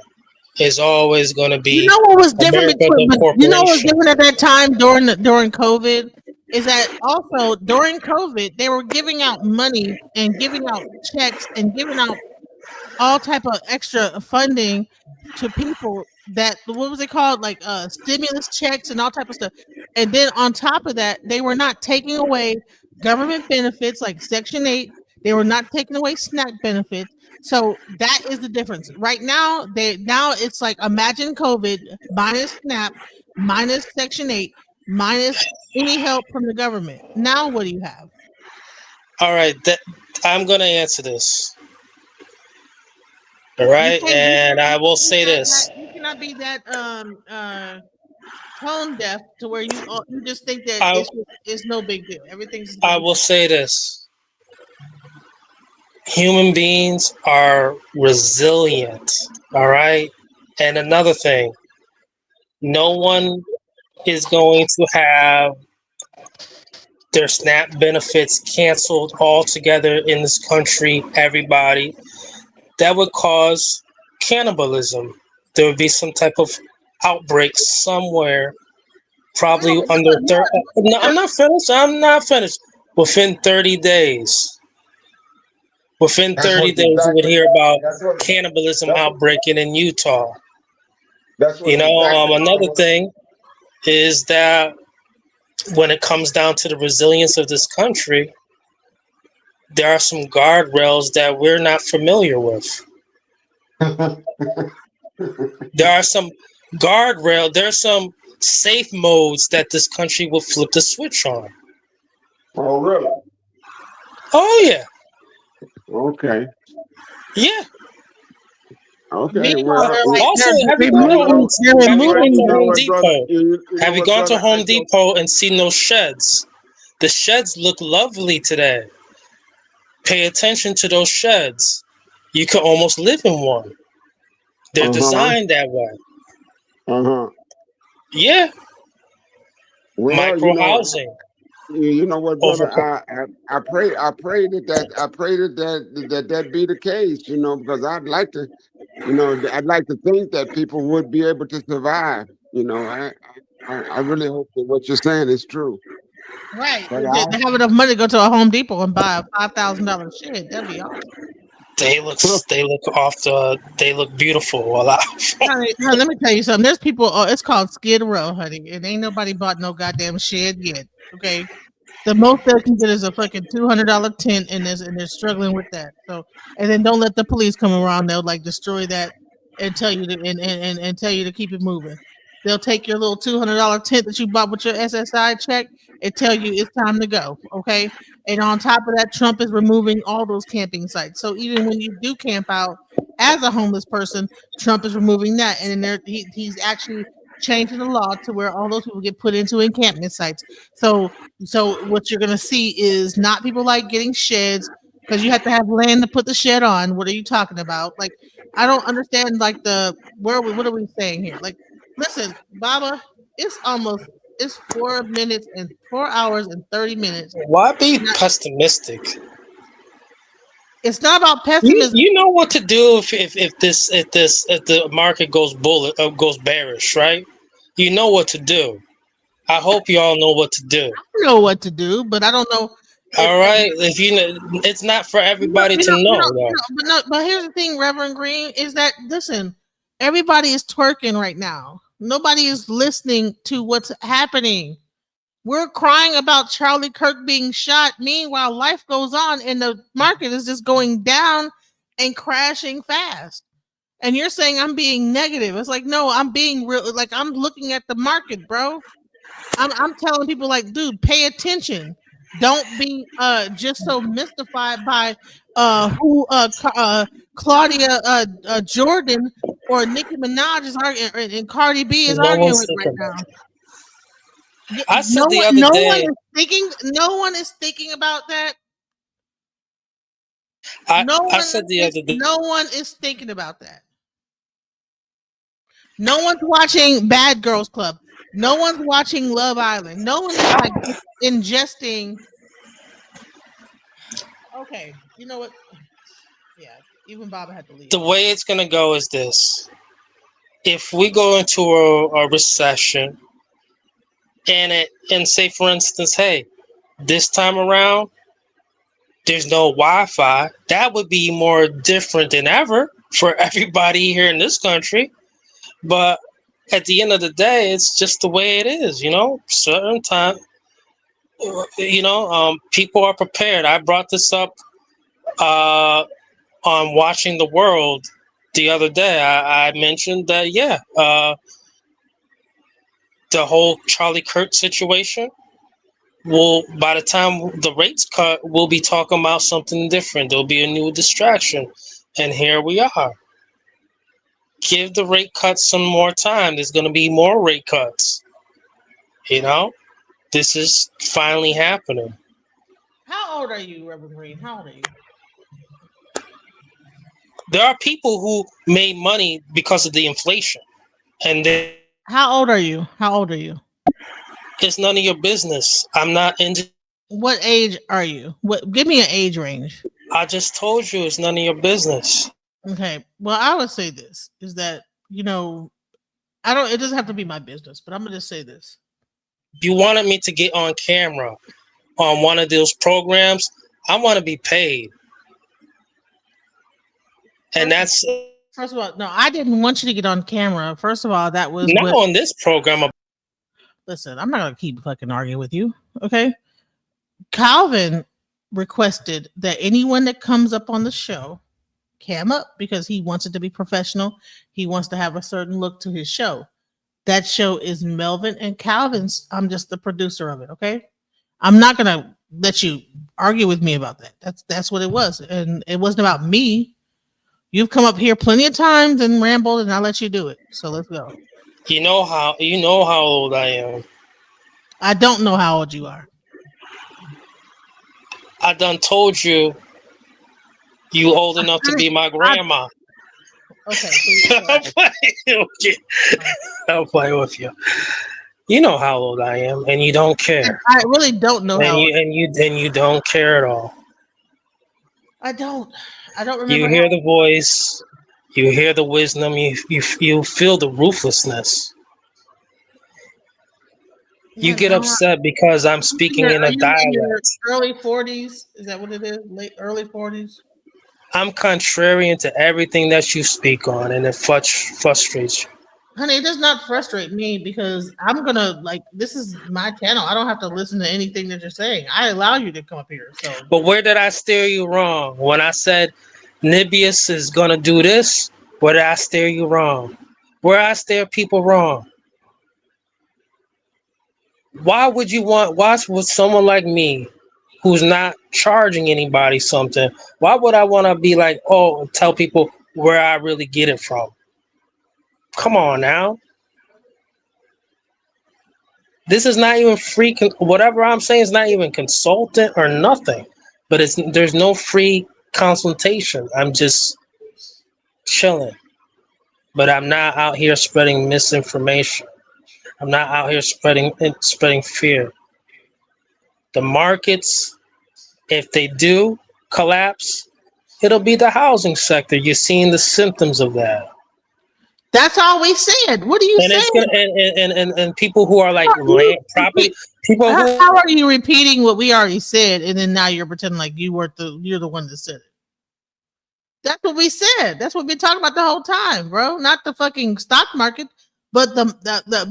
is always going to be. You know what was different America, the corporation. you know what was different at that time during COVID is that also during COVID they were giving out money and giving out checks and giving out all type of extra funding to people that what was it called like stimulus checks and all type of stuff. And then on top of that, they were not taking away government benefits like Section 8. They were not taking away SNAP benefits. So that is the difference. Right now, it's like imagine COVID minus SNAP, minus Section 8, minus any help from the government. Now what do you have? All right, I'm going to answer this. All right, and I will say this. You cannot be that tone deaf to where you just think that it's no big deal. Everything's. I will say this. Human beings are resilient, all right? And another thing, no one is going to have their SNAP benefits canceled altogether in this country, everybody. That would cause cannibalism. There would be some type of outbreak somewhere, probably under 30. No, I'm not finished. Within 30 days. Within 30 days, you would hear about cannibalism outbreaking in Utah. Another thing is that when it comes down to the resilience of this country, there are some guardrails that we're not familiar with. There are some guardrails. There's some safe modes that this country will flip the switch on. Oh, really? Oh yeah, Okay. yeah. Okay. Meanwhile, Well, Also, have you gone well, they're removing you to know Home what, brother? Depot? You know Have you what, gone to brother? Home Depot and seen those sheds? The sheds look lovely today. Pay attention to those sheds. You could almost live in one. They're Uh-huh. designed that way. Uh-huh. Yeah, Well, micro housing. you know what, Over. brother? I pray that be the case, you know, because I'd like to, you know, I'd like to think that people would be able to survive. You know, I really hope that what you're saying is true. right. But They have enough money to go to a Home Depot and buy a $5,000 shed. That'd be awesome. They look beautiful. Honey, let me tell you something. There's people. Oh, it's called Skid Row, honey. And ain't nobody bought no goddamn shed yet. Okay, the most they can get is a fucking $200 tent, and they're struggling with that. So, and then don't let the police come around. They'll like destroy that and tell you to and tell you to keep it moving. They'll take your little $200 tent that you bought with your SSI check and tell you it's time to go. Okay, and on top of that, Trump is removing all those camping sites. So even when you do camp out as a homeless person, Trump is removing that, and then he's actually changing the law to where all those people get put into encampment sites. So what you're gonna see is not people like getting sheds because you have to have land to put the shed on. What are you talking about? Like, I don't understand. Like what are we saying here? Like, listen, Baba, it's 4 hours and 30 minutes. Why be pessimistic? It's not about pessimism. You know what to do if the market goes goes bearish, right? You know what to do. I hope you all know what to do. I know what to do, but I don't know. All right, if you know, it's not for everybody to know. But here's the thing, Reverend Green, is that listen, everybody is twerking right now. Nobody is listening to what's happening. We're crying about Charlie Kirk being shot. Meanwhile, life goes on and the market is just going down and crashing fast. And you're saying I'm being negative. It's like, no, I'm being real. Like, I'm looking at the market, bro. I'm telling people, like, dude, pay attention. Don't be just so mystified by who Claudia Jordan or Nicki Minaj is arguing and Cardi B is arguing with right now. I said the other day. No one is thinking about that. I said the other day. No one is thinking about that. No one's watching Bad Girls Club. No one's watching Love Island. No one is like ingesting. Okay, you know what? Yeah, even Bob had to leave. The way it's gonna go is this: if we go into a recession, and say, for instance, hey, this time around, there's no Wi-Fi. That would be more different than ever for everybody here in this country. But at the end of the day, it's just the way it is, you know. Certain time, people are prepared. I brought this up on Watching the World the other day. I mentioned that, the whole Charlie Kirk situation. Well, by the time the rates cut, we'll be talking about something different. There'll be a new distraction, and here we are. Give the rate cuts some more time. There's going to be more rate cuts. You know, this is finally happening. How old are you, Reverend Green? How old are you? There are people who made money because of the inflation, and How old are you? How old are you? It's none of your business. I'm not into. What age are you? Give me an age range. I just told you it's none of your business. Okay. Well, I would say this is that, it doesn't have to be my business, but I'm going to say this. You wanted me to get on camera on one of those programs. I want to be paid. And that's. First of all, no, I didn't want you to get on camera. First of all, that was not on this program. Listen, I'm not going to keep fucking arguing with you. Okay. Calvin requested that anyone that comes up on the show cam up because he wants it to be professional. He wants to have a certain look to his show. That show is Melvin and Calvin's. I'm just the producer of it. Okay. I'm not gonna let you argue with me about that. That's what it was, and it wasn't about me. You've come up here plenty of times and rambled, and I'll let you do it. So let's go. You know how old I am. I don't know how old you are. I done told you you old enough to be my grandma. Okay. I'm playing with you. I'm playing with you. You know how old I am, and you don't care. I really don't know how. You don't care at all. I don't remember. You hear the voice, you hear the wisdom, you feel the ruthlessness. You get upset because I'm speaking in a dialect. In your early 40s? Is that what it is? Early 40s? I'm contrarian to everything that you speak on, and it frustrates you. Honey, it does not frustrate me because I'm gonna this is my channel. I don't have to listen to anything that you're saying. I allow you to come up here. So, but where did I steer you wrong? When I said Nibius is gonna do this, where did I steer you wrong? Where I steer people wrong? Why would someone like me, who's not charging anybody something, why would I want to be like, tell people where I really get it from? Come on now. This is not even free. Whatever I'm saying is not even consultant or nothing. But there's no free consultation. I'm just chilling. But I'm not out here spreading misinformation. I'm not out here spreading fear. The markets, if they do collapse, it'll be the housing sector. You're seeing the symptoms of that. That's all we said. What are you saying? And people who are like land property people. How are you repeating what we already said, and then now you're pretending like you're the one that said it? That's what we said. That's what we've been talking about the whole time, bro. Not the fucking stock market, but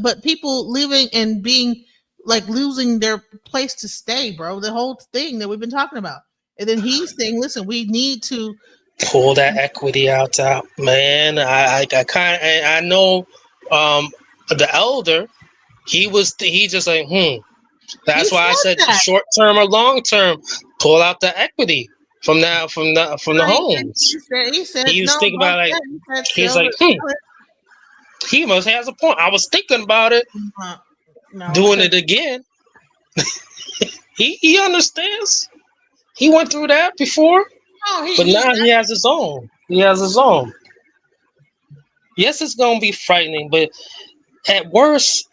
but people leaving and being like losing their place to stay, bro. The whole thing that we've been talking about. And then he's saying, listen, we need to pull that equity out, man. I know the elder, he just like, that's why I said short term or long term, pull out the equity from the homes. He was thinking about he's like, he must has a point. I was thinking about it, doing it again. He understands. He went through that before. But now he has his own. Yes, it's gonna be frightening, but at worst,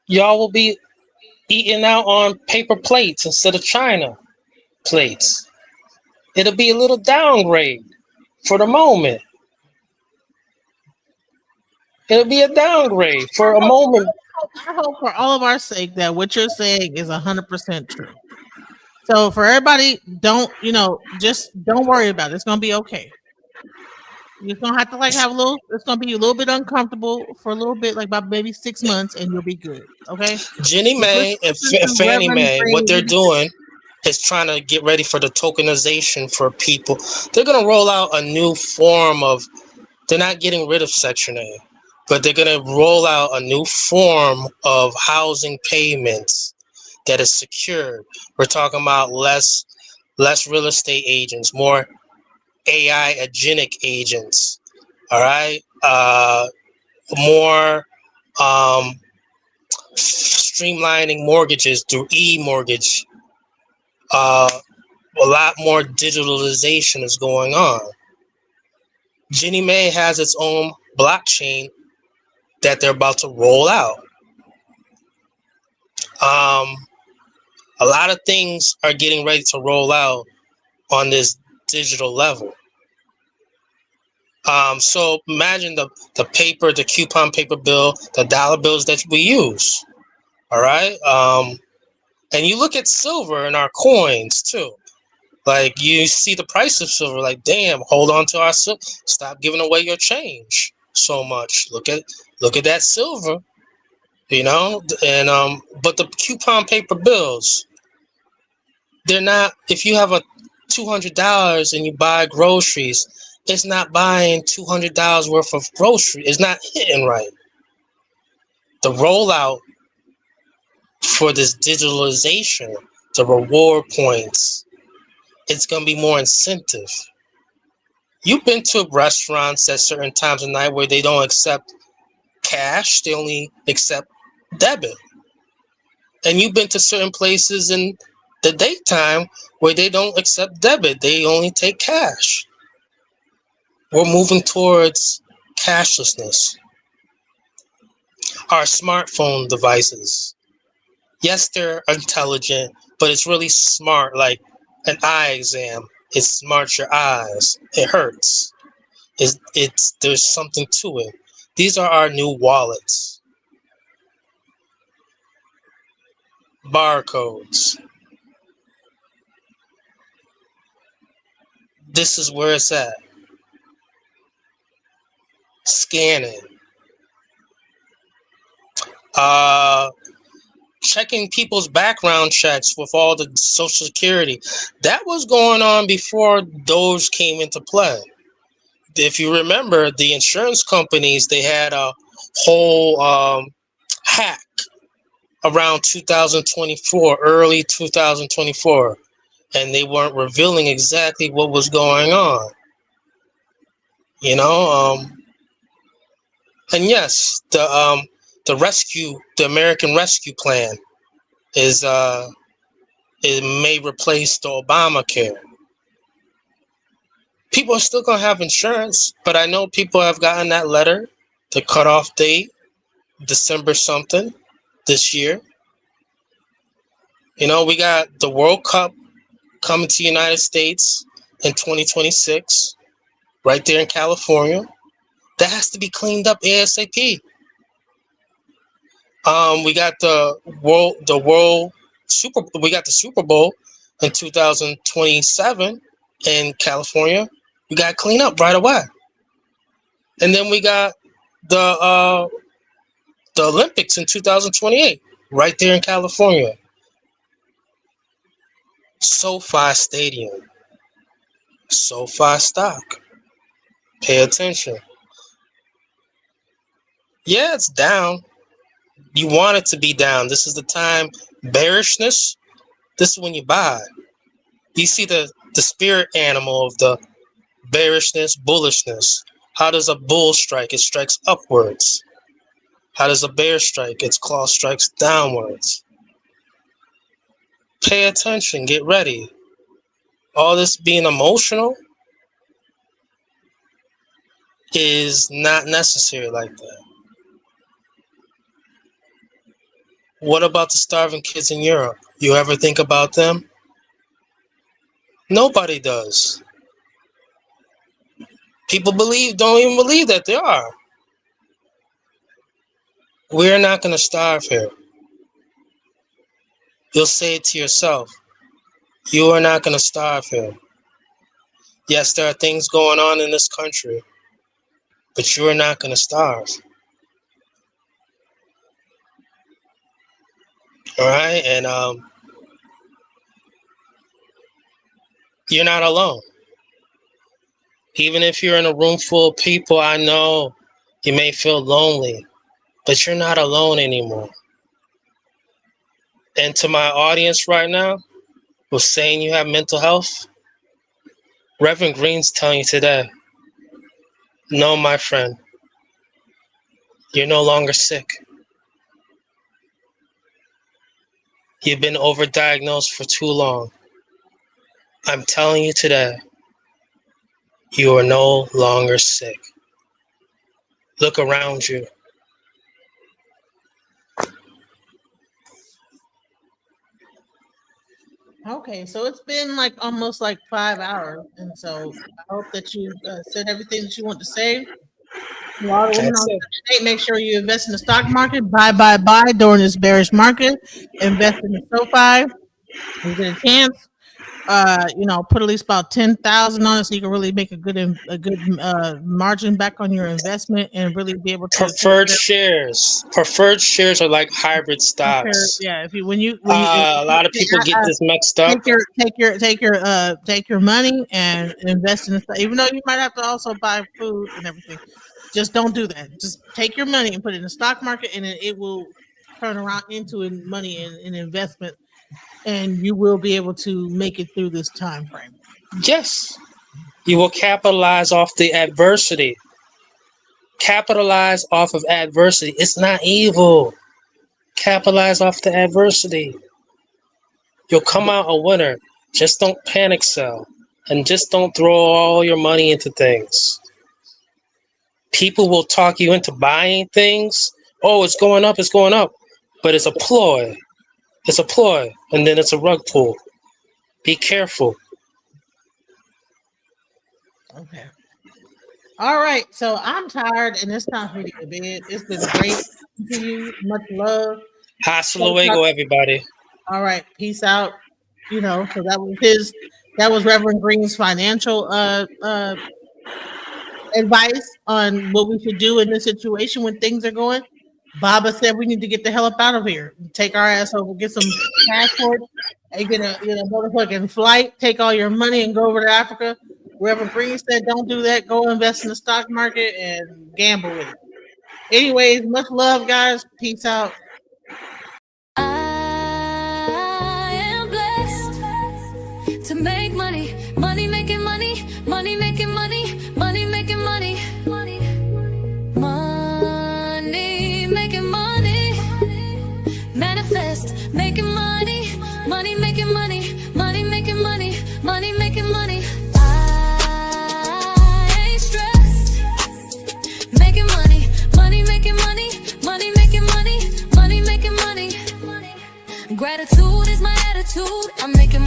y'all will be eating out on paper plates instead of China plates. It'll be a little downgrade for the moment. It'll be a downgrade for a moment. I hope for all of our sake that what you're saying is 100% true. So for everybody, just don't worry about it. It's gonna be okay. You're gonna have to have it's gonna be a little bit uncomfortable for a little bit, like about maybe 6 months, and you'll be good. Okay. Jenny Mae and Fannie Mae, what they're doing is trying to get ready for the tokenization for people. They're gonna roll out a new form of. They're not getting rid of Section A, but they're gonna roll out a new form of housing payments that is secured. We're talking about less real estate agents, more AI agenic agents. All right, more streamlining mortgages through e-mortgage. A lot more digitalization is going on. Ginnie Mae has its own blockchain that they're about to roll out. A lot of things are getting ready to roll out on this digital level. So imagine the paper, the coupon paper bill, the dollar bills that we use. All right. And you look at silver and our coins too. Like you see the price of silver, like, damn, hold on to our silver. Stop giving away your change so much. Look at that silver, and but the coupon paper bills, they're not, if you have a $200 and you buy groceries, it's not buying $200 worth of groceries. It's not hitting right. the rollout for this digitalization, the reward points, it's going to be more incentive. You've been to restaurants at certain times of night where they don't accept cash, they only accept debit. And you've been to certain places in the daytime where they don't accept debit, they only take cash. We're moving towards cashlessness. Our smartphone devices, yes, they're intelligent, but it's really smart, like an eye exam. It smarts your eyes. It hurts. There's something to it. These are our new wallets. Barcodes. This is where it's at. Scanning. Checking people's background checks with all the Social Security. That was going on before Doge came into play. If you remember, the insurance companies, they had a whole hack around 2024, early 2024, and they weren't revealing exactly what was going on. You know, and yes, the American Rescue Plan it may replace the Obamacare. People are still gonna have insurance, but I know people have gotten that letter, the cutoff date, December something this year. You know, we got the World Cup coming to the United States in 2026, right there in California. That has to be cleaned up ASAP. We got we got the Super Bowl in 2027 in California. We got to clean up right away. And then we got the Olympics in 2028, right there in California. SoFi Stadium, SoFi stock. Pay attention. Yeah, it's down. You want it to be down. This is the time. Bearishness, this is when you buy. You see the spirit animal of the bearishness, bullishness. How does a bull strike? It strikes upwards. How does a bear strike? Its claw strikes downwards. Pay attention. Get ready. All this being emotional is not necessary like that. What about the starving kids in Europe? You ever think about them? Nobody does. People don't even believe that there are. We're not going to starve here. You'll say it to yourself. You are not going to starve here. Yes, there are things going on in this country, but you are not going to starve. All right? And you're not alone. Even if you're in a room full of people, I know you may feel lonely, but you're not alone anymore. And to my audience right now, who's saying you have mental health, Reverend Green's telling you today, no, my friend, you're no longer sick. You've been overdiagnosed for too long. I'm telling you today, you are no longer sick. Look around you. Okay, so it's been like almost like 5 hours, and so I hope that you said everything that you want to say. To all the women That's on it. today, make sure you invest in the stock market. Buy during this bearish market. Invest in the SoFi. You get a chance. Put at least about 10,000 on it, so you can really make a good margin back on your investment and really be able to Preferred shares. Preferred shares are like hybrid stocks. yeah. If you A lot of people get this mixed up. take your money and invest in the stock, even though you might have to also buy food and everything. Just don't do that. Just take your money and put it in the stock market, and it will turn around into money and investment, and you will be able to make it through this time frame. Yes, you will capitalize off the adversity. Capitalize off of adversity. It's not evil. Capitalize off the adversity. You'll come out a winner. Just don't panic sell, and just don't throw all your money into things. People will talk you into buying things. Oh, it's going up, it's going up. But it's a ploy. It's a ploy, and then it's a rug pull. Be careful. Okay. All right. So I'm tired, and it's time for me to go to bed. It's been great talking to you. Much love. Hasta luego, everybody. All right. Peace out. You know, so that was Reverend Green's financial advice on what we should do in this situation when things are going. Baba said we need to get the hell up out of here. Take our ass over, get some passports, and get a motherfucking flight, take all your money and go over to Africa. Reverend Green said don't do that. Go invest in the stock market and gamble with it. Anyways, much love, guys. Peace out. I am blessed to make money, money making money, money making money, money making money, money making money, manifest making money, money making money, money making money, money making money. I ain't stressed, making money, money making money, money making money, money making money. Gratitude is my attitude. I'm making